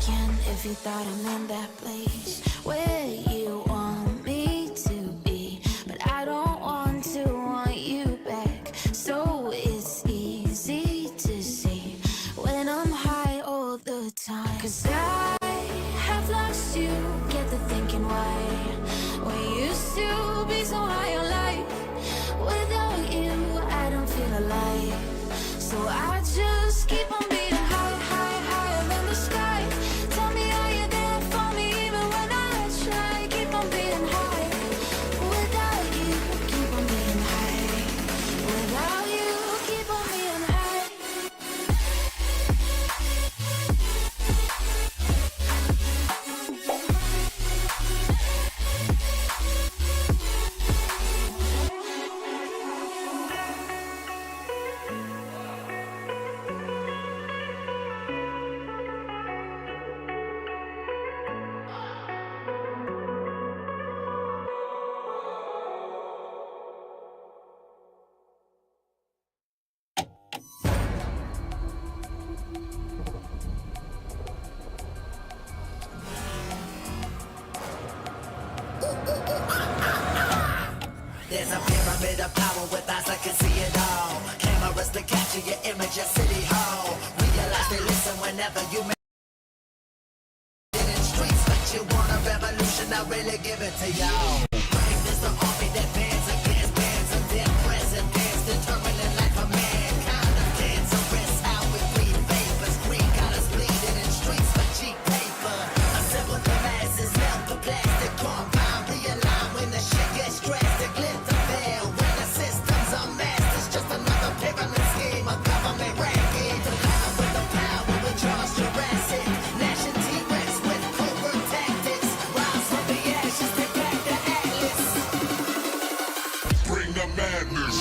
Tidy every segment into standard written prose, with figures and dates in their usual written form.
again if you thought I'm in that place where you want me to be, but I don't want you back. So it's easy to see when I'm high all the time, 'cause I have lost you. Get the thinking why we used to be so high on life. Without you I don't feel alive, so I just keep on being high, high, higher than the sky. Tell me are you there for me even when I try. Keep on being high. Without you, keep on being high. Without you, keep on being high. There's a pyramid of power with eyes that can see it all. Cameras to capture your image at City Hall. Realize they listen whenever you make it in streets. But you want a revolution, I really give it to y'all. Bring this the army that bands against bands of dead presidents, determining life of mankind. Cancerous, how we breathe vapors. Green colors bleeding in streets for cheap paper. Assemble the masses, melt the plastic compound. Realign when the shit gets drastic. Lift the veil when the systems are masked. It's just another pyramid scheme, a government ranking. The power with the power with Charles Jurassic. Nation T-Rex with covert tactics. Rise from the ashes, take back the atlas. Bring the madness.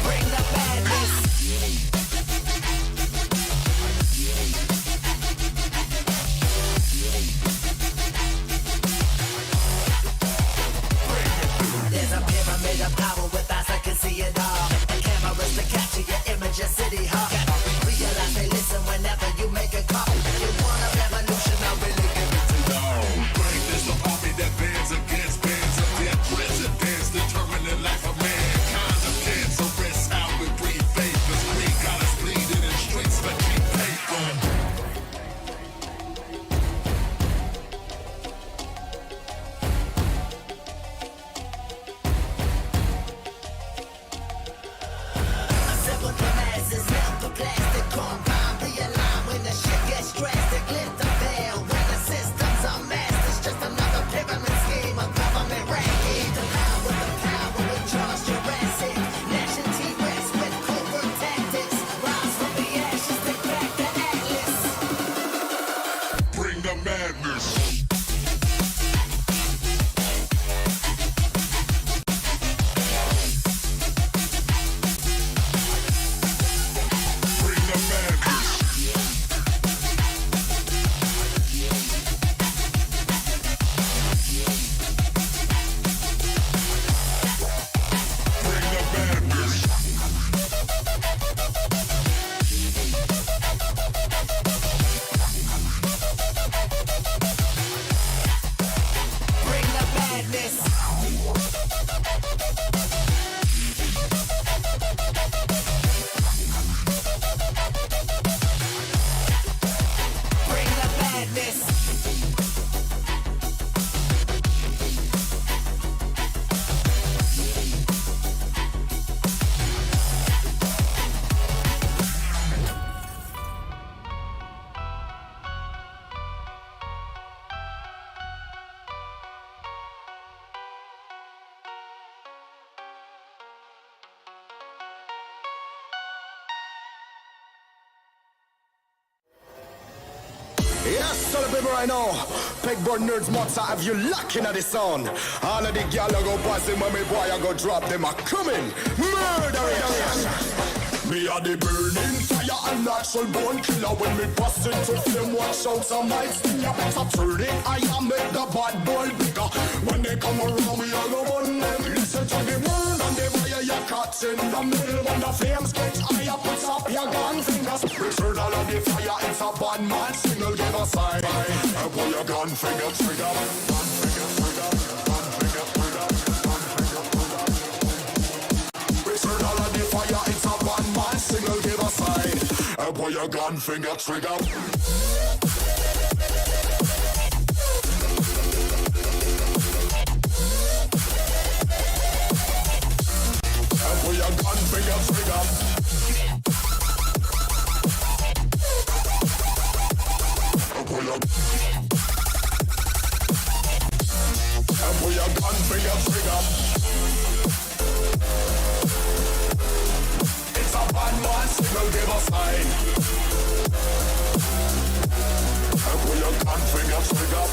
Bring the madness. There's a pyramid of power with eyes that can see it all. And cameras to capture your image at City Hall. Realize they listen whenever you make a call. If you want a revolution, I really give it to you. Bring this the army that bands against bands of dead presidents, determining life of mankind. Of cancerous, how we breathe vapors. Green colors bleeding in streets for cheap paper. Assemble the masses, melt the plastic compound. Realign when the shit gets drastic. Lift the veil when the systems are masked. It's just another pyramid scheme, a government ranking. The power with Charles Jurassic. Nation T-Rex with covert tactics. Rise from the ashes, take back the atlas. Bring the madness. Bring the madness. Bring the madness. Bring the madness. Bring the madness. Yes, tell the people right now. Pegboard nerds monster have you locking at the sound. All of the gal I go passing when me boy I go drop them a coming. Murderers. Me are the burning fire and natural born killer. When me bust into them, watch out some might sting. You better turn it, I am make the bad boy bigger. When they come around, we all go on them. Listen to your cuts in the middle. When the flames get higher, put up your gun fingers. Return all of the fire, it's a bad man signal, give a sign. And pull your gun finger trigger. Gun finger trigger. Gun finger trigger. Gun finger trigger. Return all of the fire, it's a bad man signal, give a sign. And pull your gun finger trigger. Pull your gun finger trigger. Pull your gun finger trigger. It's a bad man signal, give a sign. Pull your gun finger trigger.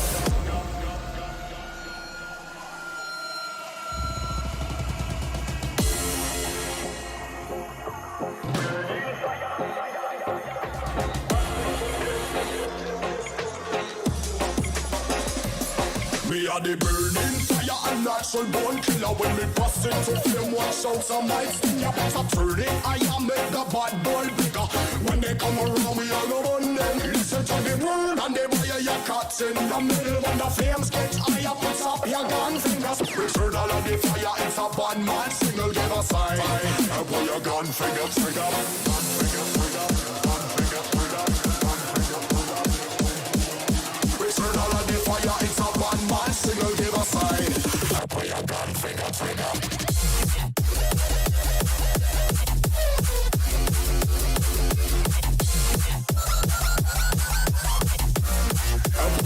Me a the burning fire and natural born killer. When me bust into flame, watch out some might sting ya. So turn it, I am make the bad boy bigger. When they come around, we all go on them. Listen to the word and they buy your cuts in the middle. When the flames get higher, put up your gun fingers. Return all of the fire, it's a bad man signal, give a sign. And pull your gun finger trigger. Gun finger trigger. Gun finger trigger. Gun finger trigger. Return all of the fire, it's a bad man signal, give a sign. And pull your gun finger trigger.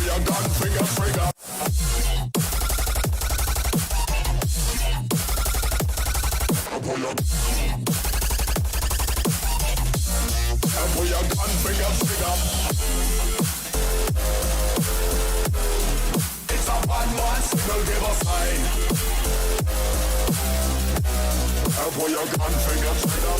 Your gun finger trigger. Pull your gun finger trigger. It's a bad man signal, give a sign. Pull your gun finger trigger.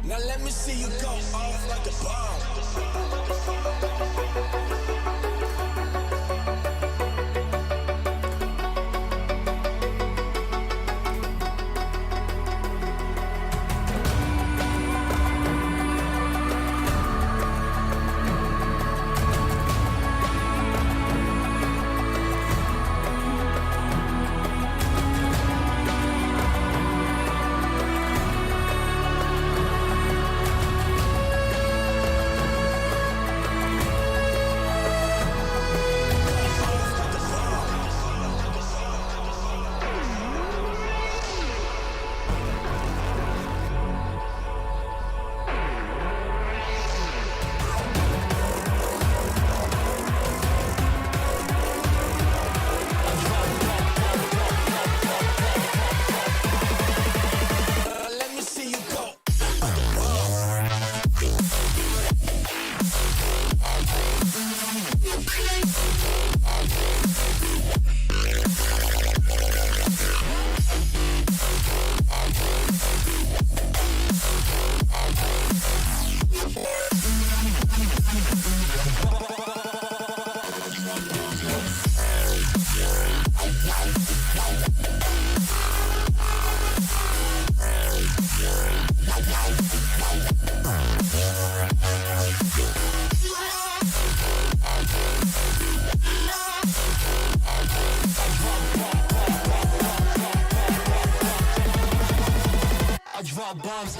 Now let me see you go off like a bombs.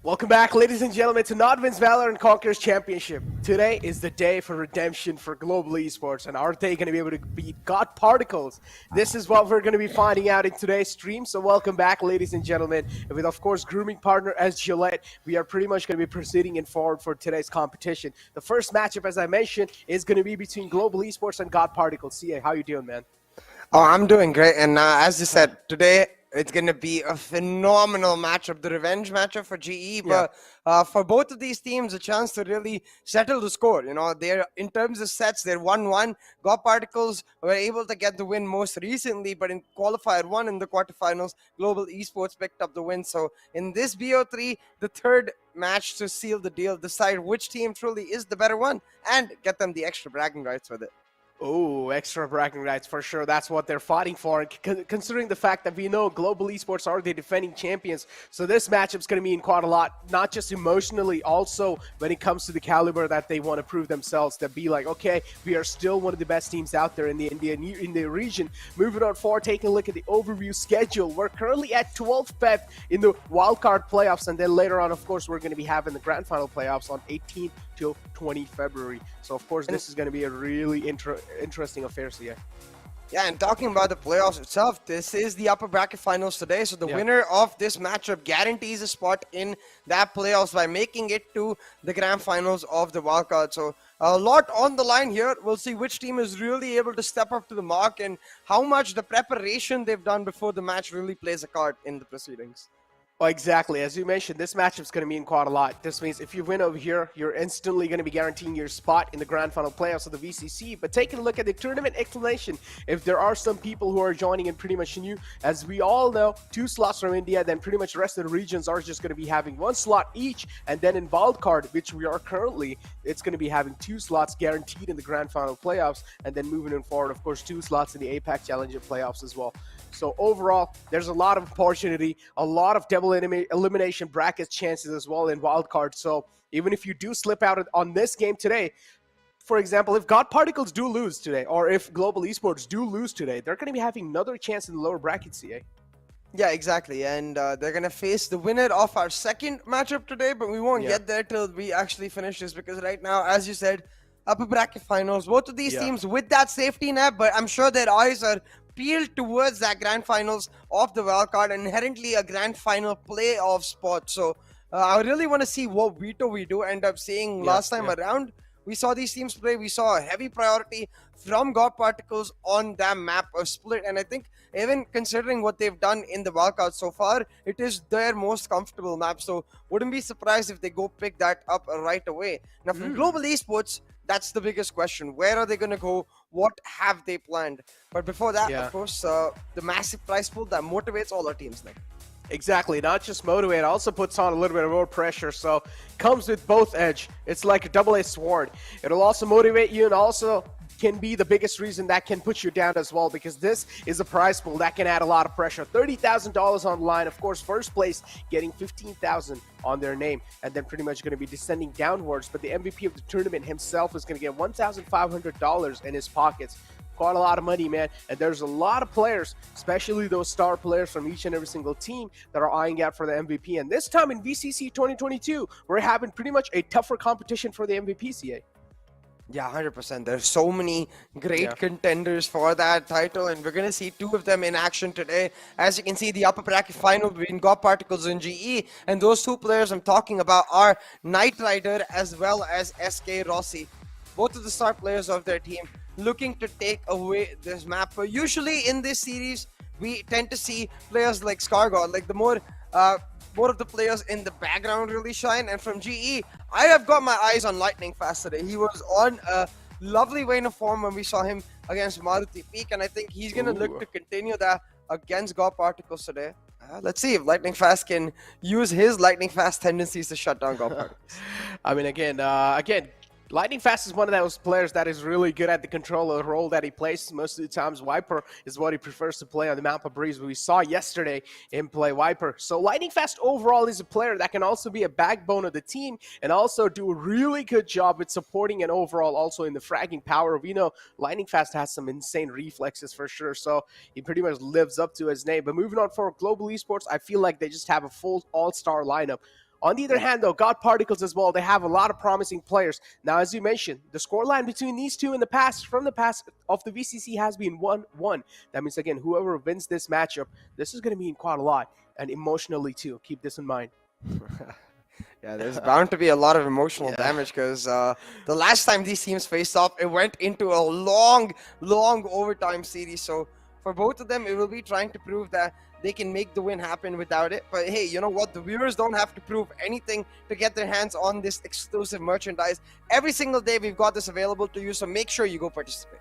Welcome back, ladies and gentlemen, to NODWIN's Valorant Conquerors Championship. Today is the day for redemption for global esports, and are they going to be able to beat God Particles? This is what we're going to be finding out in today's stream, so welcome back, ladies and gentlemen. And with, of course, grooming partner as Gillette, we are pretty much going to be proceeding in forward for today's competition. The first matchup, as I mentioned, is going to be between global esports and God Particles. CA, how you doing, man? Oh, I'm doing great, and as you said, today it's going to be a phenomenal matchup, the revenge matchup for GE. But for both of these teams, a chance to really settle the score. You know, they're in terms of sets, they're 1-1. God Particles were able to get the win most recently, but in qualifier 1 in the quarterfinals, Global Esports picked up the win. So in this BO3, the third match to seal the deal, decide which team truly is the better one and get them the extra bragging rights with it. Oh, extra bragging rights for sure. That's what they're fighting for. Considering the fact that we know global esports are the defending champions, so this matchup's going to mean quite a lot, not just emotionally, also when it comes to the caliber that they want to prove themselves, to be like, okay, we are still one of the best teams out there in the region. Moving on forward, taking a look at the overview schedule. We're currently at 12th Feb in the wildcard playoffs, and then later on, of course, we're going to be having the grand final playoffs on 18th till 20 February. So, of course, this is going to be a really interesting affair, so yeah. Yeah, and talking about the playoffs itself, this is the upper bracket finals today. So the winner of this matchup guarantees a spot in that playoffs by making it to the grand finals of the wildcard. So a lot on the line here. We'll see which team is really able to step up to the mark and how much the preparation they've done before the match really plays a card in the proceedings. Oh, exactly. As you mentioned, this matchup's going to mean quite a lot. This means if you win over here, you're instantly going to be guaranteeing your spot in the grand final playoffs of the VCC. But taking a look at the tournament explanation, if there are some people who are joining in pretty much new, as we all know, 2 slots from India, then pretty much the rest of the regions are just going to be having 1 slot each. And then in Wildcard, which we are currently, it's going to be having 2 slots guaranteed in the grand final playoffs. And then moving forward, of course, 2 slots in the APAC Challenger playoffs as well. So overall, there's a lot of opportunity, a lot of double elimination bracket chances as well in wildcard. So even if you do slip out on this game today, for example, if God Particles do lose today, or if Global Esports do lose today, they're going to be having another chance in the lower bracket, CA. Yeah, exactly. And they're going to face the winner of our second matchup today, but we won't get there till we actually finish this because right now, as you said, upper bracket finals, both of these teams with that safety net, but I'm sure their eyes are peeled towards that grand finals of the wildcard and inherently a grand final playoff spot. So I really want to see what veto we do end up seeing last time around. We saw these teams play. We saw a heavy priority from God Particles on that map of Split. And I think even considering what they've done in the wildcard so far, it is their most comfortable map. So wouldn't be surprised if they go pick that up right away. Now for Global Esports, that's the biggest question. Where are they going to go? What have they planned? But before that, of course, the massive prize pool that motivates all our teams now. Exactly, not just motivate, it also puts on a little bit of more pressure, so comes with both edge. It's like a double-edged sword. It'll also motivate you and also can be the biggest reason that can put you down as well, because this is a prize pool that can add a lot of pressure. $30,000 on the line, of course, first place getting $15,000 on their name, and then pretty much going to be descending downwards, but the MVP of the tournament himself is going to get $1,500 in his pockets. Quite a lot of money, man. And there's a lot of players, especially those star players from each and every single team that are eyeing out for the MVP. And this time in VCC 2022, we're having pretty much a tougher competition for the MVP, CA. Yeah, 100%. There's so many great contenders for that title, and we're going to see 2 of them in action today. As you can see, the upper bracket final between God Particles and GE, and those 2 players I'm talking about are Knight Rider as well as SK Rossi. Both of the star players of their team looking to take away this map. But usually in this series, we tend to see players like Scargod, like the more of the players in the background really shine. And from GE, I have got my eyes on Lightning Fast today. He was on a lovely vein of form when we saw him against Maruti Peak, and I think he's going to look to continue that against God Particles today. Let's see if Lightning Fast can use his Lightning Fast tendencies to shut down God Particles. I mean, again, Lightning Fast is one of those players that is really good at the controller role that he plays. Most of the times, Viper is what he prefers to play on the map of Breeze. We saw yesterday him play Viper. So Lightning Fast overall is a player that can also be a backbone of the team and also do a really good job with supporting and overall also in the fragging power. We know Lightning Fast has some insane reflexes for sure, so he pretty much lives up to his name. But moving on for Global Esports, I feel like they just have a full all-star lineup. On the other hand, though, God Particles as well, they have a lot of promising players. Now, as you mentioned, the scoreline between these 2 in the past, from the past of the VCC has been 1-1. That means, again, whoever wins this matchup, this is going to mean quite a lot, and emotionally, too. Keep this in mind. Yeah, there's bound to be a lot of emotional damage because the last time these teams faced off, it went into a long overtime series. So for both of them, it will be trying to prove that they can make the win happen without it. But hey, you know what? The viewers don't have to prove anything to get their hands on this exclusive merchandise. Every single day, we've got this available to you, so make sure you go participate.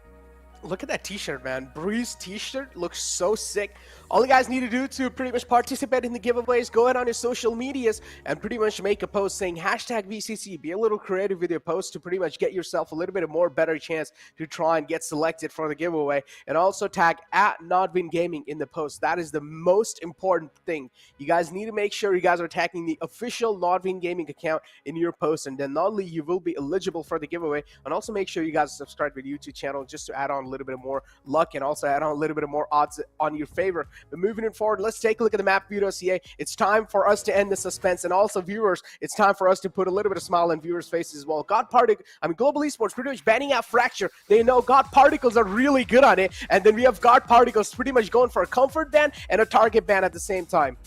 Look at that t-shirt, man. Breeze t-shirt looks so sick. All you guys need to do to pretty much participate in the giveaways, go ahead on your social medias and pretty much make a post saying hashtag VCC. Be a little creative with your post to pretty much get yourself a little bit of more better chance to try and get selected for the giveaway. And also tag at NODWIN Gaming in the post. That is the most important thing. You guys need to make sure you guys are tagging the official NODWIN Gaming account in your post, and then not only you will be eligible for the giveaway, and also make sure you guys subscribe to the YouTube channel just to add on little bit more luck and also add on a little bit of more odds on your favor. But moving it forward, let's take a look at the map veto, CA. It's time for us to end the suspense, and also viewers, it's time for us to put a little bit of smile on viewers' faces as well. Global Esports pretty much banning out Fracture. They know God Particles are really good on it, and then we have God Particles pretty much going for a comfort ban and a target ban at the same time.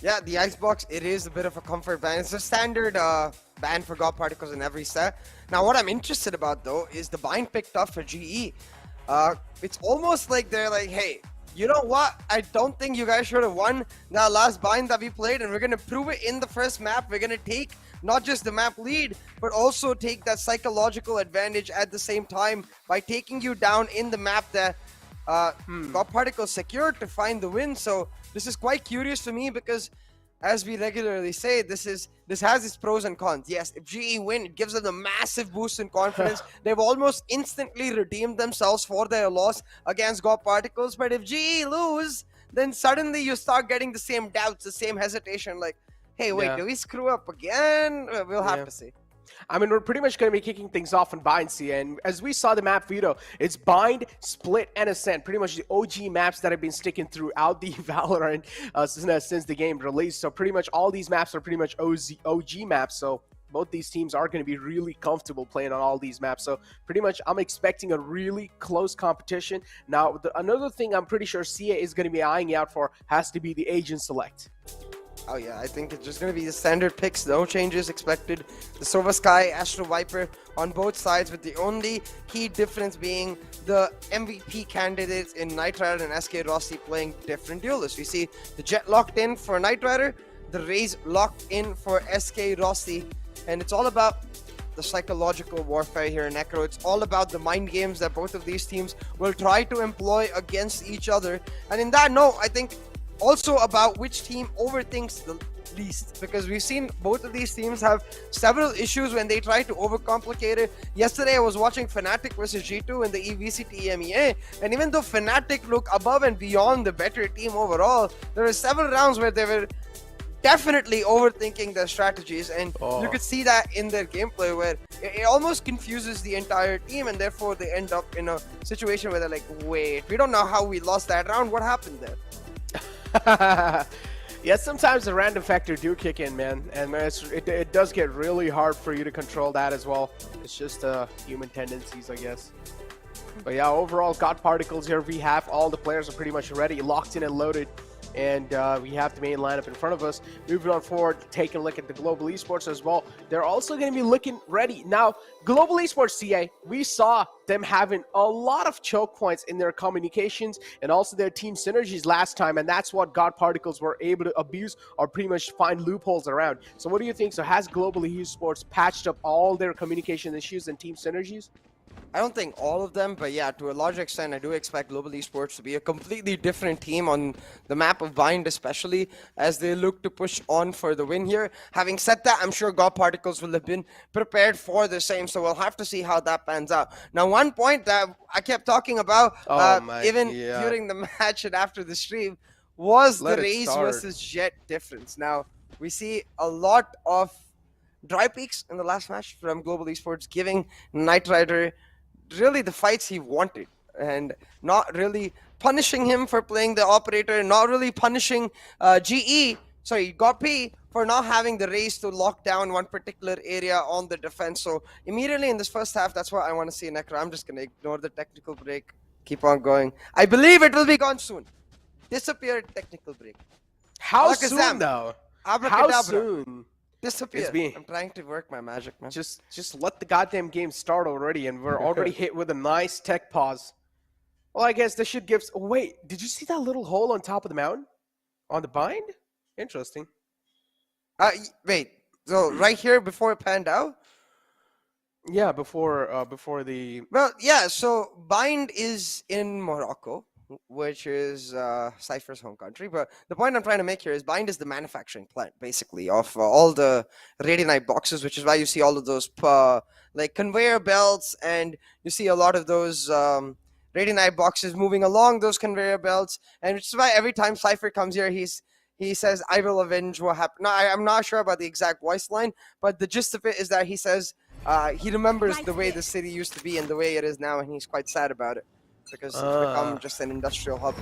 Yeah, the Icebox, it is a bit of a comfort ban. It's a standard ban for God Particles in every set. Now, what I'm interested about, though, is the bind picked up for GE. It's almost like they're like, hey, you know what? I don't think you guys should have won that last bind that we played, and we're going to prove it in the first map. We're going to take not just the map lead, but also take that psychological advantage at the same time by taking you down in the map that God Particles secured to find the win. So this is quite curious to me because, as we regularly say, this has its pros and cons. Yes, if GE win, it gives them a massive boost in confidence. They've almost instantly redeemed themselves for their loss against God Particles. But if GE lose, then suddenly you start getting the same doubts, the same hesitation, like, hey, wait, do we screw up again? We'll have to see. I mean, we're pretty much going to be kicking things off in Bind, CA, and as we saw the map veto, it's Bind, Split, and Ascent, pretty much the OG maps that have been sticking throughout the Valorant since the game released. So pretty much all these maps are pretty much OG maps, so both these teams are going to be really comfortable playing on all these maps. So pretty much I'm expecting a really close competition. Now, another thing I'm pretty sure CA is going to be eyeing out for has to be the agent select. Oh yeah, I think it's just going to be the standard picks, no changes expected. The Sova Sky, Astro Viper on both sides, with the only key difference being the MVP candidates in Knight Rider and SK Rossi playing different duelists. We see the Jet locked in for Knight Rider, the Raze locked in for SK Rossi, and it's all about the psychological warfare here in Necro. It's all about the mind games that both of these teams will try to employ against each other. And in that note, I think also about which team overthinks the least, because we've seen both of these teams have several issues when they try to overcomplicate it. Yesterday I was watching Fnatic versus G2 in the EVCT EMEA, and even though Fnatic look above and beyond the better team overall, there were several rounds where they were definitely overthinking their strategies, and you could see that in their gameplay where it almost confuses the entire team, and therefore they end up in a situation where they're like, wait, we don't know how we lost that round, what happened there? Yeah, sometimes the random factor do kick in, man, and it does get really hard for you to control that as well. It's just human tendencies, I guess. But yeah, overall, God Particles here. We have all the players are pretty much ready, locked in and loaded, and we have the main lineup in front of us. Moving on forward, taking a look at the Global Esports as well. They're also going to be looking ready. Now, Global Esports CA, we saw them having a lot of choke points in their communications and also their team synergies last time, and that's what God Particles were able to abuse or pretty much find loopholes around. So what do you think? So has Global Esports patched up all their communication issues and team synergies? I don't think all of them, but yeah, to a large extent, I do expect Global Esports to be a completely different team on the map of Bind, especially as they look to push on for the win here. Having said that, I'm sure God Particles will have been prepared for the same, so we'll have to see how that pans out. Now, one point that I kept talking about, during the match and after the stream, was the Raze versus Jet difference. Now, we see a lot of dry peaks in the last match from Global Esports, giving Knight Rider really the fights he wanted and not really punishing him for playing the operator, not really punishing God P for not having the Raze to lock down one particular area on the defense. So immediately in this first half, that's what I want to see in Necro. I'm just going to ignore the technical break, keep on going. I believe it will be gone soon. Disappeared technical break. How soon though? How soon? Disappear. I'm trying to work my magic, man. Just let the goddamn game start already, and we're already hit with a nice tech pause. Well, I guess this should give... Wait, did you see that little hole on top of the mountain? On the bind? Interesting. Wait, so right here before it panned out? Yeah, before the... Well, yeah, so bind is in Morocco, which is Cypher's home country. But the point I'm trying to make here is Bind is the manufacturing plant, basically, of all the Radionite boxes, which is why you see all of those like conveyor belts, and you see a lot of those Radionite boxes moving along those conveyor belts, and which is why every time Cypher comes here, he says, I will avenge what happened. No, I'm not sure about the exact voice line, but the gist of it is that he says, he remembers the way the city used to be and the way it is now, and he's quite sad about it because it's become just an industrial hub.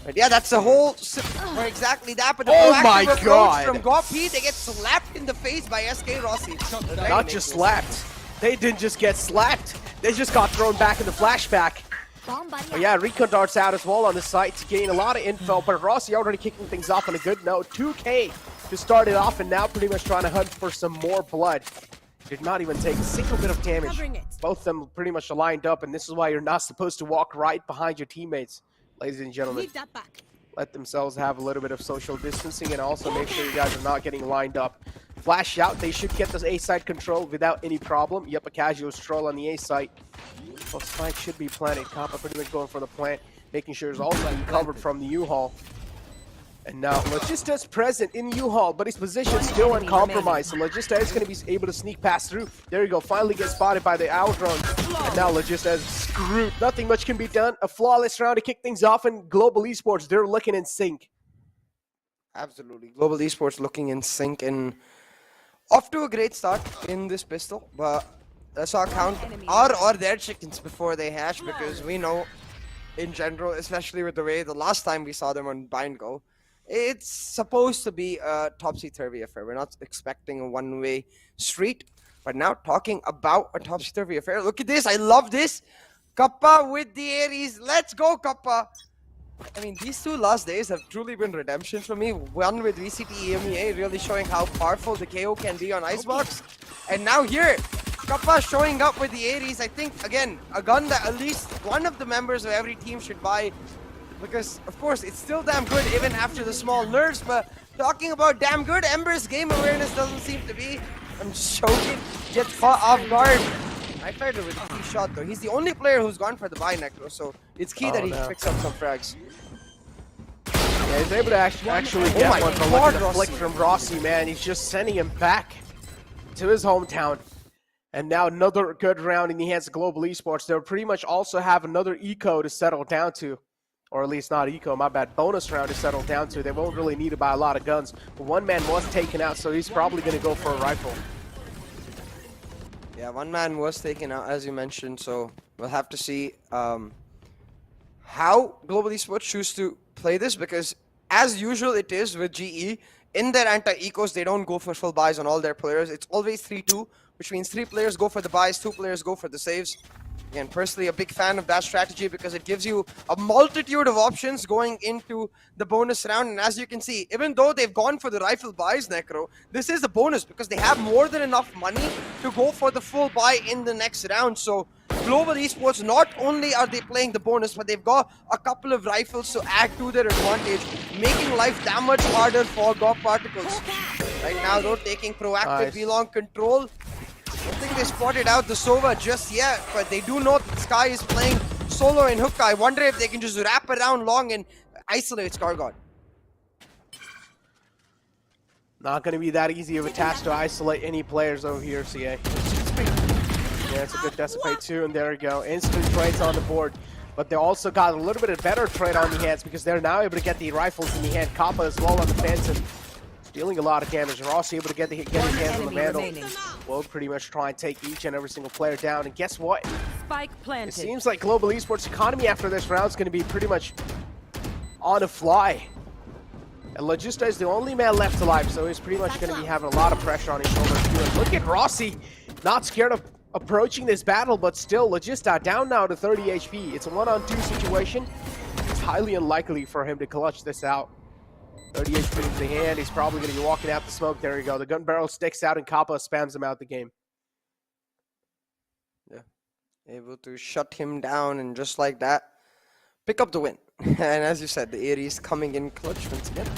But yeah, that's a whole for exactly that. But the proactive approach from Gopi, they get slapped in the face by SK Rossi. Not just slapped. They didn't just get slapped. They just got thrown back in the flashback. But yeah, Recon darts out as well on the site to gain a lot of info, but Rossi already kicking things off on a good note. 2K to start it off, and now pretty much trying to hunt for some more blood. Did not even take a single bit of damage. Both of them pretty much lined up, and this is why you're not supposed to walk right behind your teammates. Ladies and gentlemen, let themselves have a little bit of social distancing and also make sure you guys are not getting lined up. Flash out, they should get this A site control without any problem. Yep, a casual stroll on the A site. Well, Spike should be planted. Kappa pretty much going for the plant, making sure it's also covered from the U-Haul. And now Logista is present in U-Haul, but his position still uncompromised. So Logista is going to be able to sneak past through. There you go, finally gets spotted by the Owl drone. And now Logista is screwed. Nothing much can be done. A flawless round to kick things off, and Global Esports, they're looking in sync. Absolutely. Global Esports looking in sync and off to a great start in this pistol, but let's not count our or their chickens before they hatch, because we know in general, especially with the way the last time we saw them on Bind Go, it's supposed to be a topsy-turvy affair. We're not expecting a one-way street, but now talking about a topsy-turvy affair. Look at this. I love this. Kappa with the Ares. Let's go, Kappa. I mean, these two last days have truly been redemption for me. One with VCT EMEA really showing how powerful the KO can be on Icebox. And now here, Kappa showing up with the Ares. I think, again, a gun that at least one of the members of every team should buy. Because, of course, it's still damn good even after the small nerfs. But talking about damn good, Ember's game awareness doesn't seem to be. I'm joking. Get caught off guard. I tried it with a key shot though. He's the only player who's gone for the buy necro, so it's key that he picks up some frags. Yeah, he's able to actually get one, but look at the flick from Rossi, man. He's just sending him back to his hometown. And now another good round in the hands of Global Esports. They'll pretty much also have another eco to settle down to. Or at least not eco, my bad. Bonus round to settle down to. They won't really need to buy a lot of guns. But one man was taken out, so he's probably going to go for a rifle. Yeah, one man was taken out, as you mentioned, so we'll have to see how Global Esports choose to play this, because as usual it is with GE, in their anti-ecos, they don't go for full buys on all their players. It's always 3-2, which means 3 players go for the buys, 2 players go for the saves. Again, personally a big fan of that strategy because it gives you a multitude of options going into the bonus round. And as you can see, even though they've gone for the rifle buys, Necro, this is a bonus because they have more than enough money to go for the full buy in the next round. So Global Esports, not only are they playing the bonus, but they've got a couple of rifles to add to their advantage, making life that much harder for God Particles. Right now, though, taking proactive V-Long control. I don't think they spotted out the Sova just yet, but they do know that Sky is playing solo in hookah. I wonder if they can just wrap around long and isolate Scargod. Not going to be that easy of a task to isolate any players over here, CA. Yeah, it's a good Decipate too, and there we go. Instant trades on the board. But they also got a little bit of better trade on the hands because they're now able to get the rifles in the hand. Kappa as well on the fence and dealing a lot of damage. Ross able to get his hands on the Vandal. Will pretty much try and take each and every single player down. And guess what? Spike planted. It seems like Global Esports economy after this round is going to be pretty much on the fly. And Logista is the only man left alive, so he's pretty much going to be having a lot of pressure on his shoulders too. And look at Rossi, not scared of approaching this battle, but still Logista down now to 30 HP. It's a 1-on-2 situation. It's highly unlikely for him to clutch this out. 30 HP into the hand. He's probably going to be walking out the smoke. There you go. The gun barrel sticks out and Kappa spams him out the game. Yeah. Able to shut him down and just like that, pick up the win. And as you said, the Ares coming in clutch once again.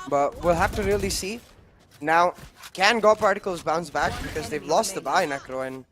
But we'll have to really see. Now, can God Particles bounce back? Because they've lost the buy, Necro, and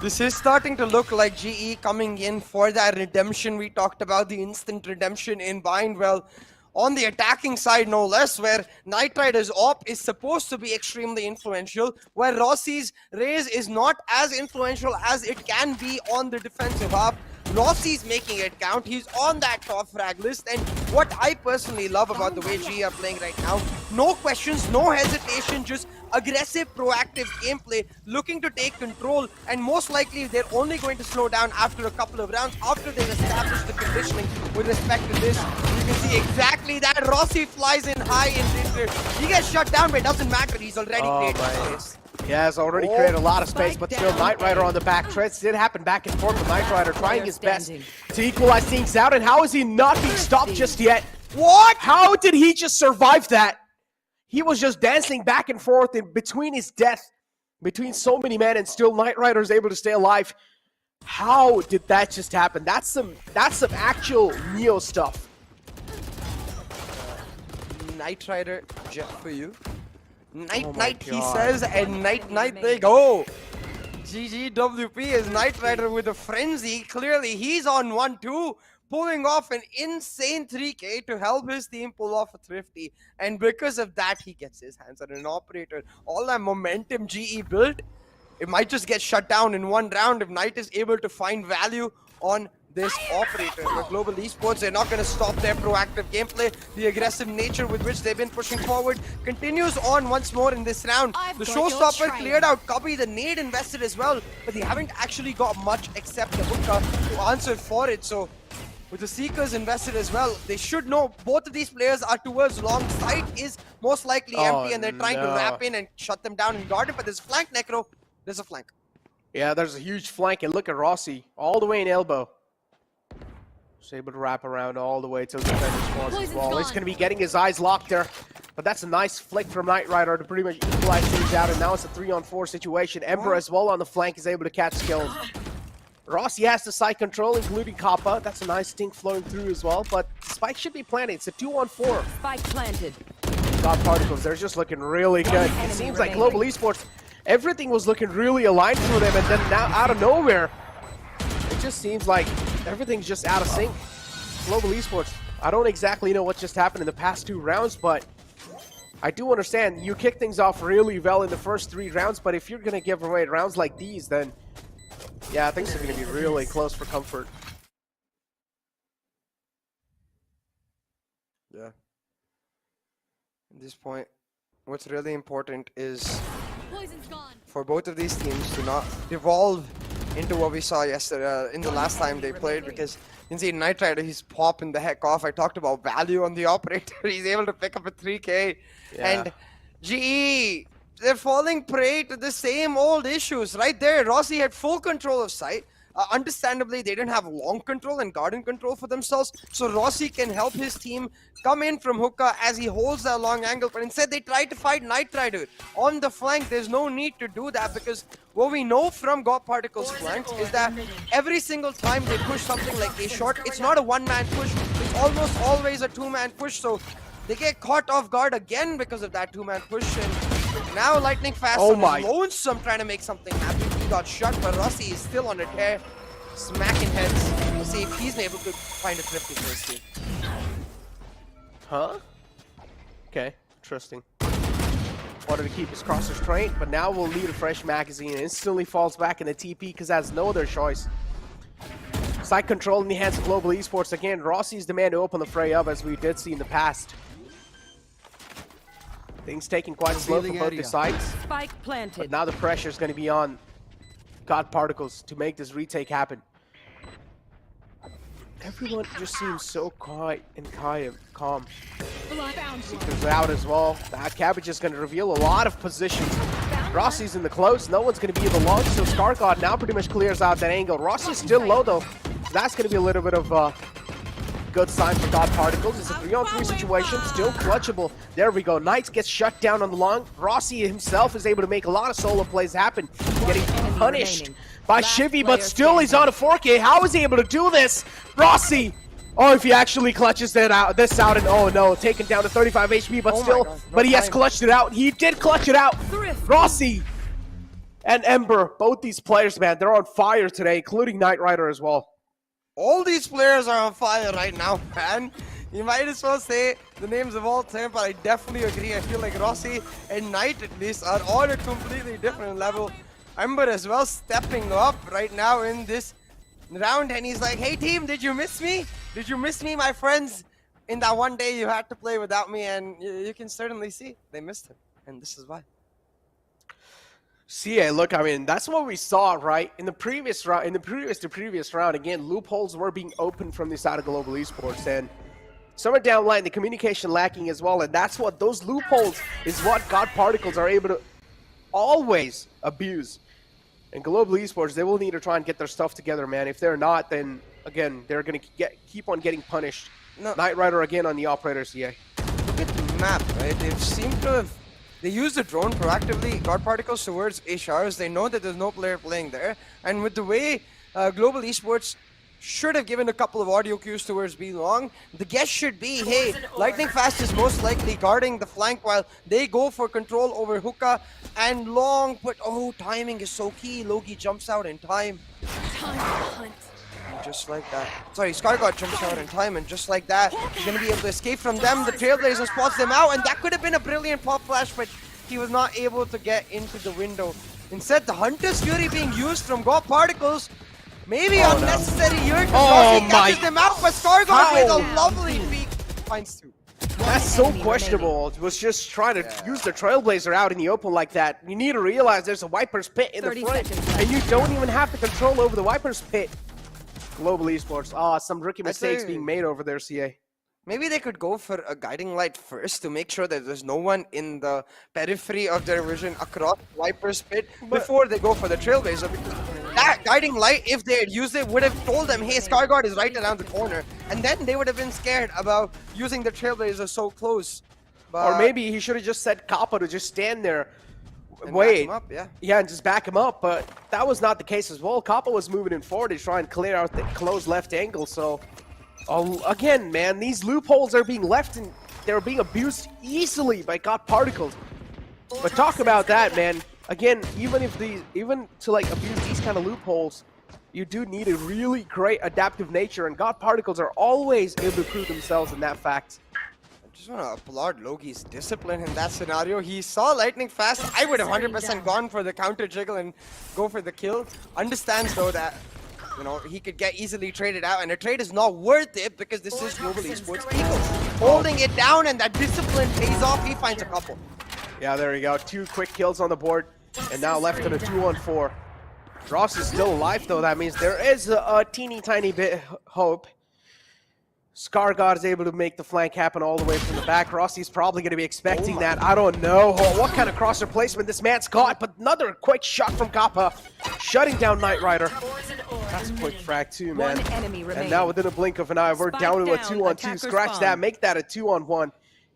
this is starting to look like GE coming in for that redemption we talked about, the instant redemption in Bind. Well, on the attacking side, no less, where Nitrider's op is supposed to be extremely influential, where Rossi's raise is not as influential as it can be on the defensive half. Rossi's making it count. He's on that top frag list, and what I personally love about the way GE are playing right now, no questions, no hesitation, just aggressive, proactive gameplay, looking to take control, and most likely they're only going to slow down after a couple of rounds, after they've established the conditioning with respect to this. You can see exactly that. Rossi flies in high in danger. He gets shut down, but it doesn't matter. He's already created space. He has already created a lot of space, but still Knight Rider on the back. Treads did happen back and forth with Knight Rider trying his best to equalize things out. And how is he not being stopped just yet? What? How did he just survive that? He was just dancing back and forth in between his death, between so many men, and still Knight Rider is able to stay alive. How did that just happen? That's some actual Neo stuff. Knight Rider, jet for you. Night, he says, and night, they go. GGWP is Knight Rider with a frenzy. Clearly, he's on 1-2, pulling off an insane 3K to help his team pull off a thrifty. And because of that, he gets his hands on an operator. All that momentum GE built, it might just get shut down in one round if Knight is able to find value on this operator. The Global Esports, they're not going to stop their proactive gameplay. The aggressive nature with which they've been pushing forward continues on once more in this round. The showstopper cleared out Cubby, the nade invested as well, but they haven't actually got much except the hookah to answer for it. So with the Seekers invested as well, they should know both of these players are towards long. Sight is most likely empty, and they're trying to wrap in and shut them down and guard it, but there's flank, Necro. There's a flank. Yeah, there's a huge flank, and look at Rossi all the way in elbow. He's able to wrap around all the way till the defender spawns as well. He's going to be getting his eyes locked there, but that's a nice flick from Knight Rider to pretty much equalize things out, and now it's a 3-on-4 situation. Ember as well on the flank is able to catch kills. Rossi has the side control, including Kappa. That's a nice stink flowing through as well, but Spike should be planted. It's a 2-on-4. Spike planted. God Particles, they're just looking really good. It seems like Global Esports, everything was looking really aligned for them, and then now out of nowhere, it just seems like everything's just out of sync. Global Esports, I don't exactly know what just happened in the past 2 rounds, but I do understand you kick things off really well in the first 3 rounds, but if you're going to give away rounds like these, then yeah, things are going to be really close for comfort. Yeah. At this point, what's really important is for both of these teams to not devolve into what we saw yesterday, in the last time they played, because you can see Knight Rider, he's popping the heck off. I talked about value on the operator. He's able to pick up a 3K. Yeah. And GE, they're falling prey to the same old issues right there. Rossi had full control of sight. Understandably, they didn't have long control and garden control for themselves, so Rossi can help his team come in from hookah as he holds that long angle, but instead they tried to fight Knight Rider on the flank. There's no need to do that, because what we know from God Particles flanks is that every single time they push something like a short, it's not a one-man push, it's almost always a 2-man push, so they get caught off guard again because of that 2-man push. And now Lightning Fast on his lonesome trying to make something happen. He got shut, but Rossi is still on a tear, smacking heads. We'll see if he's able to find a thrifty for his team. Huh? Okay, interesting. Wanted to keep his crossers trained, but now we'll need a fresh magazine. Instantly falls back in the TP because has no other choice. Side control in the hands of Global Esports. Again, Rossi's the man to open the fray up, as we did see in the past. Things taking quite slow for both the sides. Spike planted. But now the pressure is going to be on God Particles to make this retake happen. Everyone just seems so quiet and calm. Seekers out as well. That Cabbage is going to reveal a lot of positions. Rossi's in the close. No one's going to be in the long, so Scar God now pretty much clears out that angle. Rossi's still low though. So that's going to be a little bit of good sign for God Particles. It's a 3-on-3 situation, still clutchable. There we go. Knights gets shut down on the long. Rossi himself is able to make a lot of solo plays happen. Getting punished by Shivy, but still he's on a 4K. How is he able to do this? Rossi! Oh, if he actually clutches this out, and oh no, taken down to 35 HP, but still, but he has clutched it out. He did clutch it out. Rossi and Ember, both these players, man, they're on fire today, including Knight Rider as well. All these players are on fire right now, man. You might as well say the names of all time, but I definitely agree. I feel like Rossi and Knight at least are on a completely different level. Ember as well stepping up right now in this round, and he's like, hey team, did you miss me? Did you miss me, my friends? In that one day you had to play without me, and you can certainly see they missed him, and this is why. CA, look, I mean, that's what we saw, right? In the previous round, in the previous round, again, loopholes were being opened from the side of Global Esports, and somewhere down the line, the communication lacking as well, and that's what those loopholes is what God Particles are able to always abuse. And Global Esports, they will need to try and get their stuff together, man. If they're not, then again, they're gonna keep on getting punished. No. Knight Rider again on the operator, CA. Look at the map, right? They seem to have... They use the drone proactively, God Particles towards A showers. They know that there's no player playing there. And with the way Global Esports should have given a couple of audio cues towards B long, the guess should be, hey, Lightning Fast is most likely guarding the flank while they go for control over Hookah and long, but oh, timing is so key. Logi jumps out in time. And just like that. Sorry, Scargod jumps out in time, and just like that, he's going to be able to escape from them. The Trailblazer spots them out, and that could have been a brilliant pop flash, but he was not able to get into the window. Instead, the Hunter's Fury being used from God Particles. Maybe unnecessary here to catches them out, but Scargod with a lovely peek finds two. That's so questionable. It was just trying to use the Trailblazer out in the open like that. You need to realize there's a Viper's Pit in the front, and you don't even have the control over the Viper's Pit. Global Esports. Some rookie mistakes being made over there, CA. Maybe they could go for a guiding light first to make sure that there's no one in the periphery of their vision across Viper's Pit before they go for the Trailblazer. Because that guiding light, if they had used it, would have told them, hey, Scargod is right around the corner. And then they would have been scared about using the Trailblazer so close. But or maybe he should have just set Kappa to just stand there. and Wait. back him up, Yeah, and just back him up, but that was not the case as well. Kappa was moving in forward to try and clear out the closed left angle, so... again, man, these loopholes are being left and they're being abused easily by God Particles. But talk about that, man. Again, even to like abuse these kind of loopholes, you do need a really great adaptive nature, and God Particles are always able to prove themselves in that fact. I just want to applaud Logi's discipline in that scenario. He saw Lightning Fast. I would have 100% gone for the counter jiggle and go for the kill. Understands though that, you know, he could get easily traded out, and a trade is not worth it because this is Global Esports Eagles. Holding it down, and that discipline pays off. He finds a couple. Yeah, there you go. 2 quick kills on the board, and now left in a 2-on-4. Ross is still alive though. That means there is a teeny tiny bit hope. Scargod is able to make the flank happen all the way from the back. Rossi's probably going to be expecting that. I don't know what kind of crosser placement this man's got, but another quick shot from Kappa, shutting down Knight Rider. That's a quick frag too, man. And now within a blink of an eye, we're down to a 2-on-2. Scratch that, make that a 2-on-1.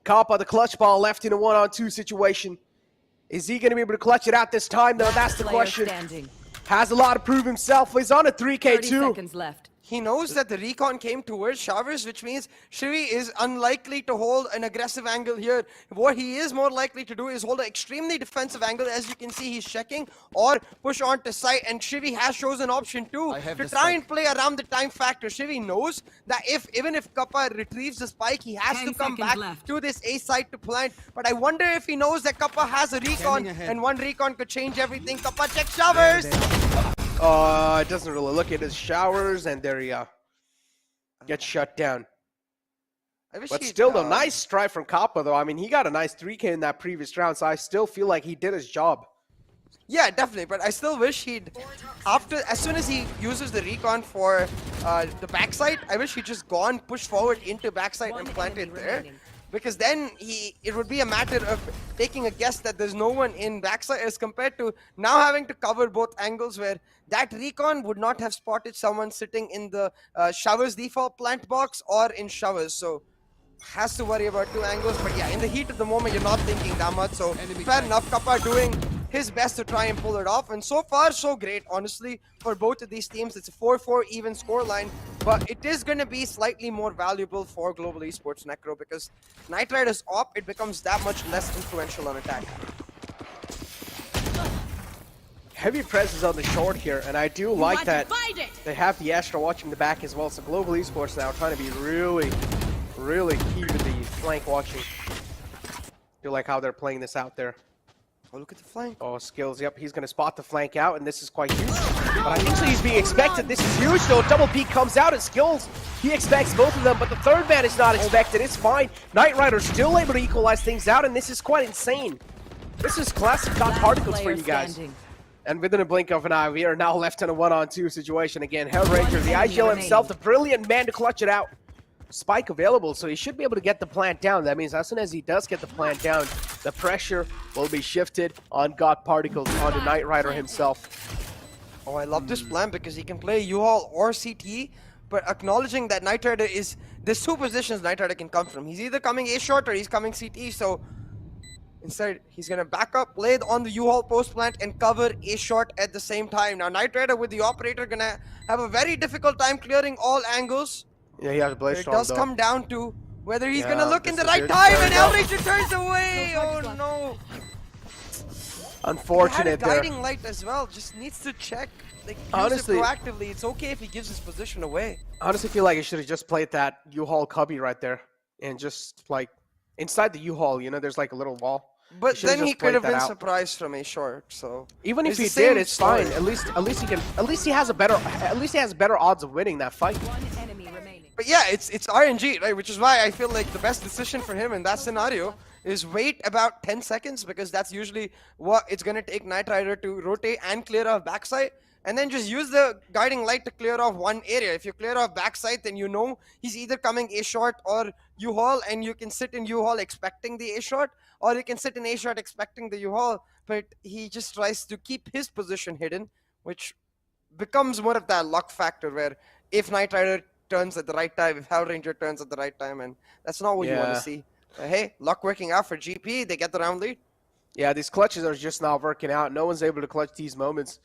Kappa, the clutch ball, left in a 1-on-2 situation. Is he going to be able to clutch it out this time, though? That's the question. Has a lot to prove himself. He's on a 3K2. He knows that the recon came towards showers, which means Shivi is unlikely to hold an aggressive angle here. What he is more likely to do is hold an extremely defensive angle. As you can see, he's checking or push on to site, and Shivi has chosen option 2 to try and play around the time factor. Shivi knows that even if Kappa retrieves the spike, he has to come back to this A site to plant. But I wonder if he knows that Kappa has a recon, and one recon could change everything. Kappa checks showers. It doesn't really look at his showers, and there he gets shut down. But still, though, nice strike from Kappa, though. I mean, he got a nice 3K in that previous round, so I still feel like he did his job. Yeah, definitely, but I still wish he'd, as soon as he uses the recon for the backside, I wish he'd just gone, pushed forward into backside and planted there. Because then it would be a matter of taking a guess that there's no one in backside, as compared to now having to cover both angles, where that recon would not have spotted someone sitting in the showers default plant box or in showers. So has to worry about 2 angles. But yeah, in the heat of the moment, you're not thinking that much. So fair enough. Kappa doing his best to try and pull it off, and so far so great, honestly, for both of these teams. It's a 4-4 even scoreline, but it is going to be slightly more valuable for Global Esports Necro, because Knight Rider's op, it becomes that much less influential on attack. Heavy presence on the short here, and I do like that they have the Astra watching the back as well. So Global Esports now trying to be really key to the flank watching. Do like how they're playing this out there. Oh, look at the flank. Oh, Skills, yep, he's going to spot the flank out, and this is quite huge. But I think so he's being expected. This is huge, though. Double peek comes out, and Skills, he expects both of them, but the third man is not expected. It's fine. Knight Rider still able to equalize things out, and this is quite insane. This is classic God Particles for you guys. And within a blink of an eye, we are now left in a 1-on-2 situation again. Hellranger, the IGL himself, the brilliant man to clutch it out. Spike available, so he should be able to get the plant down. That means as soon as he does get the plant down, the pressure will be shifted on God Particles, on the Knight Rider himself. Oh, I love this plan because he can play U-Haul or CT, but acknowledging that Knight Rider is... There's two positions Knight Rider can come from. He's either coming A short or he's coming CT, so... Instead, he's going to back up, play on the U-Haul post plant, and cover A short at the same time. Now, Knight Rider with the operator going to have a very difficult time clearing all angles. Yeah, he has a Blaze It Storm, does though. come down to whether he's going to look in the this is right it. time, There and we go. Hellranger turns away. Oh, no. Unfortunate He had a there. guiding light as well. Just needs to check. Like, use Honestly- it proactively. It's okay if he gives his position away. I honestly feel like he should have just played that U-Haul cubby right there. And just, like, inside the U-Haul, you know, there's like a little wall. But should've then he just could have played been that out. surprised from A short. So Even if it's he the same did, it's story. fine. At least he has better odds of winning that fight. But yeah, it's RNG, right? Which is why I feel like the best decision for him in that scenario is wait about 10 seconds, because that's usually what it's going to take Knight Rider to rotate and clear off backside, and then just use the guiding light to clear off one area. If you clear off backside, then you know he's either coming A short or U-Haul, and you can sit in U-Haul expecting the A short, or you can sit in A short expecting the U-Haul, but he just tries to keep his position hidden, which becomes more of that luck factor where if Knight Rider turns at the right time, if Hellranger turns at the right time, and that's not what you want Yeah. to see. Hey, luck working out for GP, they get the round lead. Yeah, these clutches are just not working out. No one's able to clutch these moments.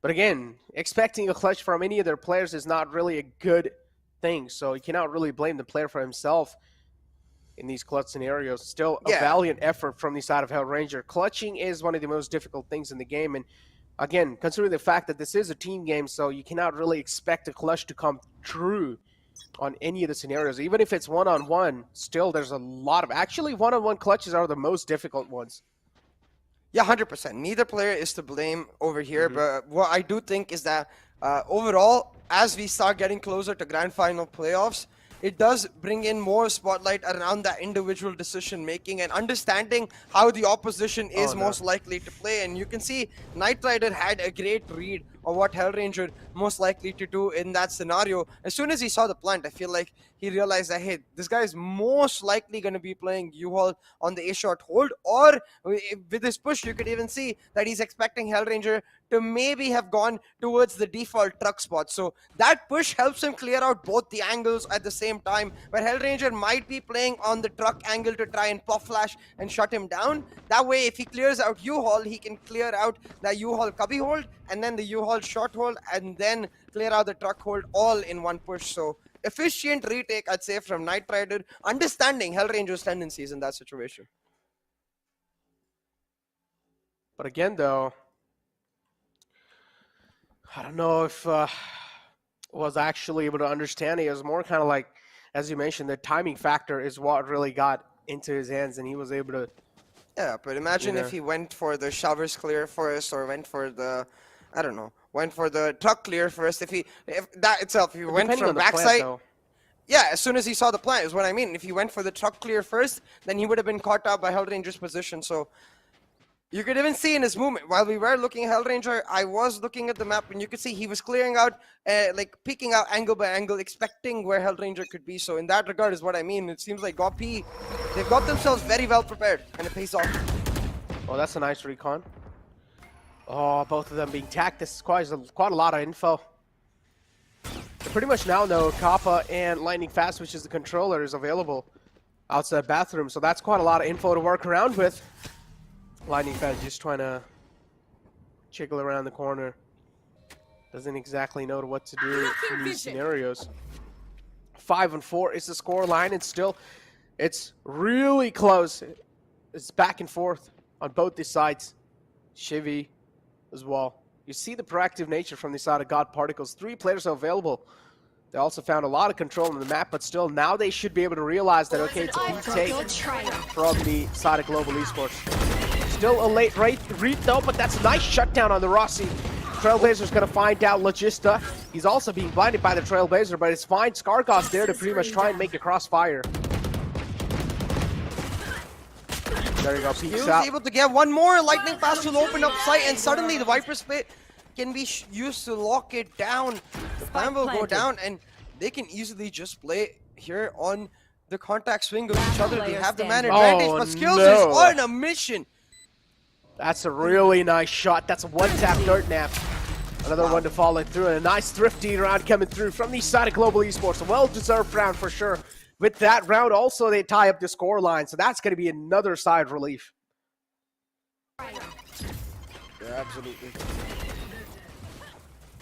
But again, expecting a clutch from any of their players is not really a good thing. So you cannot really blame the player for himself in these clutch scenarios. Still a Yeah. valiant effort from the side of Hellranger. Clutching is one of the most difficult things in the game. And again, considering the fact that this is a team game, so you cannot really expect a clutch to come true on any of the scenarios. Even if it's one-on-one, still there's a lot of... Actually, one-on-one clutches are the most difficult ones. Yeah, 100%. Neither player is to blame over here, but what I do think is that overall, as we start getting closer to grand final playoffs, it does bring in more spotlight around that individual decision making and understanding how the opposition is most likely to play. And you can see Knight Rider had a great read of what Hellranger most likely to do in that scenario. As soon as he saw the plant, I feel like he realized that, hey, this guy is most likely going to be playing U-Haul on the A-short hold, or with his push, you could even see that he's expecting Hellranger to maybe have gone towards the default truck spot. So that push helps him clear out both the angles at the same time, where Hellranger might be playing on the truck angle to try and puff flash and shut him down. That way, if he clears out U-Haul, he can clear out that U-Haul cubby hold, and then the U-Haul short hold, and then clear out the truck hold all in one push. So efficient retake, I'd say, from Knight Rider, understanding Hellranger's tendencies in that situation. But again, though, I don't know if was actually able to understand it. It was more kind of like, as you mentioned, the timing factor is what really got into his hands, and he was able to... Yeah, but imagine if he went for the showers clear first, or went for the, I don't know, went for the truck clear first. If he went Depending from on the plant, backside, though. yeah, as soon as he saw the plant is what I mean. If he went for the truck clear first, then he would have been caught out by Hellranger's position. So you could even see in his movement, while we were looking at Hellranger, I was looking at the map, and you could see he was clearing out, like peeking out angle by angle, expecting where Hellranger could be. So in that regard is what I mean. It seems like GOP, they've got themselves very well prepared, and it pays off. Oh, that's a nice recon. Oh, both of them being tacked. This is quite a lot of info. They pretty much now know Kappa and Lightning Fast, which is the controller, is available outside bathroom. So that's quite a lot of info to work around with. Lightning Fast just trying to jiggle around the corner. Doesn't exactly know what to do in these scenarios. 5-4 is the score line, and still, it's really close. It's back and forth on both these sides. Chivy as well. You see the proactive nature from the side of God Particles. 3 players are available. They also found a lot of control on the map, but still now they should be able to realize that, okay, it's a big take from the side of Global Esports. Still a late read though, but that's a nice shutdown on the Rossi. Trailblazer's going to find out Logista. He's also being blinded by the Trailblazer, but it's fine. Skargoth's there to pretty much try and make a crossfire. There you go, peeks Skills out. able to get one more lightning fast will open up sight, and suddenly the Viper split can be used to lock it down. The plan will go down, and they can easily just play here on the contact swing of each other. They have the man advantage, but Skills is on a mission. That's a really nice shot. That's a one-tap dirt nap. Another one to follow through, and a nice thrifty round coming through from the side of Global Esports. A well-deserved round for sure. With that round, also, they tie up the score line, so that's going to be another side relief. Yeah, absolutely.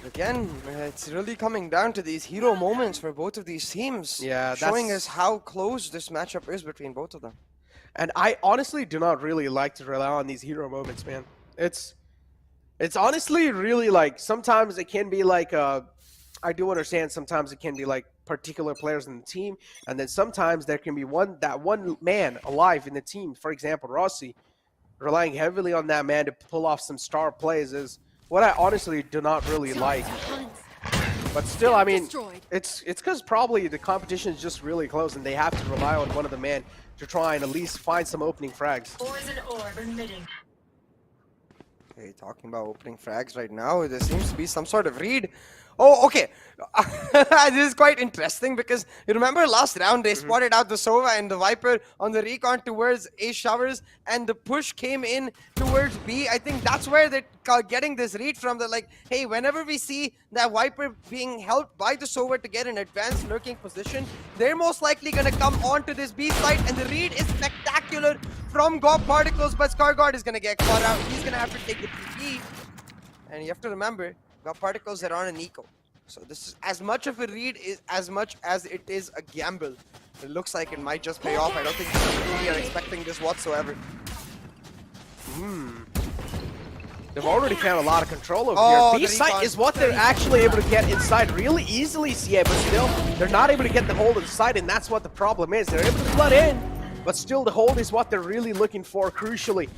Again, it's really coming down to these hero moments for both of these teams. Yeah, showing us how close this matchup is between both of them. And I honestly do not really like to rely on these hero moments, man. It's honestly really like, sometimes it can be like, I do understand sometimes it can be like particular players in the team, and then sometimes there can be one man alive in the team. For example, Rossi, relying heavily on that man to pull off some star plays is what I honestly do not really like. But still, I mean, it's because probably the competition is just really close, and they have to rely on one of the men to try and at least find some opening frags. Poison orb emitting. Okay, talking about opening frags right now, there seems to be some sort of read. Oh, okay. This is quite interesting because you remember last round they spotted out the Sova and the Viper on the recon towards A Showers, and the push came in towards B. I think that's where they're getting this read from. They're like, hey, whenever we see that Viper being helped by the Sova to get an advanced lurking position, they're most likely going to come onto this B site, and the read is spectacular from Gob Particles, but Scarguard is going to get caught out. He's going to have to take the TP, and you have to remember, Gob Particles are on an eco. So this is as much of a read as much as it is a gamble. It looks like it might just pay off. I don't think we are expecting this whatsoever. They've already found a lot of control over Oh, here. B site is what they're actually able to get inside really easily, CA, but still, they're not able to get the hold of the site, and that's what the problem is. They're able to flood in, but still the hold is what they're really looking for, crucially.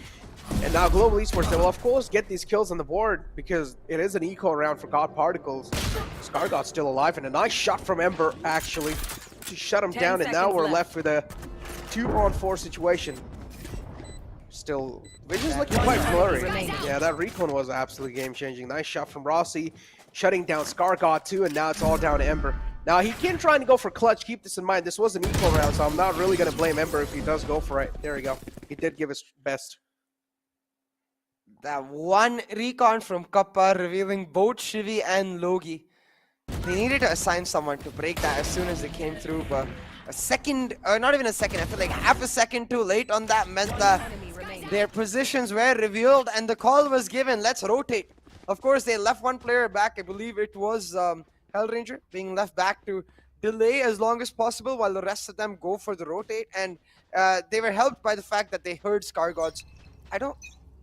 And now Global Esports, they will of course get these kills on the board because it is an eco round for God Particles. Scargod's still alive, and a nice shot from Ember, actually, to shut him down, and now we're left with a 2-on-4 situation. Still, vision's looking quite blurry. Yeah, that recon was absolutely game-changing. Nice shot from Rossi, shutting down Scargod too, and now it's all down to Ember. Now, he can try and go for clutch. Keep this in mind. This was an eco round, so I'm not really going to blame Ember if he does go for it. There we go. He did give his best. That one recon from Kappa revealing both Shivi and Logi. They needed to assign someone to break that as soon as they came through, but a second, or not even a second, I feel like half a second too late on that meant that their positions were revealed and the call was given, let's rotate. Of course, they left one player back. I believe it was Hellranger being left back to delay as long as possible while the rest of them go for the rotate, and they were helped by the fact that they heard Scargod's.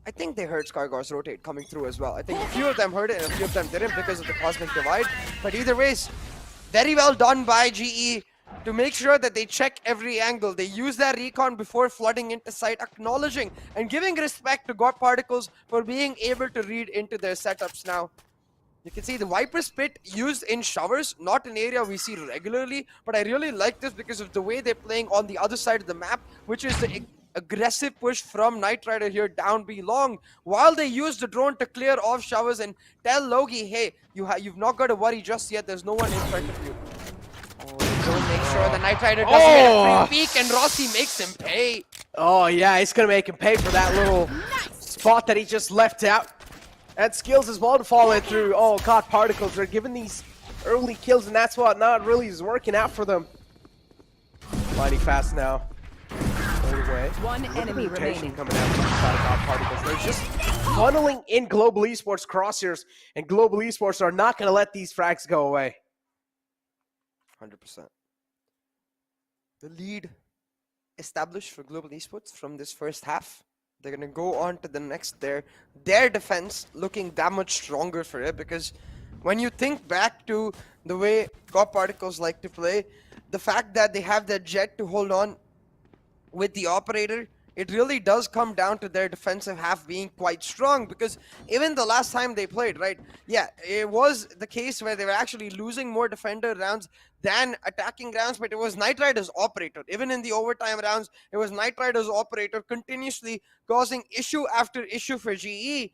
I think they heard Scargod's rotate coming through as well. I think a few of them heard it and a few of them didn't because of the Cosmic Divide. But either ways, very well done by GE to make sure that they check every angle. They use that recon before flooding into site, acknowledging and giving respect to God Particles for being able to read into their setups now. You can see the Viper Spit used in Showers, not an area we see regularly, but I really like this because of the way they're playing on the other side of the map, which is the aggressive push from Knight Rider here down B long, while they use the drone to clear off Showers and tell Logi, hey, you've not got to worry just yet, there's no one in front of you. Oh, the drone makes sure the Knight Rider doesn't get a free peek, and Rossi makes him pay. Oh yeah, he's gonna make him pay for that little spot that he just left out. And Skills as well to follow it through. Oh God, Particles, they're giving these early kills, and that's what not really is working out for them. Mighty fast now. Away. One enemy remaining. Coming out from the side of God Particles. They're just funneling in Global Esports crosshairs, and Global Esports are not going to let these frags go away. 100%. The lead established for Global Esports from this first half. They're going to go on to the next. Their defense looking that much stronger for it, because when you think back to the way God Particles like to play, the fact that they have that jet to hold on with the operator it really does come down to their defensive half being quite strong, because even the last time they played, right? Yeah, it was the case where they were actually losing more defender rounds than attacking rounds, but it was Knight Rider's operator. Even in the overtime rounds, it was Knight Rider's operator continuously causing issue after issue for GE.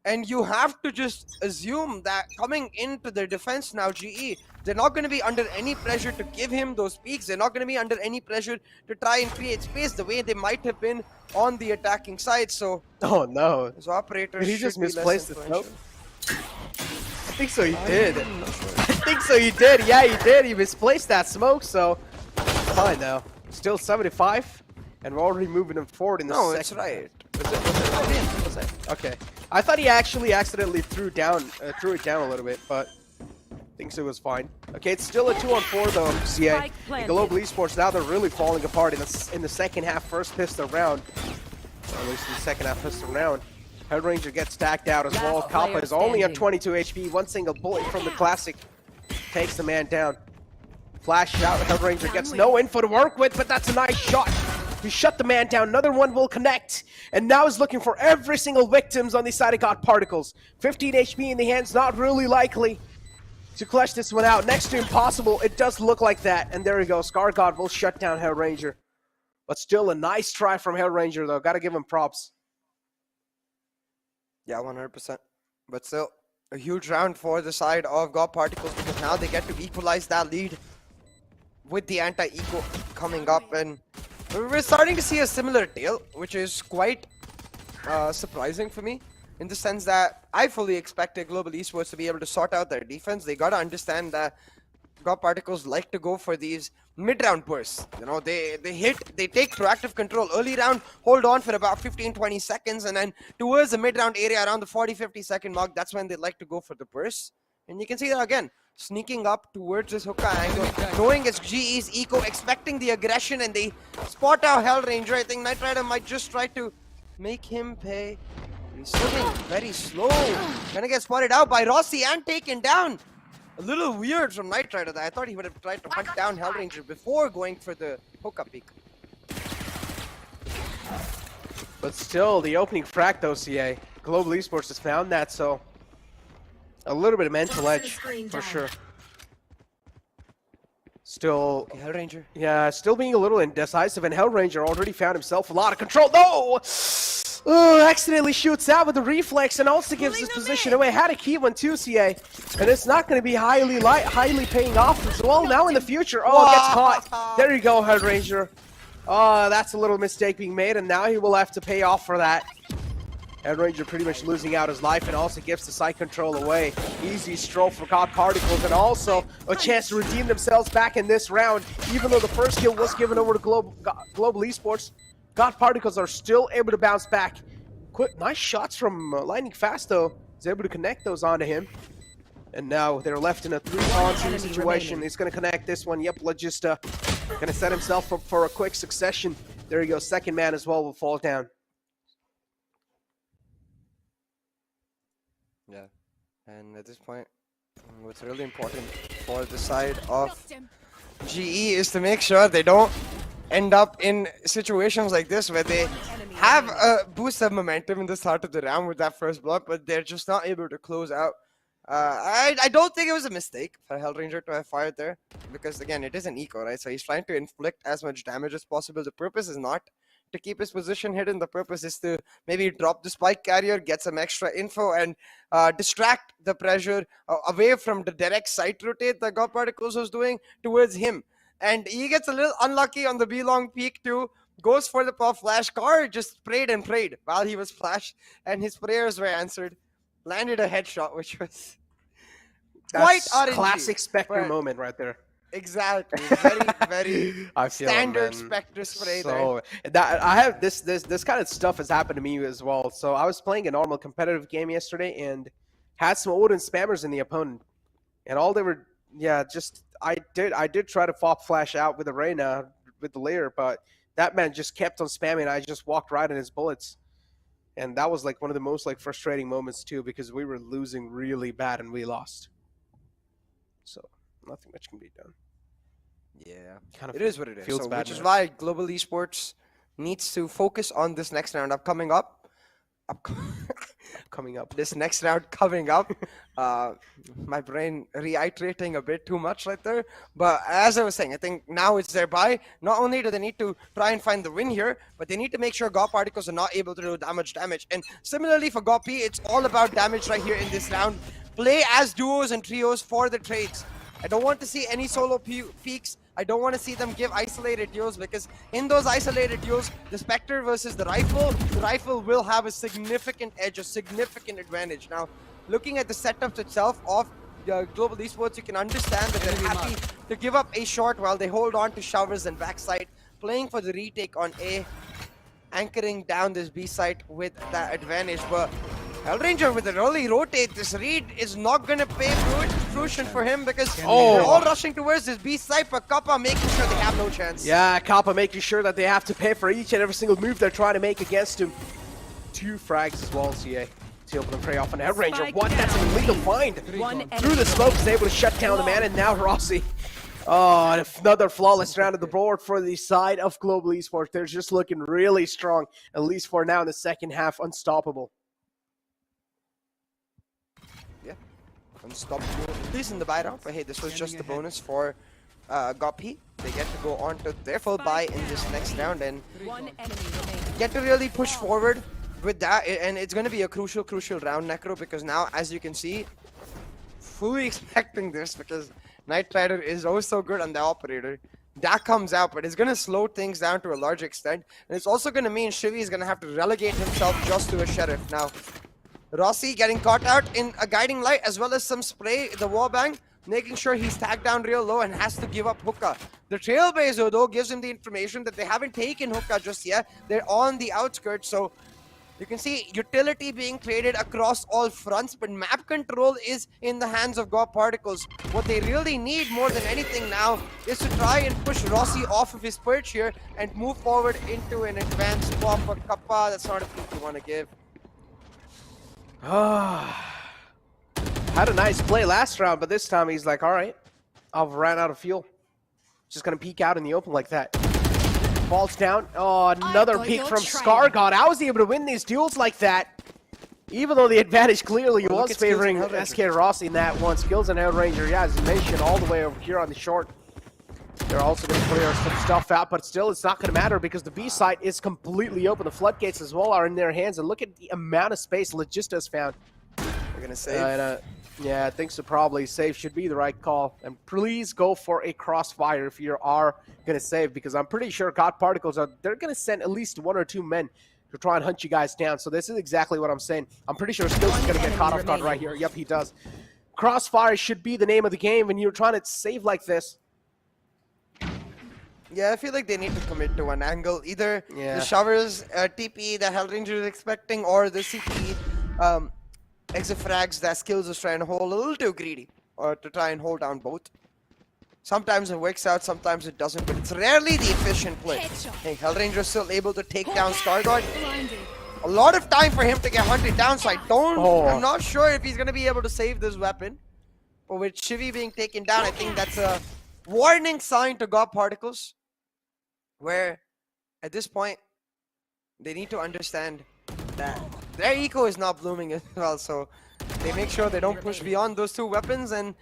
And you have to just assume that coming into their defense now, GE, they're not going to be under any pressure to give him those peaks. They're not going to be under any pressure to try and create space the way they might have been on the attacking side. So, Oh no. his operator Did he should just be less misplace the smoke? influential. I think so, he did. I think so, he did. Yeah, he did. He misplaced that smoke, so fine now. Still 75, and we're already moving him forward in the No, second. it's right. Was it? Okay. I thought he actually accidentally threw it down a little bit, but thinks it was fine. Okay, it's still a 2-on-4 though, CA. The Global Esports, now they're really falling apart in the second half, first pistol round. Or at least in the second half pistol round. Hellranger gets stacked out as well. Kappa is only on 22 HP. One single bullet from the Classic takes the man down. Flash out, Hellranger gets no info to work with, but that's a nice shot. He shut the man down. Another one will connect. And now is looking for every single victims on the side of God Particles. 15 HP in the hands, not really likely to clutch this one out. Next to impossible, it does look like that. And there we go. Scar God will shut down Hellranger. But still a nice try from Hellranger though. Gotta give him props. Yeah, 100%. But still, a huge round for the side of God Particles, because now they get to equalize that lead with the anti-eco coming up. And we're starting to see a similar tale, which is quite surprising for me, in the sense that I fully expected Global Esports to be able to sort out their defense. They got to understand that God Particles like to go for these mid-round bursts. You know, they take proactive control early round, hold on for about 15-20 seconds, and then towards the mid-round area around the 40-50 second mark, that's when they like to go for the bursts. And you can see that again, sneaking up towards this hookah angle, knowing it's GE's eco, expecting the aggression, and they spot out Hellranger. I think Knight Rider might just try to make him pay. He's still being very slow. Gonna get spotted out by Rossi and taken down. A little weird from Knight Rider. I thought he would have tried to hunt down Hellranger before going for the hookah peak. But still, the opening frag though, CA. Global Esports has found that, so a little bit of mental edge for sure. Still, Okay, Hellranger. yeah, still being a little indecisive, and Hellranger already found himself a lot of control. No! Oh, accidentally shoots out with the reflex and also gives his position away. Had a key one too, CA, and it's not going to be highly paying off as well now in the future. Oh, gets caught. There you go, Hellranger. Oh, that's a little mistake being made, and now he will have to pay off for that. Hellranger pretty much losing out his life, and also gives the side control away. Easy stroke for God Particles, and also a chance to redeem themselves back in this round. Even though the first kill was given over to Global Esports, God Particles are still able to bounce back. Quick, nice shots from Lightning Fast though. He's able to connect those onto him. And now they're left in a 3-on-2 situation. He's going to connect this one. Yep, Logista going to set himself up for a quick succession. There you go. Second man as well will fall down. Yeah, and at this point, what's really important for the side of GE is to make sure they don't end up in situations like this where they have a boost of momentum in the start of the round with that first block, but they're just not able to close out. I don't think it was a mistake for Hellranger to have fired there, because again, it is an eco, right? So he's trying to inflict as much damage as possible. The purpose is not to keep his position hidden. The purpose is to maybe drop the spike carrier, get some extra info, and distract the pressure away from the direct side rotate that God Particles was doing towards him. And he gets a little unlucky on the B-long peak too. Goes for the pop flash. Car just prayed and prayed while he was flashed, and his prayers were answered. Landed a headshot, which was quite RNG. Classic Spectre moment right there. Exactly. Very, very I feel standard it, man. Spectre spray So that I have this kind of stuff has happened to me as well. So I was playing a normal competitive game yesterday and had some Odin spammers in the opponent, and all they were, I did try to pop flash out with the Reyna with the layer, but that man just kept on spamming. I just walked right in his bullets, and that was like one of the most like frustrating moments too, because we were losing really bad and we lost. So nothing much can be done. Yeah, Kind of it is what it is. feels So, bad, which is man. why Global Esports needs to focus on this next round coming up. This next round coming up. My brain reiterating a bit too much right there. But as I was saying, I think now it's their buy. Not only do they need to try and find the win here, but they need to make sure GOP Particles are not able to do damage. And similarly for GOP, it's all about damage right here in this round. Play as duos and trios for the trades. I don't want to see any solo peaks. I don't want to see them give isolated duels, because in those isolated duels, the Spectre versus the rifle will have a significant edge, a significant advantage. Now, looking at the setups itself of Global Esports, you can understand that they're happy to give up A short while they hold on to showers and backside, playing for the retake on A, anchoring down this B site with that advantage. But Hellranger with an early rotate, this read is not going to pay fruition for him, because they're all rushing towards this B site, but Kappa making sure they have no chance. Yeah, Kappa making sure that they have to pay for each and every single move they're trying to make against him. 2 frags as well, CA. To able to prey off on Hellranger. What? That's an illegal find. Through the smoke, is able to shut down the man, and now Rossi. Oh, another flawless round of the board for the side of Global Esports. They're just looking really strong, at least for now in the second half. Unstoppable. Unstoppable, at least in the buy round. But hey, this was just the bonus for GOP. They get to go on to their full buy in this next round and get to really push forward with that. And it's going to be a crucial round, Necro, because now, as you can see, fully expecting this, because Knight Rider is oh so good on the operator. That comes out, but it's going to slow things down to a large extent. And it's also going to mean Shivy is going to have to relegate himself just to a Sheriff. Now, Rossi getting caught out in a guiding light, as well as some spray, the wallbang, making sure he's tagged down real low and has to give up hookah. The Trailblazer, though, gives him the information that they haven't taken hookah just yet. They're on the outskirts, so you can see utility being created across all fronts, but map control is in the hands of GOP Particles. What they really need more than anything now is to try and push Rossi off of his perch here and move forward into an advanced swap for Kappa. That's not a peek you want to give. Had a nice play last round, but this time he's like, all right, I've ran out of fuel. Just gonna peek out in the open like that. Falls down. Oh, another peek from Scargod. I was able to win these duels like that, even though the advantage clearly was favoring SK Rossi in that one. Skills and Hellranger, yeah, as you mentioned, all the way over here on the short. They're also going to clear some stuff out, but still it's not going to matter because the B site is completely open. The floodgates as well are in their hands, and look at the amount of space Logista's found. We're going to save. Yeah, I think so. Probably save should be the right call. And please go for a crossfire if you are going to save, because I'm pretty sure GOP Particles they're going to send at least 1 or 2 men to try and hunt you guys down. So this is exactly what I'm saying. I'm pretty sure Skills is going to get caught off guard right here. Yep, he does. Crossfire should be the name of the game when you're trying to save like this. Yeah, I feel like they need to commit to one angle. Either the showers TP that Hellranger is expecting, or the CP exit frags that Skills is trying to hold. A little too greedy, or to try and hold down both. Sometimes it works out, sometimes it doesn't, but it's rarely the efficient play. Hey, Hellranger is still able to take down Scargod. A lot of time for him to get hunted down, so I'm not sure if he's going to be able to save this weapon. But with Shivy being taken down, I think that's a warning sign to GOP Particles, where at this point they need to understand that their eco is not blooming as well, so they make sure they don't push beyond those 2 weapons, and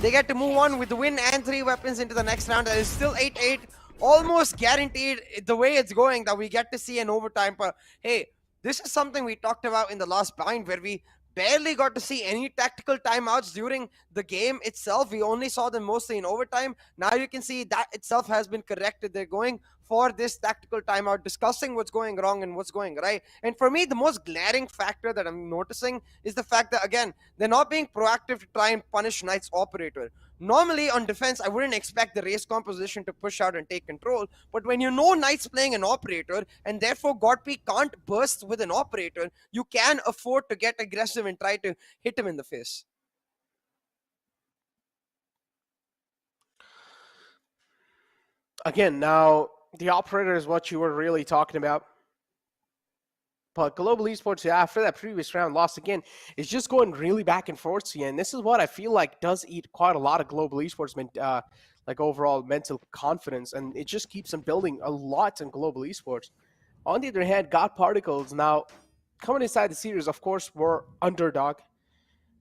they get to move on with the win and 3 weapons into the next round. That is still 8-8, almost guaranteed the way it's going, that we get to see an overtime. But hey, this is something we talked about in the last bind, where we barely got to see any tactical timeouts during the game itself. We only saw them mostly in overtime. Now you can see that itself has been corrected. They're going for this tactical timeout, discussing what's going wrong and what's going right. And for me, the most glaring factor that I'm noticing is the fact that, again, they're not being proactive to try and punish Knight's operator. Normally on defense, I wouldn't expect the race composition to push out and take control. But when you know Knight's playing an operator, and therefore Godp can't burst with an operator, you can afford to get aggressive and try to hit him in the face. Again, now the operator is what you were really talking about. But Global Esports, after that previous round loss again, is just going really back and forth here. And this is what I feel like does eat quite a lot of Global Esports, like overall mental confidence. And it just keeps them building a lot in Global Esports. On the other hand, God Particles now coming inside the series, of course, were underdog,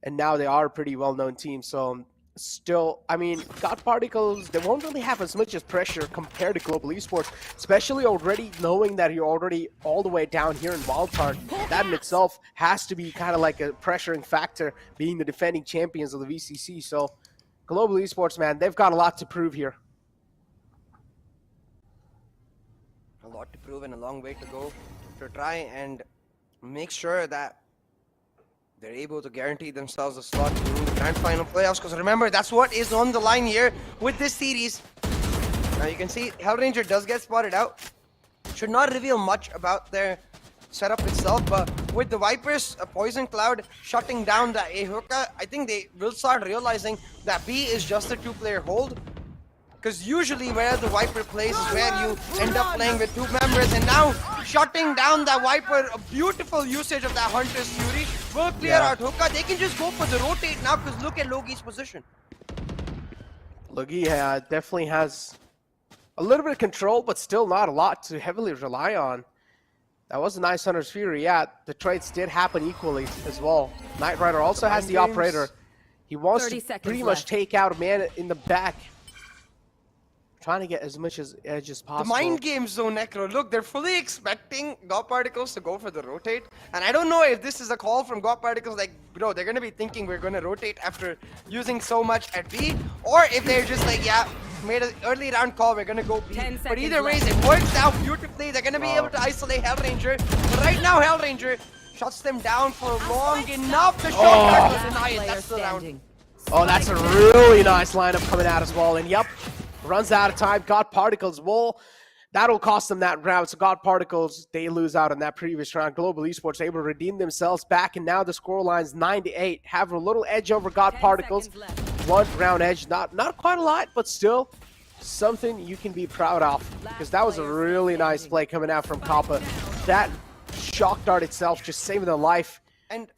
and now they are a pretty well-known team. So still, I mean, God Particles, they won't really have as much as pressure compared to Global Esports, especially already knowing that you're already all the way down here in Wildcard. That in itself has to be kind of like a pressuring factor, being the defending champions of the VCC. So Global Esports, man, they've got a lot to prove here. A lot to prove and a long way to go to try and make sure that they're able to guarantee themselves a slot in the grand final playoffs. Because remember, that's what is on the line here with this series. Now you can see Hellranger does get spotted out. Should not reveal much about their setup itself, but with the Vipers, a Poison Cloud shutting down the A hookah, I think they will start realizing that B is just a two-player hold. Because usually where the Viper plays is where you end up playing with two members, and now shutting down that Viper, a beautiful usage of that Hunter's Fury, will clear out hookah. They can just go for the rotate now because look at Logi's position. Logi definitely has a little bit of control, but still not a lot to heavily rely on. That was a nice Hunter's Fury. Yeah, the trades did happen equally as well. Knight Rider also has the operator. He wants to pretty much take out a man in the back. Trying to get as much as edge as possible. The mind games though, Necro. Look, they're fully expecting God Particles to go for the rotate. And I don't know if this is a call from God Particles, like, bro, they're going to be thinking we're going to rotate after using so much at B. Or if they're just like, yeah, made an early round call, we're going to go B. But either way, it works out beautifully. They're going to be able to isolate Hellranger. But right now, Hellranger shuts them down for long enough. The shot was denied. That's the round. Oh, that's a really nice lineup coming out as well. And yep. Runs out of time. God Particles will. That'll cost them that round. So God Particles, they lose out in that previous round. Global Esports able to redeem themselves back, and now the scoreline's 9-8. Have a little edge over God Particles. 1 round edge. Not quite a lot, but still something you can be proud of. Because that was a really nice play coming out from Kappa. That shock dart itself just saving the life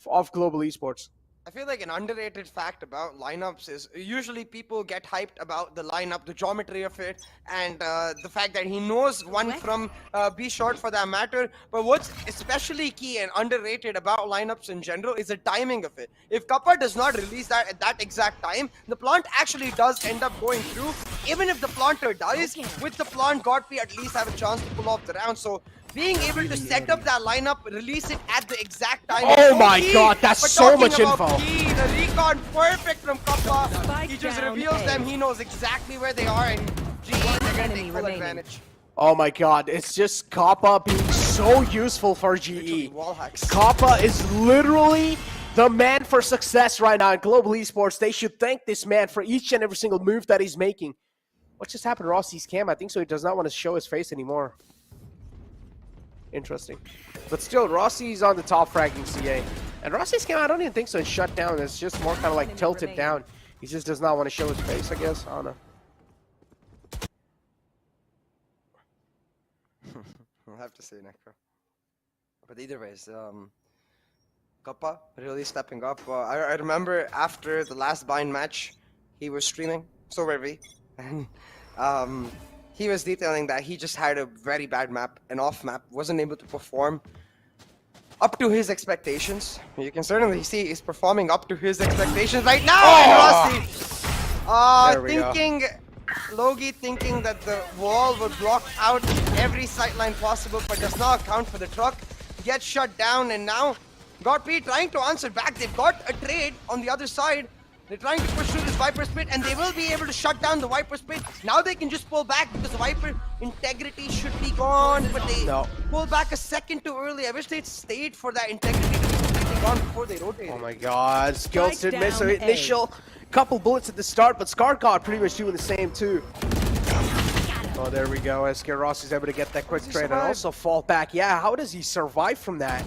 of Global Esports. I feel like an underrated fact about lineups is usually people get hyped about the lineup, the geometry of it, and the fact that he knows one from B short for that matter. But what's especially key and underrated about lineups in general is the timing of it. If Kappa does not release that at that exact time, the plant actually does end up going through. Even if the planter dies, with the plant, Godfrey at least have a chance to pull off the round. So being able to set up that lineup, release it at the exact time. Oh my god, that's so much info. The recon perfect from Kappa. He just reveals them. He knows exactly where they are, and GE, they're going to take full advantage. Oh my god, it's just Kappa being so useful for GE. Kappa is literally the man for success right now in Global Esports. They should thank this man for each and every single move that he's making. What just happened to Rossi's cam? I think so he does not want to show his face anymore. Interesting. But still, Rossi's on the top fragging CA. And Rossi's cam, I don't even think so, it's shut down. It's just more kind of like tilted down. He just does not want to show his face, I guess. I don't know. I'll have to say Necro. But either ways, Kappa really stepping up. I remember after the last bind match, he was streaming. So were we. And he was detailing that he just had a very bad map, an off map, wasn't able to perform up to his expectations. You can certainly see he's performing up to his expectations right now. And Rossi Logi thinking that the wall would block out every sightline possible, but does not account for the truck. Gets shut down, and now Godfrey trying to answer back. They've got a trade on the other side. They're trying to push through this Viper Spit, and they will be able to shut down the Viper Spit. Now they can just pull back because the Viper integrity should be gone, but they pull back a second too early. I wish they'd stayed for that integrity to be completely gone before they rotated. Oh my god, Skills did miss an initial couple bullets at the start, but Scar God pretty much doing the same too. Oh, there we go. SK Ross is able to get that quick trade and also fall back. Yeah, how does he survive from that?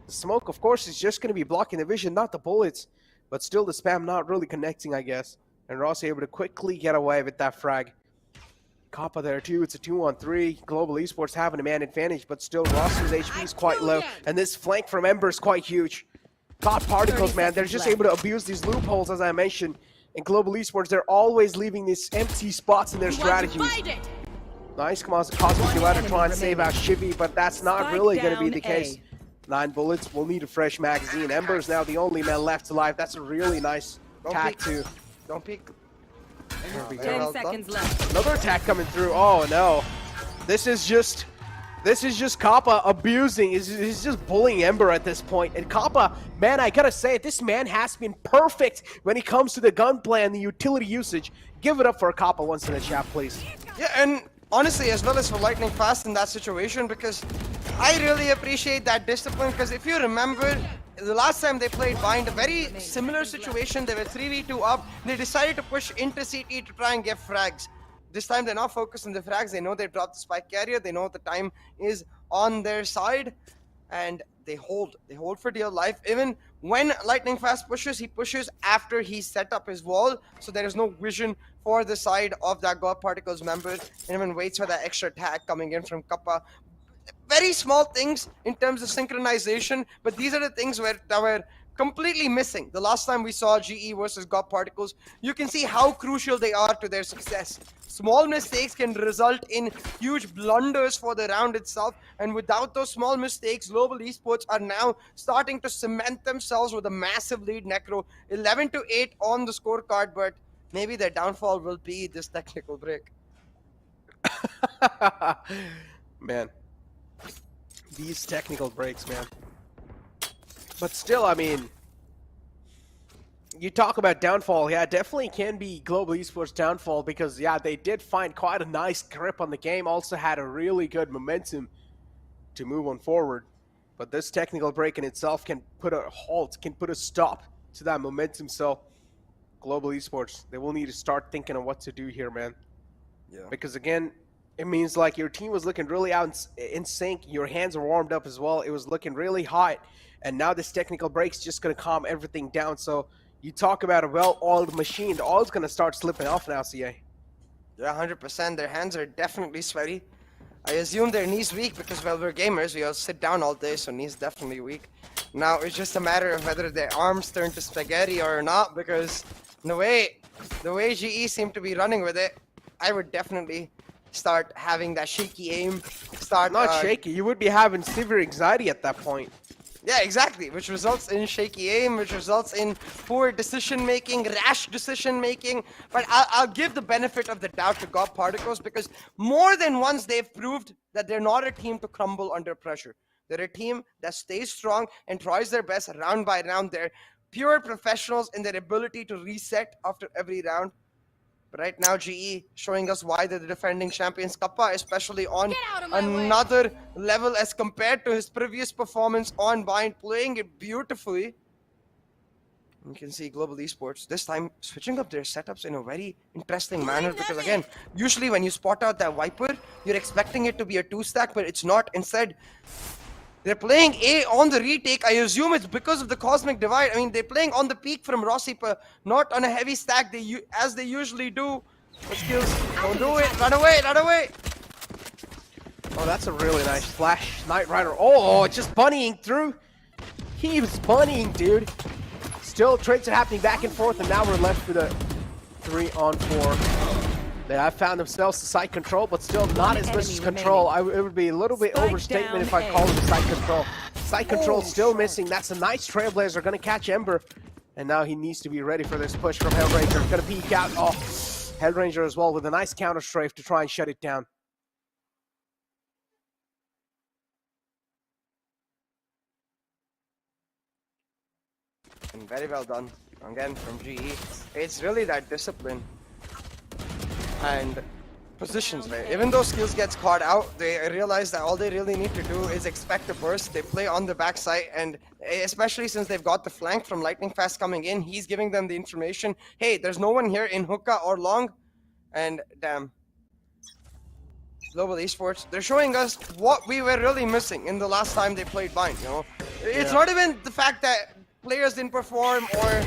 The smoke, of course, is just going to be blocking the vision, not the bullets. But still the spam not really connecting, I guess. And Rossi able to quickly get away with that frag. Kappa there too, it's a 2-on-3. Global Esports having a man advantage, but still Rossi's HP is quite low. And this flank from Ember is quite huge. God Particles, man, they're just able to abuse these loopholes, as I mentioned. In Global Esports, they're always leaving these empty spots in their strategies. Nice Cosmic Duet to try and save out Shivy, but that's not Spike really going to be down the case. A. 9 bullets, we'll need a fresh magazine. Ember is now the only man left alive. That's a really nice attack too. Don't peek. 10 seconds left. Another attack coming through. Oh no. This is just Kappa abusing. He's just bullying Ember at this point. And Kappa, man, I gotta say, this man has been perfect when it comes to the gunplay and the utility usage. Give it up for Kappa once in the chat, please. Yeah, and honestly, as well as for Lightning Fast in that situation, because I really appreciate that discipline, because if you remember, the last time they played Bind, a very similar situation, they were 3v2 up, they decided to push into CT to try and get frags. This time they're not focused on the frags, they know they dropped the spike carrier, they know the time is on their side, and they hold for dear life. Even when Lightning Fast pushes, he pushes after he set up his wall, so there is no vision for the side of that God Particles member, and even waits for that extra tag coming in from Kappa. Very small things in terms of synchronization, but these are the things that were completely missing. The last time we saw GE versus God Particles, you can see how crucial they are to their success. Small mistakes can result in huge blunders for the round itself, and without those small mistakes, Global Esports are now starting to cement themselves with a massive lead. Necro 11-8 on the scorecard, but maybe their downfall will be this technical break. Man, these technical breaks, man. But still, I mean, you talk about downfall. Yeah, it definitely can be Global Esports downfall because, yeah, they did find quite a nice grip on the game. Also had a really good momentum to move on forward. But this technical break in itself can put a halt, can put a stop to that momentum. So, Global Esports, they will need to start thinking of what to do here, man. Yeah. Because, again, it means like your team was looking really out in sync. Your hands are warmed up as well. It was looking really hot. And now this technical break's just going to calm everything down. So you talk about a well-oiled machine. The oil's going to start slipping off now, CA. Yeah, 100%. Their hands are definitely sweaty. I assume their knees weak because, well, we're gamers. We all sit down all day, so knees definitely weak. Now it's just a matter of whether their arms turn to spaghetti or not, because the way GE seem to be running with it, I would definitely start having that shaky aim. Not shaky. You would be having severe anxiety at that point. Yeah, exactly. Which results in shaky aim, which results in poor decision-making, rash decision-making. But I'll give the benefit of the doubt to God Particles because more than once they've proved that they're not a team to crumble under pressure. They're a team that stays strong and tries their best round by round. They're pure professionals in their ability to reset after every round. But right now, GE showing us why they're the defending champions. Kappa, especially on another level as compared to his previous performance on Bind, playing it beautifully. You can see Global Esports this time switching up their setups in a very interesting manner because, again, usually when you spot out that Viper, you're expecting it to be a 2-stack, but it's not. Instead, they're playing A on the retake. I assume it's because of the Cosmic Divide. I mean, they're playing on the peak from Rossi, but not on a heavy stack as they usually do. But skills, don't do it. Run away, run away. Oh, that's a really nice flash. Knight Rider. Oh, just bunnying through. He was bunnying, dude. Still, trades are happening back and forth, and now we're left with a 3-on-4. They have found themselves the side control, but still not as much as control. It would be a little bit overstatement if I call it a side control. Side control still missing. That's a nice Trailblazer. Going to catch Ember. And now he needs to be ready for this push from Hellraiser. Going to peek out. Oh, Hellraiser as well with a nice counter strafe to try and shut it down. And very well done. Again, from GE. It's really that discipline and positions, right? Even though skills gets caught out, they realize that all they really need to do is expect a burst. They play on the backside, and especially since they've got the flank from Lightning Fast coming in, he's giving them the information, hey, there's no one here in hookah or long, and damn. Global Esports, they're showing us what we were really missing in the last time they played Bind, you know? It's not even the fact that players didn't perform or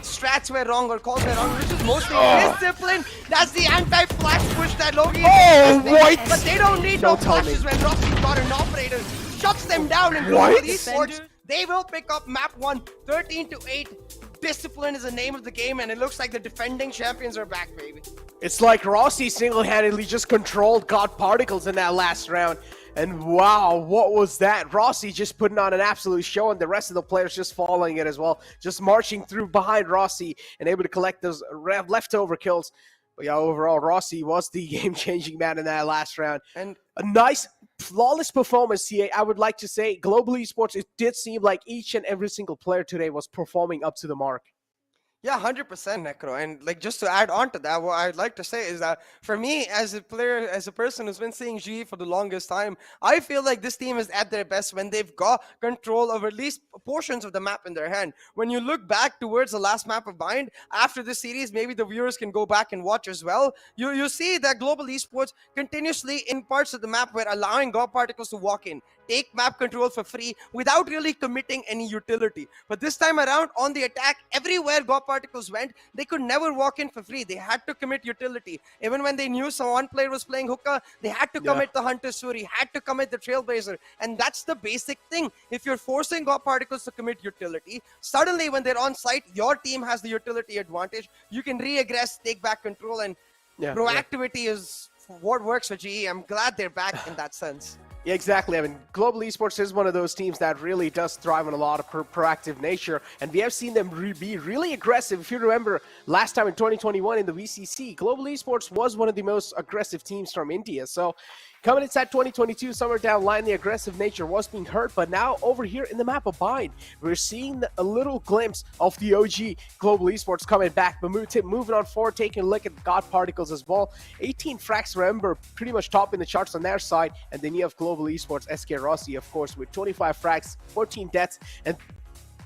strats were wrong or calls were wrong, which is mostly discipline. That's the anti-flash push that Logi is. But they don't need no flashes when Rossi's got an operator. Shuts them down in Global Esports. They will pick up map 1, 13-8. Discipline is the name of the game, and it looks like the defending champions are back, baby. It's like Rossi single-handedly just controlled God Particles in that last round. And wow, what was that? Rossi just putting on an absolute show, and the rest of the players just following it as well. Just marching through behind Rossi and able to collect those leftover kills. But yeah, overall, Rossi was the game-changing man in that last round. And a nice, flawless performance, CA. I would like to say, Global Esports, it did seem like each and every single player today was performing up to the mark. Yeah, 100% Necro. And like just to add on to that, what I'd like to say is that for me as a player, as a person who's been seeing GE for the longest time, I feel like this team is at their best when they've got control of at least portions of the map in their hand. When you look back towards the last map of Bind, after this series, maybe the viewers can go back and watch as well. You see that Global Esports continuously in parts of the map were allowing God Particles to walk in, take map control for free without really committing any utility. But this time around on the attack, everywhere God Particles went, they could never walk in for free. They had to commit utility. Even when they knew one player was playing hookah, they had to commit the Hunter Suri, had to commit the Trailblazer. And that's the basic thing. If you're forcing God Particles to commit utility, suddenly when they're on site, your team has the utility advantage. You can re-aggress, take back control, and proactivity is what works for GE. I'm glad they're back in that sense. Yeah, exactly. I mean, Global Esports is one of those teams that really does thrive on a lot of proactive nature, and we have seen them be really aggressive. If you remember, last time in 2021 in the VCC, Global Esports was one of the most aggressive teams from India. So coming inside 2022, somewhere down the line, the aggressive nature was being hurt, but now over here in the map of Bind, we're seeing a little glimpse of the OG Global Esports coming back, but moving on forward, taking a look at God Particles as well. 18 frags, remember, pretty much topping the charts on their side, and then you have Global Esports, SK Rossi, of course, with 25 frags, 14 deaths, and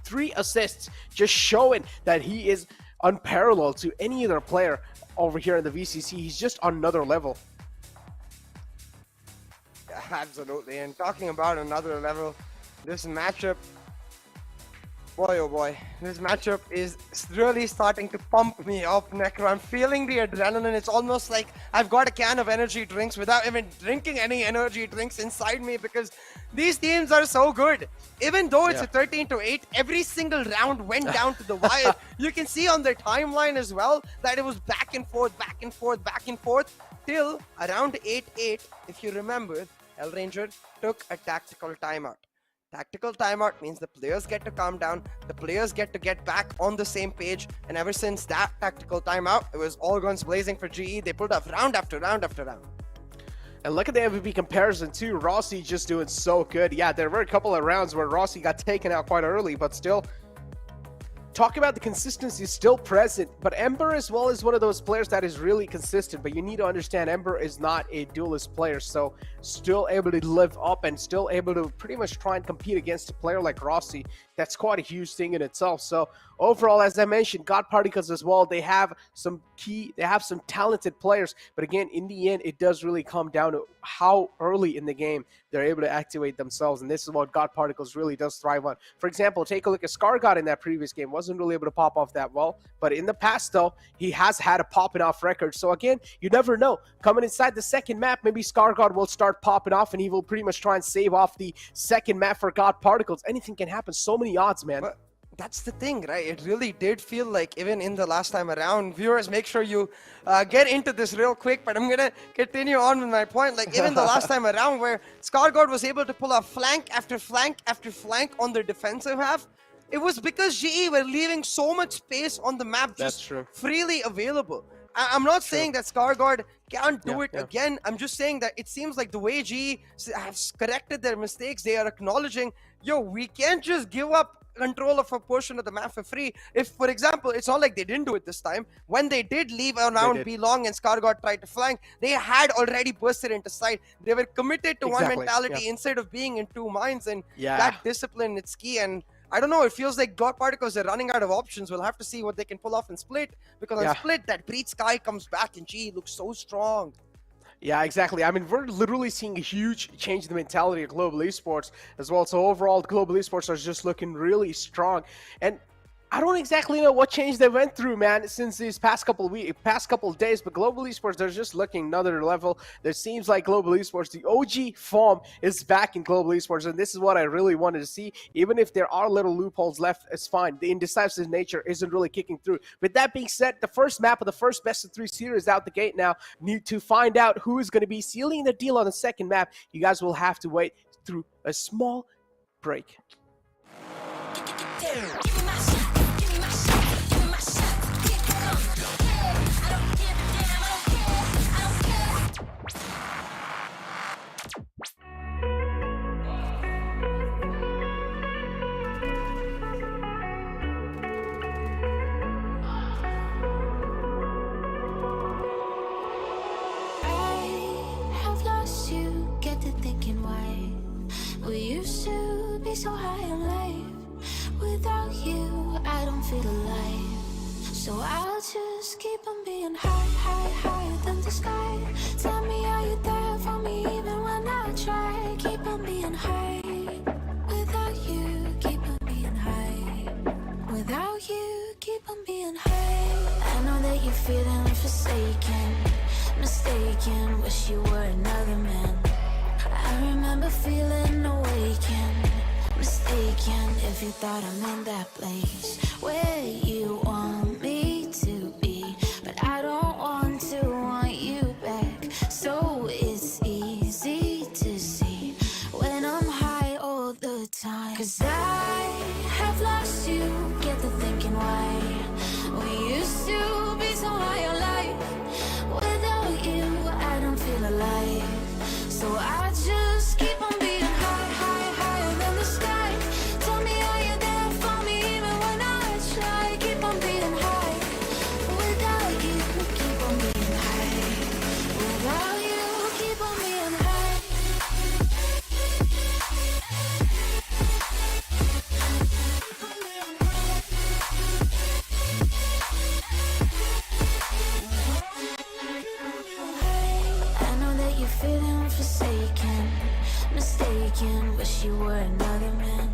3 assists, just showing that he is unparalleled to any other player over here in the VCC. He's just on another level. Absolutely. And talking about another level, this matchup, boy oh boy, this matchup is really starting to pump me up, Necro. I'm feeling the adrenaline. It's almost like I've got a can of energy drinks without even drinking any energy drinks inside me, because these teams are so good. Even though it's a 13-8, every single round went down to the wire. You can see on their timeline as well that it was back and forth, back and forth, back and forth, till around 8-8, if you remember, Hell Ranger took a tactical timeout. Tactical timeout means the players get to calm down, the players get to get back on the same page, and ever since that tactical timeout, it was all guns blazing for GE. They pulled off round after round after round. And look at the MVP comparison too. Rossi just doing so good. Yeah, there were a couple of rounds where Rossi got taken out quite early, but still, talk about the consistency is still present. But Ember as well is one of those players that is really consistent, but you need to understand Ember is not a duelist player, so still able to live up and still able to pretty much try and compete against a player like Rossi. That's quite a huge thing in itself. So overall, as I mentioned, God Particles as well, they have some talented players, but again, in the end, it does really come down to how early in the game they're able to activate themselves, and this is what God Particles really does thrive on. For example, take a look at ScarGod in that previous game. Wasn't really able to pop off that well, but in the past, though, he has had a popping off record. So again, you never know. Coming inside the second map, maybe ScarGod will start popping off, and he will pretty much try and save off the second map for God Particles. Anything can happen. So many odds, man. But that's the thing, right? It really did feel like even in the last time around, viewers, make sure you get into this real quick, but I'm going to continue on with my point. Like even the last time around where ScarGod was able to pull off flank after flank after flank on their defensive half, it was because GE were leaving so much space on the map just freely available. I'm not saying that ScarGod can't do it again. I'm just saying that it seems like the way GE has corrected their mistakes, they are acknowledging, yo, we can't just give up control of a portion of the map for free. If, for example, it's not like they didn't do it this time. When they did leave a round be long and ScarGod tried to flank, they had already bursted into side. They were committed to one mentality instead of being in two minds, and that discipline, it's key. And I don't know, it feels like God Particles are running out of options. We'll have to see what they can pull off in Split, because on Split, that Breach Sky comes back and GE looks so strong. Yeah, exactly. I mean, we're literally seeing a huge change in the mentality of Global Esports as well. So overall, Global Esports are just looking really strong. And I don't exactly know what change they went through, man, since these past couple of days. But Global Esports, they're just looking another level. There seems like Global Esports, the OG form is back in Global Esports, and this is what I really wanted to see. Even if there are little loopholes left, it's fine. The indecisive nature isn't really kicking through. With that being said, the first map of the first best of 3 series out the gate now. Need to find out who is going to be sealing the deal on the second map. You guys will have to wait through a small break. We used to be so high in life. Without you, I don't feel alive. So I'll just keep on being higher than the sky. Tell me, are you there for me even when I try? Keep on being high. Without you, keep on being high. Without you, keep on being high. I know that you're feeling forsaken, mistaken, wish you were another man. I remember feeling awakened, mistaken if you thought I'm in that place where you want me to be. But I don't want you back. So it's easy to see when I'm high all the time. 'Cause I have lost you, get the thinking why. We used to be so high on life. Without you, I don't feel alive. So I just keep on being higher than the sky. Tell me, are you there for me even when I try? Keep on being high. Without you, keep on being high. Without you, keep on being high. I know that you're feeling forsaken, mistaken, wish you were another man.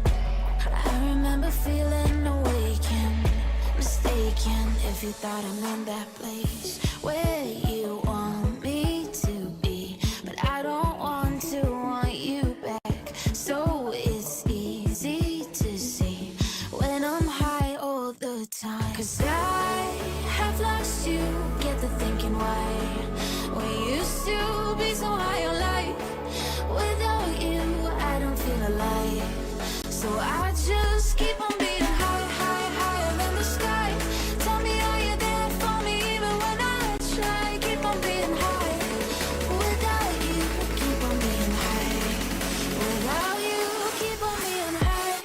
I remember feeling awakened, mistaken if you thought I'm in that place where you want me to be. But I don't want you back. So it's easy to see when I'm high all the time. 'Cause I have lost you, get the thinking why. We used to be so high on life. Without you, I don't feel alive. So I just keep on being higher than the sky. Tell me, are you there for me even when I try? Keep on being high. Without you, keep on being high. Without you, keep on being high.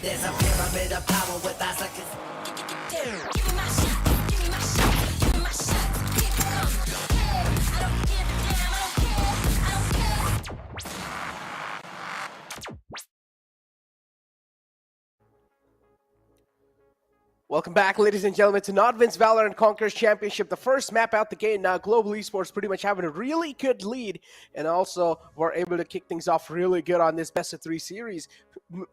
There's a pyramid of power with eyes like it's Give me my shot, give me my shot, give me my shot. Keep it coming. I don't give a damn, I don't care. Welcome back, ladies and gentlemen, to NODWIN's Valorant Conquerors Championship. The first map out the gate now. Global Esports pretty much having a really good lead, and also we're able to kick things off really good on this best of 3 series.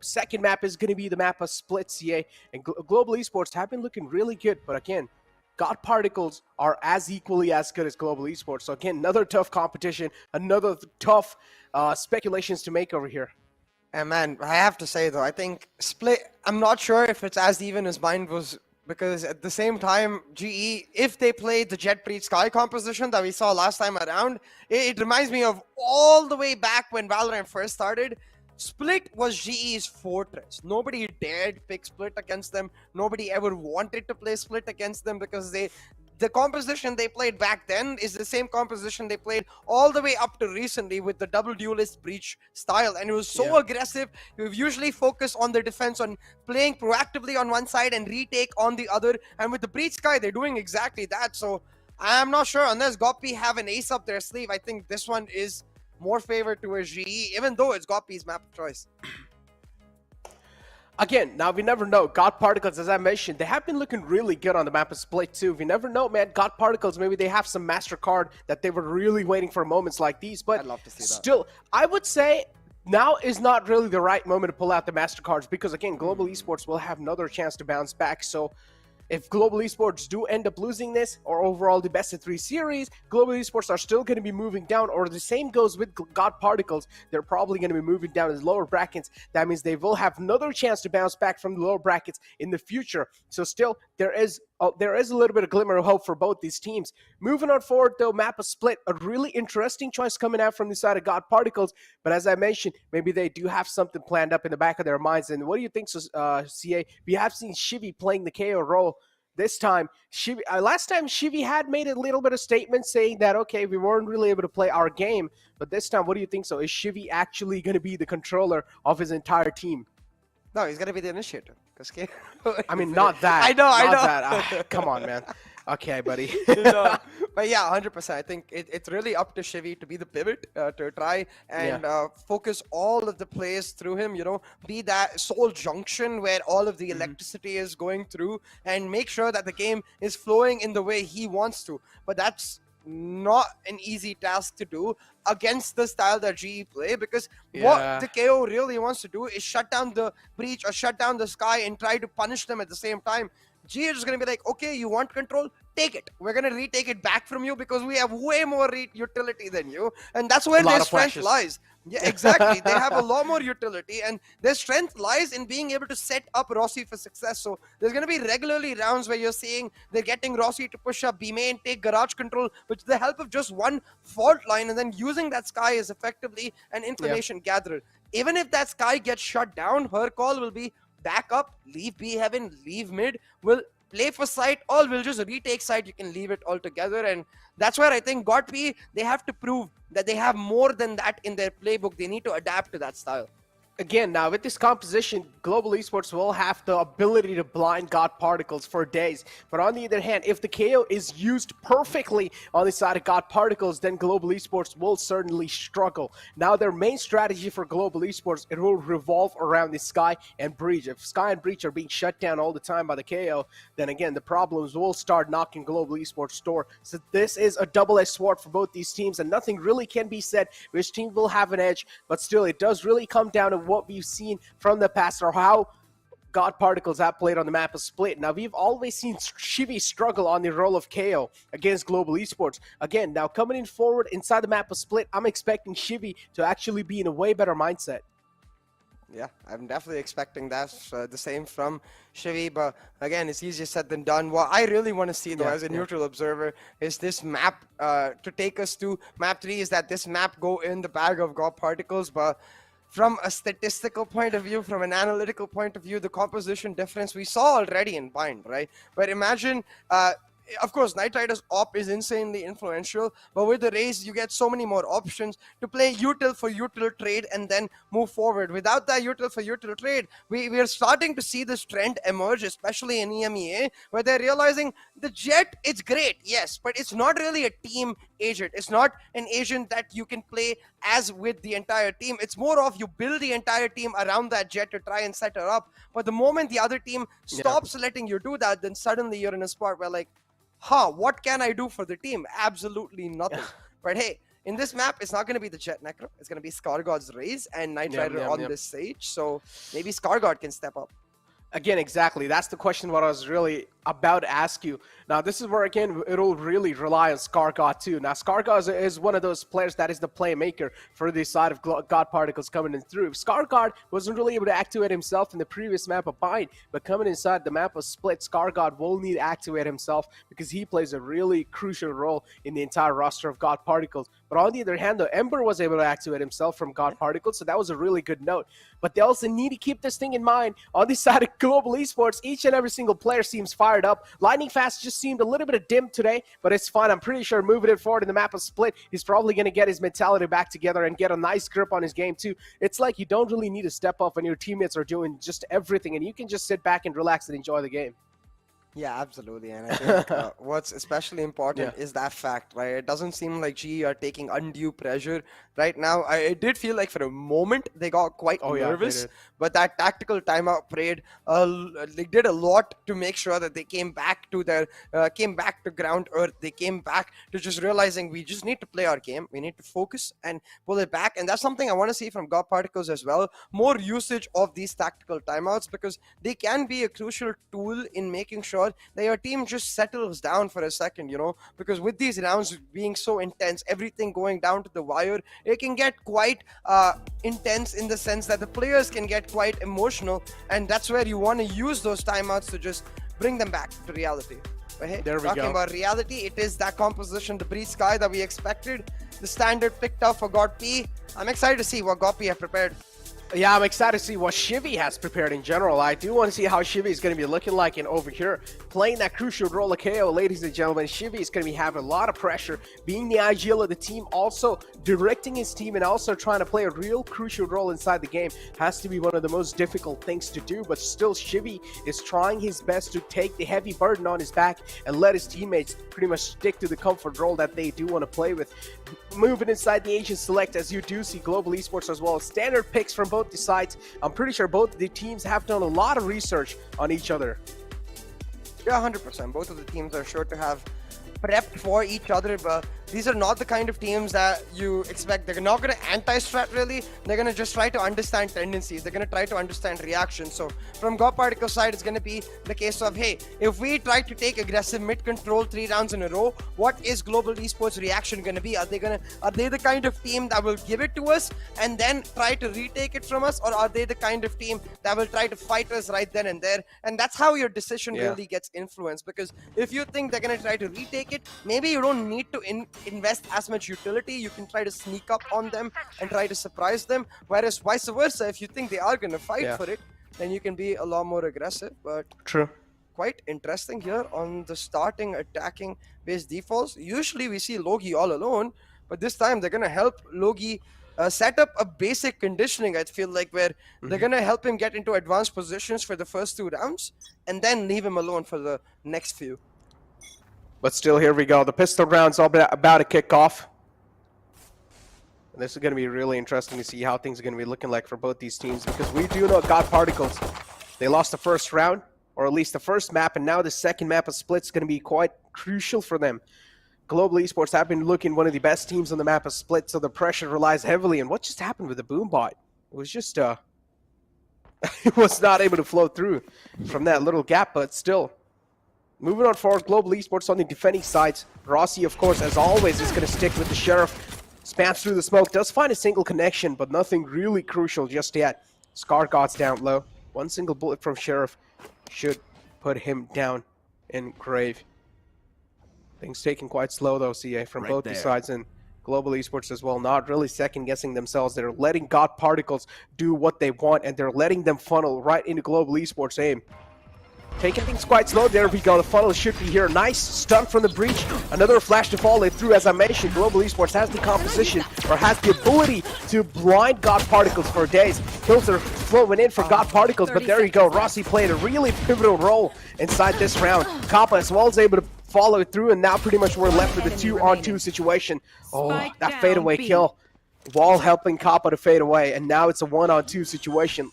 Second map is going to be the map of Split CA, and Global Esports have been looking really good, but again, God Particles are as equally as good as Global Esports. So again, another tough competition, another tough speculations to make over here. And man, I have to say though, I think Split, I'm not sure if it's as even as mine was, because at the same time, GE, if they played the Jet Breed Sky composition that we saw last time around, it reminds me of all the way back when Valorant first started. Split was GE's fortress. Nobody dared pick Split against them. Nobody ever wanted to play Split against them because the composition they played back then is the same composition they played all the way up to recently with the double duelist breach style, and it was so aggressive. We've usually focused on the defense, on playing proactively on one side and retake on the other, and with the breach sky they're doing exactly that. So I'm not sure, unless Goppy have an ace up their sleeve, I think this one is more favored towards GE, even though it's Goppy's map of choice. Again, now we never know. God Particles, as I mentioned, they have been looking really good on the map of Split too. We never know, man. God Particles, maybe they have some MasterCard that they were really waiting for moments like these. But I'd love to see that. Still, I would say now is not really the right moment to pull out the MasterCards, because again, Global Esports will have another chance to bounce back. So if Global Esports do end up losing this, or overall the best of 3 series, Global Esports are still going to be moving down, or the same goes with God Particles. They're probably going to be moving down in the lower brackets. That means they will have another chance to bounce back from the lower brackets in the future. So still, there is a little bit of glimmer of hope for both these teams. Moving on forward, though, map of Split, a really interesting choice coming out from the side of God Particles. But as I mentioned, maybe they do have something planned up in the back of their minds. And what do you think, CA? We have seen Shivy playing the KO role. This time, last time Shivy had made a little bit of statement saying that, okay, we weren't really able to play our game. But this time, what do you think? So is Shivy actually going to be the controller of his entire team? No, he's going to be the initiator. I mean, not that. I know. That. Come on, man. Okay, buddy. No. But yeah, 100%. I think it's really up to Shivy to be the pivot, to try and focus all of the plays through him, be that sole junction where all of the electricity is going through, and make sure that the game is flowing in the way he wants to. But that's not an easy task to do against the style that GE play, because what the KO really wants to do is shut down the breach or shut down the sky and try to punish them at the same time. GE is just going to be like, okay, you want control? Take it. We're going to retake it back from you because we have way more utility than you. And that's where their strength lies. Yeah, exactly. They have a lot more utility, and their strength lies in being able to set up Rossi for success. So there's going to be regularly rounds where you're seeing they're getting Rossi to push up B main, take garage control with the help of just one fault line, and then using that sky as effectively an information gatherer. Even if that sky gets shut down, her call will be back up, leave B heaven, leave mid, will play for site, or will just retake site. You can leave it altogether. And that's where I think GOTP, they have to prove that they have more than that in their playbook. They need to adapt to that style. Again, now with this composition, Global Esports will have the ability to blind God Particles for days. But on the other hand, if the KO is used perfectly on the side of God Particles, then Global Esports will certainly struggle. Now, their main strategy for Global Esports, it will revolve around the Sky and Breach. If Sky and Breach are being shut down all the time by the KO, then again, the problems will start knocking Global Esports' door. So this is a double-edged sword for both these teams, and nothing really can be said which team will have an edge. But still, it does really come down to what we've seen from the past, or how God Particles have played on the map of Split. Now, we've always seen Shivy struggle on the role of KO against Global Esports. Again, now coming in forward inside the map of Split, I'm expecting Shivy to actually be in a way better mindset. Yeah, I'm definitely expecting that, the same from Shivy, but again, it's easier said than done. What I really want to see, though, as a neutral observer, is this map to take us to map 3, is that this map go in the bag of God Particles, but from a statistical point of view, from an analytical point of view, the composition difference we saw already in Bind, right? But imagine, of course, Knight Rider's op is insanely influential, but with the Raze, you get so many more options to play util for util trade and then move forward. Without that util for util trade, we are starting to see this trend emerge, especially in EMEA, where they're realizing the Jet, it's great, yes, but it's not really a team agent. It's not an agent that you can play as with the entire team. It's more of you build the entire team around that Jet to try and set her up. But the moment the other team stops letting you do that, then suddenly you're in a spot where like, what can I do for the team? Absolutely nothing. But hey, in this map, it's not going to be the Jet Necro. It's going to be Scargod's Raze and Knight Rider on this stage. So maybe Scargod can step up. Again, exactly. That's the question what I was really about to ask you. Now, this is where, again, it'll really rely on Scargod, too. Now, Scargod is one of those players that is the playmaker for the side of God Particles coming in through. Scargod wasn't really able to activate himself in the previous map of Bind, but coming inside the map of Split, Scargod will need to activate himself because he plays a really crucial role in the entire roster of God Particles. But on the other hand, though, Ember was able to activate himself from God Particles, so that was a really good note. But they also need to keep this thing in mind. On the side of Global Esports, each and every single player seems fired up. Lightning Fast just seemed a little bit dim today, but it's fine. I'm pretty sure moving it forward in the map of Split, he's probably going to get his mentality back together and get a nice grip on his game too. It's like you don't really need to step up when your teammates are doing just everything, and you can just sit back and relax and enjoy the game. Yeah, absolutely. And I think what's especially important is that fact, right? It doesn't seem like GE are taking undue pressure right now. It did feel like for a moment they got quite nervous, but that tactical timeout parade they did a lot to make sure that they came back to their ground earth. They came back to just realizing we just need to play our game. We need to focus and pull it back. And that's something I want to see from God Particles as well. More usage of these tactical timeouts, because they can be a crucial tool in making sure that your team just settles down for a second, you know, because with these rounds being so intense, everything going down to the wire, it can get quite intense in the sense that the players can get quite emotional, and that's where you want to use those timeouts to just bring them back to reality. But hey, there we talking go. about reality, it is that composition, the Breeze Sky that we expected, the standard picked up for God P. I'm excited to see what God P have prepared. Yeah, I'm excited to see what Shivy has prepared in general. I do want to see how Shivy is going to be looking like, and over here, playing that crucial role of KO, ladies and gentlemen. Shivy is going to be having a lot of pressure, being the IGL of the team, also directing his team, and also trying to play a real crucial role inside the game. Has to be one of the most difficult things to do, but still Shivy is trying his best to take the heavy burden on his back and let his teammates pretty much stick to the comfort role that they do want to play with. Moving inside the Asian Select, as you do see Global Esports as well. Standard picks from both the sides. I'm pretty sure both the teams have done a lot of research on each other. Yeah, 100%. Both of the teams are sure to have prepped for each other, but these are not the kind of teams that you expect. They're not going to anti-strat really. They're going to just try to understand tendencies. They're going to try to understand reactions. So from God Particle side, it's going to be the case of, hey, if we try to take aggressive mid control 3 rounds in a row, what is Global Esports reaction going to be? Are they the kind of team that will give it to us and then try to retake it from us, or are they the kind of team that will try to fight us right then and there? And that's how your decision really gets influenced, because if you think they're going to try to retake it, maybe you don't need to invest as much utility. You can try to sneak up on them and try to surprise them, whereas vice versa, if you think they are going to fight for it, then you can be a lot more aggressive. But quite interesting here on the starting attacking base defaults. Usually we see Logi all alone, but this time they're going to help Logi set up a basic conditioning, I feel like, where they're going to help him get into advanced positions for the first 2 rounds and then leave him alone for the next few. But still, here we go. The pistol round's all about to kick off. And this is going to be really interesting to see how things are going to be looking like for both these teams, because we do know God Particles, they lost the first round, or at least the first map, and now the second map of Split's going to be quite crucial for them. Global Esports have been looking one of the best teams on the map of Split, so the pressure relies heavily on what just happened with the boom bot. It was just, it was not able to flow through from that little gap, but still. Moving on forward, Global Esports on the defending sides. Rossi, of course, as always, is going to stick with the Sheriff. Spams through the smoke, does find a single connection, but nothing really crucial just yet. Scar God's down low. One single bullet from Sheriff should put him down in grave. Things taking quite slow, though, CA, from both the sides, and Global Esports as well, not really second-guessing themselves. They're letting God Particles do what they want, and they're letting them funnel right into Global Esports' aim. Taking things quite slow. There we go. The funnel should be here. Nice stun from the breach. Another flash to fall it through. As I mentioned, Global Esports has the composition, or has the ability to blind God Particles for days. Kills are flowing in for God Particles, but there you go. Rossi played a really pivotal role inside this round. Kappa as well is able to follow it through, and now pretty much we're left with a 2-on-2 situation. Oh, that fadeaway kill. Wall helping Kappa to fade away, and now it's a 1-on-2 situation.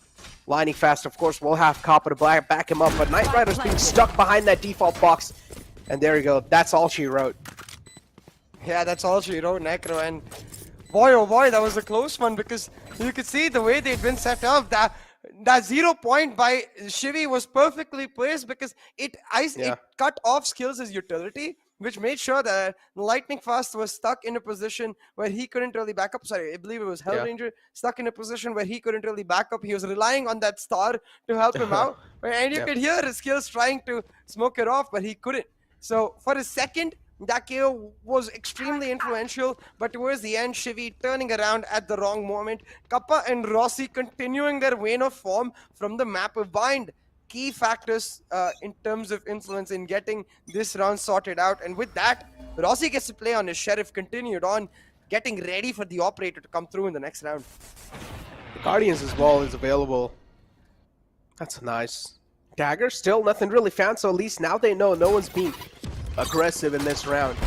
Lining fast, of course, we'll have Kappa to back him up, but Knight Rider's being stuck behind that default box. And there you go. That's all she wrote. Yeah, that's all she wrote, Necro. And boy, oh boy, that was a close one, because you could see the way they'd been set up. That 0 point by Shivy was perfectly placed, because it cut off Skills' utility, which made sure that Lightning Fast was stuck in a position where he couldn't really back up. Sorry, I believe it was Hellranger, stuck in a position where he couldn't really back up. He was relying on that star to help him out. And you could hear his Skills trying to smoke it off, but he couldn't. So for a second, That KO was extremely influential, but towards the end, Shivy turning around at the wrong moment. Kappa and Rossi continuing their vein of form from the map of bind. Key factors in terms of influence in getting this round sorted out. And with that, Rossi gets to play on his Sheriff, continued on, getting ready for the Operator to come through in the next round. The Guardians as well is available. That's nice. Dagger, still nothing really found, so at least now they know no one's being aggressive in this round.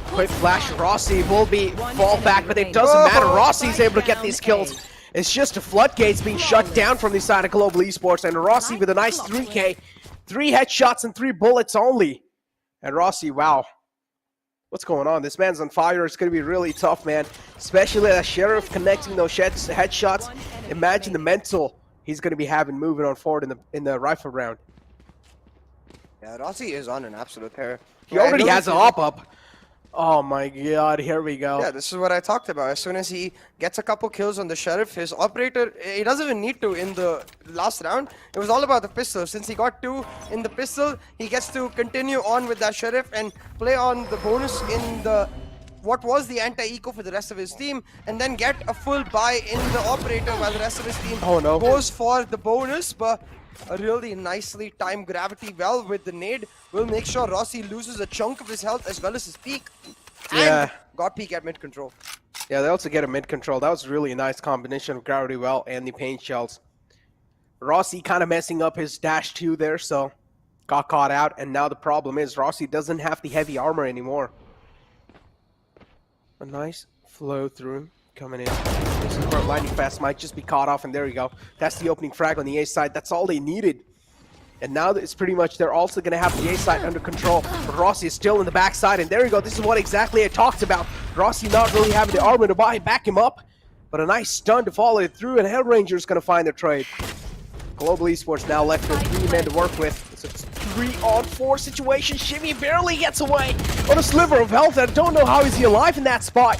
Quick flash, Rossi will be fall back, but it doesn't matter. Rossi's able to get these kills. It's just the floodgates being shut down from the side of Global Esports, and Rossi with a nice 3K. 3 headshots and 3 bullets only. And Rossi, wow. What's going on? This man's on fire. It's going to be really tough, man. Especially as Sheriff connecting those headshots. Imagine the mental he's going to be having moving on forward in the rifle round. Yeah, Rossi is on an absolute tear. He already has a hop up. Oh my god, here we go. Yeah, this is what I talked about. As soon as he gets a couple kills on the Sheriff, his Operator, he doesn't even need to in the last round. It was all about the pistol. Since he got 2 in the pistol, he gets to continue on with that Sheriff and play on the bonus in the what was the anti-eco for the rest of his team, and then get a full buy in the Operator while the rest of his team goes for the bonus. But a really nicely timed gravity well with the nade will make sure Rossi loses a chunk of his health as well as his peak. And got peak at mid control. Yeah, they also get a mid control. That was really a nice combination of gravity well and the paint shells. Rossi kind of messing up his dash 2 there, so got caught out. And now the problem is Rossi doesn't have the heavy armor anymore. A nice flow through coming in. This is where lightning fast might just be caught off, and there you go. That's the opening frag on the A side. That's all they needed. And now it's pretty much they're also going to have the A side under control. But Rossi is still in the backside, and there you go. This is what exactly I talked about. Rossi not really having the armor to back him up, but a nice stun to follow it through, and Hellranger is going to find their trade. Global Esports now left with 3 men to work with. It's a 3-on-4 situation. Shivy barely gets away on a sliver of health. I don't know how is he alive in that spot.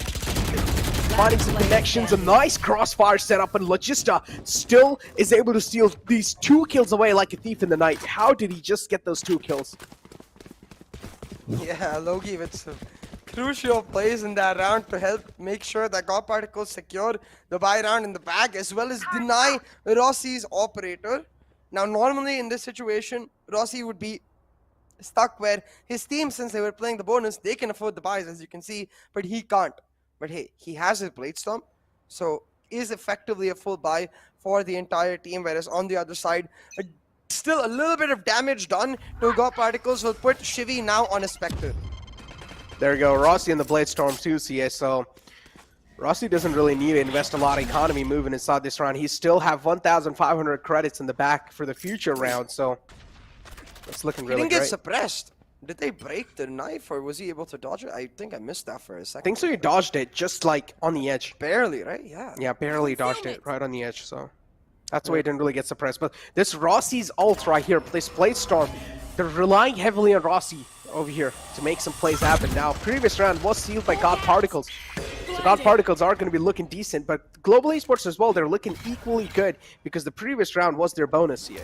Finding some connections, a nice crossfire setup, and Logista still is able to steal these 2 kills away like a thief in the night. How did he just get those 2 kills? Yeah, Logi with some crucial plays in that round to help make sure that God Particles secure the buy round in the bag, as well as deny Rossi's Operator. Now, normally in this situation, Rossi would be stuck where his team, since they were playing the bonus, they can afford the buys, as you can see, but he can't. But hey, he has his Blade Storm, so is effectively a full buy for the entire team, whereas on the other side, still a little bit of damage done to God Particles will put Shivy now on a Spectre. There you go, Rossi in the Blade Storm too, CA, so Rossi doesn't really need to invest a lot of economy moving inside this round. He still have 1,500 credits in the back for the future round, so it's looking really great. He didn't get suppressed. Did they break the knife, or was he able to dodge it? I think I missed that for a second. I think so. He dodged it just like on the edge. Barely, right? Yeah. Yeah, barely dodged it right on the edge. So that's why he didn't really get suppressed. But this Rossi's ult right here, this Blade Storm, they're relying heavily on Rossi over here to make some plays happen. Now, previous round was sealed by God Particles. So God Particles are going to be looking decent, but Global Esports as well, they're looking equally good because the previous round was their bonus CA.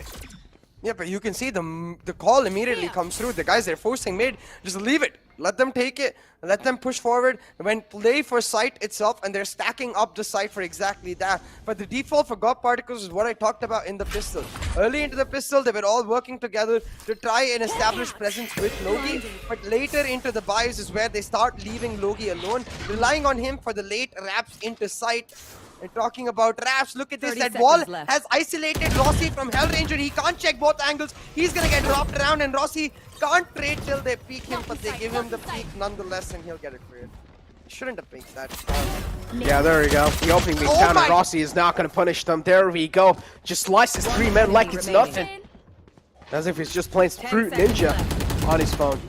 Yeah, but you can see the call immediately comes through. The guys they're forcing mid, just leave it. Let them take it. Let them push forward. When play for site itself, and they're stacking up the site for exactly that. But the default for God Particles is what I talked about in the pistol. Early into the pistol, they were all working together to try and establish presence with Logi. But later into the buys is where they start leaving Logi alone, relying on him for the late wraps into site. And talking about wraps, look at this, that wall has isolated Rossi from Hellranger. He can't check both angles. He's gonna get dropped around, and Rossi can't trade till they peek him, but they give him the peek nonetheless, and he'll get it cleared. Shouldn't have peeked that. Yeah, there we go. The opening being down, and Rossi is not gonna punish them. There we go. Just slices 3 men like it's nothing. As if he's just playing Fruit Ninja on his phone.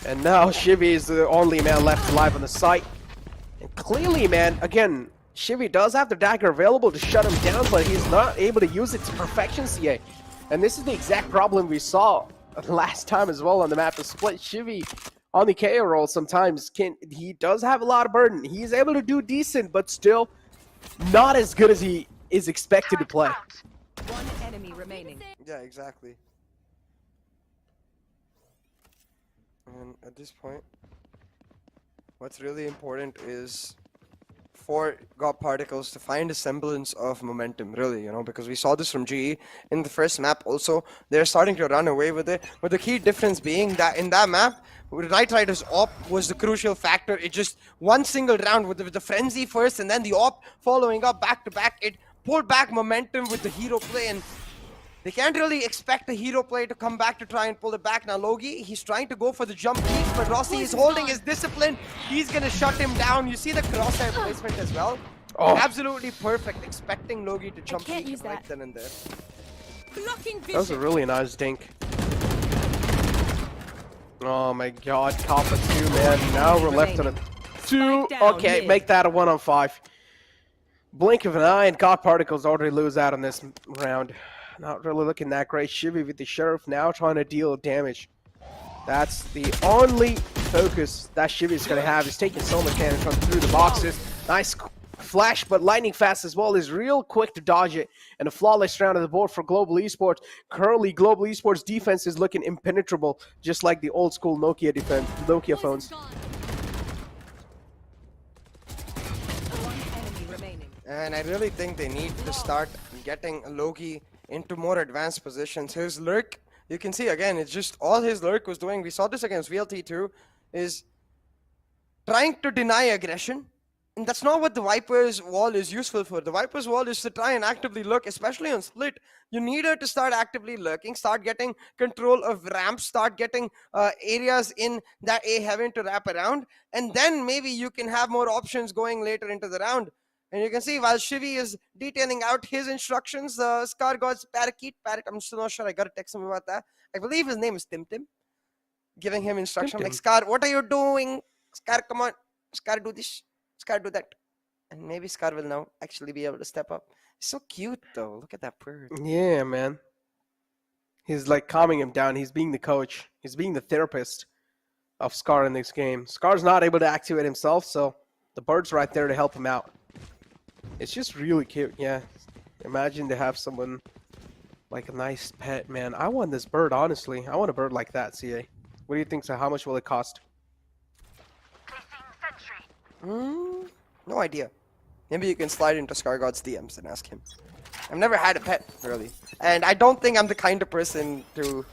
And now Shivy is the only man left alive on the site. And clearly, man, again, Shivy does have the dagger available to shut him down, but he's not able to use it to perfection, CA. And this is the exact problem we saw last time as well on the map. The split Shivy on the KO roll sometimes he does have a lot of burden. He's able to do decent, but still not as good as he is expected to play. One enemy remaining. Yeah, exactly. And at this point, what's really important is for God Particles to find a semblance of momentum, really, you know, because we saw this from GE in the first map also. They're starting to run away with it, but the key difference being that in that map, Right Rider's op was the crucial factor. It just one single round with the frenzy first and then the op following up back to back. It pulled back momentum with the hero play, and they can't really expect a hero play to come back to try and pull it back. Now Logi, he's trying to go for the jump peek, but Rossi is holding his discipline. He's gonna shut him down. You see the crosshair placement as well. Oh. Absolutely perfect, expecting Logi to jump can't peek use right that. then and there. Blocking vision. That was a really nice dink. Oh my god, Kappa 2, man. Now we're left on a 2. Spike down Okay, mid. make that a 1-on-5. Blink of an eye, and God Particles already lose out on this round. Not really looking that great. Shivy with the Sheriff now trying to deal damage. That's the only focus that Shivy's going to have. He's taking so much damage from through the boxes. Nice flash, but lightning fast as well. Is real quick to dodge it. And a flawless round of the board for Global Esports. Currently, Global Esports defense is looking impenetrable, just like the old school Nokia defense, Nokia phones. One enemy remaining. And I really think they need to start getting Logi into more advanced positions. His lurk, you can see again, it's just all his lurk was doing. We saw this against VLT2, is trying to deny aggression. And that's not what the Viper's wall is useful for. The Viper's wall is to try and actively lurk, especially on split. You need her to start actively lurking, start getting control of ramps, start getting areas in that A heaven to wrap around. And then maybe you can have more options going later into the round. And you can see while Shivy is detailing out his instructions, Scar God's Parrot, I'm still not sure, I gotta text him about that. I believe his name is Tim, giving him instruction like, Scar, what are you doing? Scar, come on. Scar, do this. Scar, do that. And maybe Scar will now actually be able to step up. He's so cute though, look at that bird. Yeah, man. He's like calming him down. He's being the coach. He's being the therapist of Scar in this game. Scar's not able to activate himself, so the bird's right there to help him out. It's just really cute, yeah. Imagine to have someone like a nice pet, man. I want this bird, honestly. I want a bird like that, CA. What do you think, so how much will it cost? No idea. Maybe you can slide into Scar God's DMs and ask him. I've never had a pet, really. And I don't think I'm the kind of person to...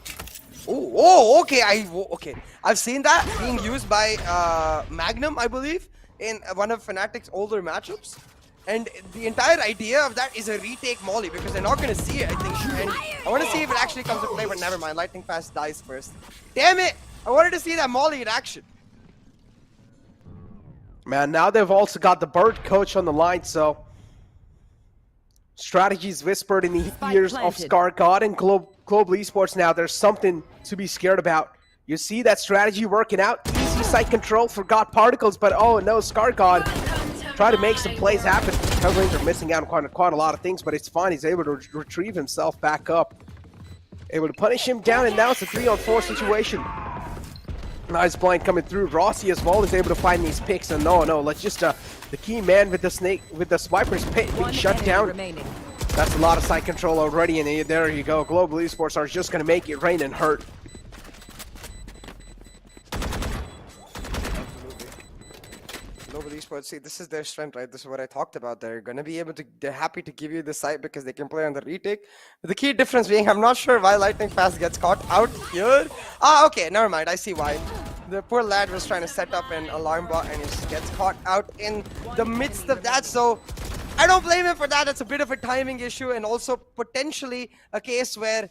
Okay, okay. I've seen that being used by Magnum, I believe, in one of Fnatic's older matchups. And the entire idea of that is a retake molly, because they're not going to see it, I think. And I want to see if it actually comes to play, but never mind. Lightning Fast dies first. Damn it! I wanted to see that molly in action. Man, now they've also got the bird coach on the line, so... Strategies whispered in the ears of Scar God and Global Esports now. There's something to be scared about. You see that strategy working out. Easy site control for God Particles, but oh no, Scar God try to make some plays happen. Coverings are missing out on quite a lot of things, but it's fine. He's able to retrieve himself back up. Able to punish him down, and now it's a 3-on-4 situation. Nice blind coming through. Rossi as well is able to find these picks, and no, let's just the key man with the snake, with the Swiper's pit being shut down. Remaining. That's a lot of side control already, and there you go. Global Esports are just gonna make it rain and hurt. Global Esports, see, this is their strength, right? This is what I talked about. They're going to be able to, they're happy to give you the site because they can play on the retake. The key difference being, I'm not sure why Lightning Fast gets caught out here. Okay, never mind. I see why. The poor lad was trying to set up an alarm bot and he just gets caught out in the midst of that. So I don't blame him for that. It's a bit of a timing issue, and also potentially a case where,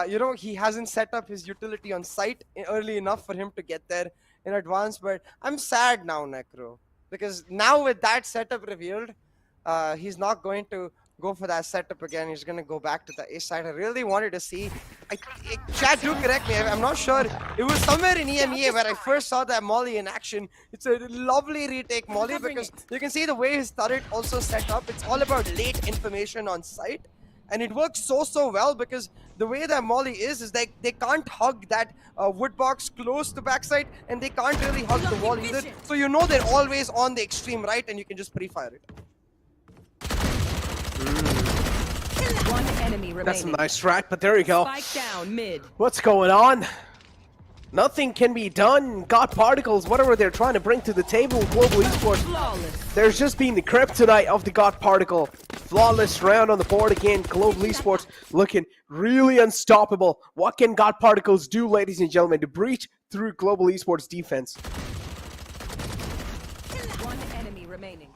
you know, he hasn't set up his utility on site early enough for him to get there in advance. But I'm sad now, Necro. Because now with that setup revealed, he's not going to go for that setup again. He's going to go back to the A side. I really wanted to see. Chad, do correct me. I'm not sure. It was somewhere in EMEA where I first saw that molly in action. It's a lovely retake molly because you can see the way his turret also set up. It's all about late information on site. And it works so well because the way that molly is they can't hug that wood box close to backside, and they can't really hug the wall either. So you know they're always on the extreme right, and you can just pre-fire it. One enemy remaining. That's a nice strat, but there you go. Spike down mid. What's going on? Nothing can be done. God Particles, whatever they're trying to bring to the table, Global Esports, there's just being the kryptonite of the God Particle. Flawless round on the board again. Global Esports looking really unstoppable. What can God Particles do, ladies and gentlemen, to breach through Global Esports defense? One enemy remaining.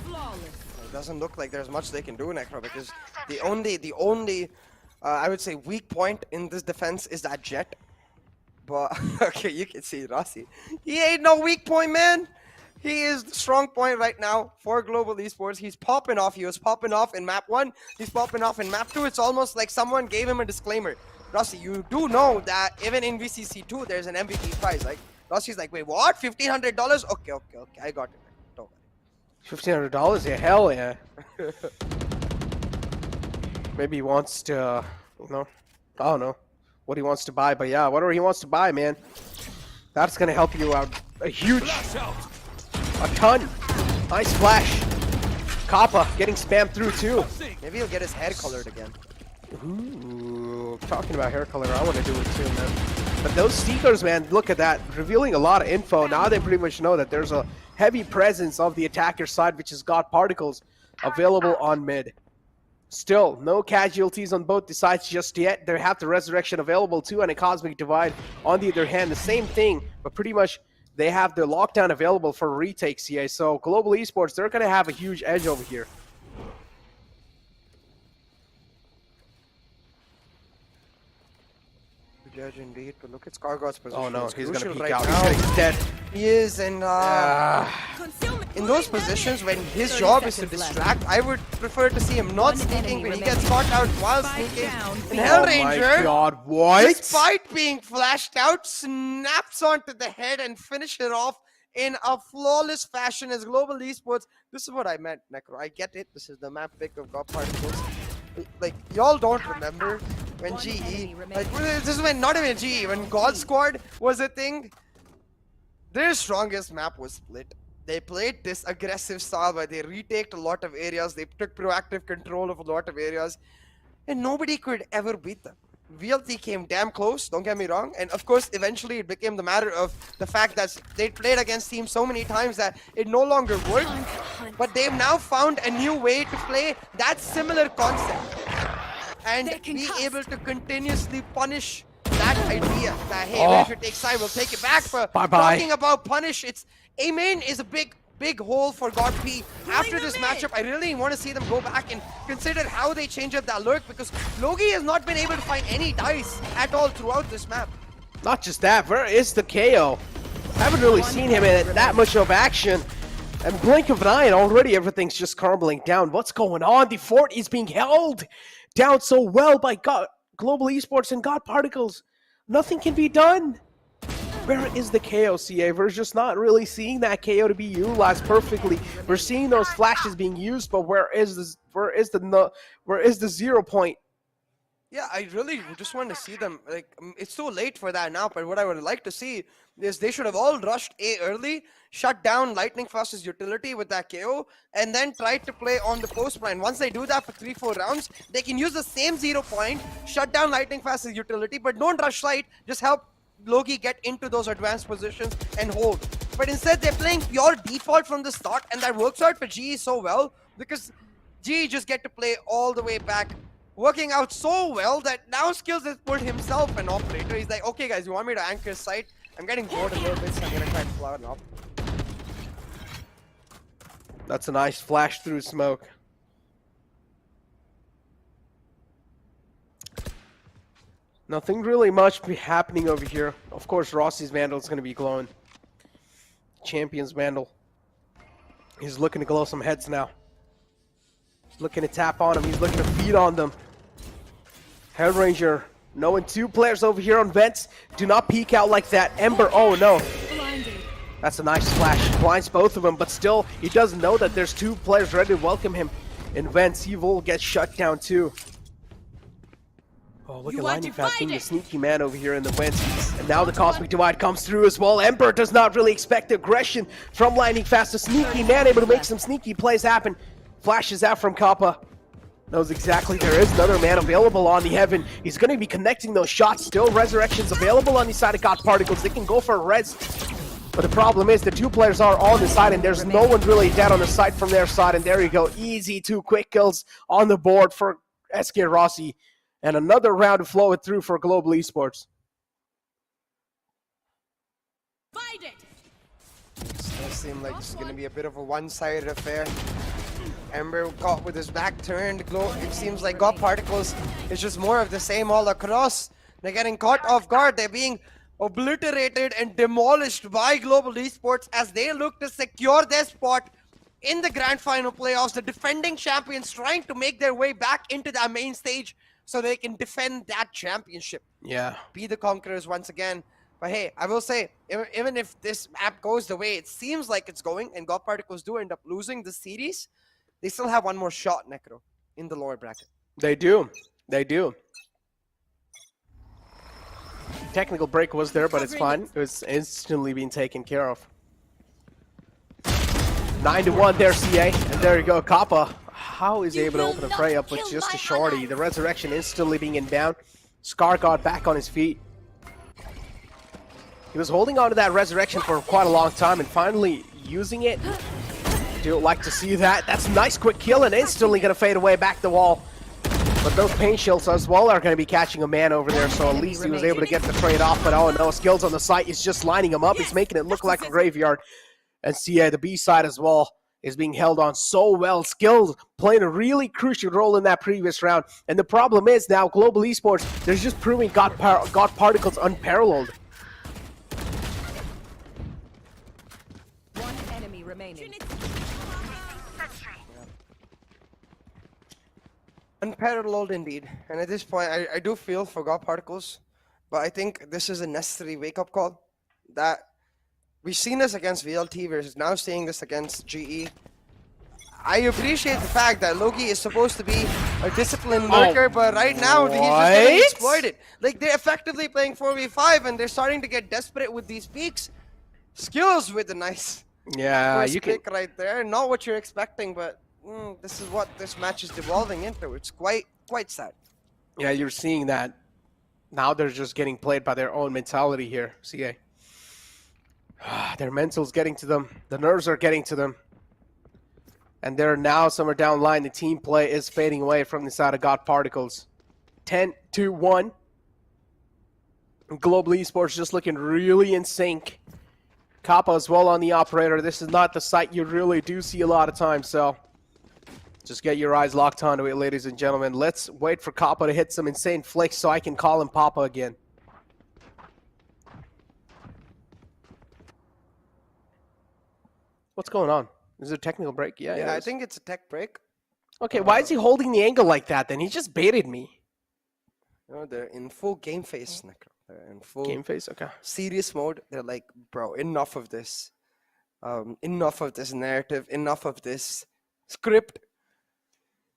Flawless. It doesn't look like there's much they can do, Necro, because the only I would say weak point in this defense is that Jet. But okay, you can see Rossi. He ain't no weak point, man. He is the strong point right now for Global Esports. He's popping off. He was popping off in map 1. He's popping off in map 2. It's almost like someone gave him a disclaimer. Rossi, you do know that even in VCC 2, there's an MVP prize. Like Rossi's like, wait, what? $1,500? Okay, I got it. Don't worry. $1,500? Yeah, hell yeah. Maybe he wants to, you know, I don't know what he wants to buy, but yeah, whatever he wants to buy, man, that's gonna help you out a ton. Nice flash. Kappa getting spammed through too. Maybe he'll get his hair colored again. Ooh, talking about hair color, I want to do it too, man. But those Seekers, man, look at that, revealing a lot of info. Now they pretty much know that there's a heavy presence of the attacker side, which has got Particles available on mid. Still, no casualties on both the sides just yet. They have the Resurrection available too, and a Cosmic Divide on the other hand. The same thing, but pretty much they have the Lockdown available for retakes here. So Global Esports, they're going to have a huge edge over here. Judge indeed, but look at Skargot's position. Oh no, he's going to peek right out. now. He's dead. He is, and in those positions when his job is to distract, I would prefer to see him not sneaking, but he gets caught out while sneaking. And Hellranger, oh my God, what? despite being flashed out, snaps onto the head and finishes it off in a flawless fashion as Global Esports. This is what I meant, Necro. I get it. This is the map pick of God Particles. Like, y'all don't remember when GE, like, this is when, not even GE, when God Squad was a thing, their strongest map was Split. They played this aggressive style where they retaked a lot of areas, they took proactive control of a lot of areas, and nobody could ever beat them. VLT came damn close, don't get me wrong, and of course eventually it became the matter of the fact that they played against teams so many times that it no longer worked, but they've now found a new way to play that similar concept and be able to continuously punish that idea that, hey, if you take side, we'll take it back. But talking about punish, it's A-main is a big hole for God P. After this matchup, I really want to see them go back and consider how they change up that lurk, because Logi has not been able to find any dice at all throughout this map. Not just that, where is the KO? Haven't really seen him in that much of action. And blink of an eye, and already everything's just crumbling down. What's going on? The fort is being held down so well by Global Esports and God Particles. Nothing can be done. Where is the KO, CA? We're just not really seeing that KO to be utilized perfectly. We're seeing those flashes being used, but where is the 0 point? Yeah, I really just want to see them. Like, it's too late for that now, but what I would like to see is they should have all rushed A early, shut down Lightning Fast's utility with that KO, and then tried to play on the post line. Once they do that for 3-4 rounds, they can use the same 0 point, shut down Lightning Fast's utility, but don't rush light, just help Logi get into those advanced positions and hold. But instead, they're playing pure default from the start, and that works out for GE so well, because GE just get to play all the way back, working out so well that now Skills has pulled himself an operator. He's like, okay guys, you want me to anchor site? I'm getting bored a little bit, so I'm gonna try to flower an op. That's a nice flash through smoke. Nothing really much be happening over here. Of course, Rossi's Vandal is going to be glowing. Champion's Vandal. He's looking to glow some heads now. He's looking to tap on them. He's looking to feed on them. Hellranger knowing 2 players over here on vents. Do not peek out like that. Ember, oh no. That's a nice flash. Blinds both of them, but still, he doesn't know that there's 2 players ready to welcome him in vents. He will get shut down too. Oh, look at Lightning Fast being the sneaky man over here in the vents. And now the Cosmic Divide comes through as well. Ember does not really expect aggression from Lightning Fast. A sneaky man able to make some sneaky plays happen. Flashes out from Kappa. Knows exactly there is another man available on the heaven. He's going to be connecting those shots. Still resurrections available on the side of God Particles. They can go for a res. But the problem is the two players are on the side and there's no one really dead on the side from their side. And there you go. Easy 2 quick kills on the board for SK Rossi. And another round to flow it through for Global Esports. Fight it. This does seem like this is going to be a bit of a one-sided affair. Ember caught with his back turned. It seems like God Particles is just more of the same all across. They're getting caught off guard. They're being obliterated and demolished by Global Esports as they look to secure their spot in the grand final playoffs. The defending champions trying to make their way back into that main stage so they can defend that championship. Yeah. Be the conquerors once again. But hey, I will say, even if this map goes the way it seems like it's going and God Particles do end up losing the series, they still have one more shot, Necro, in the lower bracket. They do. They do. Technical break was there, but it's fine. It was instantly being taken care of. 9-1 there, CA. And there you go, Kappa. How is he able to open a fray up with just a shorty? The resurrection instantly being inbound. Scar got back on his feet. He was holding on to that resurrection for quite a long time and finally using it. Do like to see that. That's a nice quick kill and instantly going to fade away back the wall. But those pain shields as well are going to be catching a man over there, so at least he was able to get the trade off. But oh no, Skills on the site is just lining him up. He's making it look like a graveyard. And CA, the B side as well, is being held on so well. Skills playing a really crucial role in that previous round. And the problem is now, Global Esports, they're just proving God Particles unparalleled. One enemy remaining. Unparalleled indeed. And at this point, I do feel for God Particles, but I think this is a necessary wake-up call. That we've seen this against VLT versus now seeing this against GE. I appreciate the fact that Loki is supposed to be a disciplined worker, but right now he's just getting exploited. Like, they're effectively playing 4v5 and they're starting to get desperate with these peaks. Skills with a nice first pick right there. Not what you're expecting, but this is what this match is devolving into. It's quite sad. Yeah, you're seeing that. Now they're just getting played by their own mentality here, CA. Their mental's getting to them. The nerves are getting to them. And they're now somewhere down the line. The team play is fading away from the side of God Particles. 10-1. Global Esports just looking really in sync. Kappa as well on the operator. This is not the sight you really do see a lot of times, so just get your eyes locked onto it, ladies and gentlemen. Let's wait for Kappa to hit some insane flicks so I can call him Papa again. What's going on? Is it a technical break? Yeah, I think it's a tech break. Okay, why is he holding the angle like that then? He just baited me. No, they're in full game face, Necro. They're in full Game face? Okay. serious mode. They're like, bro, enough of this. Enough of this narrative. Enough of this script.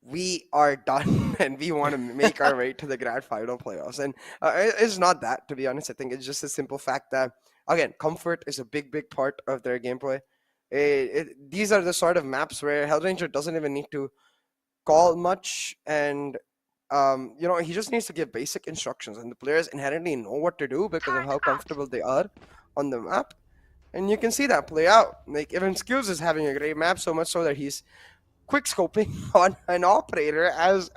We are done and we want to make our way to the grand final playoffs. And it's not that, to be honest. I think it's just a simple fact that, again, comfort is a big part of their gameplay. These are the sort of maps where Hellranger doesn't even need to call much, and he just needs to give basic instructions, and the players inherently know what to do because of how comfortable they are on the map. And you can see that play out. Like, even Skills is having a great map, so much so that he's quick scoping on an operator as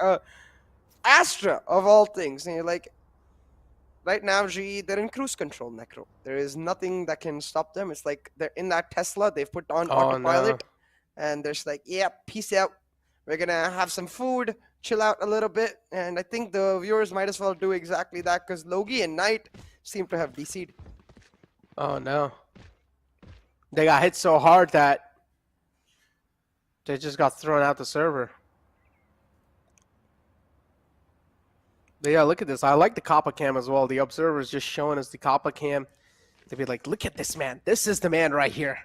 Astra of all things. And you're like, right now, GE, they're in cruise control, Necro. There is nothing that can stop them. It's like they're in that Tesla. They've put on autopilot. And they're just like, yeah, peace out. We're going to have some food, chill out a little bit. And I think the viewers might as well do exactly that because Logi and Knight seem to have DC'd. Oh, no. They got hit so hard that they just got thrown out the server. But yeah, look at this. I like the Kappa cam as well. The observer's just showing us the Kappa cam. To be like, look at this man. This is the man right here.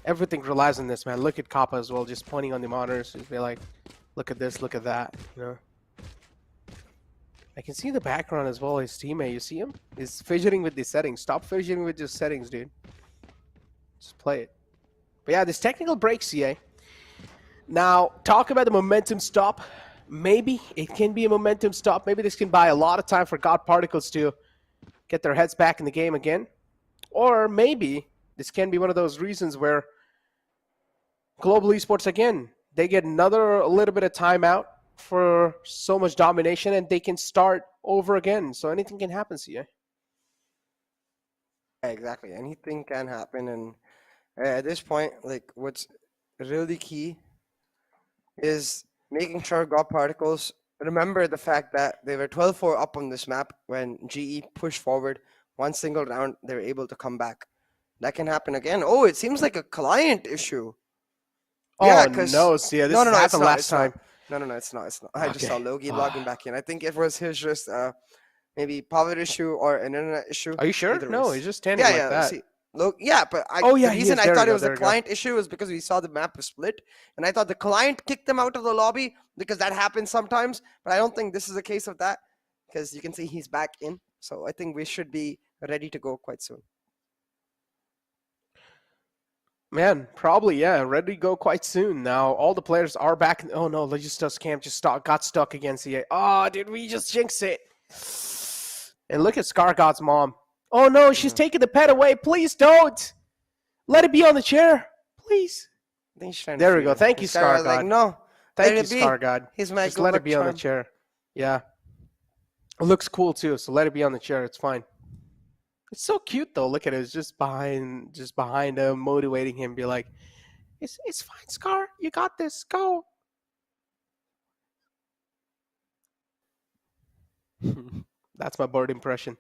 Everything relies on this man. Look at Kappa as well, just pointing on the monitors. Just be like, look at this, look at that. You know. I can see the background as well. His teammate, you see him? He's fidgeting with the settings. Stop fidgeting with your settings, dude. Just play it. But yeah, this technical break, CA. Now, talk about the momentum stop. Maybe it can be a momentum stop. Maybe this can buy a lot of time for God Particles to get their heads back in the game again. Or maybe this can be one of those reasons where Global Esports, again, they get another little bit of timeout for so much domination and they can start over again. So anything can happen, CA. Yeah, exactly. Anything can happen. And at this point, like, what's really key is making sure God Particles remember the fact that they were 12-4 up on this map when GE pushed forward one single round. They were able to come back. That can happen again. Oh, it seems like a client issue. Oh, no, CA. This happened last time. No, it's not. I just saw Logi logging back in. I think it was his just maybe power issue or an internet issue. Are you sure? Either No, ways. he's just standing like that. See, look, but yeah, the he reason is. I There thought we it go, was there a we go. client issue was because we saw the map was split, and I thought the client kicked them out of the lobby because that happens sometimes. But I don't think this is a case of that because you can see he's back in. So I think we should be ready to go quite soon. Man, probably, yeah. Ready to go quite soon. Now, all the players are back. Oh, no, Legistus Camp just got stuck against CA. Oh, did we just jinx it? And look at Scargod's mom. Oh, no, she's taking the pet away. Please don't. Let it be on the chair. Please. I think he's trying to There we feed go. him. Thank you, This guy was like, Scargod. no, Thank let you, it be. Scargod. He's my Just let it good be on the charm. chair. Yeah. It looks cool, too, so let it be on the chair. It's fine. It's so cute, though. Look at it. It's just behind him, motivating him. Be like, it's fine, Scar. You got this. Go. That's my bird impression.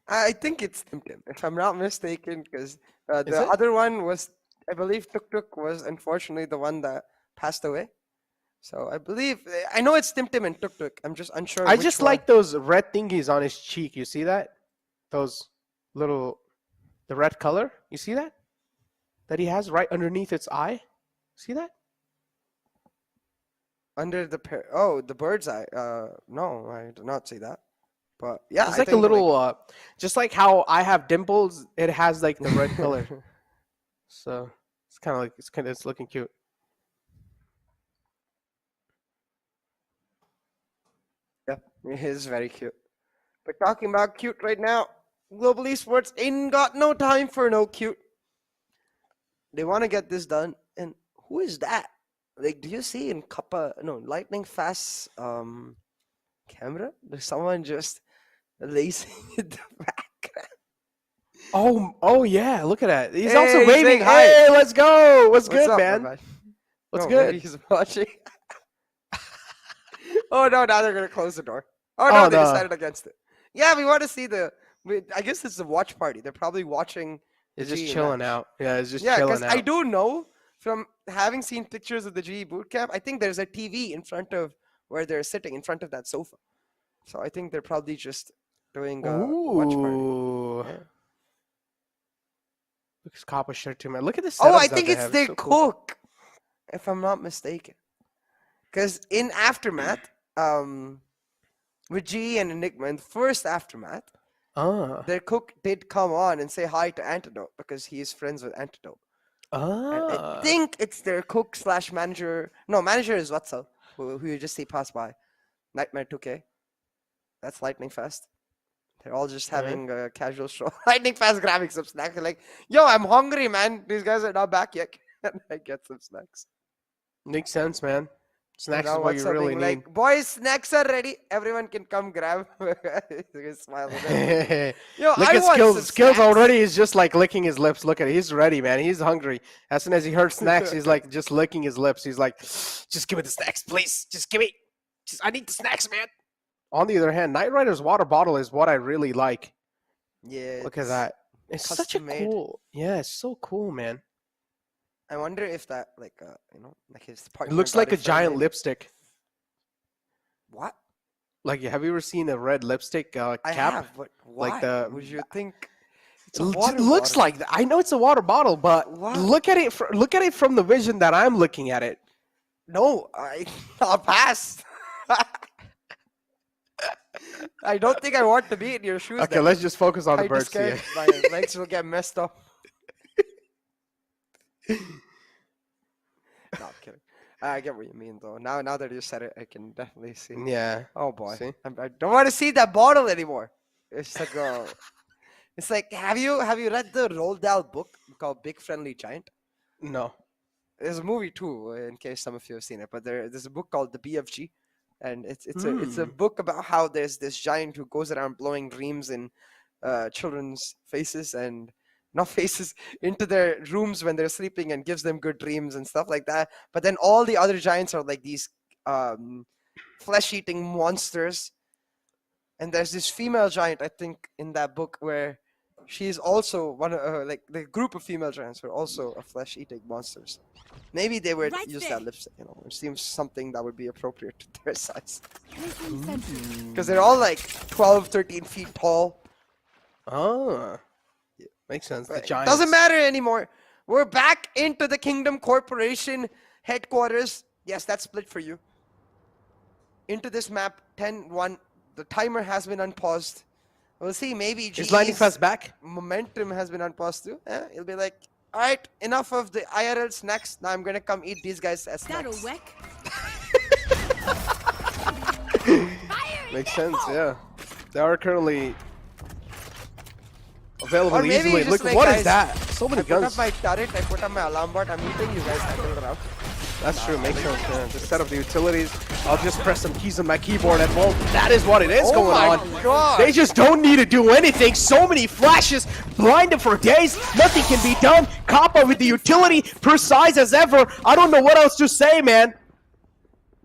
I think it's Tim, if I'm not mistaken, because Is the it? other one was, I believe Tuk Tuk was unfortunately the one that passed away. So I believe, I know it's Tim and Tuk Tuk. I'm just unsure. I which just one. like those red thingies on his cheek. You see that? Those little, the red color. You see that? That he has right underneath its eye. See that? Under the the bird's eye. No, I do not see that. But yeah, It's I like a think, little, just like how I have dimples. It has like the red color. So it's kind of like it's looking cute. yeah, it is very cute. But talking about cute right now, Global Esports ain't got no time for no cute. They want to get this done. And who is that? Like, do you see in Lightning Fast camera? There's someone just lacing in the background. Oh yeah, look at that. He's Hey, also he's waving. saying hi. Hey, let's go. What's good, up, man? my What's No, good? maybe he's watching. Oh no! Now they're gonna close the door. Oh Oh, no! They no. decided against it. Yeah, we want to see I guess it's a watch party. They're probably watching. It's the just GE chilling match. out. Yeah, it's just Yeah, chilling because out. I do know from having seen pictures of the GE bootcamp, I think there's a TV in front of where they're sitting in front of that sofa. So I think they're probably just doing a watch party. Ooh. Yeah. Look at Kappa's shirt too, man. Look at this. Oh, I think it's their cook, if I'm not mistaken. Because in Aftermath, with GE and Enigma, in the first Aftermath, their cook did come on and say hi to Antidote because he is friends with Antidote. And I think it's their cook / manager. No, manager is Watsal, who you just see pass by. Nightmare 2K. That's Lightning Fest. They're all just having a casual stroll. Lightning Fest grabbing some snacks. They're like, yo, I'm hungry, man. These guys are not back yet. And I get some snacks. Makes sense, man. Snacks Now is what you Watsal really being need. like, boys, snacks are ready. Everyone can come grab. He's smiling. Yo, Look I at want Skills. some Skills snacks. already is just like licking his lips. Look at it. He's ready, man. He's hungry. As soon as he heard snacks, he's like just licking his lips. He's like, just give me the snacks, please. Just give me. I need the snacks, man. On the other hand, Knight Rider's water bottle is what I really like. Yeah. Look at that. It's such a custom made. cool. Yeah, it's so cool, man. I wonder if that, like his It partner. looks got like a it for giant him. lipstick. What? Like, have you ever seen a red lipstick cap? I have, but why? Like the- Would you think? It's It a water looks bottle. like that. I know it's a water bottle, but What? look at it. Look at it from the vision that I'm looking at it. No, I'll pass. I don't think I want to be in your shoes. Okay, then. let's just focus on the Kinda birds scared here. my legs will get messed up. No, I'm kidding. I get what you mean, though. Now that you said it, I can definitely see. Yeah. Oh boy, See? I don't want to see that bottle anymore. It's like it's like have you read the Roald Dahl book called Big Friendly Giant? No. There's a movie too, in case some of you have seen it. But there's a book called The BFG, and it's a book about how there's this giant who goes around blowing dreams in children's faces and not faces into their rooms when they're sleeping and gives them good dreams and stuff like that. But then all the other giants are like these flesh-eating monsters. And there's this female giant, I think, in that book where she's also one of like the group of female giants were also flesh-eating monsters. Maybe they would Right use there. that lipstick. It seems something that would be appropriate to their size Placing sentry. because they're all like 12, 13 feet tall. Oh. Makes sense. The But it Giants. doesn't matter anymore. We're back into the Kingdom Corporation headquarters. Yes, that's split for you. Into this map, 10-1. The timer has been unpaused. We'll see. Maybe Is Lightning GE's Fast back? momentum has been unpaused too. It'll be like, all right, enough of the IRL snacks. Now I'm gonna come eat these guys as That'll snacks. whack. Makes sense, yeah. They are currently available Or maybe easily. just Look, like, what is guys, that? So many I put up guns. my turret, I put up my alarm bot, I'm eating you guys handle around. That's true, makes sense. Yeah. Just set up the utilities. I'll just press some keys on my keyboard and well, that is what it is Oh going my on. God. They just don't need to do anything. So many flashes, blinded for days. Nothing can be done. Kappa with the utility, precise as ever. I don't know what else to say, man.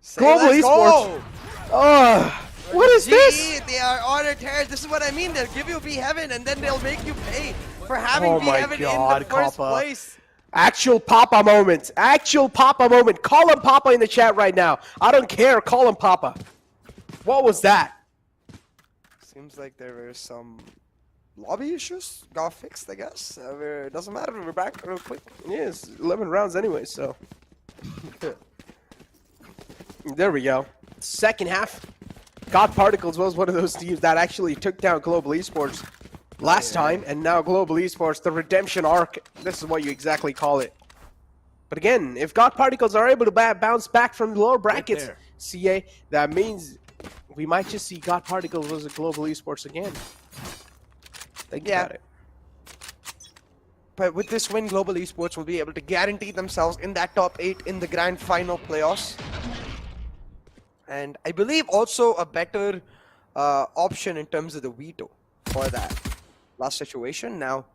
Say, Global let's Esports. go. What is GE, this? they are on their tears. This is what I mean. They'll give you B-Heaven and then they'll make you pay for having Oh my B-Heaven in God, the first Kappa. place. Actual Papa moment. Actual Papa moment. Call him Papa in the chat right now. I don't care. Call him Papa. What was that? Seems like there were some lobby issues. Got fixed, I guess. It doesn't matter. We're back real quick. Yes, 11 rounds anyway, so. There we go. Second half. God Particles was one of those teams that actually took down Global Esports last time, and now Global Esports, the redemption arc, this is what you exactly call it. But again, if God Particles are able to bounce back from the lower brackets, there. CA, that means we might just see God Particles versus Global Esports again. Think Yeah. about it. But with this win, Global Esports will be able to guarantee themselves in that top 8 in the grand final playoffs. And I believe also a better option in terms of the veto for that last situation. Now,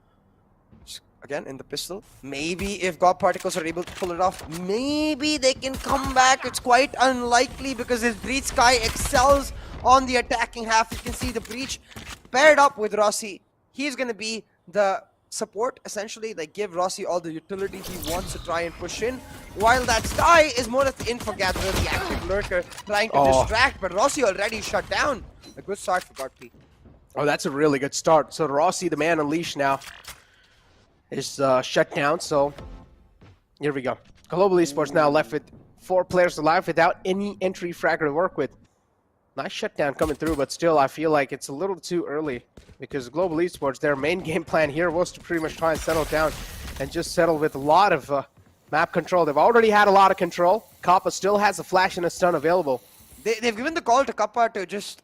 again, in the pistol, maybe if God Particles are able to pull it off, maybe they can come back. It's quite unlikely because his Breach Sky excels on the attacking half. You can see the Breach paired up with Rossi. He's going to be the support, essentially, like give Rossi all the utility he wants to try and push in, while that Sky is more of the info gatherer, the active lurker, trying to distract, but Rossi already shut down. A good start for GodP. Oh, that's a really good start. So Rossi, the man unleashed now, is shut down. So here we go. Global Esports now left with 4 players alive without any entry fragger to work with. Nice shutdown coming through, but still I feel like it's a little too early because Global Esports, their main game plan here was to pretty much try and settle down and just settle with a lot of map control. They've already had a lot of control. Kappa still has a flash and a stun available. They've given the call to Kappa to just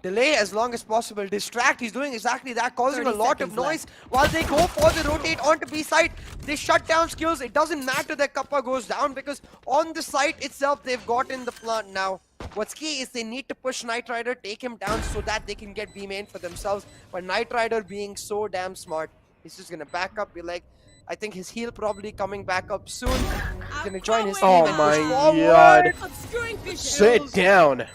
delay as long as possible, distract. He's doing exactly that, causing a 30 lot of seconds noise. While they go for the rotate onto B site, they shut down skills. It doesn't matter that Kappa goes down because on the site itself, they've gotten the plant now. What's key is they need to push Knight Rider, take him down so that they can get B main for themselves. But Knight Rider being so damn smart, he's just gonna back up, be like, I think his heal probably coming back up soon. He's gonna join his team Oh and my push forward. God. Obscuring vision. Sit down.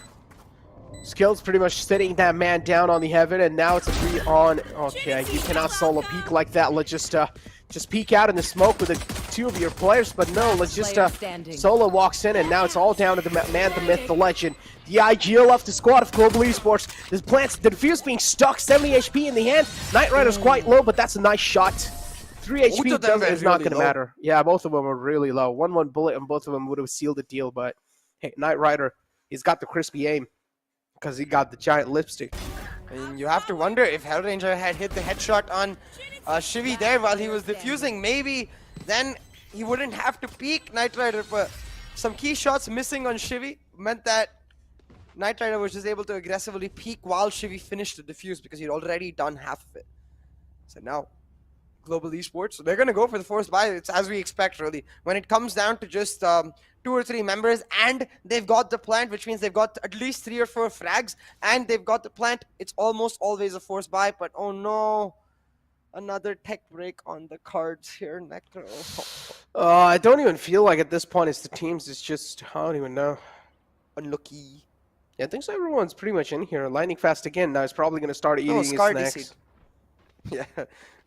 Skills pretty much sitting that man down on the heaven, and now it's a 3 on. Okay, you cannot solo peek like that. Let's just peek out in the smoke with the 2 of your players, but no, let's just Player standing. solo walks in, and now it's all down to the man, the myth, the legend, the IGL of the squad of Global Esports. This plants, the defuse being stuck, 70 HP in the hand. Knight Rider's quite low, but that's a nice shot. 3 Both HP of them is are not really going to low. matter. Yeah, both of them are really low. 1-1 bullet, and both of them would have sealed the deal, but hey, Knight Rider, he's got the crispy aim because he got the giant lipstick. And you have to wonder if Hellranger had hit the headshot on Shivi there while he was defusing. Maybe then he wouldn't have to peek Knight Rider, but some key shots missing on Shivy meant that Knight Rider was just able to aggressively peek while Shivy finished the defuse because he'd already done half of it. So now, Global Esports, they're going to go for the forced buy. It's as we expect, really. When it comes down to just 2 or 3 members and they've got the plant, which means they've got at least 3 or 4 frags and they've got the plant, it's almost always a forced buy. But oh no, another tech break on the cards here, Necro. I don't even feel like at this point it's the teams. It's just, I don't even know. Unlucky. Yeah, I think so. Everyone's pretty much in here. Lightning Fast again. Now he's probably going to start eating his Scar snacks. DC'd. Yeah,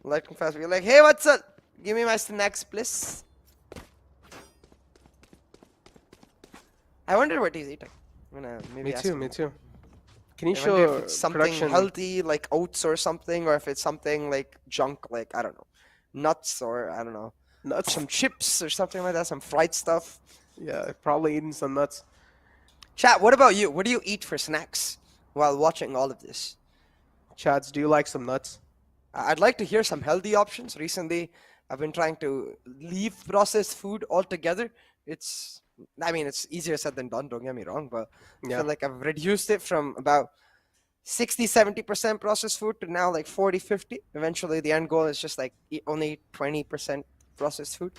Lightning Fast. We're like, hey, what's up? Give me my snacks, please. I wonder what he's eating. I'm gonna maybe Me ask too, him. me too. Can you I wonder show if it's something production? healthy like oats or something, or if it's something like junk, like I don't know, nuts or I don't know, Nuts. some chips or something like that, some fried stuff. Yeah, probably eating some nuts. Chat, what about you? What do you eat for snacks while watching all of this? Chads, do you like some nuts? I'd like to hear some healthy options. Recently, I've been trying to leave processed food altogether. I mean, it's easier said than done, don't get me wrong, but I Yeah. feel like I've reduced it from about 60-70% processed food to now like 40-50. Eventually, the end goal is just like only 20% processed food.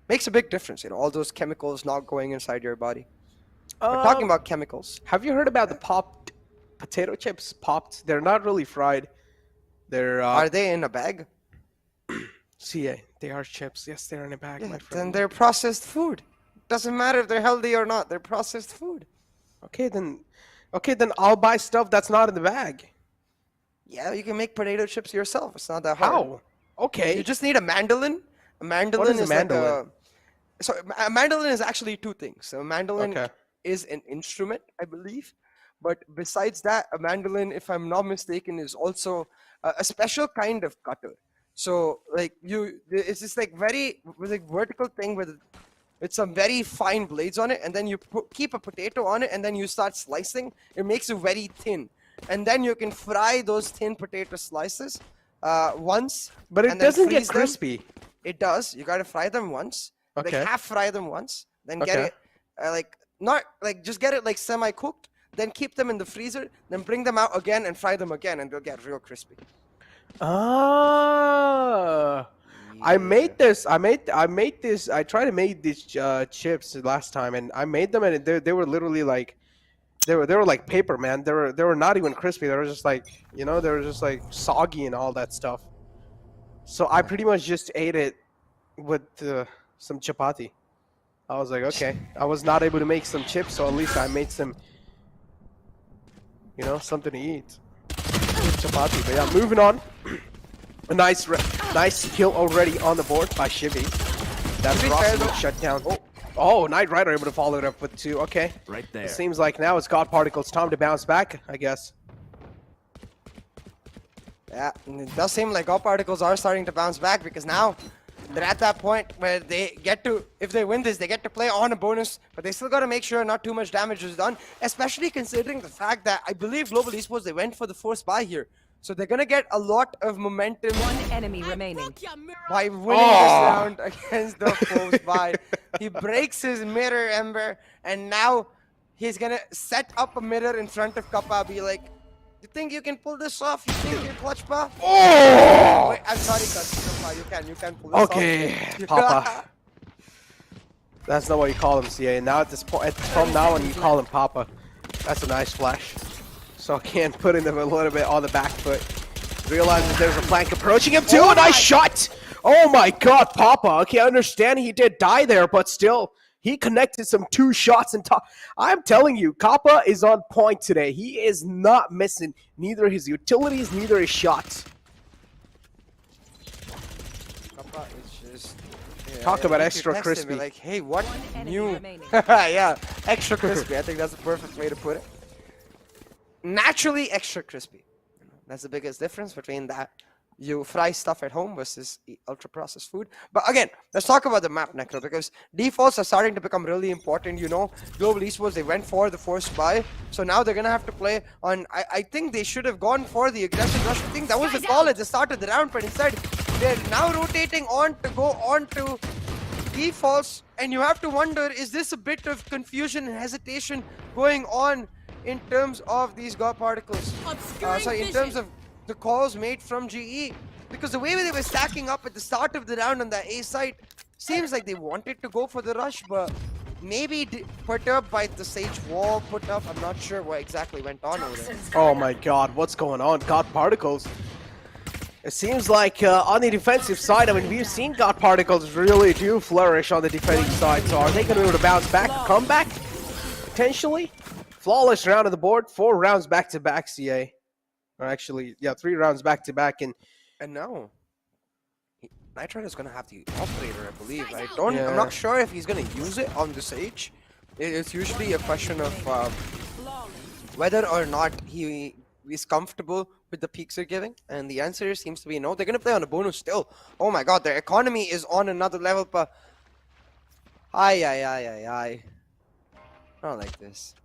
Makes a big difference, all those chemicals not going inside your body. We're talking about chemicals. Have you heard about the popped potato chips? Popped. They're not really fried. They're Are they in a bag? CA. They are chips. Yes, they're in a bag, my Then friend. they're processed food. Doesn't matter if they're healthy or not. They're processed food. Okay, then I'll buy stuff that's not in the bag. Yeah, you can make potato chips yourself. It's not that hard. How? Okay. You just need a mandolin. A mandolin is a is mandolin? a mandolin is actually 2 things. So a mandolin Okay. is an instrument, I believe. But besides that, a mandolin, if I'm not mistaken, is also a special kind of cutter. So like it's this like very vertical thing with it's some very fine blades on it, and then you keep a potato on it, and then you start slicing. It makes it very thin, and then you can fry those thin potato slices once. But it and then doesn't get freeze them. crispy. It does. You gotta fry them once. Okay. Like half fry them once, then get Okay. it just get it like semi-cooked. Then keep them in the freezer. Then bring them out again and fry them again, and they'll get real crispy. Ah. I made this. I tried to make these chips last time, and I made them, and they were literally like, they were like paper, man. They were not even crispy. They were just like, they were just like soggy and all that stuff. So I pretty much just ate it with some chapati. I was like, okay. I was not able to make some chips, so at least I made some, something to eat. Chapati. But yeah, moving on. A nice kill already on the board by Shivy. That's Ross shut down. Oh, Knight Rider able to follow it up with 2. Okay. Right there. It seems like now it's God Particles. Time to bounce back, I guess. Yeah, and it does seem like all particles are starting to bounce back because now they're at that point where they get to, if they win this, they get to play on a bonus, but they still got to make sure not too much damage is done, especially considering the fact that I believe Global Esports, they went for the forced buy here. So they're going to get a lot of momentum One enemy remaining. by winning this round against the forced buy. He breaks his mirror, Ember, and now he's going to set up a mirror in front of Kappa, be like, you think you can pull this off? You think you're clutch, Pa? Oh! Wait, I'm sorry, Clutch. You can pull this off. Okay, Papa. That's not what you call him, CA. Now at this point, from now on, you call him Papa. That's a nice flash. So I can put him a little bit on the back foot. Realizes there's a flank approaching him too. A nice shot! Oh my God, Papa. Okay, I understand he did die there, but still, he connected some 2 shots and top. I'm telling you, Kappa is on point today. He is not missing neither his utilities, neither his shots. Kappa is just... Talk about if you extra text him, crispy. you're like, hey, what enemy new? remaining. Yeah, extra crispy. I think that's the perfect way to put it. Naturally extra crispy. That's the biggest difference between that. You fry stuff at home versus eat ultra-processed food. But again, let's talk about the map, Necro, because defaults are starting to become really important, Global Esports, they went for the forced buy. So now they're going to have to play on... I think they should have gone for the aggressive rush. I think that was the call at the start of the round, but instead, they're now rotating on to go on to defaults, and you have to wonder, is this a bit of confusion and hesitation going on in terms of these God particles? Sorry, in terms of the calls made from GE. Because the way they were stacking up at the start of the round on the A side, seems like they wanted to go for the rush, but maybe perturbed by the Sage wall put up. I'm not sure what exactly went on over there. Oh my god, what's going on? God Particles. It seems like on the defensive side, I mean, we've seen God Particles really do flourish on the defending side. So are they going to be able to bounce back, come back? Potentially? Flawless round of the board, 4 rounds back-to-back, CA. Or actually, yeah, 3 rounds back-to-back. And now, Nitride is going to have the operator, I believe. I'm not sure if he's going to use it on the Sage. It's usually a question of whether or not he is comfortable with the peaks they're giving. And the answer seems to be no. They're going to play on a bonus still. Oh my god, their economy is on another level, but... I don't like this.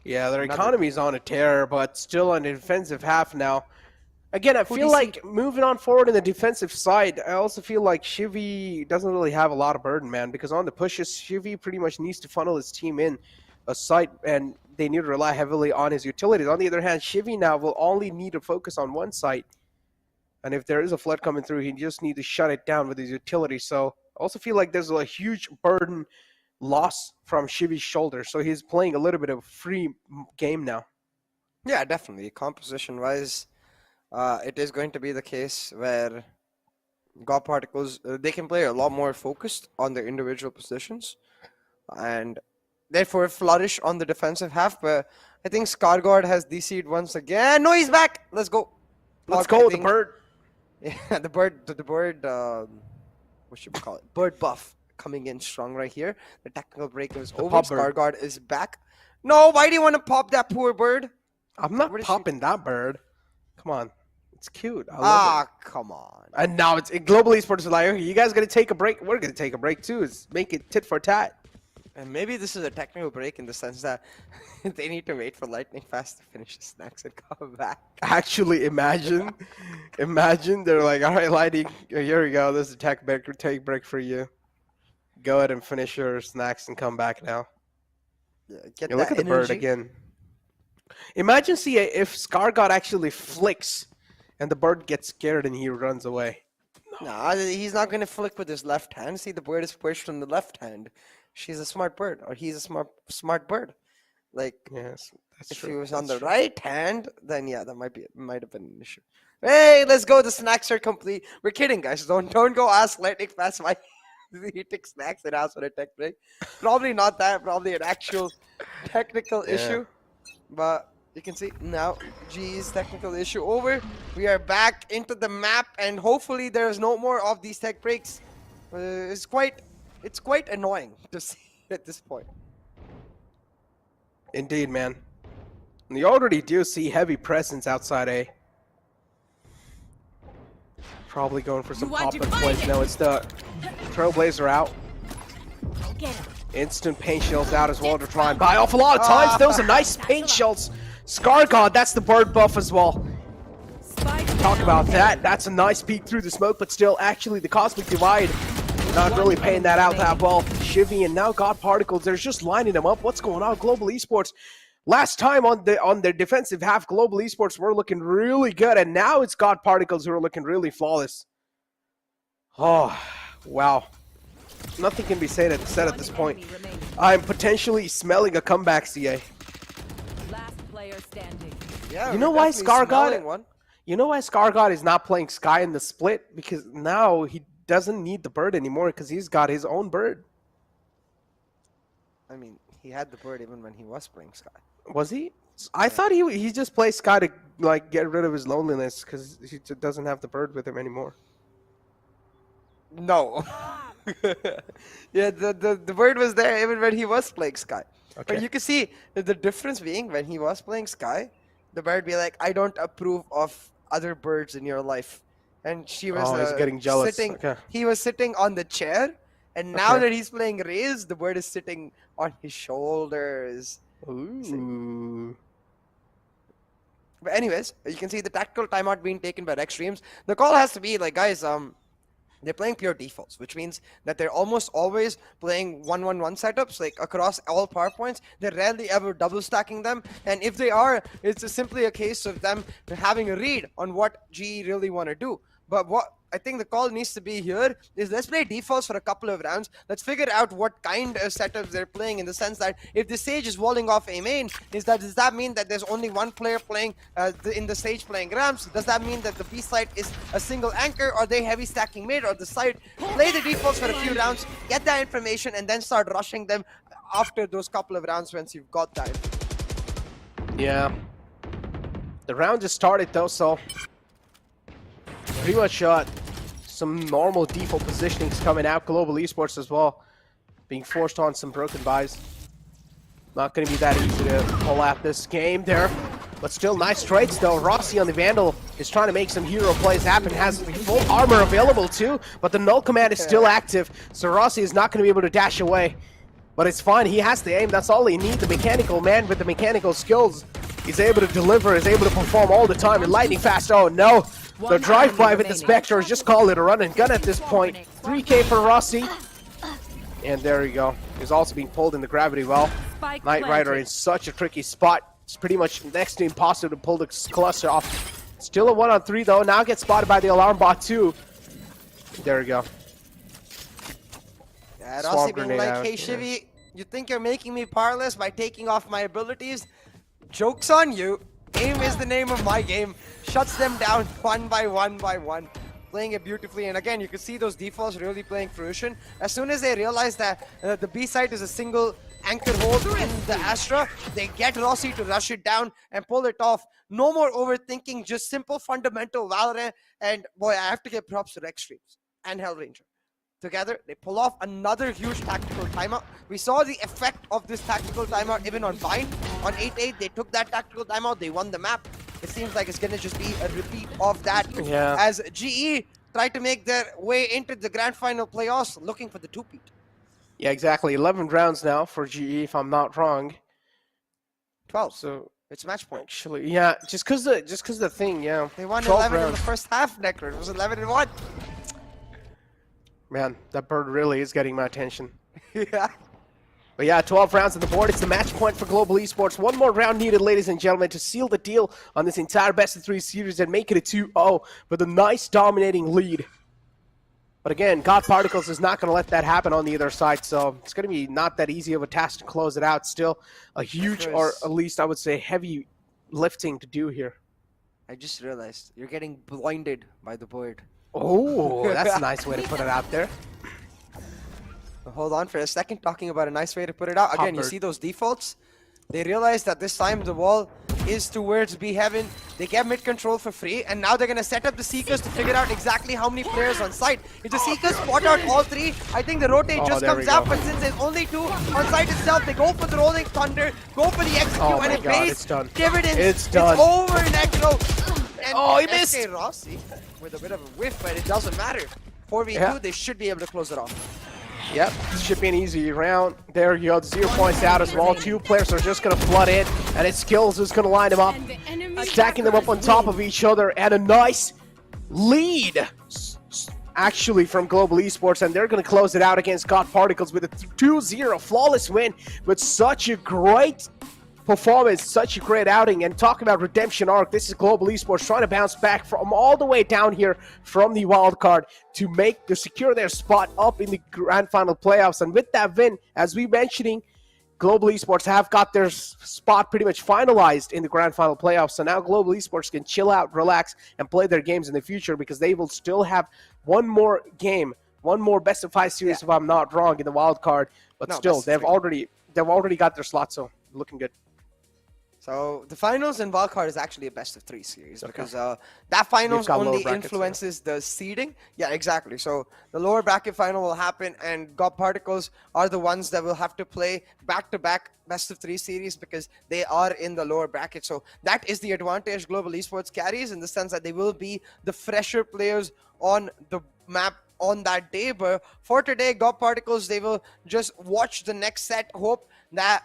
Yeah, their economy's on a tear, but still on the defensive half now. Again, I feel like moving on forward in the defensive side, I also feel like Shivy doesn't really have a lot of burden, man, because on the pushes, Shivy pretty much needs to funnel his team in a site, and they need to rely heavily on his utilities. On the other hand, Shivy now will only need to focus on one site, and if there is a flood coming through, he just needs to shut it down with his utilities. So I also feel like there's a huge burden loss from Shivy's shoulder, so he's playing a little bit of a free game now. Yeah, definitely. Composition-wise, it is going to be the case where God Particles, they can play a lot more focused on their individual positions and therefore flourish on the defensive half. But I think Scarguard has DC'd once again. No, he's back. Let's go. Let's go, the bird. Yeah, the bird, what should we call it? Bird buff coming in strong right here. The technical break is over. Scarguard is back. No, why do you want to pop that poor bird? I'm not popping that bird. Come on. It's cute. I love it. Come on. And now it's Global Esports is like, okay, you guys gonna take a break? We're gonna take a break too. It's make it tit for tat. And maybe this is a technical break in the sense that they need to wait for Lightning Fast to finish the snacks and come back. Actually, imagine they're like, all right, Lightning, here we go. This is a take break for you. Go ahead and finish your snacks and come back now. Yeah, Look at the bird again. Imagine, see, if Scargod actually flicks and the bird gets scared and he runs away. No, he's not going to flick with his left hand. See, the bird is pushed on the left hand. She's a smart bird, or he's a smart bird. Like, yes, that's if true. he was on the right hand, then yeah, that might have been an issue. Hey, let's go. The snacks are complete. We're kidding, guys. Don't go ask Lightning Fast why he took snacks and asked for a tech break. Probably not that. Probably an actual technical issue. But you can see now, GE's technical issue over. We are back into the map, and hopefully there's no more of these tech breaks. It's quite annoying to see at this point. Indeed, man. And you already do see heavy presence outside A. Probably going for some pop-up plays. No, it's the Trailblazer out. Instant paint shields out as well to try and buy off a lot of times. Those are nice paint shields. Scar God, that's the bird buff as well. Talk about that. That's a nice peek through the smoke, but still, actually, the Cosmic Divide not really paying that out that well. Shivy and now God Particles, they're just lining them up. What's going on? Global Esports. Last time on their defensive half, Global Esports were looking really good, and now it's God Particles who are looking really flawless. Oh, wow. Nothing can be said at this point. I'm potentially smelling a comeback, CA. Last player standing. Yeah, You know why Scargod? You know why Scargod is not playing Sky in the split? Because now he doesn't need the bird anymore because he's got his own bird. I mean, he had the bird even when he was playing Sky. Was he? I thought he just plays Sky to like get rid of his loneliness because he doesn't have the bird with him anymore. No. Yeah, the bird was there even when he was playing Sky. Okay. But you can see the difference being when he was playing Sky, the bird be like, I don't approve of other birds in your life. And she was he's getting jealous. He was sitting on the chair, and now that he's playing Raze, the bird is sitting on his shoulders. Ooh. But anyways, you can see the tactical timeout being taken by Rex Streams. The call has to be like, guys, they're playing pure defaults, which means that they're almost always playing 1-1-1 setups, like across all power points. They're rarely ever double stacking them, and if they are, it's simply a case of them having a read on what GE really want to do. But what I think the call needs to be here is, let's play defaults for a couple of rounds. Let's figure out what kind of setups they're playing, in the sense that if the Sage is walling off a main, does that mean that there's only one player playing in the Sage playing ramps? Does that mean that the B side is a single anchor? Or they heavy stacking mid or the side? Play the defaults for a few rounds, get that information, and then start rushing them after those couple of rounds once you've got that. Yeah. The round just started though, so pretty much some normal default positionings coming out. Global Esports as well, being forced on some broken buys. Not going to be that easy to pull out this game there. But still, nice trades though. Rossi on the Vandal is trying to make some hero plays happen. Has full armor available too, but the null command is still active. So Rossi is not going to be able to dash away. But it's fine, he has the aim, that's all he needs. The mechanical man with the mechanical skills, he's able to deliver, is able to perform all the time. And lightning fast, oh no! The drive-by with the Spectre, just call it a run and gun at this point. 3K for Rossi. And there you go. He's also being pulled in the gravity well. Knight Rider in such a tricky spot. It's pretty much next to impossible to pull the cluster off. Still a 1-on-3 though, now gets spotted by the alarm bot too. There you go. Yeah, Rossi being like, hey Shivy, you think you're making me powerless by taking off my abilities? Joke's on you. Aim is the name of my game. Shuts them down one by one. Playing it beautifully, and again, you can see those defaults really playing fruition. As soon as they realize that the B side is a single anchor hold in the Astra, they get Rossi to rush it down and pull it off. No more overthinking, just simple fundamental Valorant. And boy, I have to give props to Rex Streams and Hellranger. Together, they pull off another huge tactical timeout. We saw the effect of this tactical timeout even on Bind. On 8-8, they took that tactical timeout, they won the map. It seems like it's going to just be a repeat of that. Yeah. As GE try to make their way into the grand final playoffs, looking for the two-peat. Yeah, exactly. 11 rounds now for GE, if I'm not wrong. 12. So it's match point. actually, yeah, just cause the thing, yeah. They won 12 11 in rounds. the first half, Necro. It was 11-1. Man, that bird really is getting my attention. Yeah. But yeah, 12 rounds on the board. It's the match point for Global Esports. One more round needed, ladies and gentlemen, to seal the deal on this entire best-of-3 series and make it a 2-0 with a nice dominating lead. But again, God Particles is not going to let that happen on the other side, so it's going to be not that easy of a task to close it out. Still a huge, or at least I would say heavy lifting to do here. I just realized you're getting blinded by the bird. Oh, that's a nice way to put it out there. Hold on for a second, talking about a nice way to put it out. Again, you see those defaults? They realize that this time the wall is towards B Heaven. They get mid control for free, and now they're going to set up the Seekers to figure out exactly how many players on site. If the Seekers spot out all three, I think the rotate just comes out, but since there's only two on site itself, they go for the Rolling Thunder, go for the execute, and it pays dividends. It's done. It's over, Necro. And oh, he missed! SK Rossi with a bit of a whiff, but it doesn't matter. 4v2, they should be able to close it off. Yep, should be an easy round. There you go, 0 points out as well. Two players are just going to flood in, and its skills is going to line them up, stacking them up on top of each other, and a nice lead, actually, from Global Esports, and they're going to close it out against God Particles with a 2-0 flawless win with such a great performance, such a great outing. And talking about redemption arc, this is Global Esports trying to bounce back from all the way down here from the wild card to secure their spot up in the grand final playoffs. And with that win, as we mentioning, Global Esports have got their spot pretty much finalized in the grand final playoffs. So now Global Esports can chill out, relax, and play their games in the future, because they will still have one more game, one more best of 5 series, if I'm not wrong, in the wild card. But still, they've already got their slot, so looking good. So the finals in Wildcard is actually a best of 3 series, because that finals only influences the seeding. Yeah, exactly. So the lower bracket final will happen, and God Particles are the ones that will have to play back-to-back best of 3 series, because they are in the lower bracket. So that is the advantage Global Esports carries, in the sense that they will be the fresher players on the map on that day. But for today, God Particles, they will just watch the next set, hope that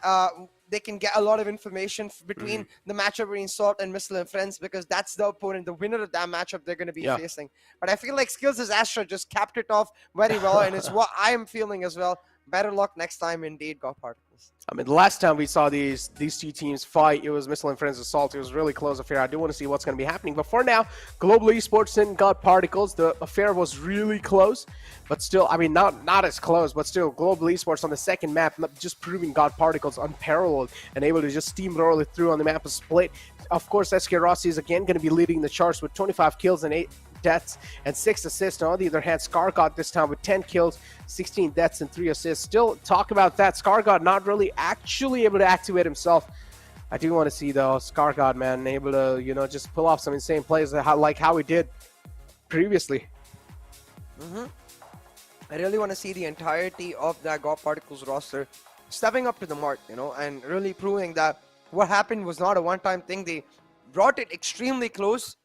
they can get a lot of information between the matchup between Salt and Missile and Friends, because that's the opponent, the winner of that matchup they're going to be facing. But I feel like Skills' Astra just capped it off very well, and it's what I am feeling as well. Better luck next time, indeed, God Particles. I mean, the last time we saw these two teams fight, it was Missile and Friends Assault. It was really close affair. I do want to see what's going to be happening. But for now, Global Esports and God Particles, the affair was really close. But still, I mean, not as close, but still, Global Esports on the second map, just proving God Particles unparalleled and able to just steamroll it through on the map of Split. Of course, SK Rossi is again going to be leading the charts with 25 kills and 8 deaths and 6 assists. On the other hand, ScarGod this time with 10 kills, 16 deaths and 3 assists. Still talk about that. ScarGod not really actually able to activate himself. I do want to see though ScarGod, man, able to, you know, just pull off some insane plays like how he did previously. I really want to see the entirety of that God Particles roster stepping up to the mark, you know, and really proving that what happened was not a one-time thing. They brought it extremely close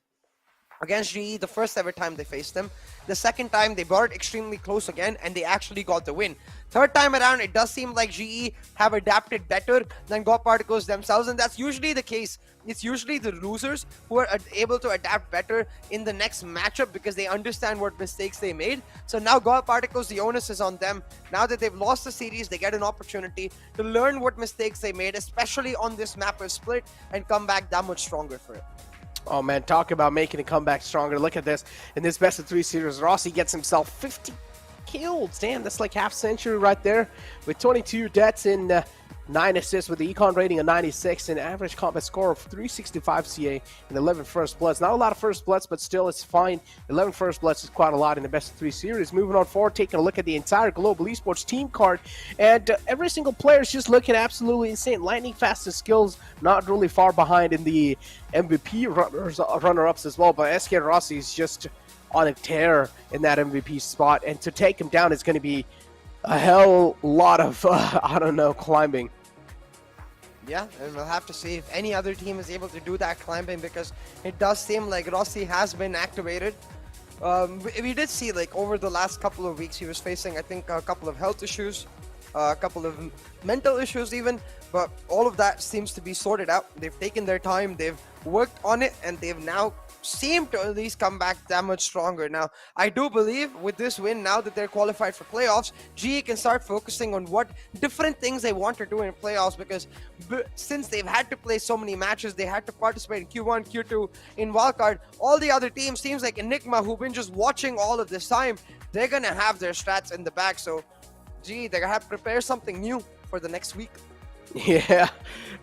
against GE the first ever time they faced them. The second time, they brought it extremely close again, and they actually got the win. Third time around, it does seem like GE have adapted better than God Particles themselves, and that's usually the case. It's usually the losers who are able to adapt better in the next matchup because they understand what mistakes they made. So now God Particles, the onus is on them. Now that they've lost the series, they get an opportunity to learn what mistakes they made, especially on this map of Split, and come back that much stronger for it. Oh man, talk about making a comeback stronger. Look at this. In this best of 3 series, Rossi gets himself 50 kills. Damn, that's like half century right there. With 22 deaths and 9 assists with the econ rating of 96 and average combat score of 365 CA and 11 first bloods. Not a lot of first bloods, but still it's fine. 11 first bloods is quite a lot in the best of 3 series. Moving on forward, taking a look at the entire Global Esports team card, and every single player is just looking absolutely insane. Lightning fast and skills not really far behind in the MVP runner-ups as well, but SK Rossi is just on a tear in that MVP spot, and to take him down is going to be a hell lot of, I don't know, climbing. Yeah, and we'll have to see if any other team is able to do that climbing, because it does seem like Rossi has been activated. We did see, like, over the last couple of weeks, he was facing, I think, a couple of health issues, a couple of mental issues even, but all of that seems to be sorted out. They've taken their time, they've worked on it, and they've now seemed to at least come back that much stronger. Now, I do believe with this win, now that they're qualified for playoffs, GE can start focusing on what different things they want to do in playoffs, because since they've had to play so many matches, they had to participate in Q1, Q2, in Wildcard, all the other teams, teams like Enigma, who've been just watching all of this time, they're going to have their strats in the back. So, GE, they're going to have to prepare something new for the next week. Yeah,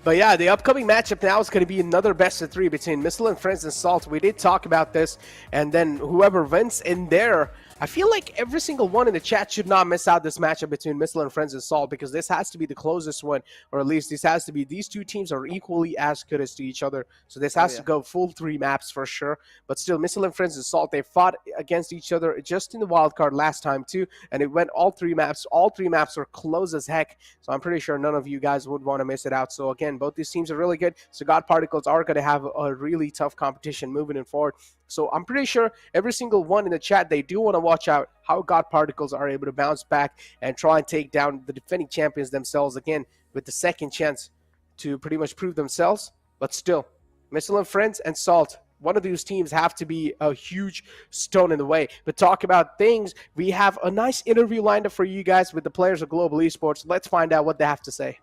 but yeah, the upcoming matchup now is going to be another best of 3 between Missile and Friends and Salt. We did talk about this, and then whoever wins in there, I feel like every single one in the chat should not miss out this matchup between Missile and Friends and Salt, because this has to be the closest one, or at least this has to be, these two teams are equally as good as to each other, so this has to go full 3 maps for sure. But still, Missile and Friends and Salt, they fought against each other just in the wildcard last time too, and it went all 3 maps. All 3 maps were close as heck, so I'm pretty sure none of you guys would want to miss it out. So again, both these teams are really good, so God Particles are going to have a really tough competition moving forward. So I'm pretty sure every single one in the chat, they do want to watch out how God Particles are able to bounce back and try and take down the defending champions themselves again with the second chance to pretty much prove themselves. But still, Missile and Friends and Salt, one of these teams have to be a huge stone in the way. But talk about things, we have a nice interview lined up for you guys with the players of Global Esports. Let's find out what they have to say.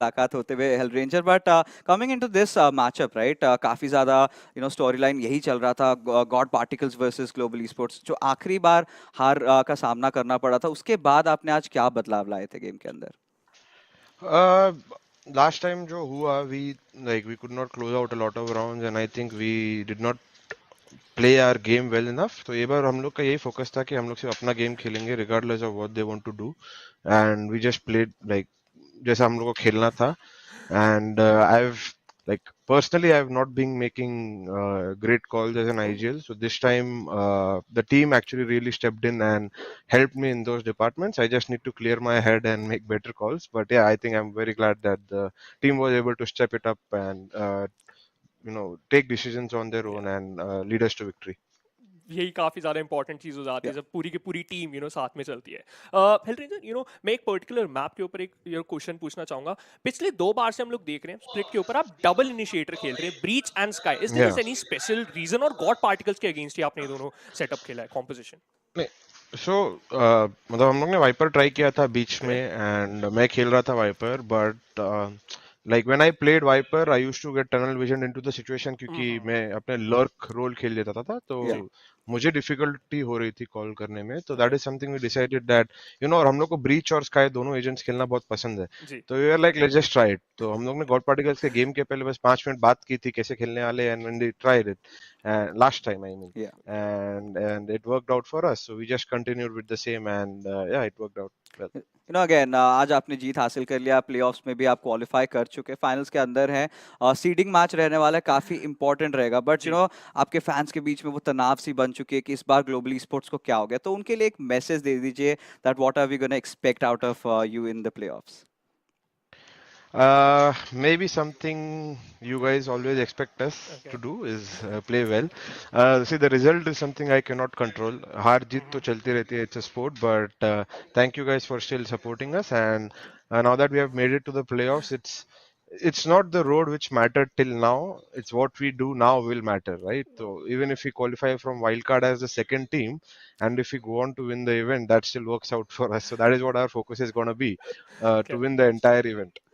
मुलाकात होते हुए Hell Ranger but coming into this matchup right काफ़ी ज़्यादा story line यही चल रहा था God Particles versus Global Esports जो आखिरी बार हार का सामना करना पड़ा था उसके बाद आपने आज क्या बदलाव लाए थे गेम के अंदर लास्ट टाइम जो हुआ we could not close out a lot of rounds and I think we did not play our game well enough. तो ये बार हम लोग का यही फोकस था कि हम लोग सिर्फ अपना गेम खेलेंगे regardless of what they want to do, and we just played like जैसा हम लोग को खेलना था. And personally I've not been making great calls as an IGL, so this time the team actually really stepped in and helped me in those departments. I just need to clear my head and make better calls, but yeah, I think I'm very glad that the team was able to step it up and take decisions on their own and lead us to victory. यही काफी ज्यादा important चीज हो जाती है जब पूरी की पूरी टीम साथ में चलती है। हेल्थ रेंजर मैं एक पर्टिकुलर मैप के ऊपर एक क्वेश्चन पूछना चाहूंगा। पिछले 2 बार से हम लोग देख रहे हैं स्प्लिट के ऊपर आप डबल इनिशिएटर खेल रहे हैं, Breach and Skye. Is there any special reason और गॉड पार्टिकल्स के अगेंस्ट ही आपने ये दोनों सेटअप खेला है कॉम्पोजिशन? सो मतलब हम लोग ने वाइपर ट्राई किया था बीच में एंड मैं खेल रहा था Viper but like when I played Viper, I used to get tunnel vision into the situation क्योंकि मैं अपने lurk रोल खेल लेता था तो मुझे डिफिकल्टी हो रही थी कॉल करने में, तो that is something we decided that और हम लोग को ब्रीच और स्काई दोनों एजेंट्स खेलना बहुत पसंद है, तो we are like let's just try it. तो हम लोग ने गॉड पार्टिकल्स के गेम के पहले बस 5 मिनट बात की थी कैसे खेलने वाले and when they tried it last time I mean and it worked out for us, so we just continued with the same and yeah, it worked out well. Again आज आपने जीत हासिल कर लिया, प्लेऑफ्स में भी आप क्वालिफाई कर चुके, फाइनल्स के अंदर है, सीडिंग मैच रहने वाला है, काफी इंपॉर्टेंट रहेगा, बट आपके फैंस के बीच में वो तनाव सी बन चुकी है कि इस बार ग्लोबल स्पोर्ट्स को क्या हो गया, तो उनके लिए एक मैसेज दे दीजिए that what are we gonna expect out of you in the playoffs? Maybe something you guys always expect us to do is play well. See, the result is something I cannot control. हार जीत तो चलती रहती है, it's a sport, but thank you guys for still supporting us, and now that we have made it to the playoffs, it's not the road which mattered till now, it's what we do now will matter, right? So even if we qualify from wildcard as the second team and if we go on to win the event, that still works out for us, so that is what our focus is going to be, to win the entire event.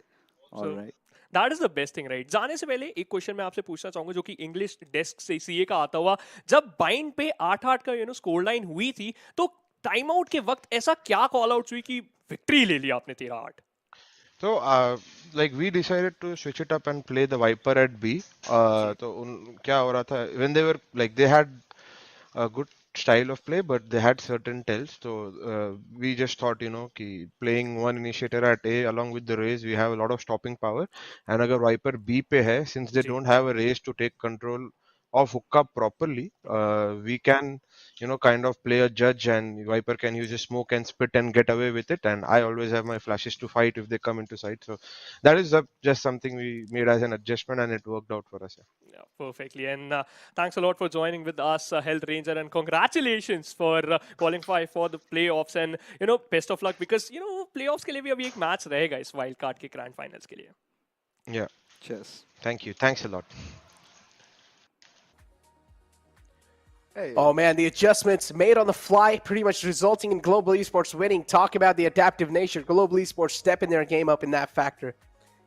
That is the best thing, right? जाने से पहले एक question मैं आपसे पूछना चाहूंगा जो कि इंग्लिश डेस्क से सीए का आता हुआ, जब बाइंड पे 8-8 का स्कोर लाइन हुई थी तो टाइम आउट के वक्त ऐसा क्या कॉल आउट हुई कि विक्ट्री ले ली आपने 13-8? So like we decided to switch it up and play the Viper at B. तो क्या हो रहा था, when they were like they had a good style of play but they had certain tells, so we just thought कि playing one initiator at A along with the raise we have a lot of stopping power, and अगर Viper B पे है, since they don't have a raise to take control of hook up properly, we can kind of play a judge and Viper can use a smoke and spit and get away with it, and I always have my flashes to fight if they come into sight, so that is just something we made as an adjustment and it worked out for us. Yeah, perfectly, and thanks a lot for joining with us, Health Ranger, and congratulations for qualifying for the playoffs, and best of luck because playoffs के लिए भी अभी एक match रहेगा इस wild card के grand finals के लिए. Yeah, cheers, thank you, thanks a lot. Hey. Oh man, the adjustments made on the fly pretty much resulting in Global Esports winning. Talk about the adaptive nature. Global Esports stepping their game up in that factor.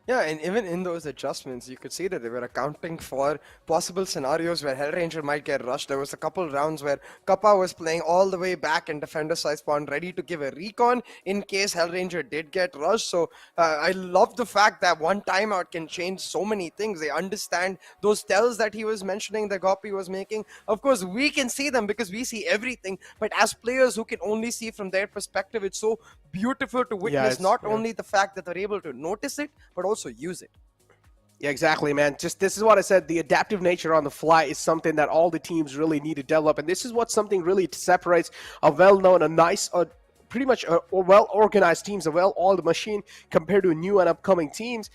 Yeah, and even in those adjustments, you could see that they were accounting for possible scenarios where Hellranger might get rushed. There was a couple rounds where Kappa was playing all the way back in defender side spawn, ready to give a recon in case Hellranger did get rushed. So I love the fact that one timeout can change so many things. They understand those tells that he was mentioning, that Gopi was making. Of course, we can see them because we see everything. But as players who can only see from their perspective, it's so beautiful to witness not only the fact that they're able to notice it, but also use it. Yeah, exactly, man. Just this is what I said. The adaptive nature on the fly is something that all the teams really need to develop, and this is what something really separates a well-known, a nice, pretty much well-organized teams, a well-oiled machine compared to new and upcoming teams,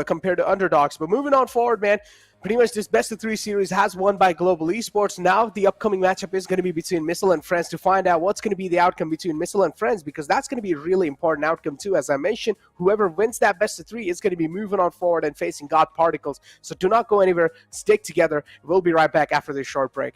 compared to underdogs. But moving on forward, man. Pretty much this best of 3 series has won by Global Esports. Now the upcoming matchup is going to be between Missile and Friends to find out what's going to be the outcome between Missile and Friends, because that's going to be a really important outcome too. As I mentioned, whoever wins that best of 3 is going to be moving on forward and facing God Particles. So do not go anywhere. Stick together. We'll be right back after this short break.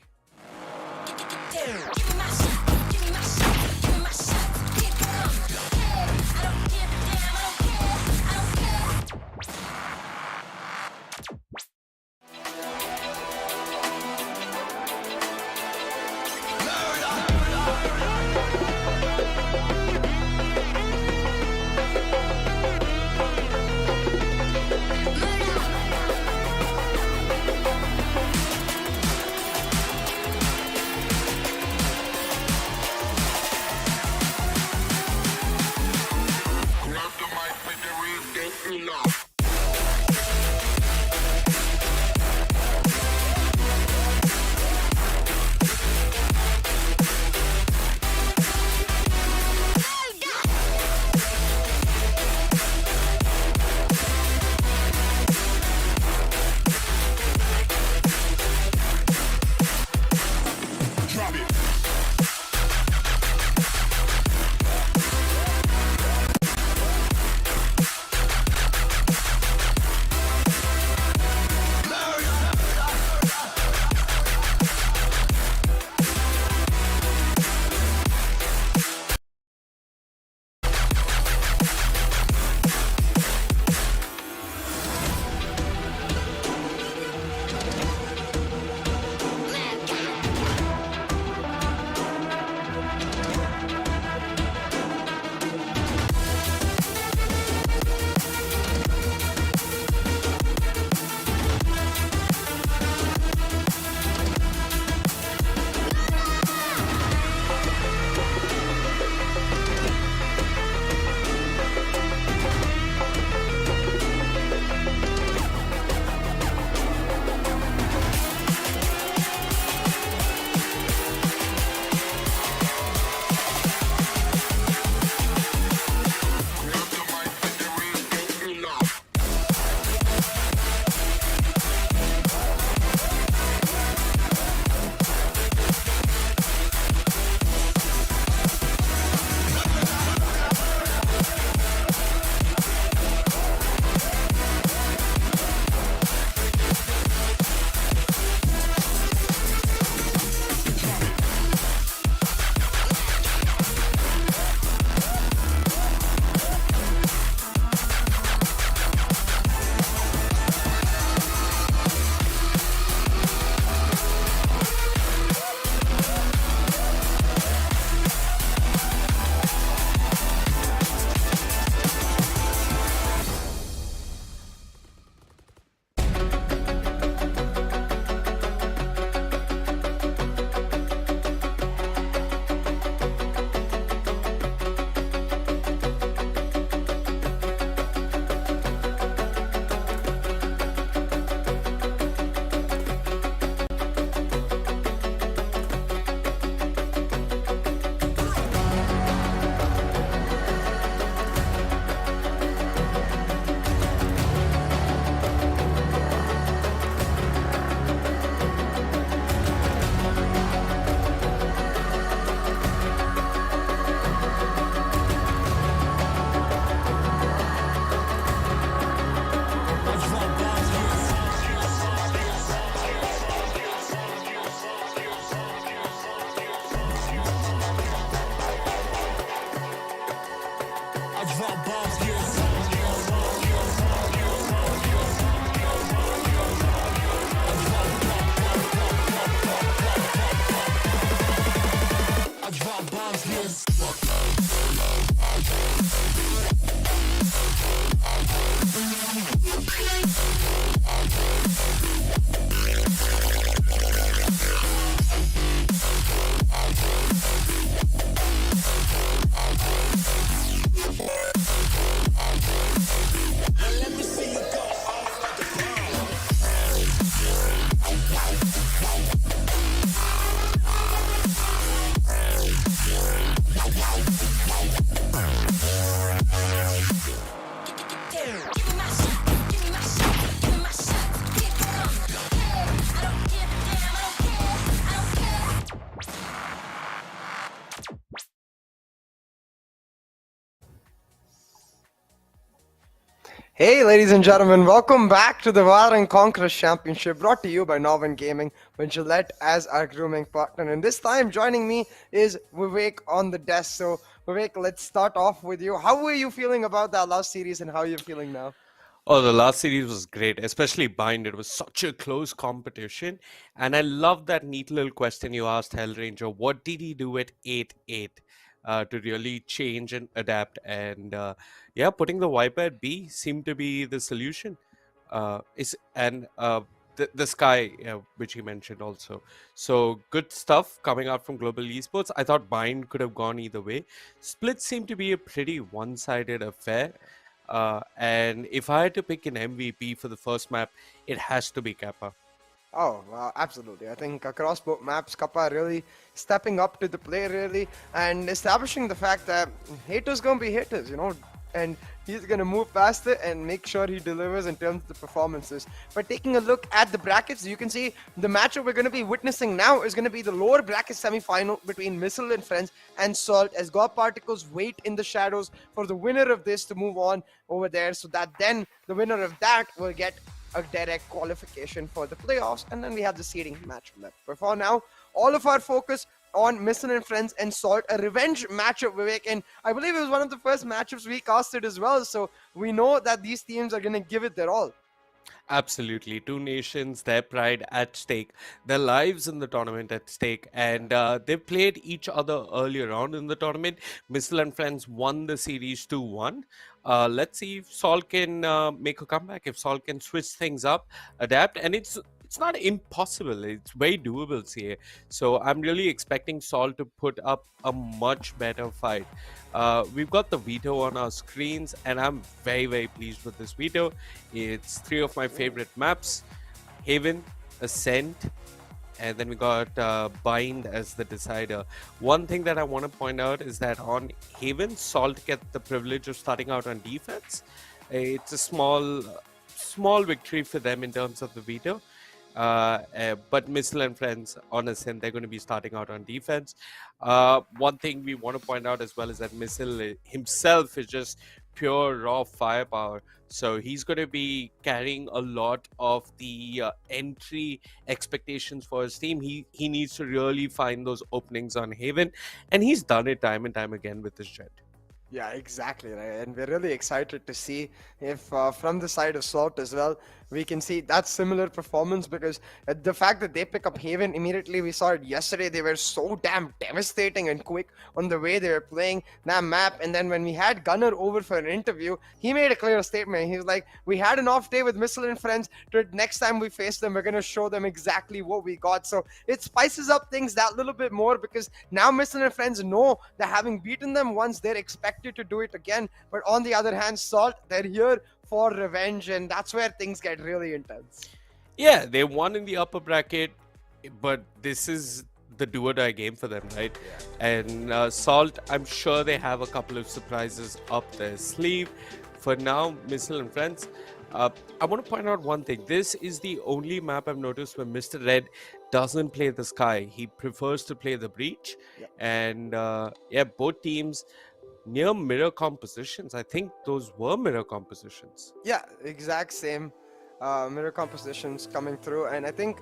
Drop it. Hey, ladies and gentlemen, welcome back to the Valorant Conquerors Championship, brought to you by NODWIN Gaming, with Gillette as our grooming partner. And this time, joining me is Vivek on the desk. So, Vivek, let's start off with you. How were you feeling about that last series, and how are you feeling now? Oh, the last series was great, especially Bind. It was such a close competition. And I love that neat little question you asked Hellranger. What did he do at 8-8 to really change and adapt? And yeah, putting the Viper at B seemed to be the solution. The Sky, which he mentioned also. So good stuff coming out from Global Esports. I thought Bind could have gone either way. Split seemed to be a pretty one-sided affair. And if I had to pick an MVP for the first map, it has to be Kappa. Oh, absolutely. I think across both maps, Kappa really stepping up to the play, really, and establishing the fact that haters gonna be haters, and he's gonna move past it and make sure he delivers in terms of the performances. But taking a look at the brackets, you can see the matchup we're gonna be witnessing now is gonna be the lower bracket semi-final between Missile and Friends and Salt, as God Particles wait in the shadows for the winner of this to move on over there, so that then the winner of that will get a direct qualification for the playoffs, and then we have the seeding match left. But for now, all of our focus on Missile and Friends and Salt, a revenge matchup, Vivek, and I believe it was one of the first matchups we casted as well, so we know that these teams are going to give it their all. Absolutely. Two nations, their pride at stake, their lives in the tournament at stake. And they played each other earlier on in the tournament. Missile and Friends won the series 2-1. Let's see if Sol can make a comeback, if Sol can switch things up, adapt. And it's not impossible. It's very doable here. So I'm really expecting Sol to put up a much better fight. We've got the veto on our screens, and I'm very, very pleased with this veto. It's 3 of my favorite maps: Haven, Ascent, and then we got Bind as the decider. One thing that I want to point out is that on Haven, Salt get the privilege of starting out on defense. It's a small victory for them in terms of the veto. But Missile and Friends on Ascent, they're going to be starting out on defense. One thing we want to point out as well is that Missile himself is just pure raw firepower. So he's going to be carrying a lot of the entry expectations for his team. He needs to really find those openings on Haven, and he's done it time and time again with his Jet. Yeah, exactly, right. And we're really excited to see if from the side of Salt as well, we can see that similar performance, because the fact that they pick up Haven immediately, we saw it yesterday, they were so damn devastating and quick on the way they were playing that map. And then when we had Gunnar over for an interview, he made a clear statement. He was like, we had an off day with Missile and Friends. Next time we face them, we're going to show them exactly what we got. So it spices up things that little bit more, because now Missile and Friends know that having beaten them once, they're expected to do it again. But on the other hand, Salt, they're here for revenge, and that's where things get really intense. Yeah, they won in the upper bracket, but this is the do or die game for them, right? Yeah. And Salt, I'm sure they have a couple of surprises up their sleeve. For now, Missile and Friends, I want to point out one thing. This is the only map I've noticed where Mr. Red doesn't play the Sky. He prefers to play the Breach. Yeah. And yeah, both teams near mirror compositions. I think those were mirror compositions. Yeah, exact same mirror compositions coming through. And I think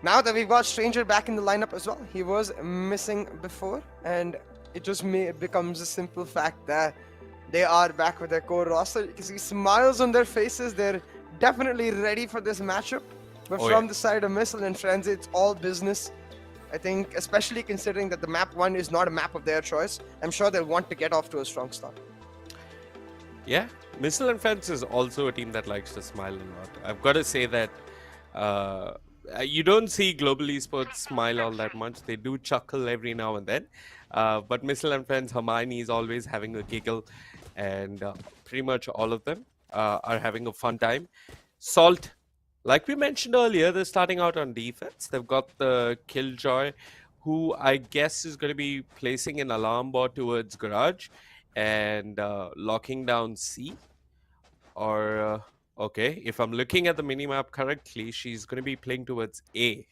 now that we've got Stranger back in the lineup as well, he was missing before, and it just becomes a simple fact that they are back with their core roster. You can see smiles on their faces. They're definitely ready for this matchup. But from the side of Missile and Friends, it's all business. I think, especially considering that the map 1 is not a map of their choice, I'm sure they'll want to get off to a strong start. Yeah, Missile and Friends is also a team that likes to smile a lot. I've got to say that you don't see Global Esports smile all that much. They do chuckle every now and then. But Missile and Friends, Hermione is always having a giggle, and pretty much all of them are having a fun time. Salt, like we mentioned earlier, they're starting out on defense. They've got the Killjoy, who I guess is going to be placing an alarm bot towards Garage and locking down C. Or, okay, if I'm looking at the minimap correctly, she's going to be playing towards A.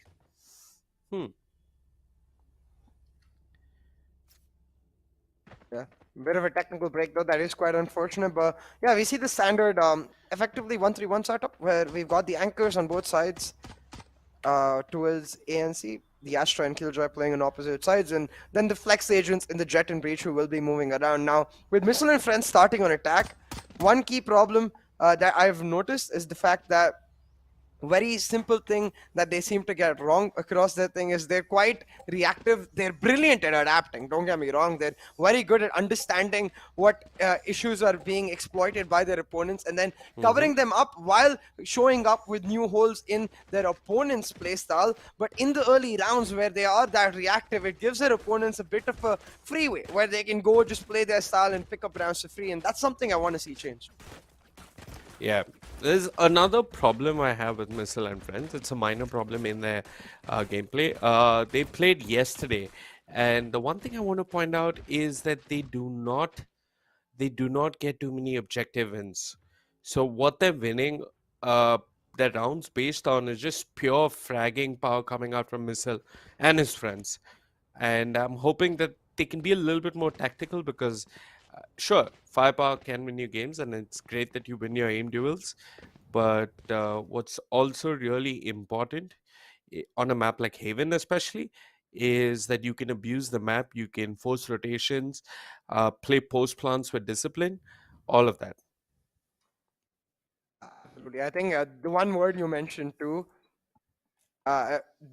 Yeah, Bit of a technical break though, that is quite unfortunate. But yeah, we see the standard effectively 1-3-1 setup where we've got the anchors on both sides towards A and C. The Astra and Killjoy playing on opposite sides, and then the flex agents in the Jet and Breach who will be moving around. Now, with Missile and Friends starting on attack, one key problem that I've noticed is the fact that very simple thing that they seem to get wrong across their thing is they're quite reactive. They're brilliant at adapting, don't get me wrong. They're very good at understanding what issues are being exploited by their opponents and then covering them up while showing up with new holes in their opponent's playstyle. But in the early rounds where they are that reactive, it gives their opponents a bit of a freeway where they can go just play their style and pick up rounds for free, and that's something I want to see change. Yeah, there's another problem I have with Missile and Friends. It's a minor problem in their gameplay. They played yesterday, and the one thing I want to point out is that they do not get too many objective wins. So what they're winning their rounds based on is just pure fragging power coming out from Missile and his friends. And I'm hoping that they can be a little bit more tactical because sure, firepower can win you games, and it's great that you win your aim duels. But what's also really important on a map like Haven, especially, is that you can abuse the map, you can force rotations, play post plants with discipline, all of that. Absolutely. I think the one word you mentioned too,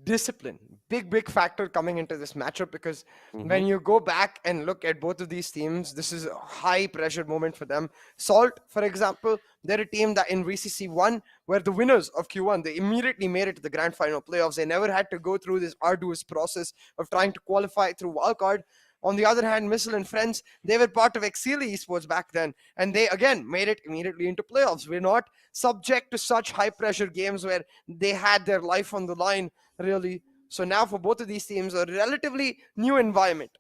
discipline, big factor coming into this matchup, because when you go back and look at both of these teams, this is a high pressure moment for them. Salt, for example, they're a team that in VCC 1 were the winners of Q1. They immediately made it to the grand final playoffs. They never had to go through this arduous process of trying to qualify through wildcard. On the other hand, Missile and Friends, they were part of Exile Esports back then, and they again made it immediately into playoffs. We're not subject to such high pressure games where they had their life on the line, really. So now for both of these teams, a relatively new environment.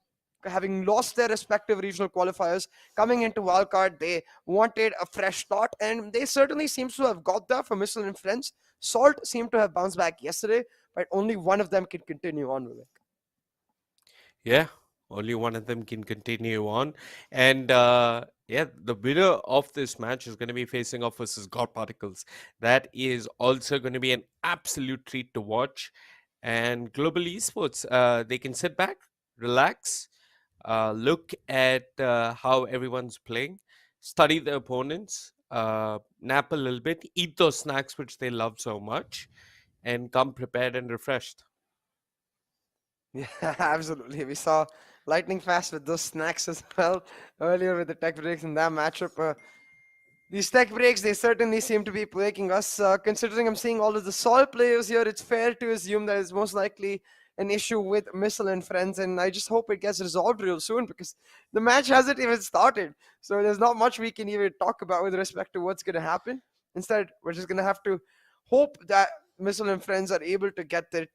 Having lost their respective regional qualifiers, coming into wildcard, they wanted a fresh start, and they certainly seem to have got that for Missile and Friends. Salt seemed to have bounced back yesterday, but only one of them can continue on with it. Yeah, only one of them can continue on. And yeah, the winner of this match is going to be facing off versus God Particles. That is also going to be an absolute treat to watch. And Global Esports, they can sit back, relax, look at how everyone's playing, study the opponents, nap a little bit, eat those snacks which they love so much, and come prepared and refreshed. Yeah, absolutely. We saw lightning fast with those snacks as well earlier with the tech breaks in that matchup. These tech breaks, they certainly seem to be plaguing us. Considering I'm seeing all of the Sol players here, it's fair to assume that it's most likely an issue with Missile and Friends, and I just hope it gets resolved real soon because the match hasn't even started. So there's not much we can even talk about with respect to what's going to happen. Instead, we're just going to have to hope that Missile and Friends are able to get their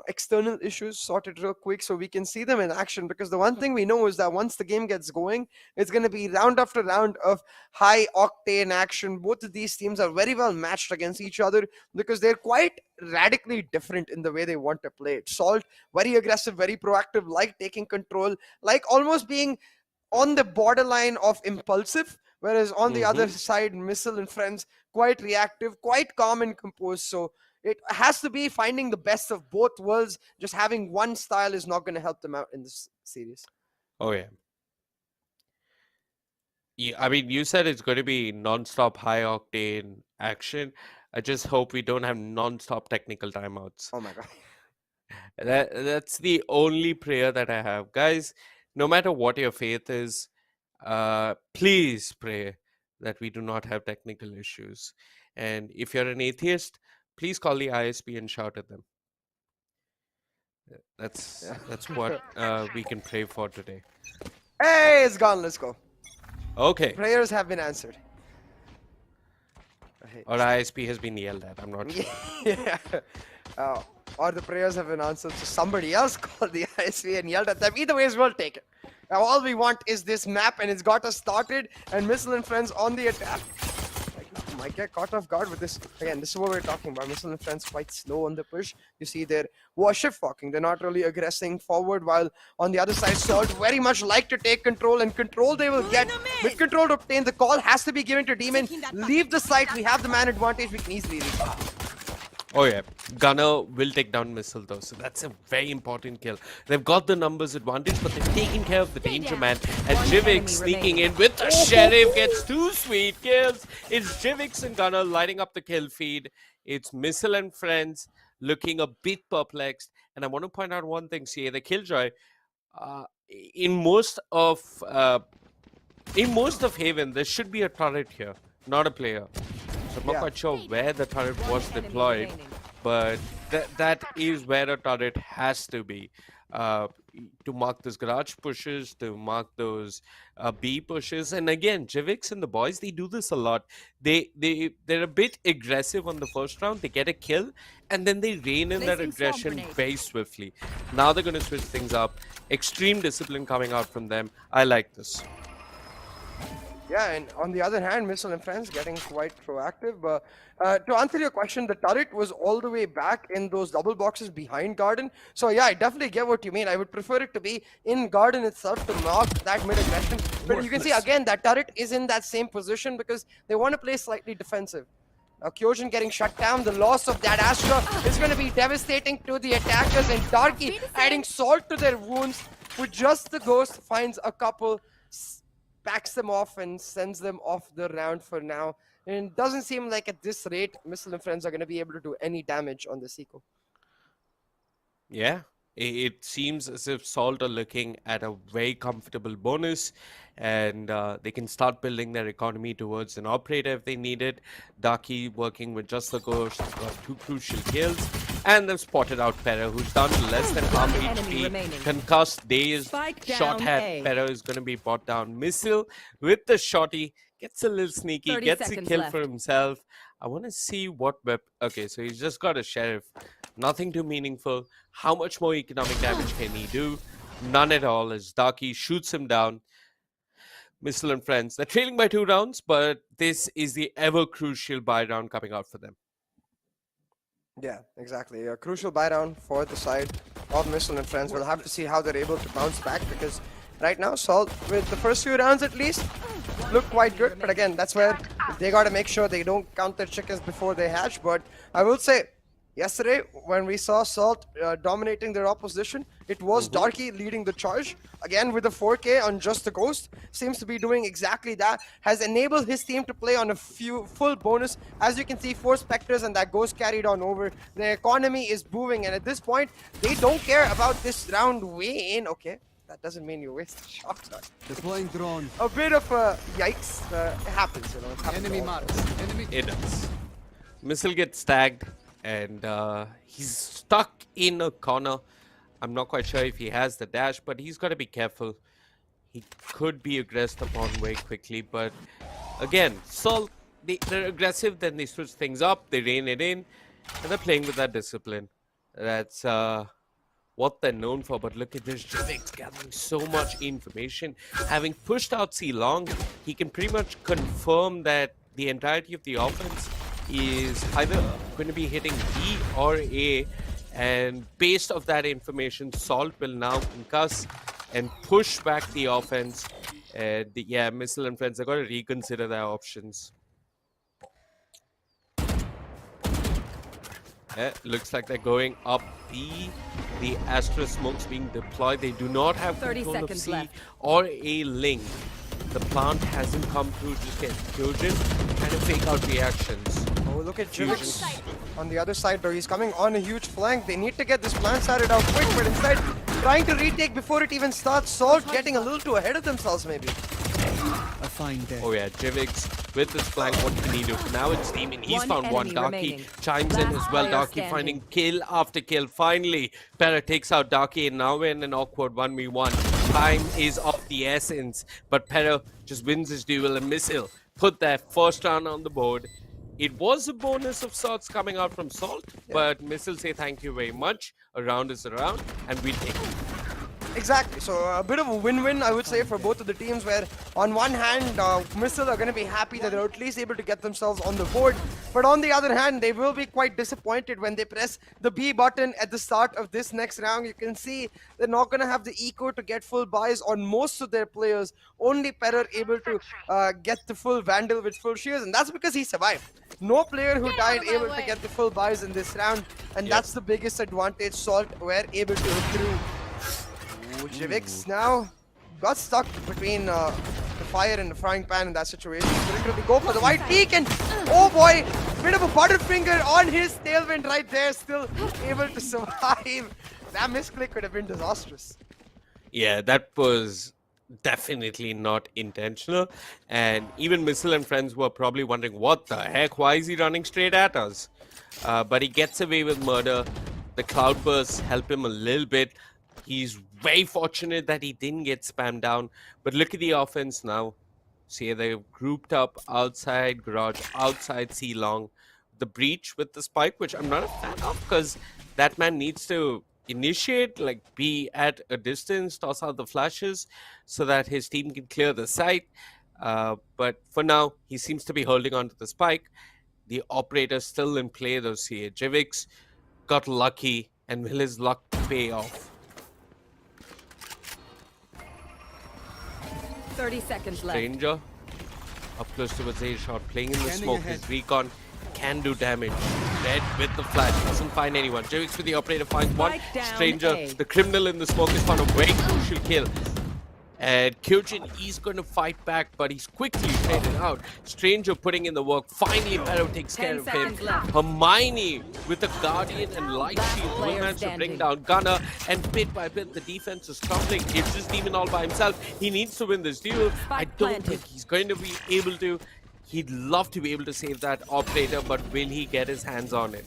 external issues sorted real quick so we can see them in action, because the one thing we know is that once the game gets going, it's going to be round after round of high octane action. Both of these teams are very well matched against each other because they're quite radically different in the way they want to play it. Salt, very aggressive, very proactive, like taking control, like almost being on the borderline of impulsive, whereas on the other side, Missile and Friends, quite reactive, quite calm and composed. So it has to be finding the best of both worlds. Just having one style is not going to help them out in this series. Oh, yeah. I mean, you said it's going to be non-stop high-octane action. I just hope we don't have non-stop technical timeouts. Oh, my God. That's the only prayer that I have. Guys, no matter what your faith is, please pray that we do not have technical issues. And if you're an atheist, please call the ISP and shout at them. That's what we can pray for today. Hey, it's gone. Let's go. Okay. Prayers have been answered. Or ISP has been yelled at. I'm not sure. Yeah. Or the prayers have been answered, so somebody else called the ISP and yelled at them. Either way, we'll take it. Now, all we want is this map, and it's got us started, and Missile and Friends on the attack. might get caught off guard with this. Again, this is what we're talking about. Missile and Friends quite slow on the push. You see they're shift walking. They're not really aggressing forward, while on the other side, Salt very much like to take control, and control they will get. With control to obtain, the call has to be given to Demon. Leave the site. We have the man advantage. We can easily reach. Oh yeah, Gunner will take down Missile though, so that's a very important kill. They've got the numbers advantage, but they've taken care of the danger man. And Jivix sneaking in with the Sheriff gets 2 sweet kills. It's Jivix and Gunner lighting up the kill feed. It's Missile and Friends looking a bit perplexed. And I want to point out one thing, CA, the Killjoy, in most of Haven, there should be a turret here, not a player. So I'm not quite sure where the turret was deployed, but that is where a turret has to be. To mark those garage pushes, to mark those B pushes. And again, Jivix and the boys, they do this a lot. They're a bit aggressive on the first round. They get a kill, and then they rein in that aggression very swiftly. Now they're going to switch things up. Extreme discipline coming out from them. I like this. Yeah, and on the other hand, Missile and Friends getting quite proactive. But to answer your question, the turret was all the way back in those double boxes behind Garden. So yeah, I definitely get what you mean. I would prefer it to be in Garden itself to knock that mid-aggression. But you can see, again, that turret is in that same position because they want to play slightly defensive. Now, Kyojin getting shut down. The loss of that Astra is going to be devastating to the attackers. And Darky adding salt to their wounds with just the Ghost, finds a couple, backs them off and sends them off the round for now. And it doesn't seem like at this rate, Missile and Friends are going to be able to do any damage on this eco. Yeah, it seems as if Salt are looking at a very comfortable bonus, and they can start building their economy towards an operator if they need it. Daki working with just the Ghost, got 2 crucial kills, and they've spotted out Pera, who's down to less than half HP. Concussed, dazed, shot head. Pera is going to be brought down. Missile with the shotty, gets a little sneaky, gets a kill for himself. I want to see what okay, so he's just got a Sheriff. Nothing too meaningful. How much more economic damage can he do? None at all, as Daki shoots him down. Missile and Friends, they're trailing by 2 rounds, but this is the ever crucial buy round coming out for them. Yeah, exactly. A crucial buy round for the side of Missile and Friends. We'll have to see how they're able to bounce back, because right now, Salt, with the first few rounds at least, look quite good. But again, that's where they got to make sure they don't count their chickens before they hatch. But I will say, yesterday, when we saw Salt dominating their opposition, it was Darky leading the charge. Again, with the 4K on just the Ghost, seems to be doing exactly that. Has enabled his team to play on a full bonus. As you can see, 4 Spectres and that Ghost carried on over. The economy is booming, and at this point, they don't care about this round way in. Okay, that doesn't mean you waste a shot. Deploying drone. A bit of a yikes. It happens, you know. It happens Enemy marks. Enemy. It does. Missile gets tagged, and he's stuck in a corner. I'm not quite sure if he has the dash, but he's got to be careful. He could be aggressed upon very quickly, but again, Salt, they're aggressive, then they switch things up, they rein it in, and they're playing with that discipline. That's what they're known for. But look at this, Jivix gathering so much information. Having pushed out C Long, he can pretty much confirm that the entirety of the offense is either going to be hitting B or A, and based off that information, Salt will now concuss and push back the offense. Yeah, Missile and Friends, they've got to reconsider their options. Yeah, looks like they're going up B. The Astra smoke's being deployed. They do not have 30 control of seconds C left. or A link. The plant hasn't come through just yet. Kyojin trying to fake out reactions. Oh, look at Jivix on the other side, though. He's coming on a huge flank. They need to get this plant started out quick, but instead, trying to retake before it even starts. Salt getting a little too ahead of themselves, maybe. A fine day. Oh yeah, Jivix with this flank, what can he do? Now it's Demon, he's found one. enemy Darky remaining. chimes in as well. player Darky standing. finding kill after kill. Finally, Pera takes out Darky, and now we're in an awkward 1v1. Time is of the essence, but Pera just wins his duel, and Missile put that first round on the board. It was a bonus of sorts coming out from Salt, but Missile say thank you very much. A round is a round, and we take it. Exactly. So a bit of a win-win, I would say, for both of the teams, where on one hand, Missile are going to be happy that they're at least able to get themselves on the board. But on the other hand, they will be quite disappointed when they press the B button at the start of this next round. You can see they're not going to have the eco to get full buys on most of their players. Only Perrer able to get the full Vandal with full shields, and that's because he survived. No player who died able to get the full buys in this round, and that's the biggest advantage Salt were able to accrue. Jivix now got stuck between the fire and the frying pan in that situation. Literally go for the white peak, and oh boy, bit of a butterfinger on his tailwind right there, still able to survive. That misclick could have been disastrous. Yeah, that was definitely not intentional. And even Missile and friends were probably wondering, what the heck? Why is he running straight at us? But he gets away with murder. The cloudbursts help him a little bit. He's very fortunate that he didn't get spammed down. But look at the offense now. See, they've grouped up outside Garage, outside C-Long. The breach with the spike, which I'm not a fan of, because that man needs to initiate, like be at a distance, toss out the flashes so that his team can clear the site. But for now, he seems to be holding on to the spike. The operator still in play, though. See, Jivix got lucky, and will his luck pay off? 30 seconds left. Stranger up close towards a shot, playing in the Scanning smoke. ahead. His recon can do damage. Red with the flash, doesn't find anyone. Jivix with the operator finds one. Spike down Stranger, A. the criminal in the smoke, is found a very crucial kill. And Kyojin, he's going to fight back, but he's quickly traded out. Stranger putting in the work. Finally, Barrow takes care 10 of him. seconds left. Hermione with the Guardian and Light Last Shield will player manage to bring standing. down Gunner. And bit by bit, the defense is crumbling. It's just Demon all by himself. He needs to win this duel. I Spike don't planted. think he's going to be able to. He'd love to be able to save that operator, but will he get his hands on it?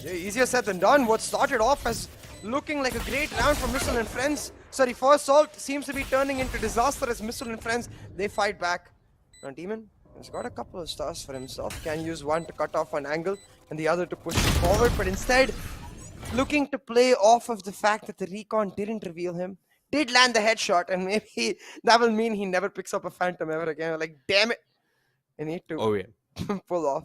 Yeah, easier said than done. What started off as looking like a great round for Missile and friends. Sorry, for Salt seems to be turning into disaster as Missile and friends, they fight back. Now Demon has got a couple of stars for himself. Can use one to cut off an angle and the other to push it forward. But instead, looking to play off of the fact that the recon didn't reveal him. Did land the headshot, and maybe that will mean he never picks up a Phantom ever again. Like, damn it. I need to Oh, yeah. pull off.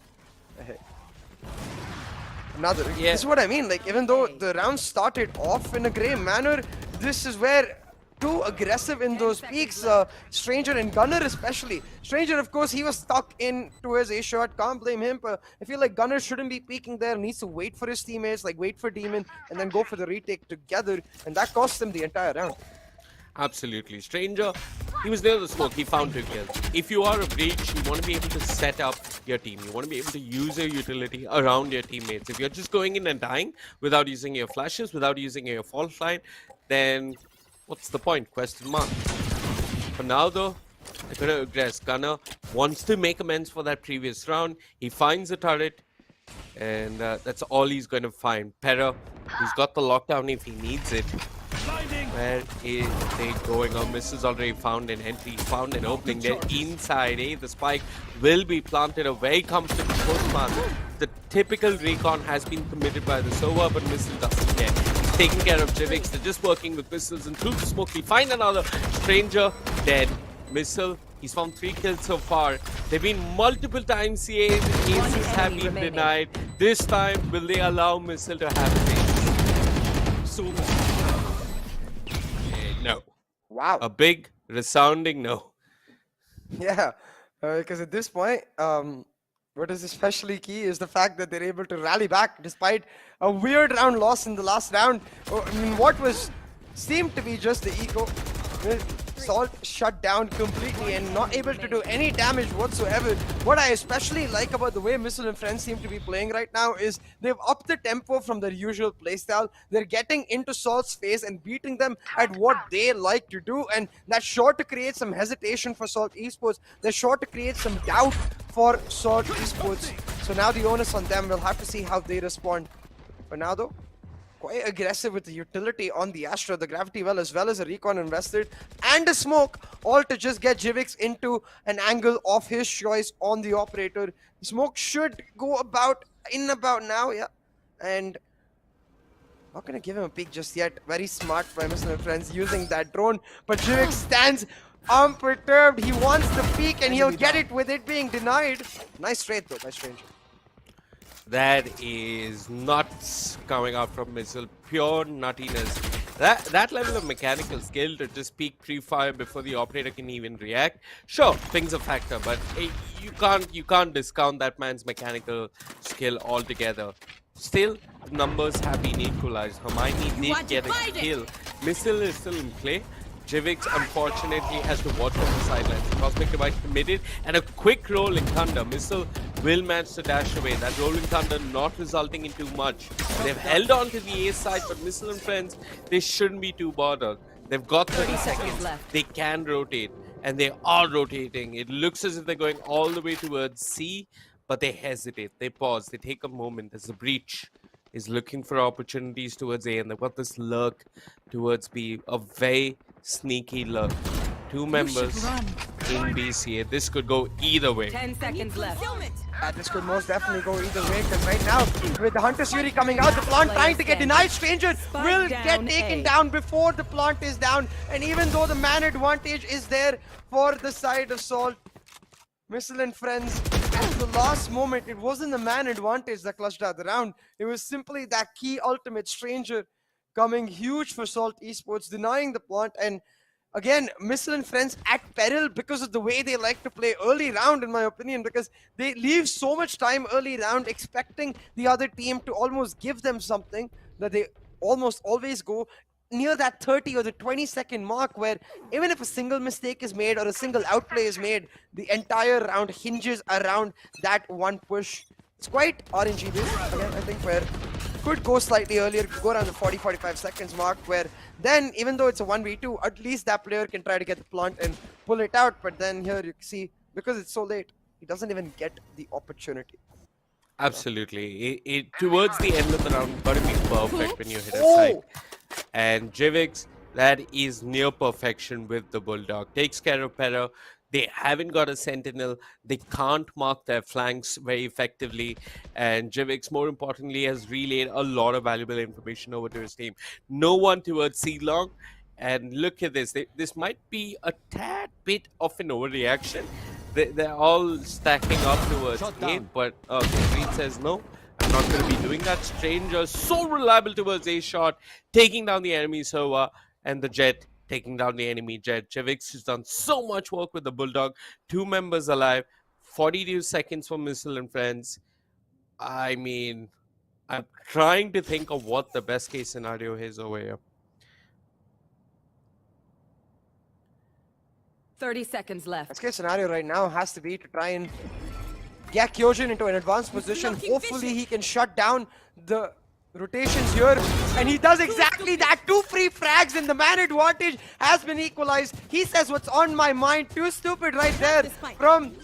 Another. Yeah. This is what I mean. Like, even though the round started off in a grey manner, this is where too aggressive in those peaks. Stranger and Gunner especially. Stranger, of course, he was stuck in towards a shot. Can't blame him. But I feel like Gunner shouldn't be peeking there. Needs to wait for his teammates, like wait for Demon, and then go for the retake together. And that cost him the entire round. Absolutely. Stranger, he was near the smoke. He found 2 kills. If you are a breach, you want to be able to set up your team. You want to be able to use your utility around your teammates. If you're just going in and dying without using your flashes, without using your fault line, then what's the point? Question mark. For now, though, they're going to aggress. Gunner wants to make amends for that previous round. He finds a turret, and that's all he's going to find. Perrer, he's got the lockdown if he needs it. Where is they going on? Misses already found an entry, found an opening. They're inside. The spike will be planted. A very comfortable postman. The typical recon has been committed by the Sova, but Missile doesn't care. He's taking care of Jivix. They're just working with missiles, and through the smoke, he find another. Stranger dead. Missile, he's found 3 kills so far. They've been multiple times CAs. Aces have been denied. This time, will they allow Missile to have an ace? So no. Wow. A big, resounding no. Yeah, because at this point, what is especially key is the fact that they're able to rally back despite a weird round loss in the last round. I mean, what was seemed to be just the eco. Salt shut down completely and not able to do any damage whatsoever. What I especially like about the way Missile and friends seem to be playing right now is they've upped the tempo from their usual playstyle. They're getting into Salt's face and beating them at what they like to do, and that's sure to create some hesitation for Salt Esports. They're sure to create some doubt for Salt Esports. So now the onus on them. We'll have to see how they respond. For now though, quite aggressive with the utility on the Astra, the gravity well as a recon invested, and a smoke, all to just get Jivix into an angle of his choice on the operator. The smoke should go about now, yeah. And Not gonna give him a peek just yet. Very smart by Missile and Friends using that drone. But Jivik stands unperturbed. He wants the peek and he'll get it with it being denied. Nice trade though by Stranger. That is nuts coming out from Missile. Pure nuttiness. That level of mechanical skill to just peek pre-fire before the operator can even react. Sure, things a factor, but you can't discount that man's mechanical skill altogether. Still, the numbers have been equalized. Hermione did get a kill. Missile is still in play. Jivix unfortunately has to watch from the sidelines. Cosmic Divide committed and a quick rolling thunder. Missile will manage to dash away. That rolling thunder not resulting in too much. They've held on to the A side, but Missile and Friends, they shouldn't be too bothered. They've got 30 seconds left. They can rotate, and they are rotating. It looks as if they're going all the way towards C, but they hesitate. They pause. They take a moment as the breach is looking for opportunities towards A, and they've got this lurk towards B, a very sneaky lurk. Two members in BCA. This could go either way. 10 seconds left. This could most definitely go either way, because right now, with the Hunter's Fury coming out, the plant trying to get denied, Stranger will get taken down before the plant is down. And even though the man advantage is there for the side of Salt, Missile and Friends, at the last moment, it wasn't the man advantage that clutched out the round. It was simply that key ultimate Stranger coming huge for Salt Esports, denying the plant. And again, Missile and Friends at peril because of the way they like to play early round, in my opinion, because they leave so much time early round expecting the other team to almost give them something, that they almost always go near that 30 or the 20-second mark, where even if a single mistake is made or a single outplay is made, the entire round hinges around that one push. It's quite RNG this, again, I think, where could go slightly earlier, go around the 40-45 seconds mark, where then, even though it's a 1v2, at least that player can try to get the plant and pull it out. But then here you see, because it's so late, he doesn't even get the opportunity. Absolutely. Towards the end of the round, got to be perfect when you hit a site. And Jivix, that is near perfection with the Bulldog. Takes care of Pero. They haven't got a Sentinel. They can't mark their flanks very effectively. And Jivix, more importantly, has relayed a lot of valuable information over to his team. No one towards C-Long. And look at this. This might be a tad bit of an overreaction. They're all stacking up towards A, but Green says no. I'm not going to be doing that. Stranger so reliable towards A shot, taking down the enemy Sova, and the Jet taking down the enemy Jet. Jevix has done so much work with the Bulldog. 2 members alive. 42 seconds for Missile and Friends. I mean, I'm trying to think of what the best case scenario is over here. 30 seconds left. Best case scenario right now has to be to try and get Kyojin into an advanced position. Hopefully he can shut down the rotations here, and he does exactly that. 2 free frags and the man advantage has been equalized. He says what's on my mind. Too stupid right there from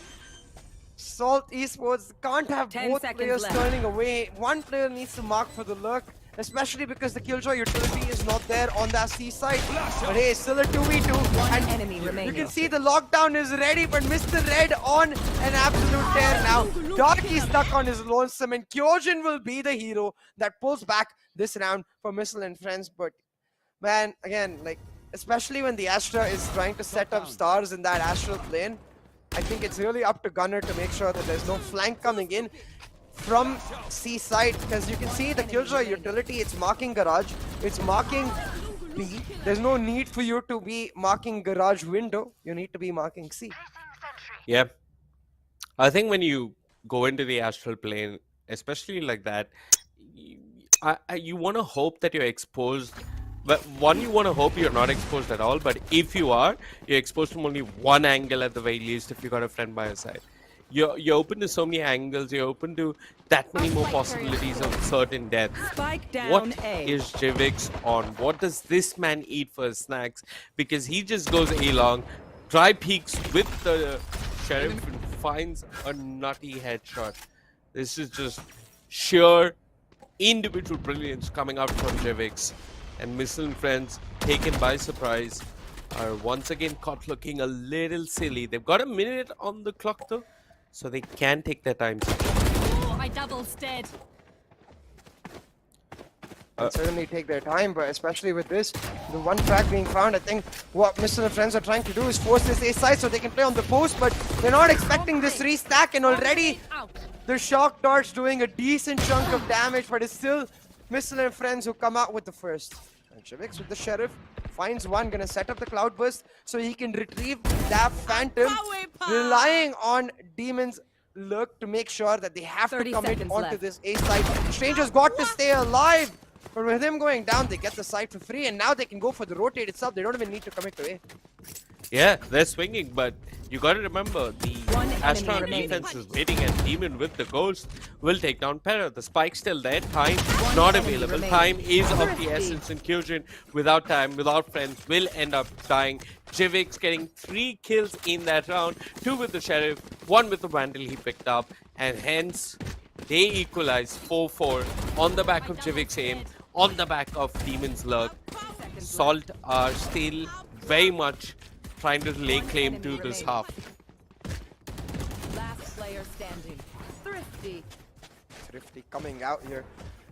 Salt Esports. Can't have both players turning away. One player needs to mark for the lurk, especially because the Killjoy utility is not there on that C side. But hey, still a 2v2. And enemy remaining. You can see the lockdown is ready, but Mr. Red on an absolute tear now. Darky stuck on his lonesome, and Kyojin will be the hero that pulls back this round for Missile and Friends. But man, again, like, especially when the Astra is trying to set up stars in that astral plane, I think it's really up to Gunner to make sure that there's no flank coming in from C side, because you can see the Killjoy utility, it's marking garage, it's marking B. There's no need for you to be marking garage window, you need to be marking C. Yeah, I think when you go into the astral plane, especially like that, you want to hope that you're exposed. But one, you want to hope you're not exposed at all, but if you are, you're exposed from only one angle at the very least if you got a friend by your side. You're open to so many angles, you're open to that many more possibilities of certain death. What is Jivix on? What does this man eat for his snacks? Because he just goes A-long, try peeks with the Sheriff and finds a nutty headshot. This is just sheer individual brilliance coming out from Jivix. And Missile and Friends, taken by surprise, are once again caught looking a little silly. They've got a minute on the clock though, so they can take their time. Oh, I double stead. and certainly take their time, but especially with this, the one frag being found, I think what Mr. and friends are trying to do is force this A side so they can play on the post, but they're not expecting this restack, and already the shock dart's doing a decent chunk of damage, but it's still Mr. and friends who come out with the first. And Chivix with the Sheriff finds one, gonna set up the Cloudburst so he can retrieve that Phantom, relying on Demon's Lurk to make sure that they have to 30 commit seconds onto left. this A side. Stranger's got to stay alive, but with him going down, they get the side for free, and now they can go for the rotate itself. They don't even need to commit to A. Yeah, they're swinging, but you got to remember the One enemy Astronaut remaining. defense is waiting, and Demon with the Ghost will take down Para. The spike's still there. Time not available. remaining. Time is of the essence. Incursion without time, without friends, will end up dying. Jivix getting 3 kills in that round. 2 with the Sheriff, 1 with the Vandal he picked up, and hence they equalize 4-4 on the back of Jivix aim, on the back of Demon's Lurk. Salt are still very much trying to lay claim to this half. Last player standing. Thrifty. Thrifty coming out here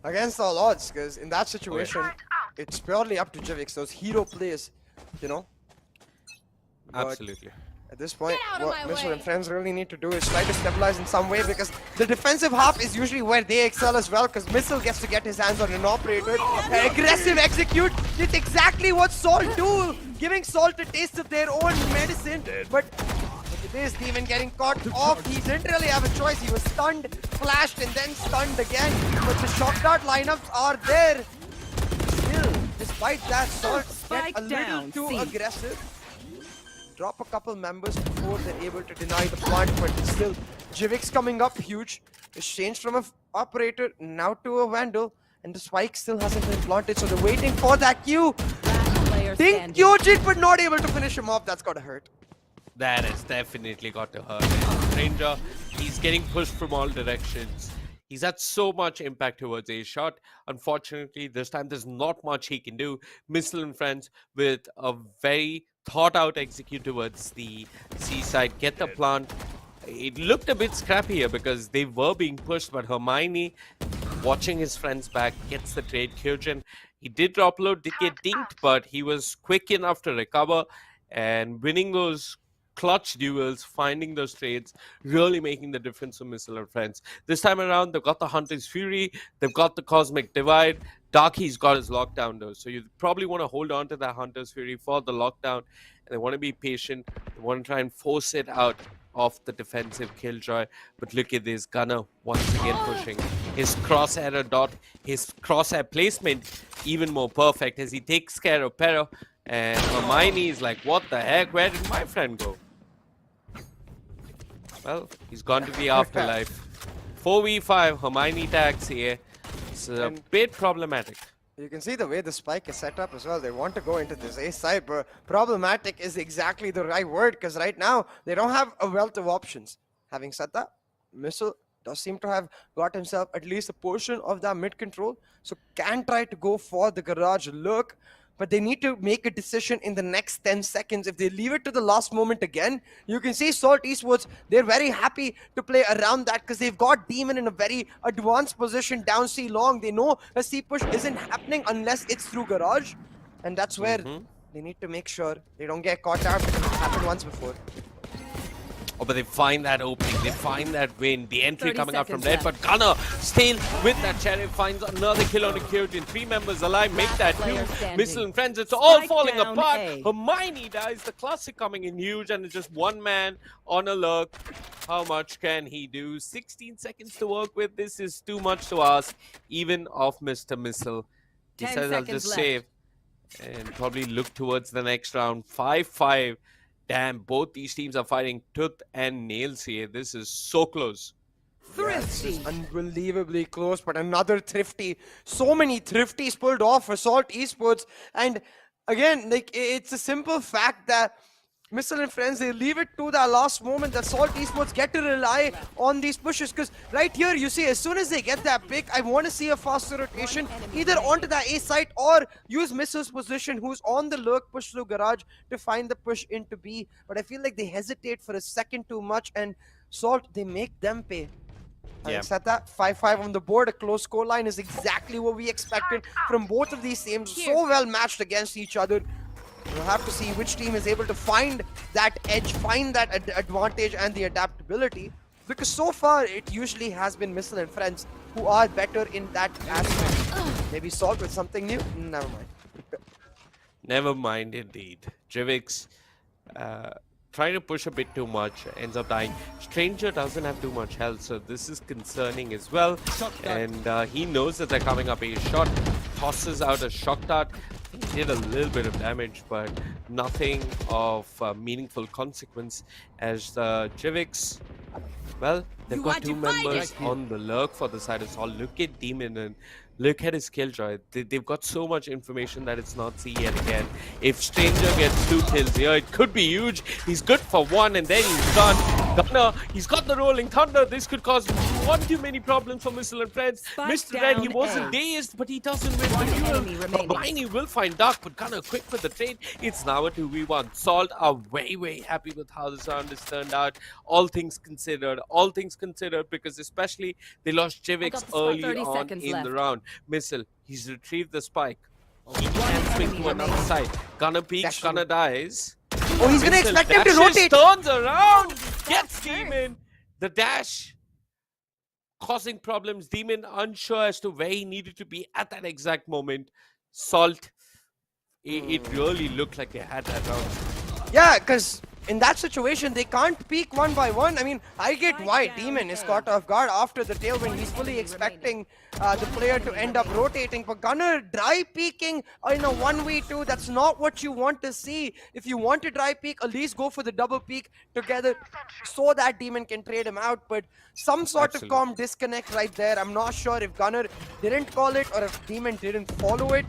against all odds, because in that situation, it's purely up to Jivix. Those hero plays, you know. But Absolutely. at this point, what Mr. and friends really need to do is try to stabilize in some way, because the defensive half is usually where they excel as well, because Missile gets to get his hands on an operator. Aggressive execute. It's exactly what Salt do, giving Salt a taste of their own medicine. But look at this, Demon getting caught off. He didn't really have a choice. He was stunned, flashed, and then stunned again. But the shock dart lineups are there. Still, despite that, Salt Spike get a little down, too C. aggressive. Drop a couple members before they're able to deny the plant, but still, Jivix coming up huge. It's changed from an operator now to a Vandal, and the spike still hasn't been planted, so they're waiting for that Q. Last player Think standing. Kyojin, but not able to finish him off. That's gotta hurt. That has definitely got to hurt. And Stranger, he's getting pushed from all directions. He's had so much impact towards a shot. Unfortunately, this time there's not much he can do. Missile and friends with a very thought out execute towards the seaside, get the plant. It looked a bit scrappy here because they were being pushed, but Hermione, watching his friends back, gets the trade. Kyojin, he did drop low, did get dinked, but he was quick enough to recover, and winning those clutch duels, finding those trades, really making the difference for Missile and friends. This time around, they've got the Hunter's Fury, they've got the Cosmic Divide. Darky's got his lockdown though, so you probably want to hold on to that Hunter's Fury for the lockdown, and they want to be patient. They want to try and force it out of the defensive Killjoy. But look at this Gunner once again pushing his crosshair dot, his crosshair placement even more perfect as he takes care of Pero, and Hermione is like, what the heck, where did my friend go? Well, he's gone to the afterlife. 4v5, Hermione tags here. It's a bit problematic. You can see the way the spike is set up as well. They want to go into this A side, but problematic is exactly the right word, because right now they don't have a wealth of options. Having said that, Missile does seem to have got himself at least a portion of that mid control, so can try to go for the garage look. But they need to make a decision in the next 10 seconds. If they leave it to the last moment again, you can see Salt Esports, they're very happy to play around that because they've got Demon in a very advanced position down C long. They know a C push isn't happening unless it's through garage. And that's where they need to make sure they don't get caught out, because it's happened once before. Oh, but they find that opening, they find that win. The entry 30 coming out from seconds Red, but Gunner still with that Sheriff finds another kill on a Kyojin. 3 members alive, make Last that player 2. standing. Missile and friends, it's all Spike falling down apart. A. Hermione dies, the classic coming in huge, and it's just one man on a lurk. How much can he do? 16 seconds to work with. This is too much to ask, even of Mr. Missile. He 10 says, I'll seconds just left. save and probably look towards the next round. 5-5. Damn, both these teams are fighting tooth and nails here. This is so close. Thrifty. Unbelievably close, but another Thrifty. So many Thrifties pulled off for Salt Esports. And again, like, it's a simple fact that Missile and friends, they leave it to that last moment that Salt Esports get to rely on these pushes. Because right here, you see, as soon as they get that pick, I want to see a faster rotation, either onto that A site or use Missile's position, who's on the lurk, push through garage to find the push into B. But I feel like they hesitate for a second too much, and Salt, they make them pay. Having said that, 5-5 on the board, a close scoreline is exactly what we expected from both of these teams. So well matched against each other. We'll have to see which team is able to find that edge, find that advantage and the adaptability. Because so far, it usually has been Missile and Friends who are better in that aspect. Maybe Salt with something new? Never mind. Never mind, indeed. Jivix trying to push a bit too much, ends up dying. Stranger doesn't have too much health, so this is concerning as well. And he knows that they're coming up. A shot tosses out a shock dart. He did a little bit of damage, but nothing of meaningful consequence as the Jivix. Well, they've got two members on the lurk for the side of Sol. Look at Demon and look at his killjoy. They've got so much information that it's not C yet again. If Stranger gets 2 kills here, it could be huge. He's good for 1 and then he's done. Gunner, he's got the Rolling Thunder. This could cause one too many problems for Missile and Friends. Mr. Red, he wasn't dazed, but he doesn't win the duel. Hermione will find Dark, but Gunner quick for the trade. It's now a 2v1. Salt are very happy with how this round has turned out. All things considered, because especially they lost Jivix early on in the round. Missile, he's retrieved the spike. He can swing to another side. Gunner peeks, Gunner dies. Oh, he's gonna expect him to rotate. Turns around, gets Demon. The dash causing problems. Demon unsure as to where he needed to be at that exact moment. Salt, it really looked like they had that round. Yeah, because in that situation, they can't peek 1 by 1. I mean, I get why Demon is caught off guard after the tailwind. He's fully expecting the player to end up rotating. But Gunner dry peeking in a 1v2, that's not what you want to see. If you want to dry peek, at least go for the double peek together so that Demon can trade him out. But some sort of calm disconnect right there. I'm not sure if Gunner didn't call it or if Demon didn't follow it.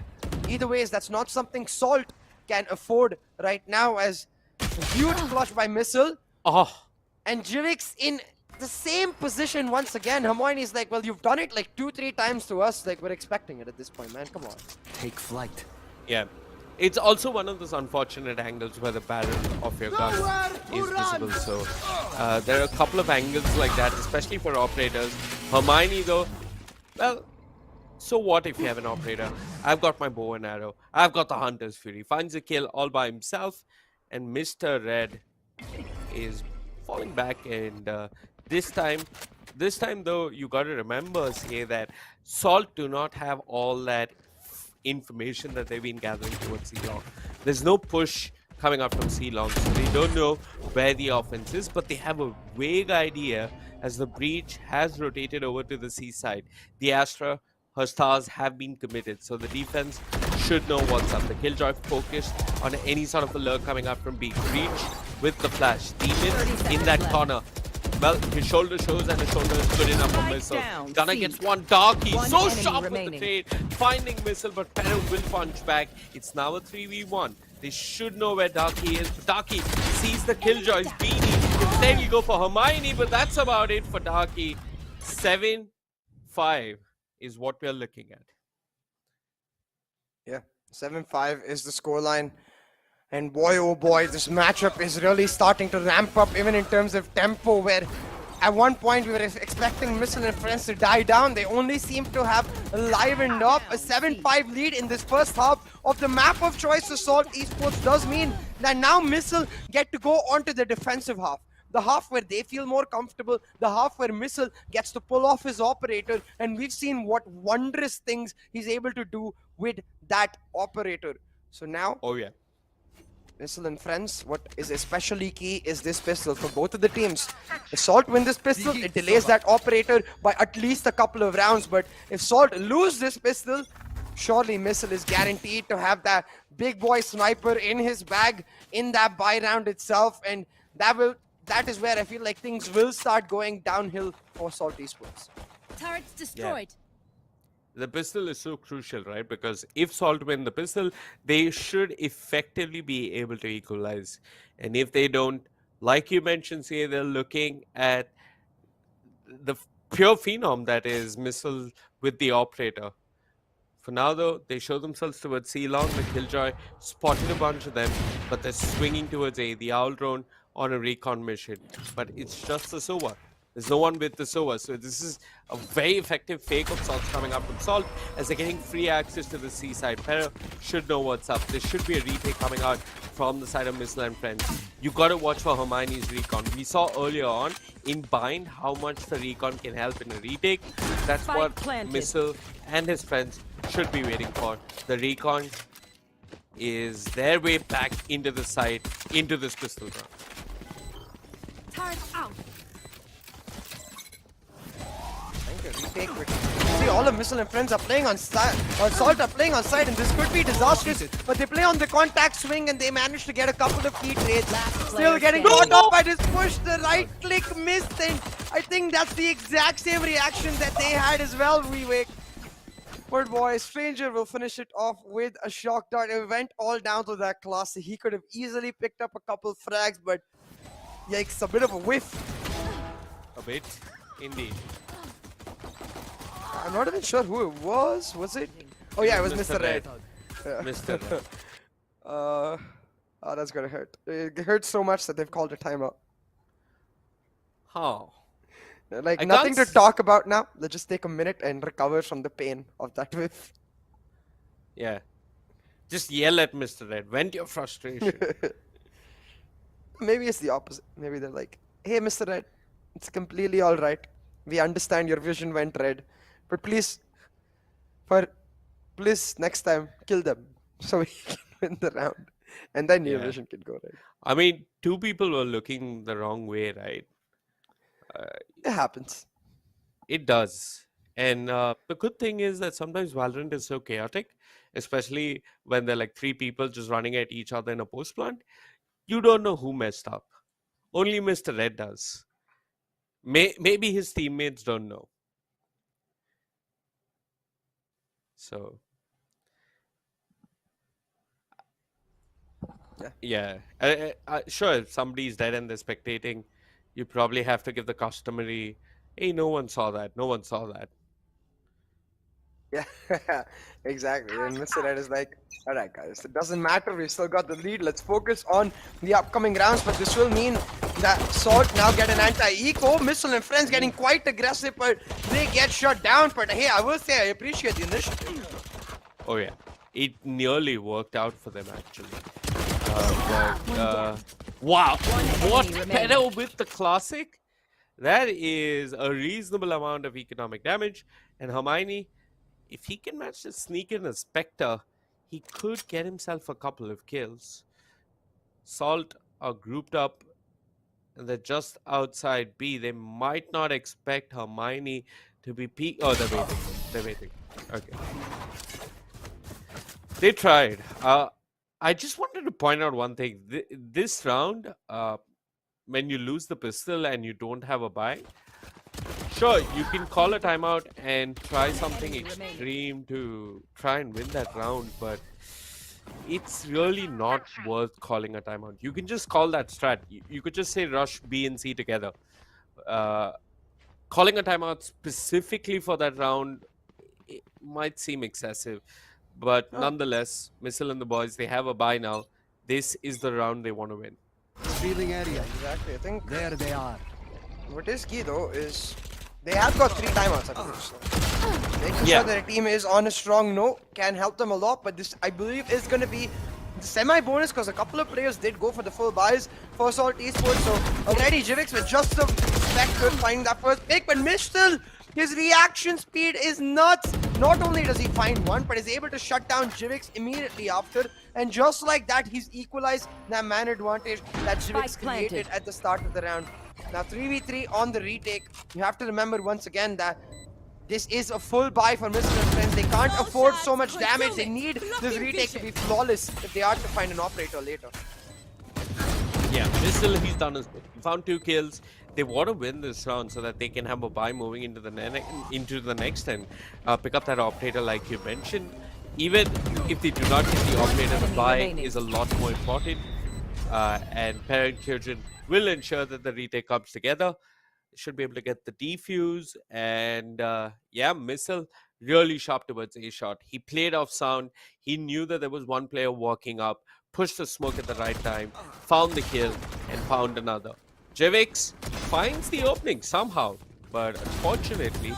Either ways, that's not something Salt can afford right now, as a huge clutch by Missile. And Jivix in the same position once again. Hermione's like, well, you've done it like 2-3 times to us. Like, we're expecting it at this point, man. Come on. Take flight. Yeah. It's also one of those unfortunate angles where the barrel of your gun is visible. So there are a couple of angles like that, especially for operators. Hermione, though, well, so what if you have an operator? I've got my bow and arrow. I've got the Hunter's Fury. Finds a kill all by himself. And Mr. Red is falling back. And this time though, you got to remember, say that Salt do not have all that information that they've been gathering towards C-Long. There's no push coming up from C-Long, so they don't know where the offense is, but they have a vague idea as the breach has rotated over to the C side. The Astra, her stars have been committed, so the defense should know what's up. The Killjoy focused on any sort of alert coming up from B. Breach with the flash. Demon in that corner. Well, his shoulder shows and his shoulder is good enough for Missile. Gunner gets one Dark. He's so sharp with the trade. Finding Missile, but Pero will punch back. It's now a 3v1. They should know where Darky is. Darky sees the Killjoy's beanie. Instead, you go for Hermione, but that's about it for Darky. 7-5 is what we're looking at. Yeah, 7-5 is the scoreline. And boy, oh boy, this matchup is really starting to ramp up, even in terms of tempo, where at one point we were expecting Missile and Friends to die down. They only seem to have livened up. A 7-5 lead in this first half of the map of choice. Assault Esports does mean that now Missile get to go onto the defensive half. The half where they feel more comfortable, the half where Missile gets to pull off his operator, and we've seen what wondrous things he's able to do with that operator. So now, oh yeah, Missile and Friends, what is especially key is this pistol for both of the teams. If Salt win this pistol, it delays that operator by at least a couple of rounds, but if Salt lose this pistol, surely Missile is guaranteed to have that big boy sniper in his bag in that buy round itself, and that is where I feel like things will start going downhill for Salt Esports. Turrets destroyed. The pistol is so crucial, right? Because if Salt win the pistol, they should effectively be able to equalize. And if they don't, like you mentioned, say they're looking at the pure phenom that is Missile with the operator. For now, though, they show themselves towards C-Long. The Killjoy spotted a bunch of them, but they're swinging towards A. The Owl Drone on a recon mission. But it's just a so what. There's no one with the Sova. So this is a very effective fake of Salt coming up from Salt as they're getting free access to the seaside. Pero should know what's up. There should be a retake coming out from the side of Missile and friends. You got to watch for Hermione's recon. We saw earlier on in Bind how much the recon can help in a retake. That's Spike what planted. Missile and his friends should be waiting for. The recon is their way back into the side, into this pistol round. Turret out. Retake. See, all of Missile and friends are playing on side, or Salt are playing on side, and this could be disastrous. But they play on the contact swing, and they manage to get a couple of key trades. Still getting caught up by this push. The right click missed, and I think that's the exact same reaction that they had as well. Rewake. But boy, Stranger will finish it off with a shock dart. It went all down to that class. He could have easily picked up a couple frags, but yikes, a bit of a whiff. A bit, indeed. I'm not even sure who it was. Was it? Oh yeah, it was Mr. Red. Yeah. Mr. Red. Oh, that's gonna hurt. It hurts so much that they've called a timeout. How? Like I nothing to can't talk about now. Let's just take a minute and recover from the pain of that whiff. Yeah. Just yell at Mr. Red. Vent your frustration. Maybe it's the opposite. Maybe they're like, hey, Mr. Red, it's completely all right. We understand your vision went red. But please, next time, kill them so we can win the round. And then your Yeah. vision can go red. I mean, two people were looking the wrong way, right? It happens. It does. And the good thing is that sometimes Valorant is so chaotic, especially when there are like three people just running at each other in a post plant. You don't know who messed up. Only Mr. Red does. Maybe his teammates don't know. So, yeah. Sure, if somebody's dead and they're spectating, you probably have to give the customary, hey, no one saw that. No one saw that. Yeah, exactly. And Mr. Red is like, all right, guys, it doesn't matter. We still got the lead. Let's focus on the upcoming rounds. But this will mean that Salt now get an anti-eco. Missile and friends getting quite aggressive, but they get shut down. But hey, I will say I appreciate the initiative. Oh, yeah. It nearly worked out for them, actually. Wow. What enemy better with the classic? That is a reasonable amount of economic damage. And Hermione, if he can match the sneak in a Spectre, he could get himself a couple of kills. Salt are grouped up and they're just outside B. They might not expect Hermione to be peek. Oh, they're waiting. They're waiting. Okay. They tried. I just wanted to point out one thing. This round, when you lose the pistol and you don't have a buy, sure, you can call a timeout and try something extreme to try and win that round, but it's really not worth calling a timeout. You can just call that strat. You could just say rush B and C together. Calling a timeout specifically for that round, it might seem excessive, but nonetheless, Missile and the boys, they have a bye now. This is the round they want to win. Stealing area. Exactly. I think There they are. what is key though is they have got 3 timeouts. I believe, so making Yeah. sure that a team is on a strong note can help them a lot. But this, I believe, is going to be the semi-bonus because a couple of players did go for the full buys for Salt Esports. So already Jivix with just a Spectre finding that first pick, but Mishtal, his reaction speed is nuts. Not only does he find one, but is able to shut down Jivix immediately after. And just like that, he's equalized that man advantage that Jivix Spike planted. created at the start of the round. Now 3v3 on the retake. You have to remember once again that this is a full buy for Mr. and friends. They can't afford so much damage. They need this retake to be flawless if they are to find an operator later. Yeah, Missile, he's done his bit. He found 2 kills. They want to win this round so that they can have a bye moving into the next and pick up that operator like you mentioned. Even if they do not get the operator, the bye is a lot more important. And Parent Kyrgyz will ensure that the retake comes together. Should be able to get the defuse. And yeah, Missile really sharp towards A shot. He played off sound. He knew that there was one player walking up, pushed the smoke at the right time, found the kill, and found another. Jivix finds the opening somehow, but unfortunately,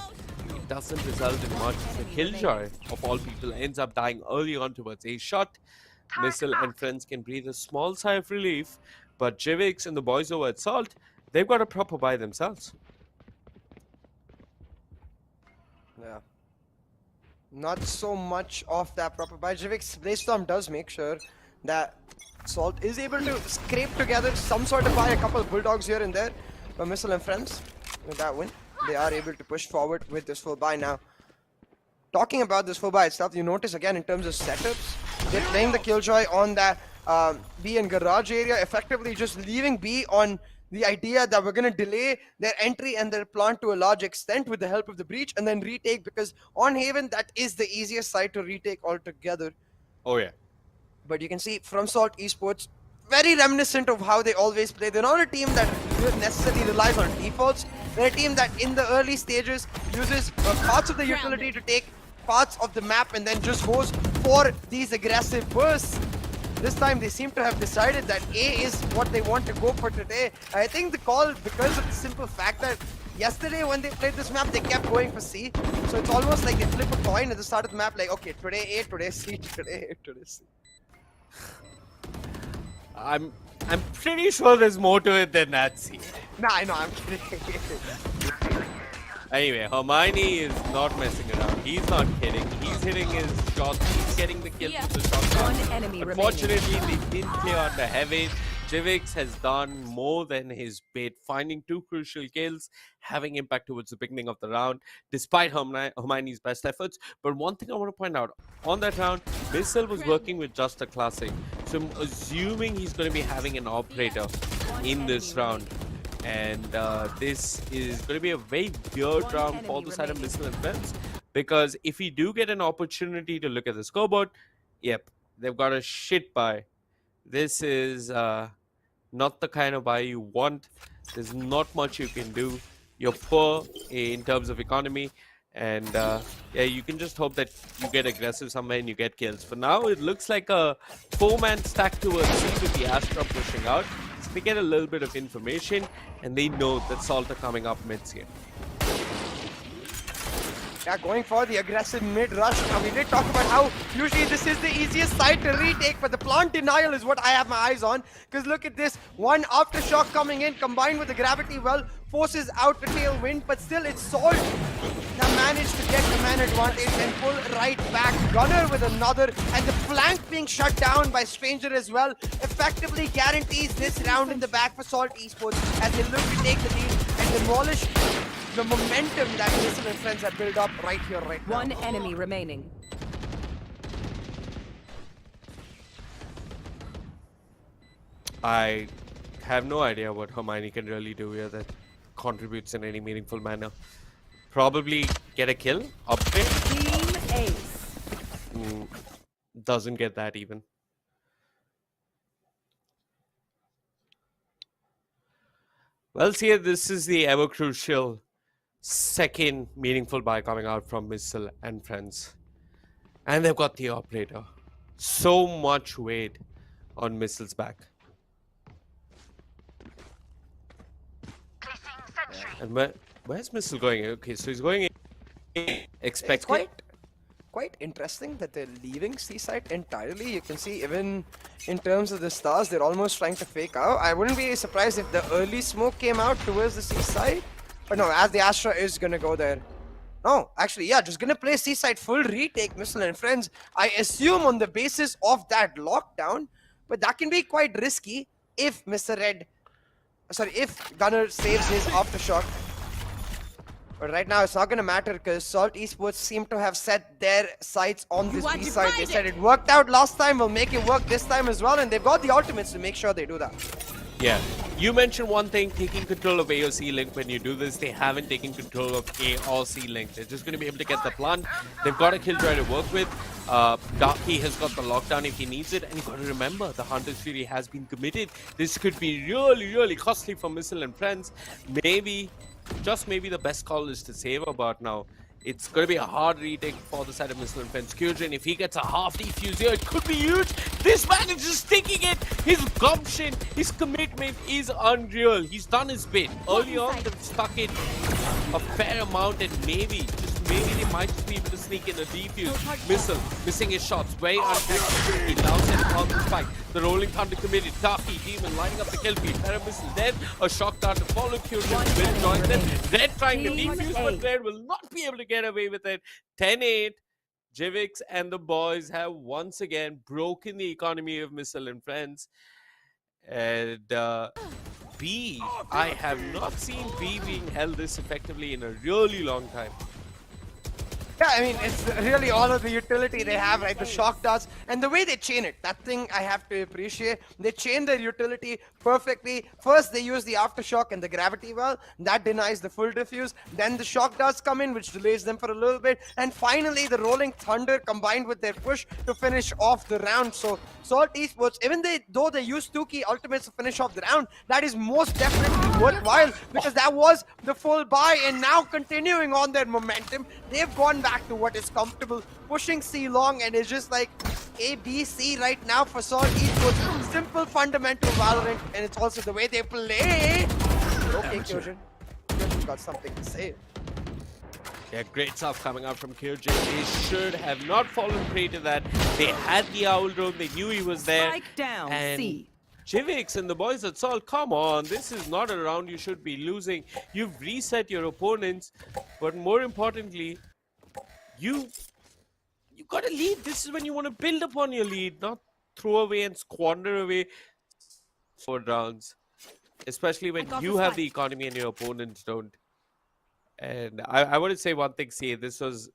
it doesn't result in much. The Killjoy, of all people, ends up dying early on towards a shot. Missile and friends can breathe a small sigh of relief, but Jivix and the boys over at Salt, they've got a proper buy themselves. Yeah. Not so much of that proper buy. Jivix Blaystorm does make sure that Salt is able to scrape together some sort of buy, a couple of bulldogs here and there. But Missile and friends, with that win, they are able to push forward with this full buy now. Talking about this full buy itself, you notice again in terms of setups, they're playing the Killjoy on that B and garage area, effectively just leaving B on the idea that we're going to delay their entry and their plant to a large extent with the help of the breach and then retake, because on Haven, that is the easiest side to retake altogether. Oh yeah. But you can see from Salt Esports, very reminiscent of how they always play. They're not a team that necessarily relies on defaults. They're a team that in the early stages uses parts of the utility to take parts of the map and then just goes for these aggressive bursts. This time they seem to have decided that A is what they want to go for today. I think the call, because of the simple fact that yesterday when they played this map, they kept going for C. So it's almost like they flip a coin at the start of the map, like, okay, today A, today C, today A, today C. I'm pretty sure there's more to it than that scene. Nah, I know, I'm kidding. Anyway, Hermione is not messing around. He's not kidding. He's hitting his shots. He's getting the kill with the shotgun. Unfortunately, they didn't clear on the heavy. Jivix has done more than his bit, finding 2 crucial kills, having impact towards the beginning of the round, despite Hermione's best efforts. But one thing I want to point out, on that round, Missile was working with just a classic. So I'm assuming he's going to be having an operator in this round. And this is going to be a very weird round for the side of Missile and friends, because if we do get an opportunity to look at the scoreboard, yep, they've got a shit buy. This is not the kind of buy you want. There's not much you can do. You're poor in terms of economy, and yeah, you can just hope that you get aggressive somewhere and you get kills. For now, it looks like a 4-man stack towards C with the Astra pushing out. So they get a little bit of information, and they know that Salt are coming up mid-game. Yeah, going for the aggressive mid-rush. Now, we did talk about how usually this is the easiest side to retake, but the plant denial is what I have my eyes on. Because look at this, one aftershock coming in, combined with the gravity well, forces out the tailwind, but still it's Salt that managed to get the man advantage and pull right back. Gunner with another, and the flank being shut down by Stranger as well, effectively guarantees this round in the back for Salt Esports as they look to take the lead and demolish the momentum that Missile and friends have built up right here, right now. One enemy remaining. I have no idea what Hermione can really do here that contributes in any meaningful manner. Probably get a kill, upgrade. Team Ace. Doesn't get that even. Well, see, this is the ever crucial second meaningful buy coming out from Missile and friends. And they've got the operator. So much weight on Missile's back. And where's Missile going? Okay, so he's going in. Expected. It's quite interesting that they're leaving C-side entirely. You can see even in terms of the stars, they're almost trying to fake out. I wouldn't be surprised if the early smoke came out towards the C-side. But no, as the Astra is going to go there. No, actually, yeah, just going to play C-side full retake, Missile and friends. I assume on the basis of that lockdown. But that can be quite risky if if Gunner saves his aftershock. But right now, it's not going to matter because Salt Esports seem to have set their sights on this B side. They said it worked out last time, we'll make it work this time as well. And they've got the ultimates to make sure they do that. Yeah. You mentioned one thing, taking control of A or C link. When you do this, they haven't taken control of A or C link. They're just going to be able to get the plant. They've got a Killjoy to work with. Darky has got the lockdown if he needs it. And you've got to remember, the Hunter's Fury has been committed. This could be really, really costly for Missile and friends. Maybe, just maybe, the best call is to save about now. It's going to be a hard retake for the side of Missile and Fence. Kyojin, if he gets a half defuse here, it could be huge. This man is just taking it. His gumption, his commitment is unreal. He's done his bit. Early on, they've stuck it a fair amount, and maybe, just maybe, they might just be able to sneak in a defuse. Missile missing his shots, very untactical. He allows him on the spike. The Rolling Thunder committed. Darky, Demon lining up the kill feed. Para Missile dead. A shock dart to follow. Kyojin will join them. Red trying to defuse, but Red will not be able to get away with it. 10-8. Jivix and the boys have once again broken the economy of Missile and Friends. And B, I have not seen B being held this effectively in a really long time. Yeah, I mean, it's really all of the utility they have, right? The shock darts and the way they chain it. That thing I have to appreciate. They chain their utility perfectly. First, they use the aftershock and the gravity well. That denies the full diffuse. Then the shock darts come in, which delays them for a little bit. And finally, the rolling thunder combined with their push to finish off the round. So, Salt Esports, even though they use 2 key ultimates to finish off the round, that is most definitely worthwhile because that was the full buy. And now continuing on their momentum, they've gone back to what is comfortable, pushing C long, and it's just like A, B, C right now for Salt Esports. Simple fundamental Valorant, and it's also the way they play. Okay, Kyojin. Kyojin got something to say. Yeah, great stuff coming out from Kyojin. They should have not fallen prey to that. They had the owl drone, they knew he was there. Strike down, and C. Jivix and the boys at Salt, come on, this is not a round you should be losing. You've reset your opponents, but more importantly, you got to lead. This is when you want to build upon your lead, not throw away and squander away 4 rounds, especially when you have the economy and your opponents don't. And I want to say one thing, see, this is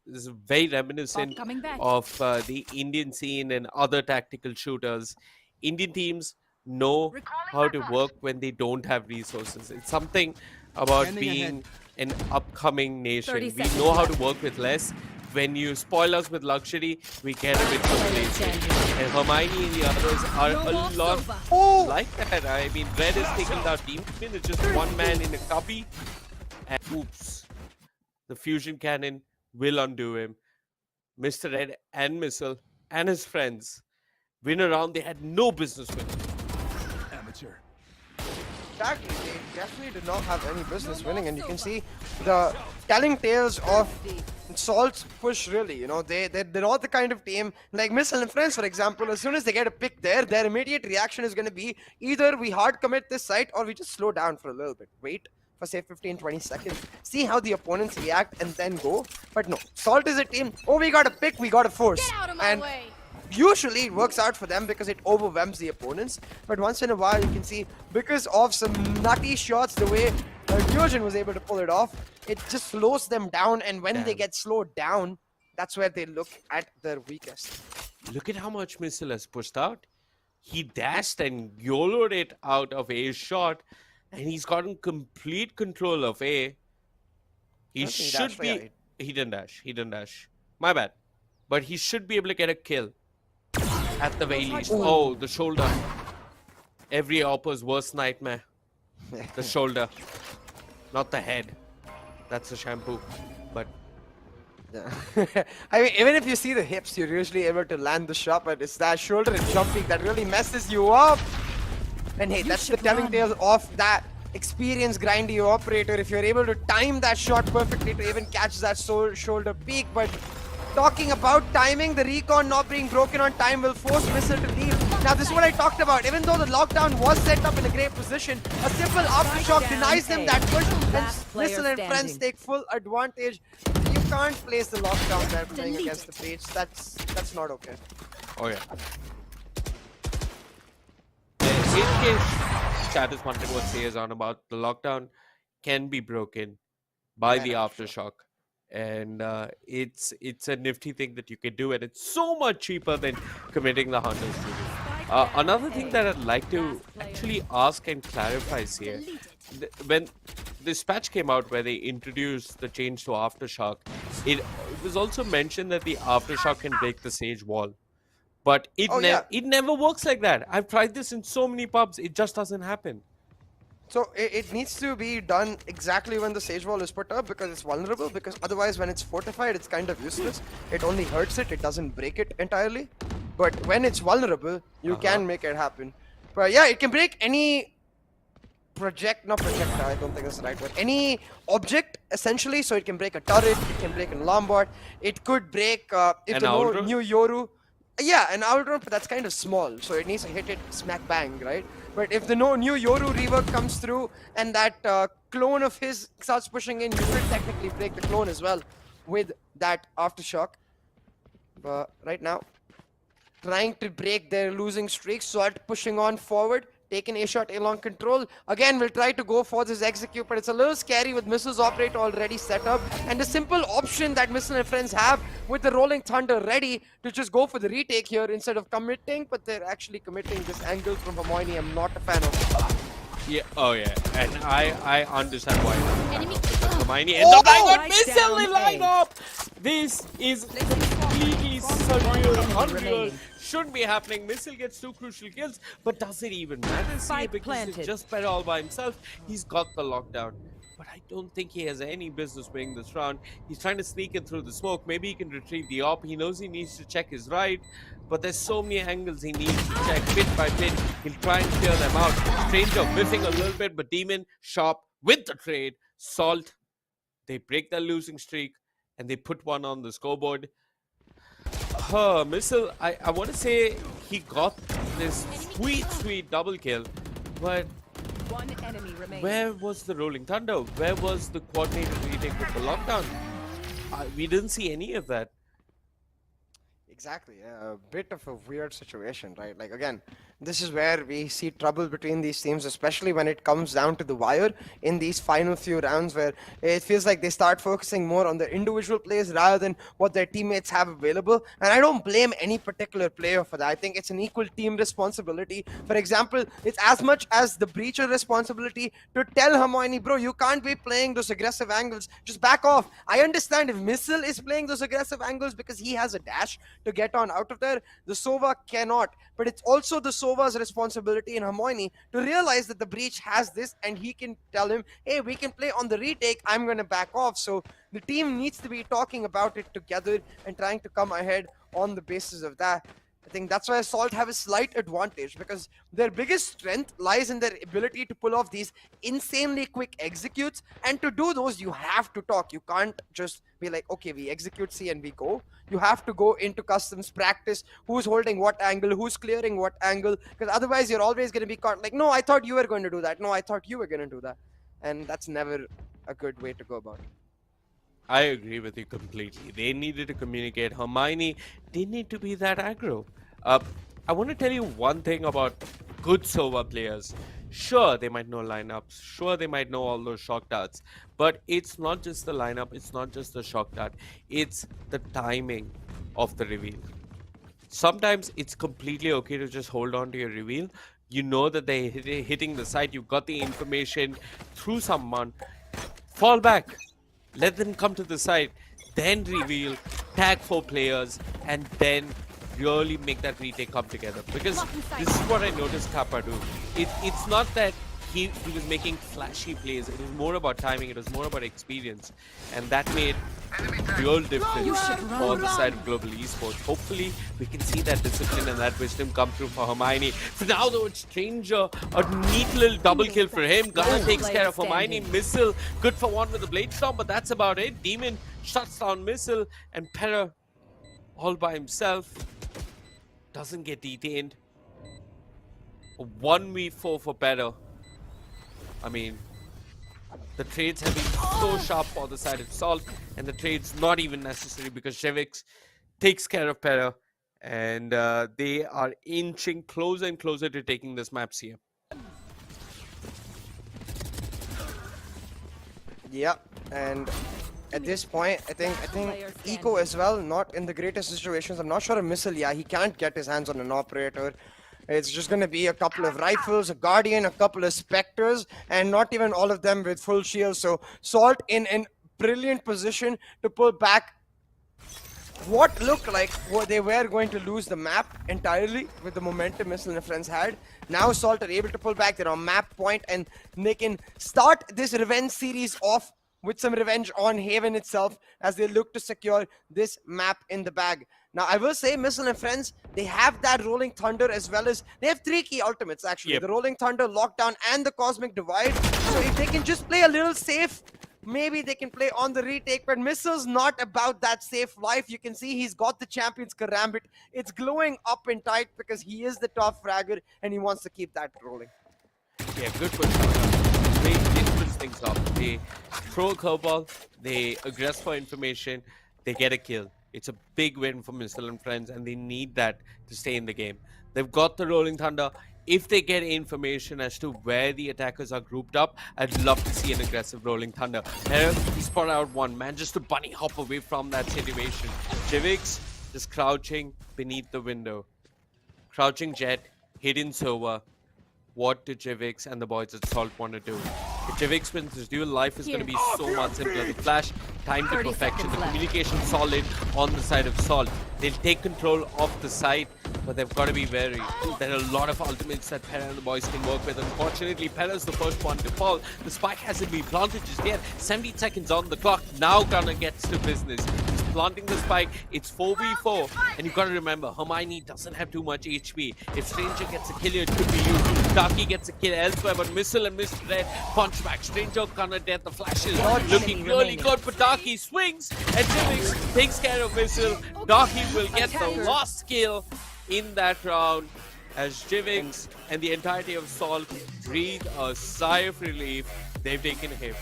very reminiscent of the Indian scene and other tactical shooters. Indian teams know how to work when they don't have resources. It's something about being an upcoming nation. We know how to work with less. When you spoil us with luxury, we get a bit complacent. And Hermione and the others are a lot like that. I mean, Red is taking down Demon. It's just one man in a cubby. And oops. The fusion cannon will undo him. Mr. Red and Missile and his friends win a round they had no business with. Amateur. Exactly, they definitely did not have any business winning, and you can see the telling tales of Salt's push, really. You know, they're not the kind of team like Missile and Friends, for example. As soon as they get a pick there, their immediate reaction is going to be either we hard commit this site or we just slow down for a little bit. Wait for say 15-20 seconds, see how the opponents react and then go. But no, Salt is a team, oh, we got a pick, we got a force. Get out of my way. Usually it works out for them because it overwhelms the opponents, but once in a while you can see because of some nutty shots, the way Kyojin was able to pull it off, it just slows them down, and when they get slowed down, that's where they look at their weakest. Look at how much Missile has pushed out. He dashed and YOLO'd it out of A's shot, and he's gotten complete control of A. He should be... Yeah, he didn't dash. He didn't dash. My bad. But he should be able to get a kill. At the very least. Oh, the shoulder. Every opper's worst nightmare. The shoulder. Not the head. That's the shampoo. But... yeah. I mean, even if you see the hips, you're usually able to land the shot, but it's that shoulder and jumping that really messes you up. And hey, that's the telling tale of that experienced grindy operator. If you're able to time that shot perfectly to even catch that shoulder peak. But talking about timing, the recon not being broken on time will force Missile to leave. Now this is what I talked about. Even though the lockdown was set up in a great position, a simple aftershock denies them that push, and Missile and friends take full advantage. You can't place the lockdown there playing against the page. That's not okay. oh yeah. In case chat is wondering what Say is on about, the lockdown can be broken by the aftershock. And it's a nifty thing that you can do, and it's so much cheaper than committing the hunters to do. Another thing that I'd like to actually ask and clarify here, when this patch came out where they introduced the change to aftershock, it was also mentioned that the aftershock can break the Sage wall. But it never works like that. I've tried this in so many pubs, it just doesn't happen. So it needs to be done exactly when the Sage Wall is put up because it's vulnerable, because otherwise when it's fortified it's kind of useless. It only hurts it, it doesn't break it entirely. But when it's vulnerable, you can make it happen. But yeah, it can break any projectile, I don't think that's the right word. Any object, essentially, so it can break a turret, it can break an Lombard, it could break, if An the Owl Drone? new Yoru. Yeah, an Owl Drone, but that's kind of small, so it needs to hit it smack bang, right? But if the new Yoru rework comes through and that clone of his starts pushing in, you could technically break the clone as well with that aftershock. But right now, trying to break their losing streak, Salt pushing on forward, taking a shot along control. Again, we'll try to go for this execute, but it's a little scary with Missile's operator already set up. And the simple option that Missile and friends have with the Rolling Thunder ready to just go for the retake here instead of committing, but they're actually committing this angle from Hermione. I'm not a fan of. Yeah, oh yeah, and I understand why. Enemy Hermione ends up like Right that missile down line A. up. This is completely surreal, unreal. remaining. Shouldn't be happening. Missile gets 2 crucial kills, but does it even matter? See, Spike because planted. it's just better all by himself. He's got the lockdown. But I don't think he has any business winning this round. He's trying to sneak in through the smoke. Maybe he can retrieve the op. He knows he needs to check his right. But there's so many angles he needs to check bit by bit. He'll try and clear them out. Stranger whiffing a little bit, but Demon sharp with the trade. Salt, they break their losing streak and they put one on the scoreboard. Missile, I want to say he got this sweet double kill, but One enemy remaining. where was the Rolling Thunder? Where was the coordinated retake with the lockdown? We didn't see any of that. Exactly, yeah, a bit of a weird situation, right? Like, again, this is where we see trouble between these teams, especially when it comes down to the wire in these final few rounds, where it feels like they start focusing more on their individual plays rather than what their teammates have available. And I don't blame any particular player for that. I think it's an equal team responsibility. For example, it's as much as the breacher responsibility to tell Hermione, bro, you can't be playing those aggressive angles. Just back off. I understand if Missile is playing those aggressive angles because he has a dash to get on out of there, the Sova cannot. But it's also the Sova's responsibility in Hermione to realize that the breach has this, and he can tell him, hey, we can play on the retake, I'm going to back off. So the team needs to be talking about it together and trying to come ahead on the basis of that. I think that's why Salt have a slight advantage, because their biggest strength lies in their ability to pull off these insanely quick executes. And to do those, you have to talk. You can't just be like, okay, we execute C and we go. You have to go into customs, practice who's holding what angle, who's clearing what angle, because otherwise you're always going to be caught like, no, I thought you were going to do that. No, I thought you were going to do that. And that's never a good way to go about it. I agree with you completely. They needed to communicate. Hermione didn't need to be that aggro. I want to tell you one thing about good Sova players. Sure, they might know lineups. Sure, they might know all those shock darts. But it's not just the lineup. It's not just the shock dart. It's the timing of the reveal. Sometimes it's completely okay to just hold on to your reveal. You know that they're hitting the site. You've got the information through someone. Fall back. Let them come to the site, then reveal, tag 4 players, and then really make that retake come together. Because this is what I noticed Kappa do. It's not that he was making flashy plays. It was more about timing. It was more about experience. And that made real difference for the side of global esports. Hopefully, we can see that discipline and that wisdom come through for Hermione. For now, though, it's Stranger. A neat little double kill for him. Gunner takes care of Hermione. Missile, good for one with the Blade Storm, but that's about it. Demon shuts down Missile, and Pera, all by himself, doesn't get detained. A 1v4 for Pera. I mean, the trades have been so sharp for the side of Salt, and the trade's not even necessary because Shevix takes care of Pera, and they are inching closer and closer to taking this map here. Yeah, and at this point, I think Eco as well, not in the greatest situations. I'm not sure if Missile, yeah, he can't get his hands on an operator. It's just going to be a couple of rifles, a Guardian, a couple of Spectres, and not even all of them with full shields. So Salt in a brilliant position to pull back what looked like they were going to lose the map entirely with the momentum Missile and friends had. Now Salt are able to pull back. They're on map point and they can start this revenge series off with some revenge on Haven itself as they look to secure this map in the bag. Now, I will say, Missile and friends, they have that Rolling Thunder as well as they have 3 key ultimates, actually. Yep. The Rolling Thunder, Lockdown, and the Cosmic Divide. So if they can just play a little safe, maybe they can play on the retake. But Missile's not about that safe life. You can see he's got the Champion's Karambit. It's glowing up and tight because he is the top fragger and he wants to keep that rolling. Yeah, good push. They switch things up. They throw a curveball, they aggress for information, they get a kill. It's a big win for Missile and friends, and they need that to stay in the game. They've got the Rolling Thunder. If they get information as to where the attackers are grouped up, I'd love to see an aggressive Rolling Thunder. He spot out one man just to bunny hop away from that situation. Jivix just crouching beneath the window. Crouching Jet, hidden Sova. What do Jivix and the boys at Salt want to do? If Jivix wins this duel, life is going to be so much simpler. The flash, time to perfection, the communication solid on the side of Salt. They'll take control of the site, but they've got to be wary. There are a lot of ultimates that Pera and the boys can work with. Unfortunately, Pera's the first one to fall. The spike hasn't been planted just yet. 70 seconds on the clock. Now Gunnar gets to business. He's planting the spike. It's 4v4. And you've got to remember, Hermione doesn't have too much HP. If Stranger gets a kill here, it could be you. Darky gets a kill elsewhere, but Missile and Mr. Red punch back. Stranger, Gunnar dead. The flash is looking really good, but Darky swings and Jivix takes care of Missile. Darky will get the last kill in that round as Jivix and the entirety of Salt breathe a sigh of relief. They've taken Haven.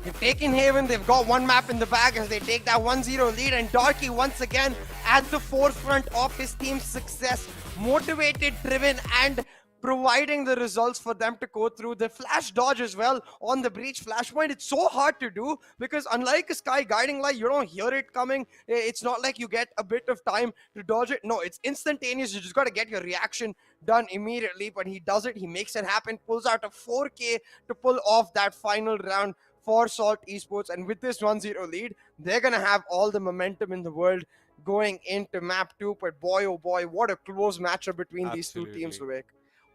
They've taken Haven, they've got one map in the bag as they take that 1-0 lead, and Darky once again at the forefront of his team's success, motivated, driven, and providing the results for them to go through. The flash dodge as well on the breach flashpoint. It's so hard to do because unlike a Sky Guiding Light, you don't hear it coming. It's not like you get a bit of time to dodge it. No, it's instantaneous. You just got to get your reaction done immediately, but he does it. He makes it happen, pulls out a 4K to pull off that final round for Salt Esports. And with this 1-0 lead, they're going to have all the momentum in the world going into map 2. But boy, oh boy, what a close matchup between these two teams, Vivek.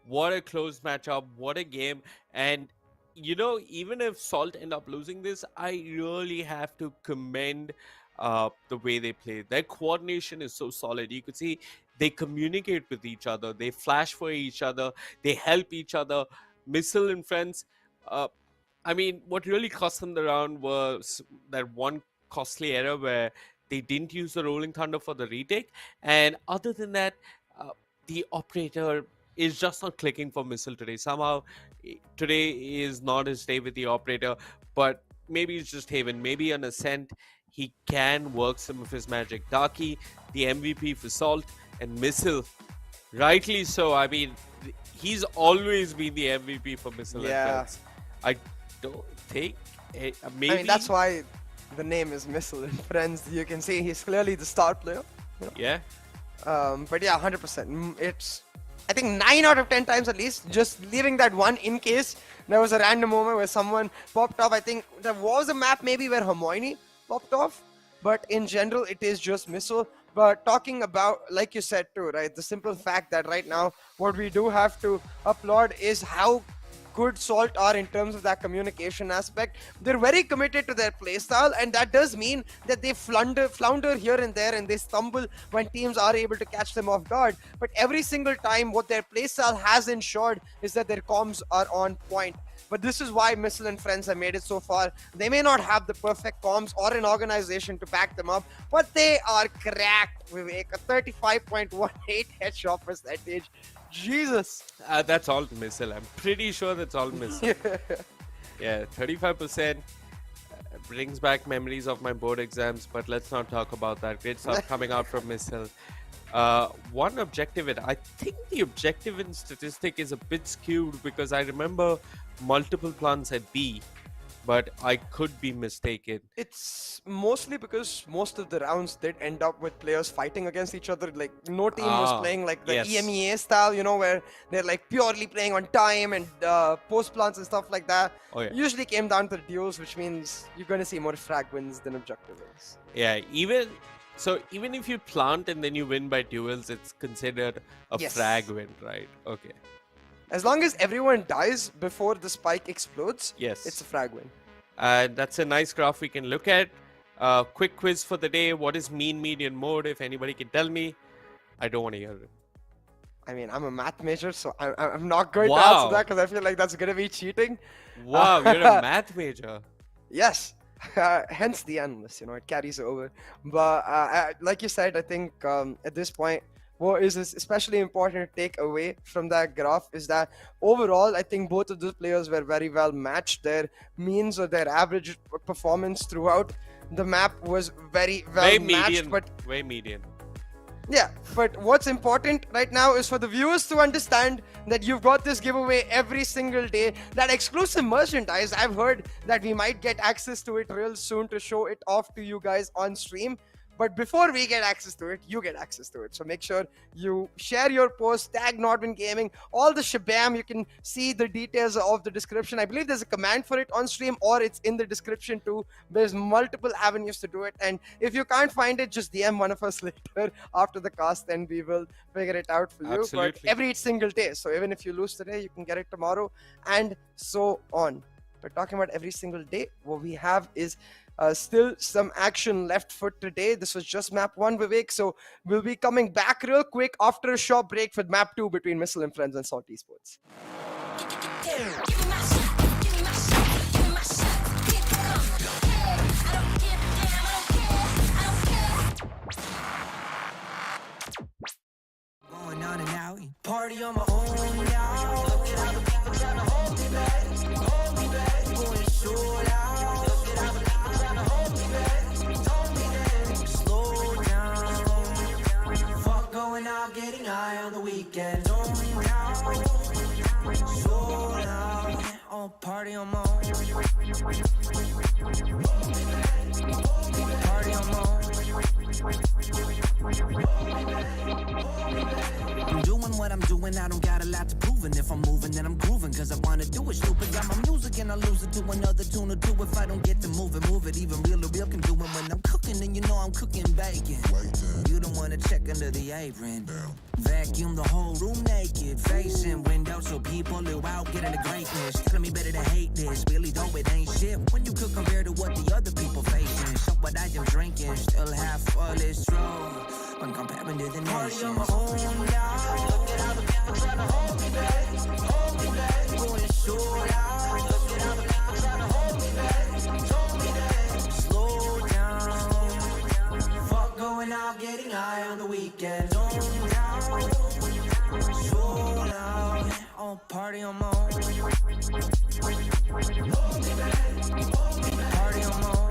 What a close matchup, what a game. And you know, even if Salt end up losing this, I really have to commend the way they play. Their coordination is so solid. You could see they communicate with each other, they flash for each other, they help each other. Missile and friends, I mean, what really cost them the round was that one costly error where they didn't use the Rolling Thunder for the retake. And other than that, the operator is just not clicking for Missile today. Somehow, today is not his day with the operator, but maybe it's just Haven. Maybe on Ascent, he can work some of his magic. Darky, the MVP for Salt, and Missile, rightly so. I mean, he's always been the MVP for Missile. Yeah. I don't think, maybe. I mean, that's why the name is Missile and Friends. You can see he's clearly the star player. You know? Yeah. But yeah, 100%. It's, I think 9 out of 10 times at least, just leaving that one in case there was a random moment where someone popped off. I think there was a map maybe where Hermione popped off, but in general, it is just Missile. But talking about, like you said too, right, the simple fact that right now, what we do have to applaud is how good Salt are in terms of that communication aspect. They're very committed to their playstyle, and that does mean that they flounder here and there and they stumble when teams are able to catch them off guard. But every single time, what their playstyle has ensured is that their comms are on point. But this is why Missile and friends have made it so far. They may not have the perfect comms or an organization to back them up, but they are cracked, Vivek. A 35.18 headshot percentage. Jesus. That's all Missile. I'm pretty sure that's all Missile. Yeah, 35% brings back memories of my board exams, but let's not talk about that. Great stuff coming out from Missile. One objective, I think the objective in statistic is a bit skewed because I remember multiple plants at B, but I could be mistaken. It's mostly because most of the rounds did end up with players fighting against each other. Like, no team was playing like the EMEA style, you know, where they're like purely playing on time and post plants and stuff like that. Oh, yeah. Usually came down to the duels, which means you're going to see more frag wins than objective wins. Yeah, even So even if you plant and then you win by duels, it's considered a Yes. frag win, right? Okay. As long as everyone dies before the spike explodes, Yes. it's a frag win. That's a nice graph we can look at. Quick quiz for the day. What is mean median mode? If anybody can tell me, I don't want to hear it. I mean, I'm a math major, so I'm not going to Wow. answer that because I feel like that's going to be cheating. Wow, you're a math major. Yes. Hence the endless, it carries over. But like you said, I think at this point, what is especially important to take away from that graph is that overall, I think both of those players were very well matched. Their means or their average performance throughout the map was very well Way matched. median. But Way median. yeah, but what's important right now is for the viewers to understand that you've got this giveaway every single day. That exclusive merchandise, I've heard that we might get access to it real soon to show it off to you guys on stream. But before we get access to it, you get access to it. So make sure you share your post, tag NODWIN Gaming, all the shabam. You can see the details of the description. I believe there's a command for it on stream, or it's in the description too. There's multiple avenues to do it. And if you can't find it, just DM one of us later after the cast, and we will figure it out for you. Absolutely. But every single day. So even if you lose today, you can get it tomorrow, and so on. But talking about every single day, what we have is still some action left for today. This was just map 1, Vivek. So we'll be coming back real quick after a short break with map 2 between Missile and Friends and Salt Esports. Going on and out, party on my own now. Look at how the people trying to hold me back, hold me back. Going short out. Look at how the people trying to hold me back, hold me back. Slow down. Fuck going out, getting high on the weekend. Zone out, slow down. Oh, party on my own. Party on my own. I'm doing what I'm doing, I don't got a lot to prove. And if I'm moving, then I'm grooving, cause I wanna do it stupid. Got my music and I lose it to another tune or two. If I don't get to move it. Even real can do it when I'm cooking. And you know I'm cooking bacon. You don't wanna check under the apron. Vacuum the whole room naked, facing windows so people live out, getting the greatness. Telling me better to hate this, really though it ain't shit when you could compare to what the other people facing. So what I am drinking, still half full is true when comparing to the nation. On my own now. Look at how the people trying to hold me back, hold me back. Going short out. Look at how the people trying to hold me back, hold me back. Slow down. Fuck going out, getting high on the weekend. Zone down. Slow down. Oh, party on my own. Party on my own.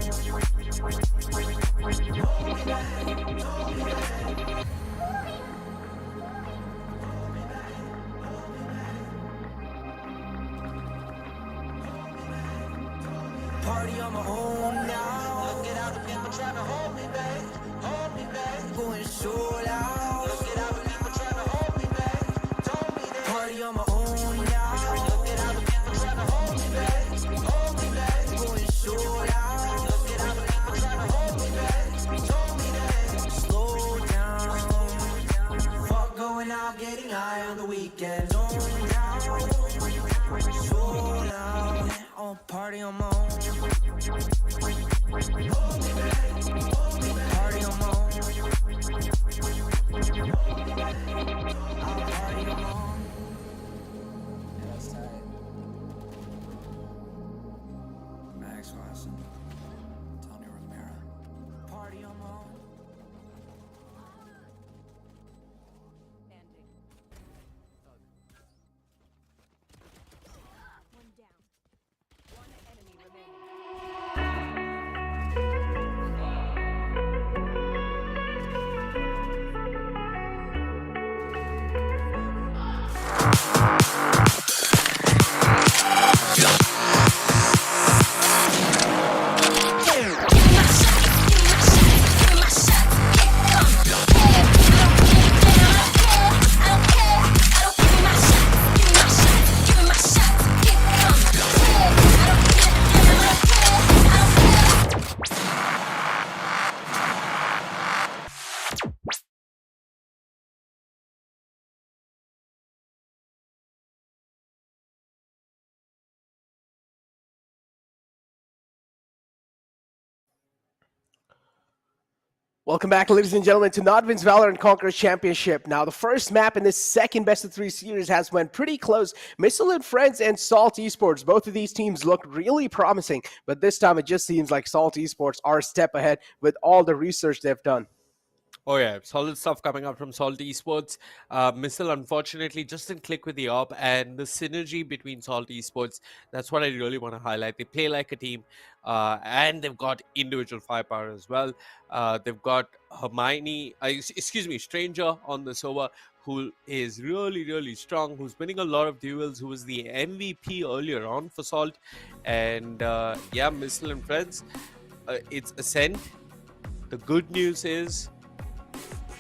Party on my own now. Look at how the people trying to hold me back, hold me back. Going short out. Look at how the people trying to hold me back, hold me back. Party on my own now. Look at how the people trying to hold me back, hold me back. Going short out. Look at how the people trying to hold me back, hold me back. Slow down. Fuck going out, getting high on the weekend. Zone down. Slow down. Oh, party on my own. Party on my own. I'll party on my own. Yeah, that's tight. Max Watson. Tony Romero. Party on my own. Welcome back, ladies and gentlemen, to NODWIN's Valorant Conquerors Championship. Now, the first map in this second best-of-3 series has went pretty close. Missile and Friends and Salt Esports, both of these teams look really promising, but this time it just seems like Salt Esports are a step ahead with all the research they've done. Oh yeah, solid stuff coming up from Salt Esports. Missile unfortunately just didn't click with the op, and the synergy between Salt Esports, that's what I really want to highlight. They play like a team, and they've got individual firepower as well. They've got Stranger on the server, who is really strong, who's winning a lot of duels, who was the MVP earlier on for Salt. And yeah, Missile and Friends, it's Ascent. The good news is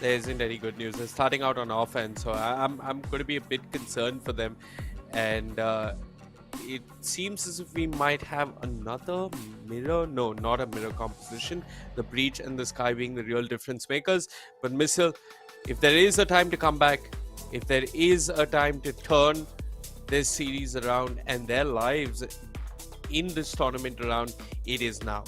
there isn't any good news. They're starting out on offense, so I'm going to be a bit concerned for them. And it seems as if we might have another mirror. No, not a mirror composition. The Breach and the Sky being the real difference makers. But Missile, if there is a time to come back, if there is a time to turn this series around and their lives in this tournament around, it is now.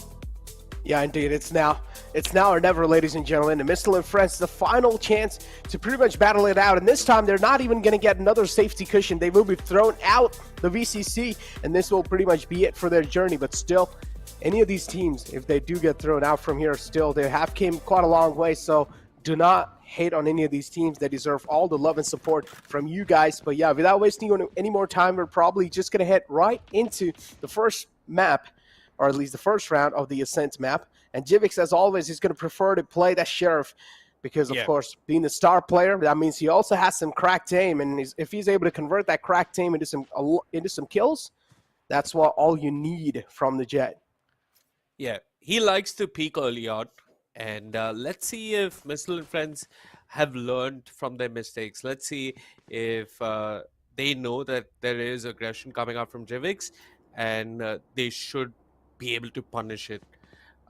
Yeah, indeed. It's now or never, ladies and gentlemen. And Missile and Friends, the final chance to pretty much battle it out. And this time, they're not even going to get another safety cushion. They will be thrown out the VCC, and this will pretty much be it for their journey. But still, any of these teams, if they do get thrown out from here, still, they have came quite a long way. So do not hate on any of these teams. They deserve all the love and support from you guys. But yeah, without wasting any more time, we're probably just going to head right into the first map, or at least the first round of the Ascent map. And Jivix, as always, is going to prefer to play that Sheriff because, of course, being the star player, that means he also has some cracked aim. And if he's able to convert that cracked aim into some kills, that's all you need from the Jet. Yeah, he likes to peek early on. And let's see if Missile and Friends have learned from their mistakes. Let's see if they know that there is aggression coming out from Jivix, and they should be able to punish it.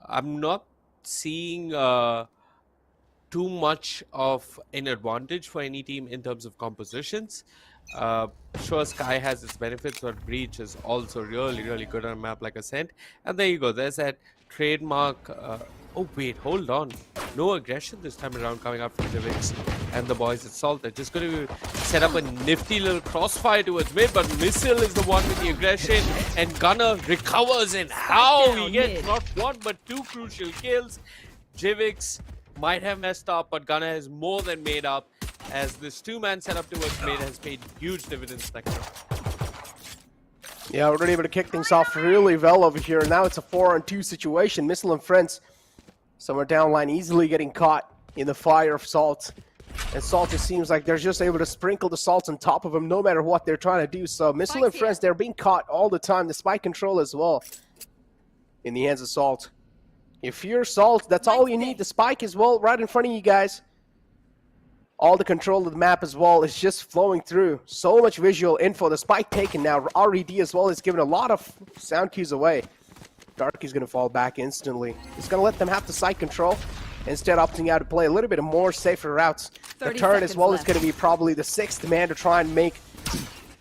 I'm not seeing too much of an advantage for any team in terms of compositions. Sure, Sky has its benefits, but Breach is also really good on a map like Ascent. And there you go, there's that trademark. Oh wait, hold on, no aggression this time around coming up from Jivix and the boys at Salt. They're just going to set up a nifty little crossfire towards mid, but Missile is the one with the aggression, and Gunner recovers, and how he gets not one but two crucial kills. Jivix might have messed up, but Gunner has more than made up, as this two-man setup towards mid has paid huge dividends next round. Yeah, we're able to kick things off really well over here. Now it's a 4-on-2 situation. Missile and Friends somewhere down line, easily getting caught in the fire of Salt. And Salt, it seems like they're just able to sprinkle the Salt on top of them no matter what they're trying to do. So Missile and Friends, they're being caught all the time. The spike control as well in the hands of Salt. If you're Salt, that's all you need. The spike as well right in front of you guys. All the control of the map as well is just flowing through. So much visual info. The spike taken now. RED as well is giving a lot of sound cues away. Darky's going to fall back instantly. He's going to let them have the site control, instead opting out to play a little bit more safer routes. The turret as well is going to be probably the sixth man to try and make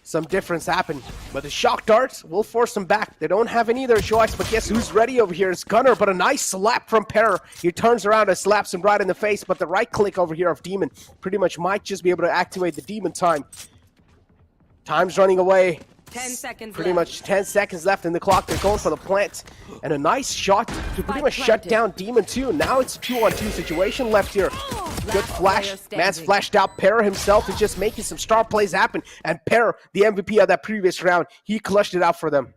some difference happen. But the shock darts will force them back. They don't have any other choice, but guess who's ready over here? It's Gunner, but a nice slap from Per. He turns around and slaps him right in the face, but the right click over here of Demon pretty much might just be able to activate the Demon time. Time's running away. 10 seconds Pretty left. much 10 seconds left in the clock. They're going for the plant. And a nice shot to pretty much shut down Demon 2. Now it's a 2-on-2 situation left here. Good flash. Man's flashed out. Per himself is just making some star plays happen. And Per, the MVP of that previous round, he clutched it out for them.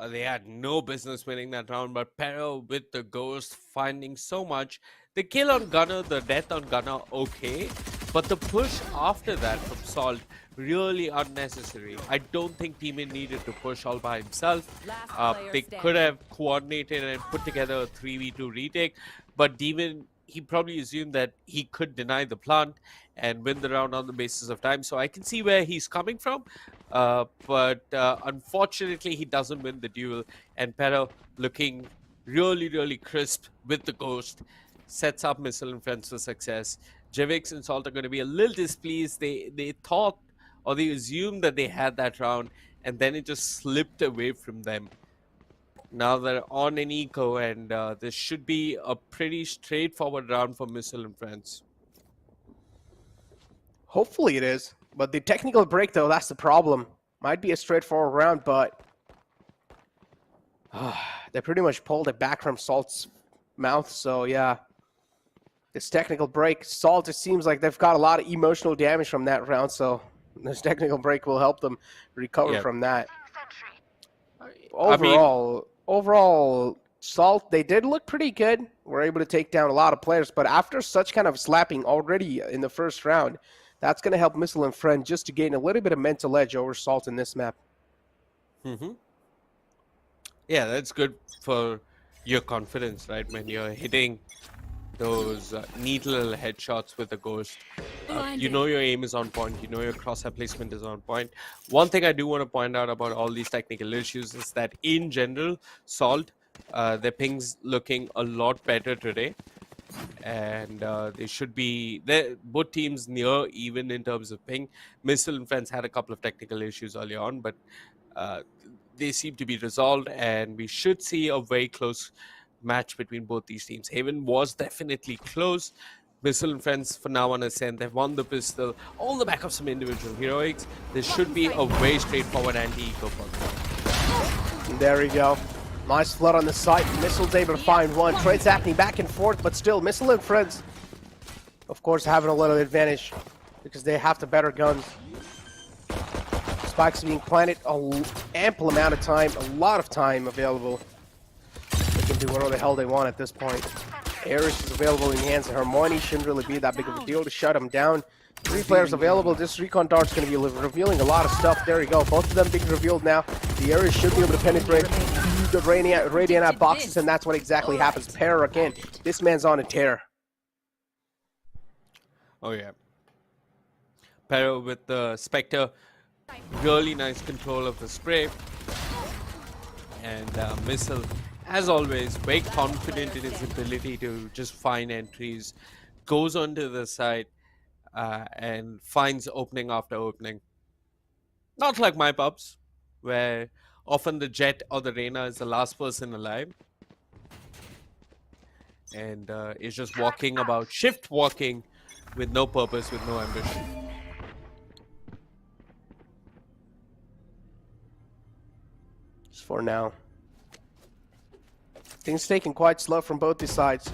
They had no business winning that round, but Pero with the Ghost finding so much. The kill on Gunner, the death on Gunner, okay. But the push after that from Salt, really unnecessary. I don't think Demon needed to push all by himself. They could have coordinated and put together a 3v2 retake, but Demon, he probably assumed that he could deny the plant and win the round on the basis of time. So I can see where he's coming from, but unfortunately he doesn't win the duel, and Pero looking really crisp with the Ghost sets up Missile and Friends for success. Jivix and Salt are going to be a little displeased. They thought, or they assumed that they had that round, and then it just slipped away from them. Now they're on an eco, and this should be a pretty straightforward round for Missile and Friends. Hopefully it is. But the technical break, though, that's the problem. Might be a straightforward round, but they pretty much pulled it back from Salt's mouth. So, yeah, this technical break, Salt, it seems like they've got a lot of emotional damage from that round. So this technical break will help them recover from that. Overall, Salt, they did look pretty good. Were able to take down a lot of players. But after such kind of slapping already in the first round, that's going to help Missile and Friend just to gain a little bit of mental edge over Salt in this map. Yeah, that's good for your confidence, right? When you're hitting those neat little headshots with the Ghost. You know your aim is on point. You know your crosshair placement is on point. One thing I do want to point out about all these technical issues is that in general, Salt, their ping's looking a lot better today. And they should be both teams near even in terms of ping. Missile and Friends had a couple of technical issues early on, but they seem to be resolved, and we should see a very close match between both these teams. Haven was definitely close. Missile and Friends for now on ascent. They've won the pistol, all the back of some individual heroics. This should be a very straightforward anti-eco for them. There we go. Nice flood on the site. Missile's able to find one. Trades happening back and forth, but still, Missile and Friends, of course, having a little advantage because they have the better guns. Spikes being planted, an ample amount of time, a lot of time available. They can do whatever the hell they want at this point. Eris is available in the hands of Hermione. Shouldn't really be that big of a deal to shut him down. 3 players available. This recon dart's going to be revealing a lot of stuff. There you go. Both of them being revealed now. The Eris should be able to penetrate the Radiant boxes, and that's what exactly happens. Para again. This man's on a tear. Oh, yeah. Para with the Spectre. Really nice control of the spray. And Missile, as always, very confident in his ability to just find entries. Goes onto the side and finds opening after opening. Not like my pubs, where often the Jet or the Reyna is the last person alive. And is just walking about, shift walking with no purpose, with no ambition. Just for now. Things taking quite slow from both these sides.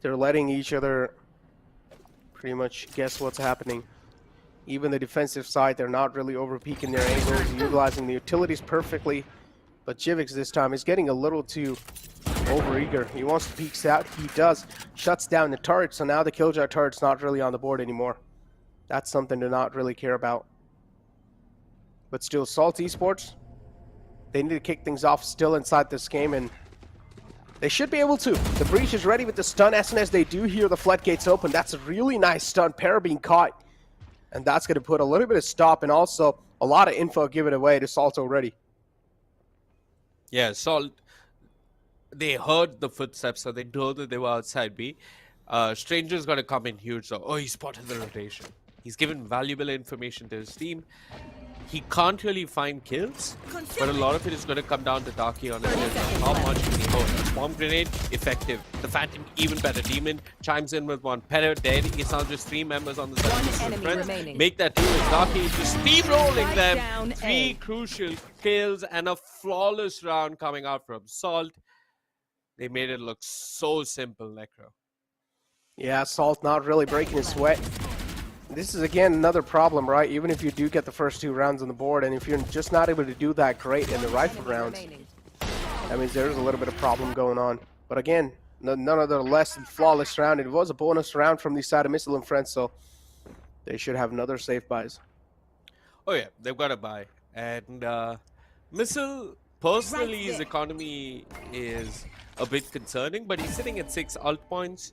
They're letting each other pretty much guess what's happening. Even the defensive side, they're not really over-peaking their angles, utilizing the utilities perfectly. But Jivix this time is getting a little too over-eager. He wants to peek out. He does. Shuts down the turret, so now the Killjoy turret's not really on the board anymore. That's something to not really care about. But still, Salt Esports, they need to kick things off still inside this game, and they should be able to. The Breach is ready with the stun. As soon as they do hear the floodgates open, that's a really nice stun. Para being caught, and that's going to put a little bit of stop and also a lot of info given away to Salt already. Yeah, Salt, they heard the footsteps, so they know that they were outside B. Stranger's going to come in huge, so he spotted the rotation. He's given valuable information to his team. He can't really find kills, but a lot of it is going to come down to Taki on his how much can he hold. Bomb grenade, effective. The Phantom, even better. Demon chimes in with one. Petter dead. It's now just 3 members on the side. Make that team with Taki, just steamrolling them. 3 crucial kills and a flawless round coming out from Salt. They made it look so simple, Necro. Yeah, Salt not really breaking his sweat. This is, again, another problem, right? Even if you do get the first 2 rounds on the board, and if you're just not able to do that great in the rifle rounds, that means there's a little bit of problem going on. But again, none of the less than flawless round. It was a bonus round from the side of Missile and Friends, so they should have another safe buys. Oh, yeah, they've got to buy. And Missile, personally, his economy is a bit concerning, but he's sitting at 6 ult points,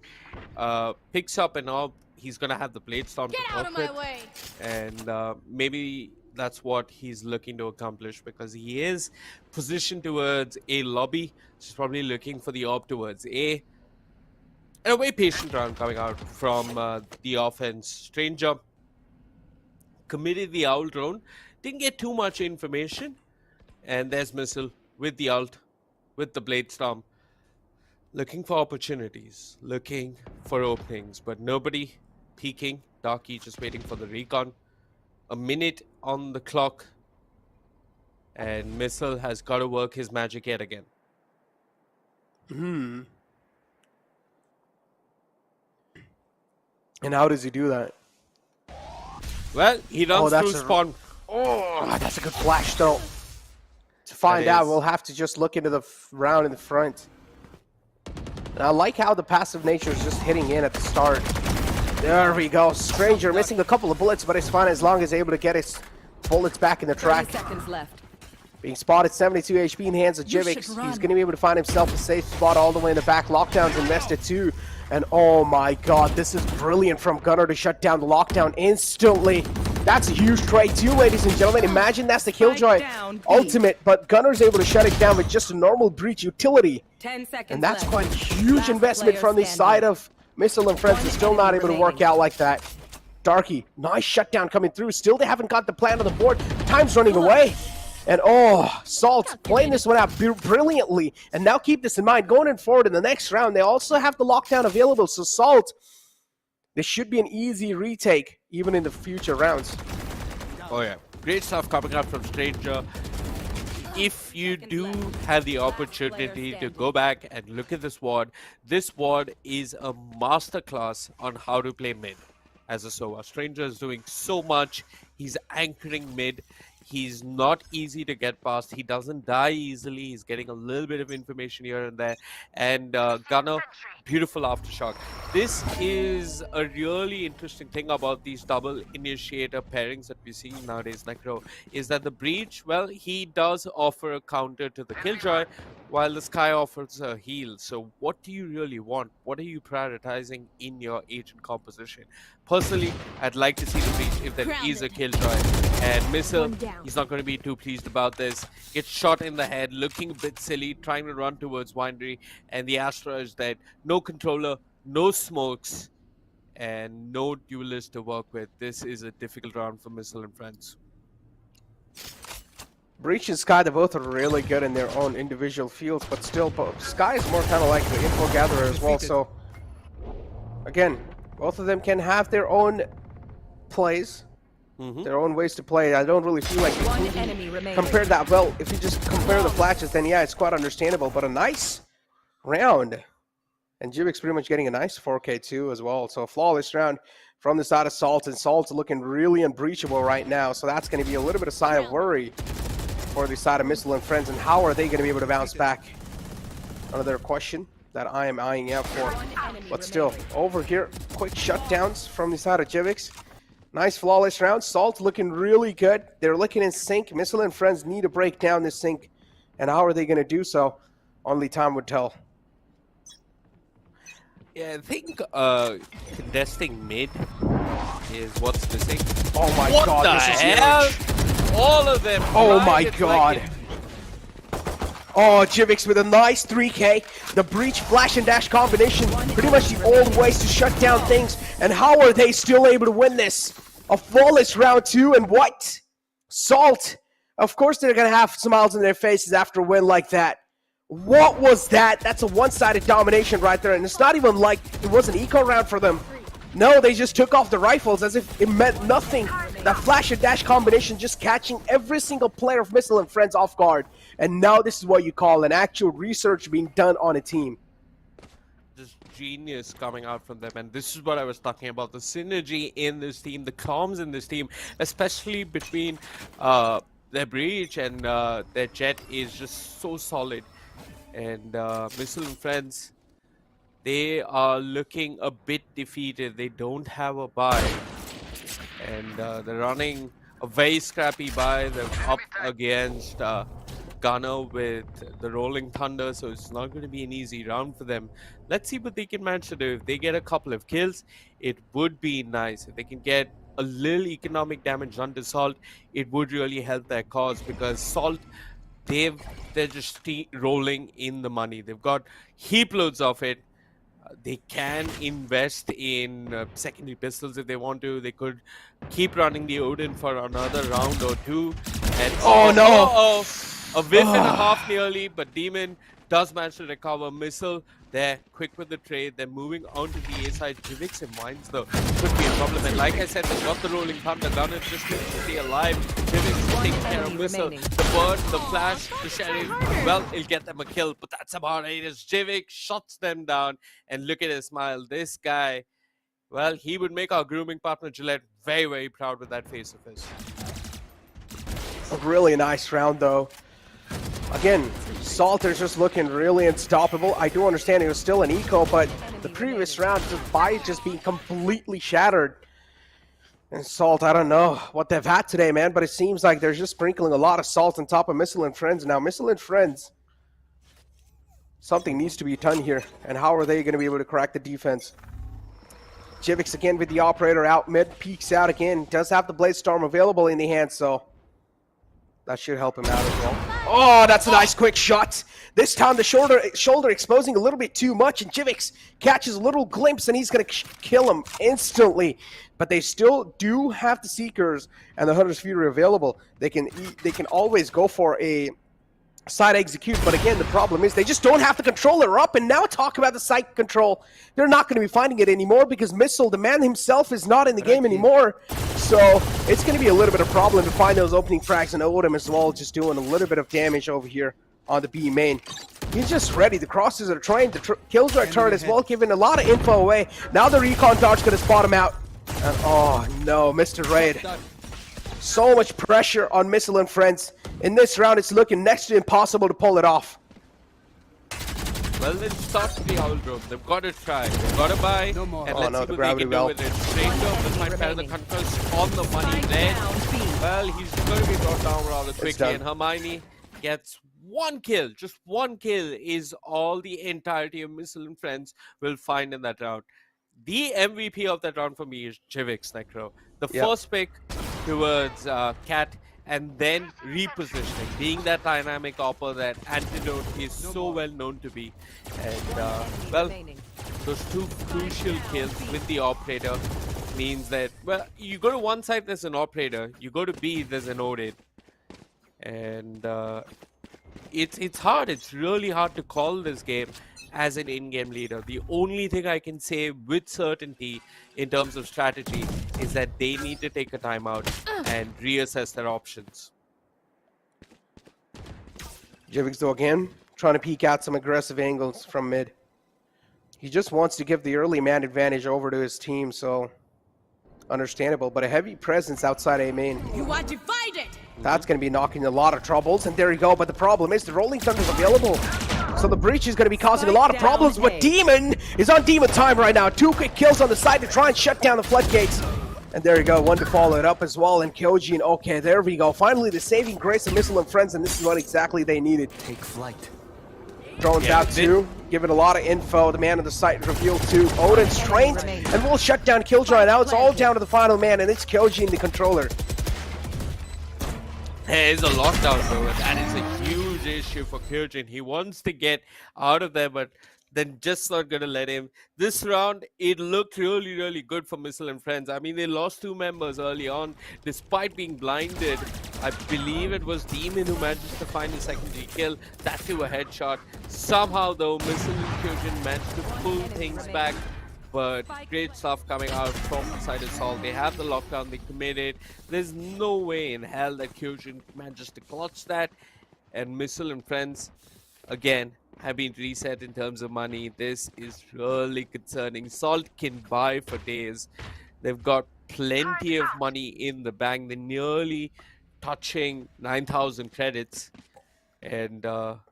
picks up an orb. He's going to have the Blade Storm to work with, and maybe that's what he's looking to accomplish, because he is positioned towards A lobby. He's probably looking for the orb towards A. And a very patient round coming out from the offense. Stranger committed the owl drone. Didn't get too much information. And there's Missile with the ult, with the Blade Storm. Looking for opportunities, looking for openings, but nobody peeking. Darky just waiting for the recon. A minute on the clock. And Missile has got to work his magic yet again. And how does he do that? Well, he runs through spawn. Oh, that's a good flash though. To find out, we'll have to just look into the round in the front. And I like how the passive nature is just hitting in at the start. There we go. Stranger missing a couple of bullets, but it's fine as long as able to get his bullets back in the track. 30 seconds left. Being spotted, 72 HP in hands of Jivix. He's going to be able to find himself a safe spot all the way in the back. Lockdown's invested too. And oh my god, this is brilliant from Gunnar to shut down the lockdown instantly. That's a huge trade too, ladies and gentlemen. Imagine that's the Killjoy ultimate, but Gunnar's able to shut it down with just a normal breach utility. 10 seconds And that's left. quite a huge Last investment player from the side standing. of Missile and Friends. Is still not enemy able to remaining. work out like that. Darky, nice shutdown coming through. Still, they haven't got the plan on the board. Time's running away. And oh, Salt playing this one out brilliantly. And now keep this in mind. Going forward in the next round, they also have the lockdown available. So Salt, this should be an easy retake, even in the future rounds. Oh yeah, great stuff coming out from Stranger. If you do have the opportunity to go back and look at this ward is a masterclass on how to play mid as a Sova. Stranger is doing so much. He's anchoring mid. He's not easy to get past. He doesn't die easily. He's getting a little bit of information here and there. And Gunnar, beautiful aftershock. This is a really interesting thing about these double initiator pairings that we're seeing nowadays, Necro, is that the Breach, well, he does offer a counter to the Killjoy, while the Sky offers a heal. So what do you really want? What are you prioritizing in your agent composition? Personally, I'd like to see the Breach if there is a Killjoy. And Missile, he's not going to be too pleased about this. Gets shot in the head, looking a bit silly, trying to run towards Windery. And the Astra is dead. No controller, no smokes, and no duelist to work with. This is a difficult round for Missile and Friends. Breach and Sky, they both are really good in their own individual fields, but still, Sky is more kind of like the info gatherer as well. So, again, both of them can have their own plays, their own ways to play. I don't really feel like you One can enemy remaining. compare that. Well, if you just compare the flashes, then yeah, it's quite understandable. But a nice round. And Jivix pretty much getting a nice 4K too as well. So a flawless round from the side of Salt. And Salt's looking really unbreachable right now. So that's going to be a little bit of sign of worry for the side of Missile and Friends. And how are they going to be able to bounce back? Another question that I am eyeing out for. But still, over here, quick shutdowns from the side of Jivix. Nice flawless round. Salt looking really good. They're looking in sync. Missile and Friends need to break down this sync. And how are they going to do so? Only time would tell. Yeah, I think contesting mid is what's missing. Oh my What god, the this is hell? huge. All of them. Oh right? my It's god. like- Oh, Jivix with a nice 3K. The breach flash and dash combination. Pretty much the old ways to shut down things. And how are they still able to win this? A flawless round two, and what? Salt. Of course they're going to have smiles on their faces after a win like that. What was that? That's a one-sided domination right there. And it's not even like it was an eco round for them. No, they just took off the rifles as if it meant nothing. That flash and dash combination just catching every single player of Missile and Friends off guard. And now this is what you call an actual research being done on a team. Just genius coming out from them, and this is what I was talking about, the synergy in this team, the comms in this team, especially between their breach and their jet is just so solid. And Missile and Friends, they are looking a bit defeated. They don't have a buy, and they're running a very scrappy buy. They're up against Gunnar with the Rolling Thunder, so it's not going to be an easy round for them. Let's see what they can manage to do. If they get a couple of kills, it would be nice. If they can get a little economic damage done to Salt, it would really help their cause, because Salt, they're just rolling in the money. They've got heap loads of it. They can invest in secondary pistols if they want to. They could keep running the Odin for another round or two. And Oh, no. A whiff and a half nearly, but Demon does manage to recover. Missile there, quick with the trade. They're moving on to the A side. Jivix and Mines, though, could be a problem. And like I said, they've got the rolling thunder. Gunner just needs to stay alive. Jivix is taking care of Missile. remaining. The bird, the flash, the sheriff. Well, he'll get them a kill, but that's about it. As Jivix shuts them down. And look at his smile. This guy, well, he would make our grooming partner Gillette very, very proud with that face of his. A really nice round, though. Again, Salter's just looking really unstoppable. I do understand he was still an eco, but the previous round, just being completely shattered. And Salt, I don't know what they've had today, man, but it seems like they're just sprinkling a lot of salt on top of Missile and Friends. Now, Missile and Friends, something needs to be done here. And how are they going to be able to crack the defense? Jivix again with the operator out mid, peeks out again. Does have the Blade Storm available in the hand, so that should help him out as well. Oh, that's a nice quick shot. This time the shoulder exposing a little bit too much, and Jivix catches a little glimpse, and he's going to kill him instantly. But they still do have the Seekers and the Hunter's Fury available. They can always go for a side execute, but again, the problem is they just don't have the controller up. And now talk about the side control. They're not going to be finding it anymore because Missile, the man himself, is not in the game anymore. So it's going to be a little bit of a problem to find those opening frags, and Odom as well, just doing a little bit of damage over here on the B main. He's just ready. The crosses are trying, the kills are turned as well, giving a lot of info away. Now the recon dodge going to spot him out. And oh no, Mr. Raid. So much pressure on Missile and Friends. In this round, it's looking next to impossible to pull it off. Well, then start the Owl Drone. They've got to try. They've got to buy. No more. And Oh, let's no, see the what gravity they can do well. with it. Stranger with my pair of the controls on the money there. Well, he's going to be brought down rather quickly. done. And Hermione gets one kill. Just one kill is all the entirety of Missile and Friends will find in that round. The MVP of that round for me is Jivix Necro. The first pick towards Cat, and then repositioning, being that dynamic opper that Antidote is so well known to be. And well, those two crucial kills with the operator means that, well, you go to one side, there's an operator. You go to B, there's an Odin. And it's hard. It's really hard to call this game as an in-game leader. The only thing I can say with certainty in terms of strategy is that they need to take a timeout and reassess their options. Jivix though again, trying to peek out some aggressive angles from mid. He just wants to give the early man advantage over to his team, so understandable. But a heavy presence outside A main. You are divided. That's going to be knocking a lot of troubles, and there you go. But the problem is the Rolling Thunder is available. So the breach is going to be causing a lot of problems, but Demon is on Demon time right now. 2 quick kills on the side to try and shut down the floodgates. And there you go, one to follow it up as well. And Kyojin, okay, there we go. Finally, the saving grace of Missile and Friends, and this is what exactly they needed. Take flight. Drones out too, giving a lot of info. The man on the site revealed too. Odin's trained, and we'll shut down Killjoy. Now it's all down to the final man, and it's Kyojin, the controller. There is a lockdown though, and that is a huge issue for Kyojin. He wants to get out of there, but then just not going to let him. This round, it looked really, really good for Missile and Friends. I mean, they lost 2 members early on, despite being blinded. I believe it was Demon who managed to find the secondary kill. That to a headshot. Somehow, though, Missile and Kyojin managed to pull things back. But great stuff coming out from the side of Salt. They have the lockdown, they committed. There's no way in hell that Kyojin manages to clutch that. And Missile and Friends, again, have been reset in terms of money. This is really concerning. Salt can buy for days. They've got plenty of money in the bank. They're nearly touching 9,000 credits. And there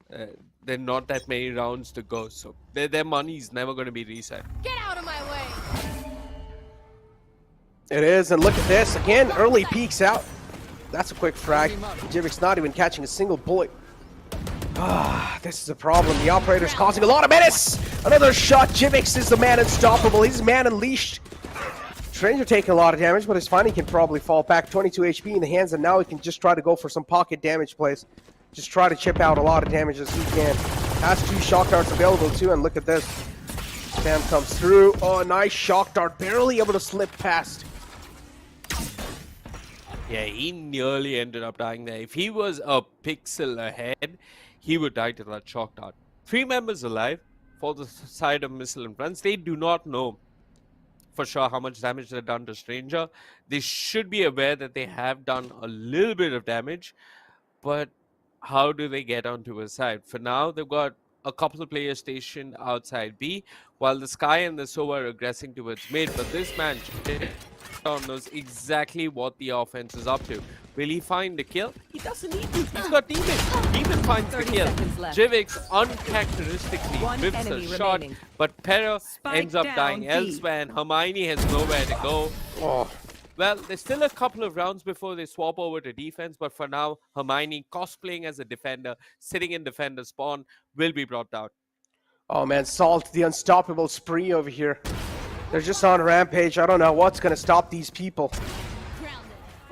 are not that many rounds to go. So their money is never going to be reset. Get out of my way. It is, and look at this. Again, early peeks out. That's a quick frag. Jivix not even catching a single bullet. Ah, this is a problem. The operator's causing a lot of menace. Another shot. Jivix is the man unstoppable. He's man unleashed. Stranger taking a lot of damage, but his finally can probably fall back. 22 HP in the hands, and now he can just try to go for some pocket damage plays. Just try to chip out a lot of damage as he can. Has 2 shock darts available too, and look at this. Spam comes through. Oh, nice shock dart. Barely able to slip past. Yeah, he nearly ended up dying there. If he was a pixel ahead, he would die to that shock dart. 3 members alive for the side of Missile and Friends. They do not know for sure how much damage they've done to Stranger. They should be aware that they have done a little bit of damage, but how do they get onto his side? For now, they've got a couple of players stationed outside B, while the Sky and the Sova are aggressing towards mid. But this man knows exactly what the offense is up to. Will he find the kill? He doesn't need to. He's got Demon. Demon finds the kill. Jivix uncharacteristically whips a shot, but Pera ends up dying elsewhere, and Hermione has nowhere to go. Oh. Well, there's still a couple of rounds before they swap over to defense, but for now, Hermione cosplaying as a defender, sitting in defender spawn, will be brought down. Oh man, Salt, the unstoppable spree over here. They're just on rampage. I don't know what's going to stop these people.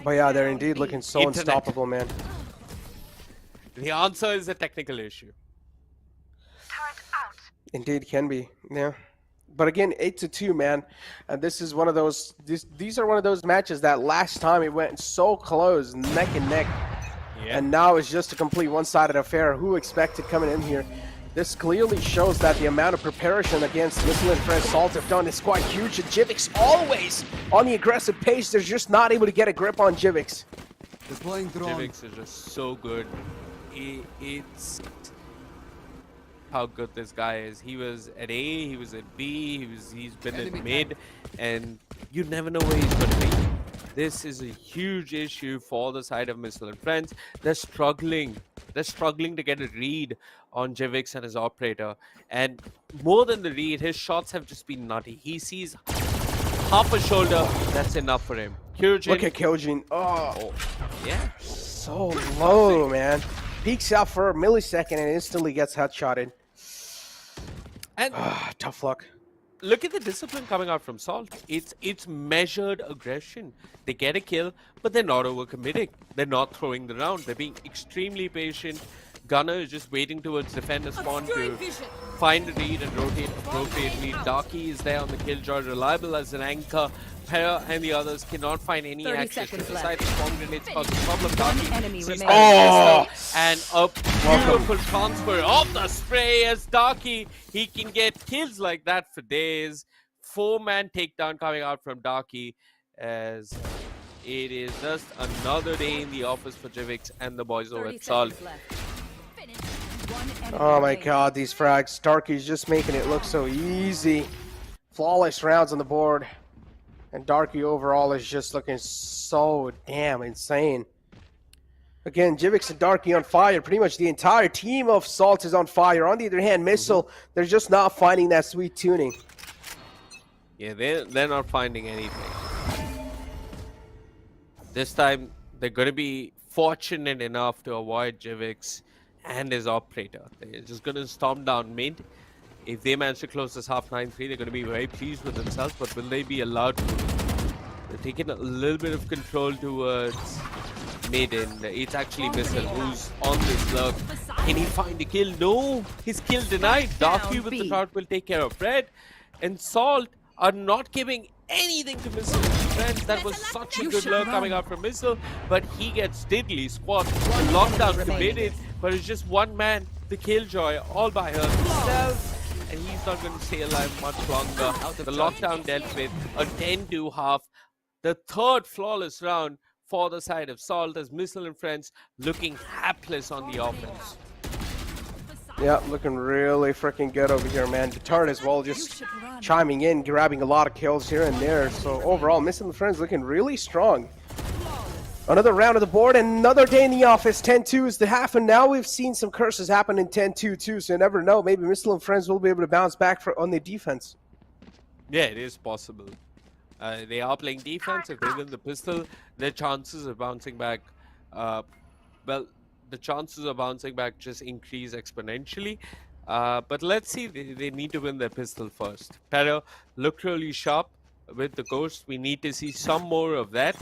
But yeah, they're indeed looking so unstoppable, man. The answer is a technical issue. Indeed can be, yeah. But again, 8-2, man. And this is one of those, these are one of those matches that last time it went so close, neck and neck. Yeah. And now it's just a complete one-sided affair. Who expected coming in here? This clearly shows that the amount of preparation against Missile and Friends Salt have done is quite huge. And Jivix always on the aggressive pace. They're just not able to get a grip on Jivix. Jivix is just so good. It's how good this guy is. He was at A, he was at B, he's been at mid, and you never know where he's going to be. This is a huge issue for the side of Missile and Friends. They're struggling to get a read on Jivix and his operator. And more than the read, his shots have just been nutty. He sees half a shoulder, that's enough for him. Kyojin. Look at Kyojin. Oh, yeah. So low, man. Peeks out for a millisecond and instantly gets headshotted. And tough luck. Look at the discipline coming out from Salt. It's measured aggression. They get a kill, but they're not overcommitting. They're not throwing the round. They're being extremely patient. Gunner is just waiting towards defender spawn to find a read and rotate appropriately. Darky is there on the killjoy, reliable as an anchor. Pera and the others cannot find any access to the side. Spawn grenades cause a problem. Darky sees and a beautiful transfer of the spray as Darky. He can get kills like that for days. 4-man takedown coming out from Darky as it is just another day in the office for Jivix and the boys over at Salt. Oh my god, these frags. Darky's just making it look so easy. Flawless rounds on the board. And Darky overall is just looking so damn insane. Again, Jivix and Darky on fire. Pretty much the entire team of Salt is on fire. On the other hand, Missile, they're just not finding that sweet tuning. Yeah, they're not finding anything. This time, they're going to be fortunate enough to avoid Jivix and his operator. They're just going to storm down mid. If they manage to close this half 9-3, they're going to be very pleased with themselves, but will they be allowed to? They're taking a little bit of control towards mid, and it's actually Missile who's on this lurk. Can he find a kill? No! His kill denied. Darky with the shot will take care of Fred, and Salt are not giving anything to Missile. Friends, that was such a good lurk coming out from Missile, but he gets diddly squat. Lockdown committed, but it's just one man, the Killjoy, all by herself. And he's not going to stay alive much longer. The lockdown dealt with a 10-2 half. The third flawless round for the side of Salt as Missile and Friends looking hapless on the offense. Yeah, looking really freaking good over here, man. Detard as well, just chiming in, grabbing a lot of kills here and there. So overall, Missile and Friends looking really strong. Another round of the board and another day in the office. 10-2 is the half, and now we've seen some curses happen in 10-2 too, so you never know. Maybe Missile and Friends will be able to bounce back on the defense. Yeah, it is possible. They are playing defense. If they win the pistol, their chances of bouncing back, well, the chances of bouncing back just increase exponentially. But let's see, they need to win their pistol first. Pero looked really sharp with the Ghost. We need to see some more of that.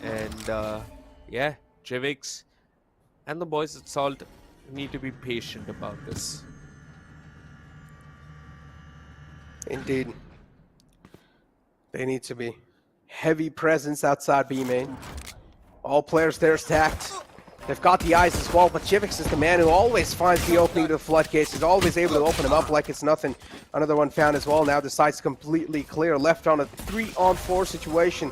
And yeah, Jivix and the boys at Salt need to be patient about this. Indeed. They need to be. Heavy presence outside B main. All players there stacked. They've got the eyes as well, but Jivix is the man who always finds the opening to the floodgates. He's always able to open them up like it's nothing. Another one found as well. Now the site's completely clear. Left on a 3-on-4 situation.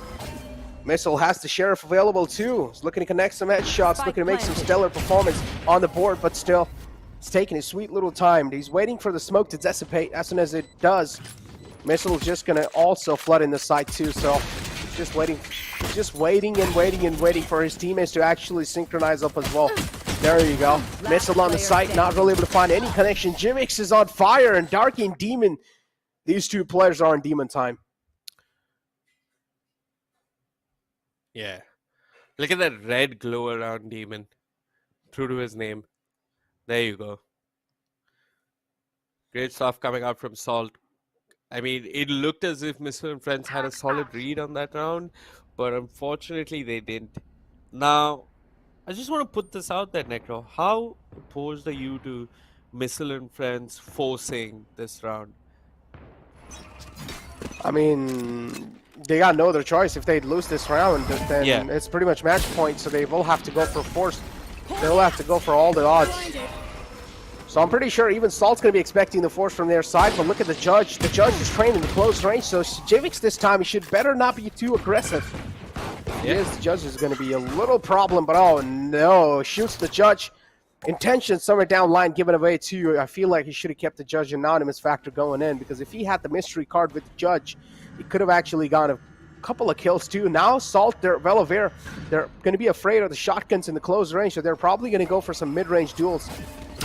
Missile has the Sheriff available too. He's looking to connect some headshots, looking to make some stellar performance on the board, but still, it's taking his sweet little time. He's waiting for the smoke to dissipate. As soon as it does, Missile is just going to also flood in the site too, so just waiting and waiting for his teammates to actually synchronize up as well. There you go. Missile on the site, not really able to find any connection. Jivix is on fire, and Darky and Demon, these two players are in Demon time. Yeah. Look at that red glow around Demon. True to his name. There you go. Great stuff coming out from Salt. I mean, it looked as if Missile and Friends had a solid read on that round, but unfortunately they didn't. Now, I just want to put this out there, Necro. How opposed are you to Missile and Friends forcing this round? I mean, they got no other choice. If they lose this round, then it's pretty much match point, so they will have to go for force. They'll have to go for all the odds. So I'm pretty sure even Salt's going to be expecting the force from their side, but look at the Judge. The Judge is trained in the close range, so Jivix this time, he should better not be too aggressive. Yes, the Judge is going to be a little problem, but oh no, shoots the Judge. Intention somewhere down line given away to you. I feel like he should have kept the Judge anonymous factor going in, because if he had the mystery card with the Judge, he could have actually gone a couple of kills too. Now Salt, they're well aware. They're going to be afraid of the shotguns in the close range, so they're probably going to go for some mid-range duels.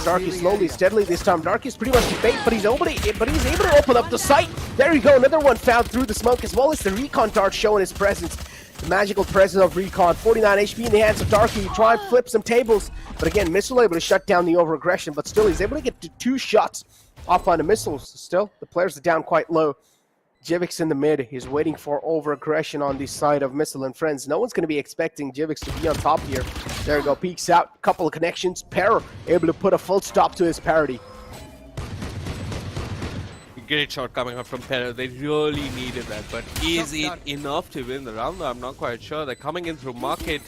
Darky slowly, steadily this time. Darky's pretty much the bait, but he's able to open up the site. There you go, another one found through the smoke, as well as the Recon Dart showing his presence. The magical presence of Recon. 49 HP in the hands of Darky. Try and flip some tables, but again, Missile able to shut down the over-aggression, but still he's able to get to 2 shots off on the missiles. Still, the players are down quite low. Jivix in the mid. He's waiting for over-aggression on the side of Missile and Friends. No one's going to be expecting Jivix to be on top here. There you go. Peeks out. Couple of connections. Para able to put a full stop to his parody. Great shot coming out from Para. They really needed that, but is it enough to win the round? I'm not quite sure. They're coming in through market.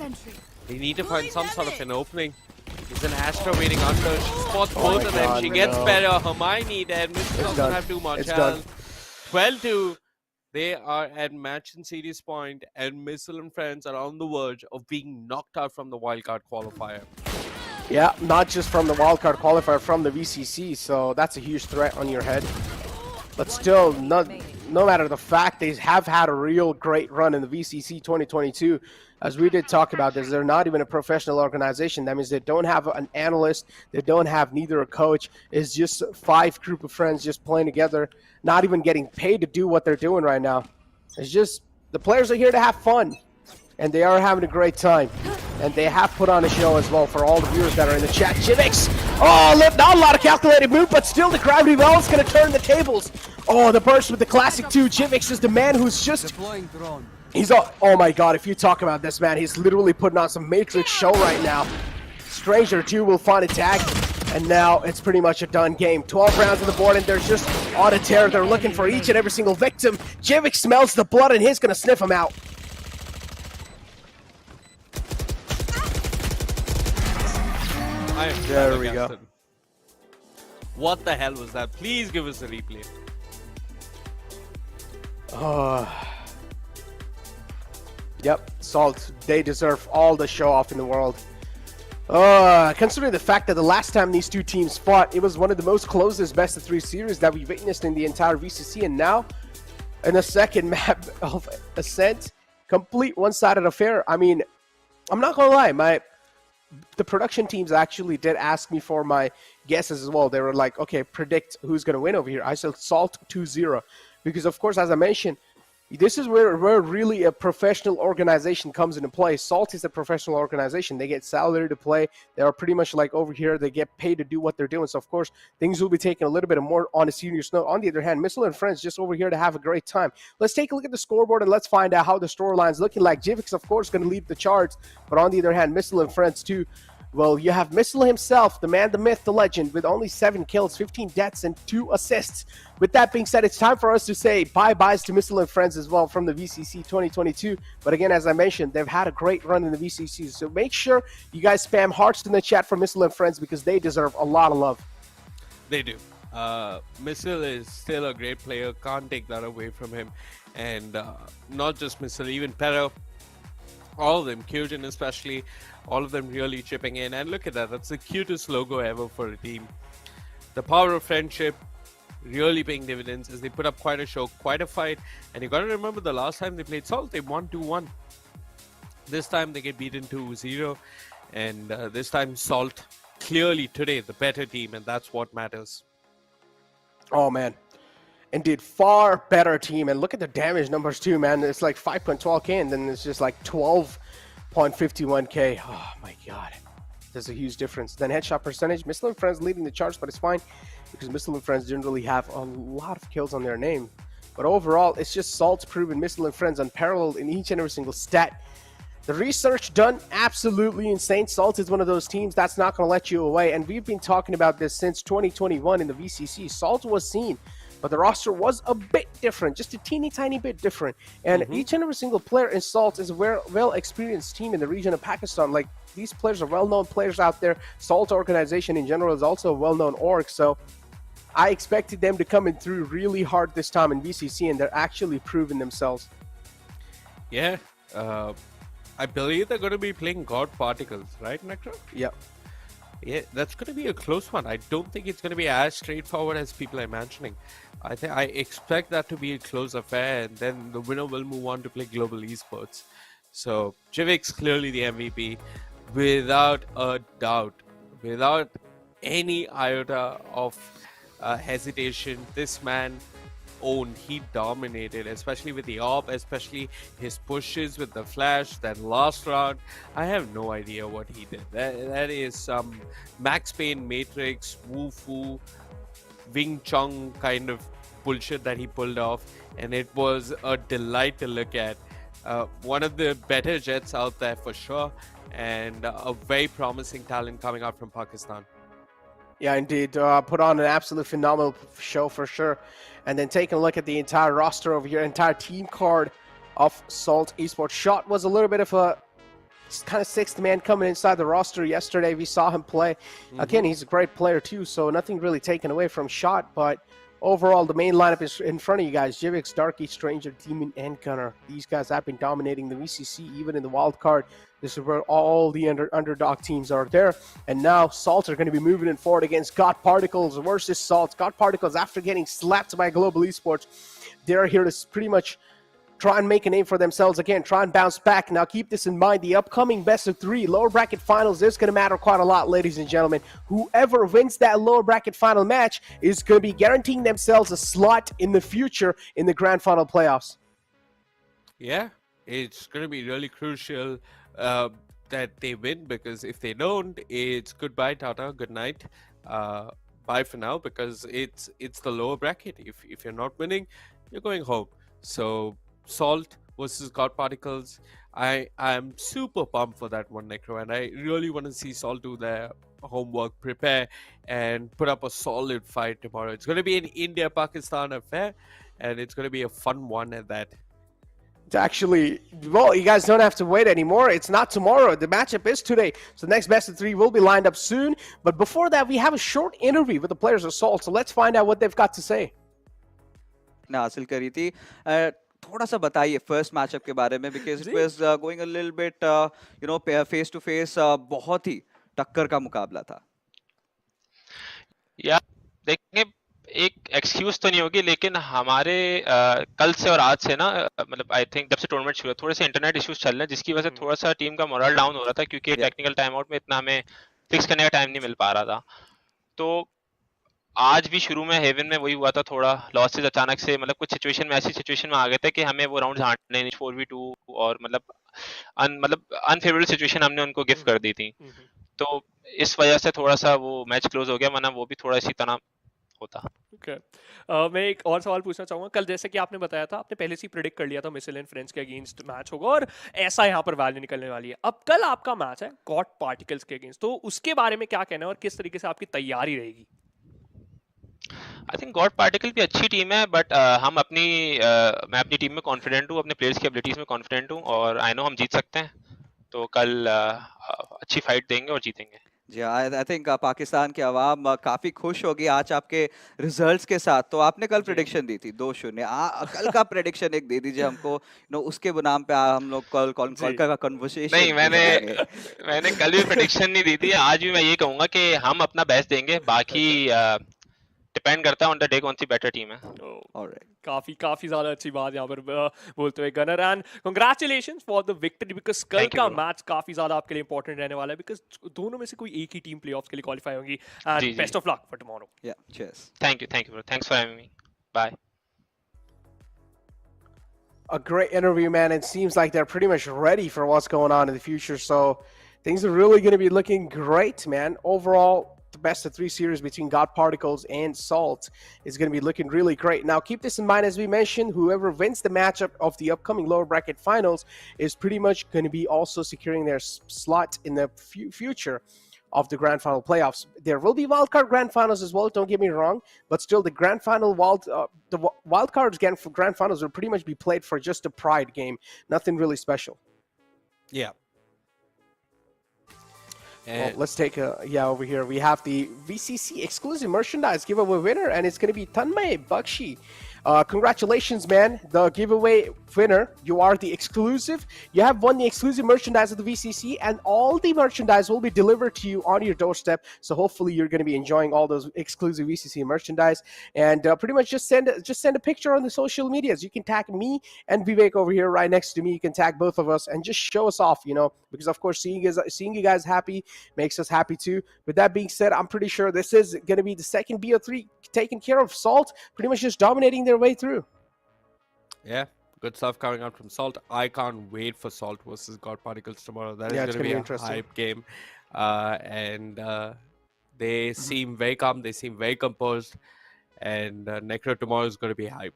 They need to find some sort of an opening. There's an Astra waiting under. She spots both of them. She gets Para. Hermione dead. Missile doesn't have too much health. 12-2. They are at match and series point, and Missile and Friends are on the verge of being knocked out from the Wildcard Qualifier. Yeah, not just from the Wildcard Qualifier, from the VCC, so that's a huge threat on your head. But still, no matter the fact, they have had a real great run in the VCC 2022. As we did talk about this, they're not even a professional organization. That means they don't have an analyst. They don't have neither a coach. It's just 5 group of friends just playing together, not even getting paid to do what they're doing right now. It's just the players are here to have fun, and they are having a great time. And they have put on a show as well for all the viewers that are in the chat. Jivix! Oh, not a lot of calculated move, but still the gravity well is going to turn the tables. Oh, the burst with the classic 2. Jivix is the man who's just... Deploying drone. He's all, oh my god, if you talk about this, man, he's literally putting on some Matrix show right now. Stranger 2 will find a tag, and now it's pretty much a done game. 12 rounds on the board, and there's just on a tear. They're looking for each and every single victim. Jivix smells the blood, and he's going to sniff him out. There we go. What the hell was that? Please give us a replay. Yep, Salt, they deserve all the show off in the world. Considering the fact that the last time these two teams fought, it was one of the most closest best-of-3 series that we've witnessed in the entire VCC, and now, in the second map of Ascent, complete one-sided affair. I mean, I'm not gonna lie, the production teams actually did ask me for my guesses as well. They were like, okay, predict who's gonna win over here. I said Salt 2-0, because of course, as I mentioned, this is where really a professional organization comes into play. Salt is a professional organization. They get salary to play. They are pretty much like over here. They get paid to do what they're doing. So, of course, things will be taken a little bit more on a serious note. On the other hand, Missile and Friends just over here to have a great time. Let's take a look at the scoreboard and let's find out how the storyline's looking like. Jivix, of course, going to lead the charts. But on the other hand, Missile and Friends, too, Well, you have Missile himself, the man, the myth, the legend, with only 7 kills, 15 deaths, and 2 assists. With that being said, it's time for us to say bye-byes to Missile and friends as well from the VCC 2022. But again, as I mentioned, they've had a great run in the VCC. So make sure you guys spam hearts in the chat for Missile and friends because they deserve a lot of love. They do. Missile is still a great player. Can't take that away from him. And not just Missile, even Pero. All of them, Kyojin especially, all of them really chipping in. And look at that. That's the cutest logo ever for a team. The power of friendship really paying dividends as they put up quite a show, quite a fight. And you got to remember the last time they played Salt, they won 2-1. This time they get beaten 2-0. And this time Salt, clearly today, the better team. And that's what matters. Oh, man. Indeed, far better team. And look at the damage numbers too, man. It's like 5.12k and then it's just like 12.51k. Oh, my God. There's a huge difference. Then headshot percentage. Missile and Friends leading the charts, but it's fine because Missile and Friends didn't really have a lot of kills on their name. But overall, it's just Salt's proven Missile and Friends unparalleled in each and every single stat. The research done, absolutely insane. Salt is one of those teams that's not going to let you away. And we've been talking about this since 2021 in the VCC. Salt was seen, but the roster was a bit different, just a teeny tiny bit different. And each and every single player in Salt is a well-experienced team in the region of Pakistan. Like, these players are well-known players out there. Salt organization in general is also a well-known org. So I expected them to come in through really hard this time in VCC, and they're actually proving themselves. Yeah. I believe they're going to be playing God Particles, right, Necro? Yep. Yeah, that's going to be a close one. I don't think it's going to be as straightforward as people are imagining. I expect that to be a close affair, and then the winner will move on to play Global Esports. So, Jivik's clearly the MVP, without a doubt, without any iota of hesitation. This man owned, he dominated, especially with the AWP, especially his pushes with the flash. That last round, I have no idea what he did. That is some Max Payne Matrix, Wu Fu, Wing Chun kind of bullshit that he pulled off, and it was a delight to look at. One of the better Jets out there for sure, and a very promising talent coming out from Pakistan. Yeah, indeed. Put on an absolute phenomenal show for sure. And then taking a look at the entire roster over here, entire team card of Salt Esports. Shot was a little bit of a kind of sixth man coming inside the roster yesterday. We saw him play. Again, he's a great player too, so nothing really taken away from Shot. But overall, the main lineup is in front of you guys. Jivix, Darky, Stranger, Demon, and Gunner. These guys have been dominating the VCC, even in the wildcard. This is where all the underdog teams are there. And now Salt are going to be moving it forward against God Particles versus Salt. God Particles, after getting slapped by Global Esports, they're here to pretty much try and make a name for themselves again, try and bounce back. Now keep this in mind, the upcoming best of 3 lower bracket finals is going to matter quite a lot, ladies and gentlemen. Whoever wins that lower bracket final match is going to be guaranteeing themselves a slot in the future in the grand final playoffs. Yeah, it's going to be really crucial that they win, because if they don't, it's goodbye, Tata, good night, bye for now, because it's the lower bracket. If you're not winning, you're going home. So Salt versus God Particles, I am super pumped for that one, Necro, and I really want to see Salt do their homework, prepare, and put up a solid fight tomorrow. It's going to be an India-Pakistan affair, and it's going to be a fun one at that. Actually, well, you guys don't have to wait anymore. It's not tomorrow. The matchup is today. So the next best of 3 will be lined up soon. But before that, we have a short interview with the players of Salt. So let's find out what they've got to say. हासिल करी थी थोड़ा सा बताइए first matchup के बारे में, because it was going a little bit face to face, बहुत ही टक्कर का मुकाबला था. या देखिए, एक एक्सक्यूज तो नहीं होगी, लेकिन हमारे कल से और आज से ना, मतलब आई थिंक जब से टूर्नामेंट शुरू हुआ, थोड़े से इंटरनेट इश्यूज चल रहे हैं, जिसकी वजह से थोड़ा सा टीम का मोरल डाउन हो रहा था, क्योंकि टेक्निकल टाइम आउट में इतना हमें फिक्स करने का टाइम नहीं मिल पा रहा था. तो आज भी शुरू में हेवन में वही हुआ था, थोड़ा लॉसेज अचानक से, मतलब कुछ सिचुएशन में ऐसी सिचुएशन में आ गए थे कि हमें वो राउंड हारने नहीं, 4v2 और मतलब अनफेवरेबल सिचुएशन हमने उनको गिफ्ट कर दी थी. तो इस वजह से थोड़ा सा वो मैच क्लोज हो गया, वरना वो भी थोड़ा इसी तरह होता। Okay. मैं एक और सवाल पूछना चाहूंगा। कल जैसे कि आपने बताया था, आपने पहले से ही प्रेडिक्ट कर लिया था मिसल एंड फ्रेंड्स के अगेंस्ट मैच होगा और ऐसा यहाँ पर वैल्यू निकलने वाली है। अब कल आपका मैच है गॉड पार्टिकल्स के अगेंस्ट, तो उसके बारे में क्या कहना है और किस तरीके से आपकी तैयारी रहेगी? आई थिंक गॉड पार्टिकल भी अच्छी टीम है, बट हम अपनी मैं अपनी टीम में कॉन्फिडेंट हूँ, अपने प्लेयर्स की एबिलिटीज में कॉन्फिडेंट हूँ और आई नो हम जीत सकते हैं। तो कल अच्छी फाइट देंगे और जीतेंगे। जी, आई थिंक पाकिस्तान की आवाम काफी खुश होगी आज आपके रिजल्ट्स के साथ। तो आपने कल प्रेडिक्शन दी थी 2-0, कल का प्रेडिक्शन एक दे दीजिए हमको, उसके नाम पे हम लोग कल का कन्वर्सेशन नहीं, मैंने कल भी प्रेडिक्शन नहीं दी थी। आज भी मैं ये कहूंगा कि हम अपना बेस्ट देंगे, बाकी डिपेंड करता है ऑन द डे कौन सी बेटर टीम है। ऑलराइट, काफी ज्यादा अच्छी बात यहाँ पर बोलते हुए gunner, and congratulations for the victory, because कल का मैच काफी ज्यादा आपके लिए इंपॉर्टेंट रहने वाला है, बिकॉज दोनों में से कोई एक ही टीम प्लेऑफ्स के लिए क्वालिफाई होगी। And best of luck for tomorrow. Yeah cheers. Thank you bro, thanks for having me, bye. A great interview, man. It seems like they're pretty much ready for what's going on in the future. So things are really going to be looking great, man. Overall, the best of 3 series between God Particles and Salt is going to be looking really great. Now, keep this in mind, as we mentioned, whoever wins the matchup of the upcoming lower bracket finals is pretty much going to be also securing their slot in the future of the grand final playoffs. There will be wildcard grand finals as well, don't get me wrong, but still the grand final the wildcards grand finals will pretty much be played for just a pride game, nothing really special. Yeah. Well, let's take over here we have the VCC exclusive merchandise giveaway winner, and it's going to be Tanmay Bakshi. Congratulations, man. The giveaway winner, you are the exclusive. You have won the exclusive merchandise of the VCC, and all the merchandise will be delivered to you on your doorstep. So hopefully you're going to be enjoying all those exclusive VCC merchandise. And pretty much just send a picture on the social medias. You can tag me and Vivek over here right next to me. You can tag both of us and just show us off, because of course seeing you guys happy makes us happy too. With that being said, I'm pretty sure this is going to be the second BO3 taken care of. Salt pretty much just dominating their way through. Yeah, good stuff coming out from Salt. I can't wait for Salt versus God Particles tomorrow. That is going to be a hype game. And they seem very calm. They seem very composed. And Necro tomorrow is going to be hype.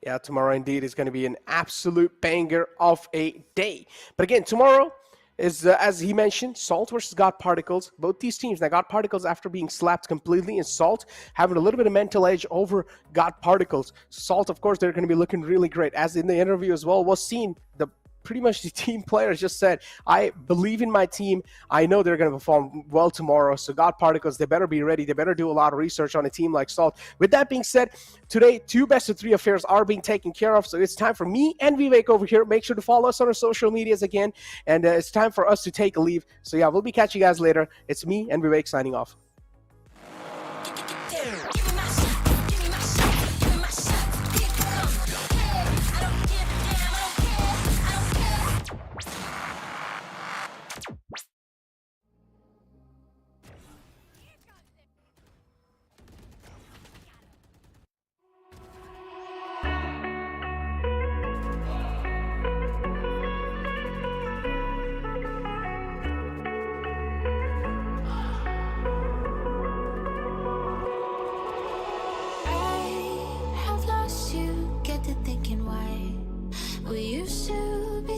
Yeah, tomorrow indeed is going to be an absolute banger of a day. But again, tomorrow is, as he mentioned, Salt versus God Particles. Both these teams, now God Particles, after being slapped completely, and Salt having a little bit of mental edge over God Particles. Salt, of course, they're going to be looking really great. As in the interview as well was seen, pretty much the team players just said, I believe in my team. I know they're going to perform well tomorrow. So God Particles, they better be ready. They better do a lot of research on a team like Salt. With that being said, today, 2 best of 3 affairs are being taken care of. So it's time for me and Vivek over here. Make sure to follow us on our social medias again. And it's time for us to take a leave. So yeah, we'll be catching you guys later. It's me and Vivek signing off.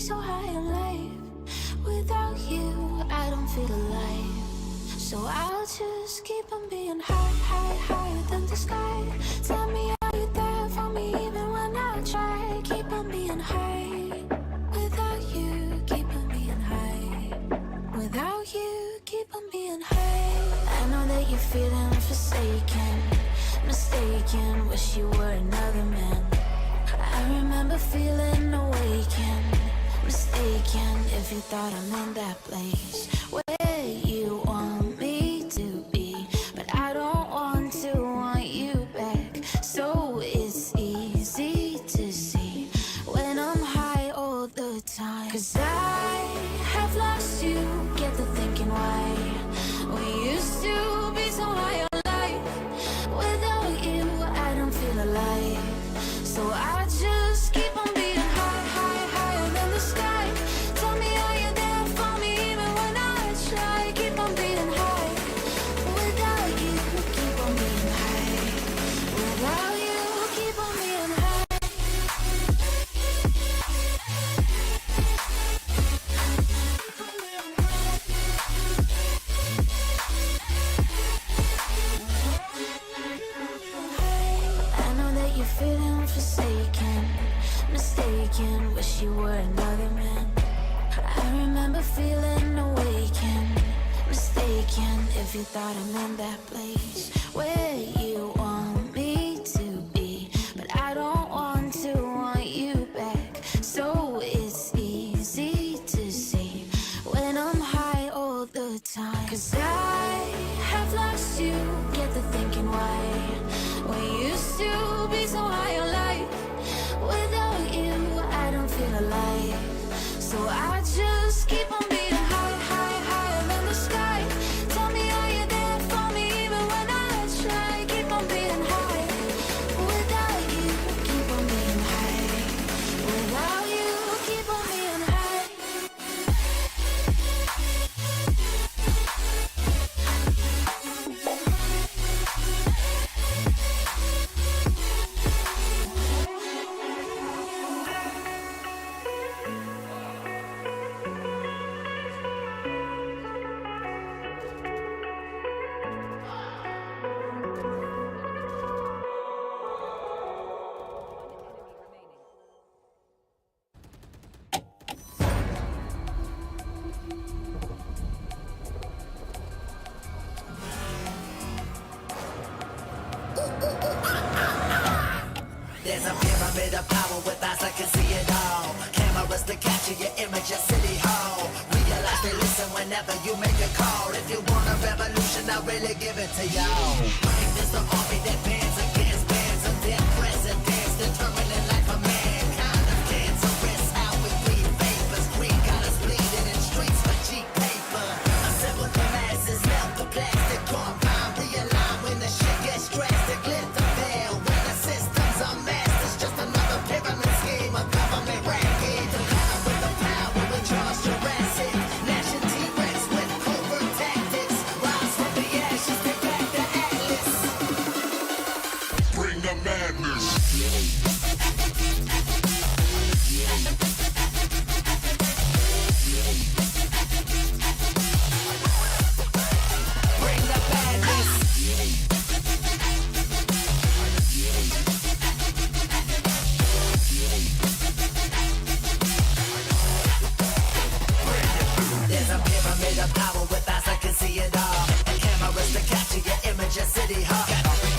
So high in life, without you I don't feel alive. So I'll just keep on being higher than the sky. Tell me, are you there for me even when I try? Keep on being high, without you keep on being high. Without you keep on being high. I know that you're feeling forsaken, mistaken, wish you were another man. I remember feeling awakened, mistaken if you thought I'm in that place where you want me to be, but I don't want you back. So it's easy to see when I'm high all the time, 'cause I have lost you. Get to thinking why we used to be so high on life. Without you I don't feel alive. So I just keep on being higher than the sky. Tell me, are you there for me even when I that you're feeling forsaken, mistaken, wish you were another man. I remember feeling awakened, mistaken, if you thought I'm in that place where you want me to be, but I don't want you back. So it's easy to see when I'm high all the time, 'cause I have lost you, get the thinking why we used to be so high on life. Without you I don't feel alive, so I just keep on beating high, high, higher than the sky. Tell me, are you there for me even when I try? Keep on beating high. Without you, keep on beating high. Without you, keep on beating high. There's a pyramid of power with eyes that can see it all. Cameras to capture your image at City Hall. Realize they listen whenever you make a call. If you want a revolution, I'll really give it to y'all. Mine is the army that bands against bands of dead presidents, determining life of mankind of cancerous. How we read papers, green got us bleeding in streets for cheap paper. Assemble the masses, melt the plastic compound, realign when the shit gets drastic. Lit the veil when the systems are masked. It's just another pyramid scheme of government racket. Power with the power with Charles Jurassic. Nation T-Rex with covert tactics. Rise from the ashes, take back the atlas. Bring the madness. Bring the madness. There's a pyramid of power with eyes that can see it all, and cameras to capture your image at City Hall.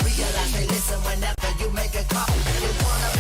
Realize they listen whenever you make a call. If you want a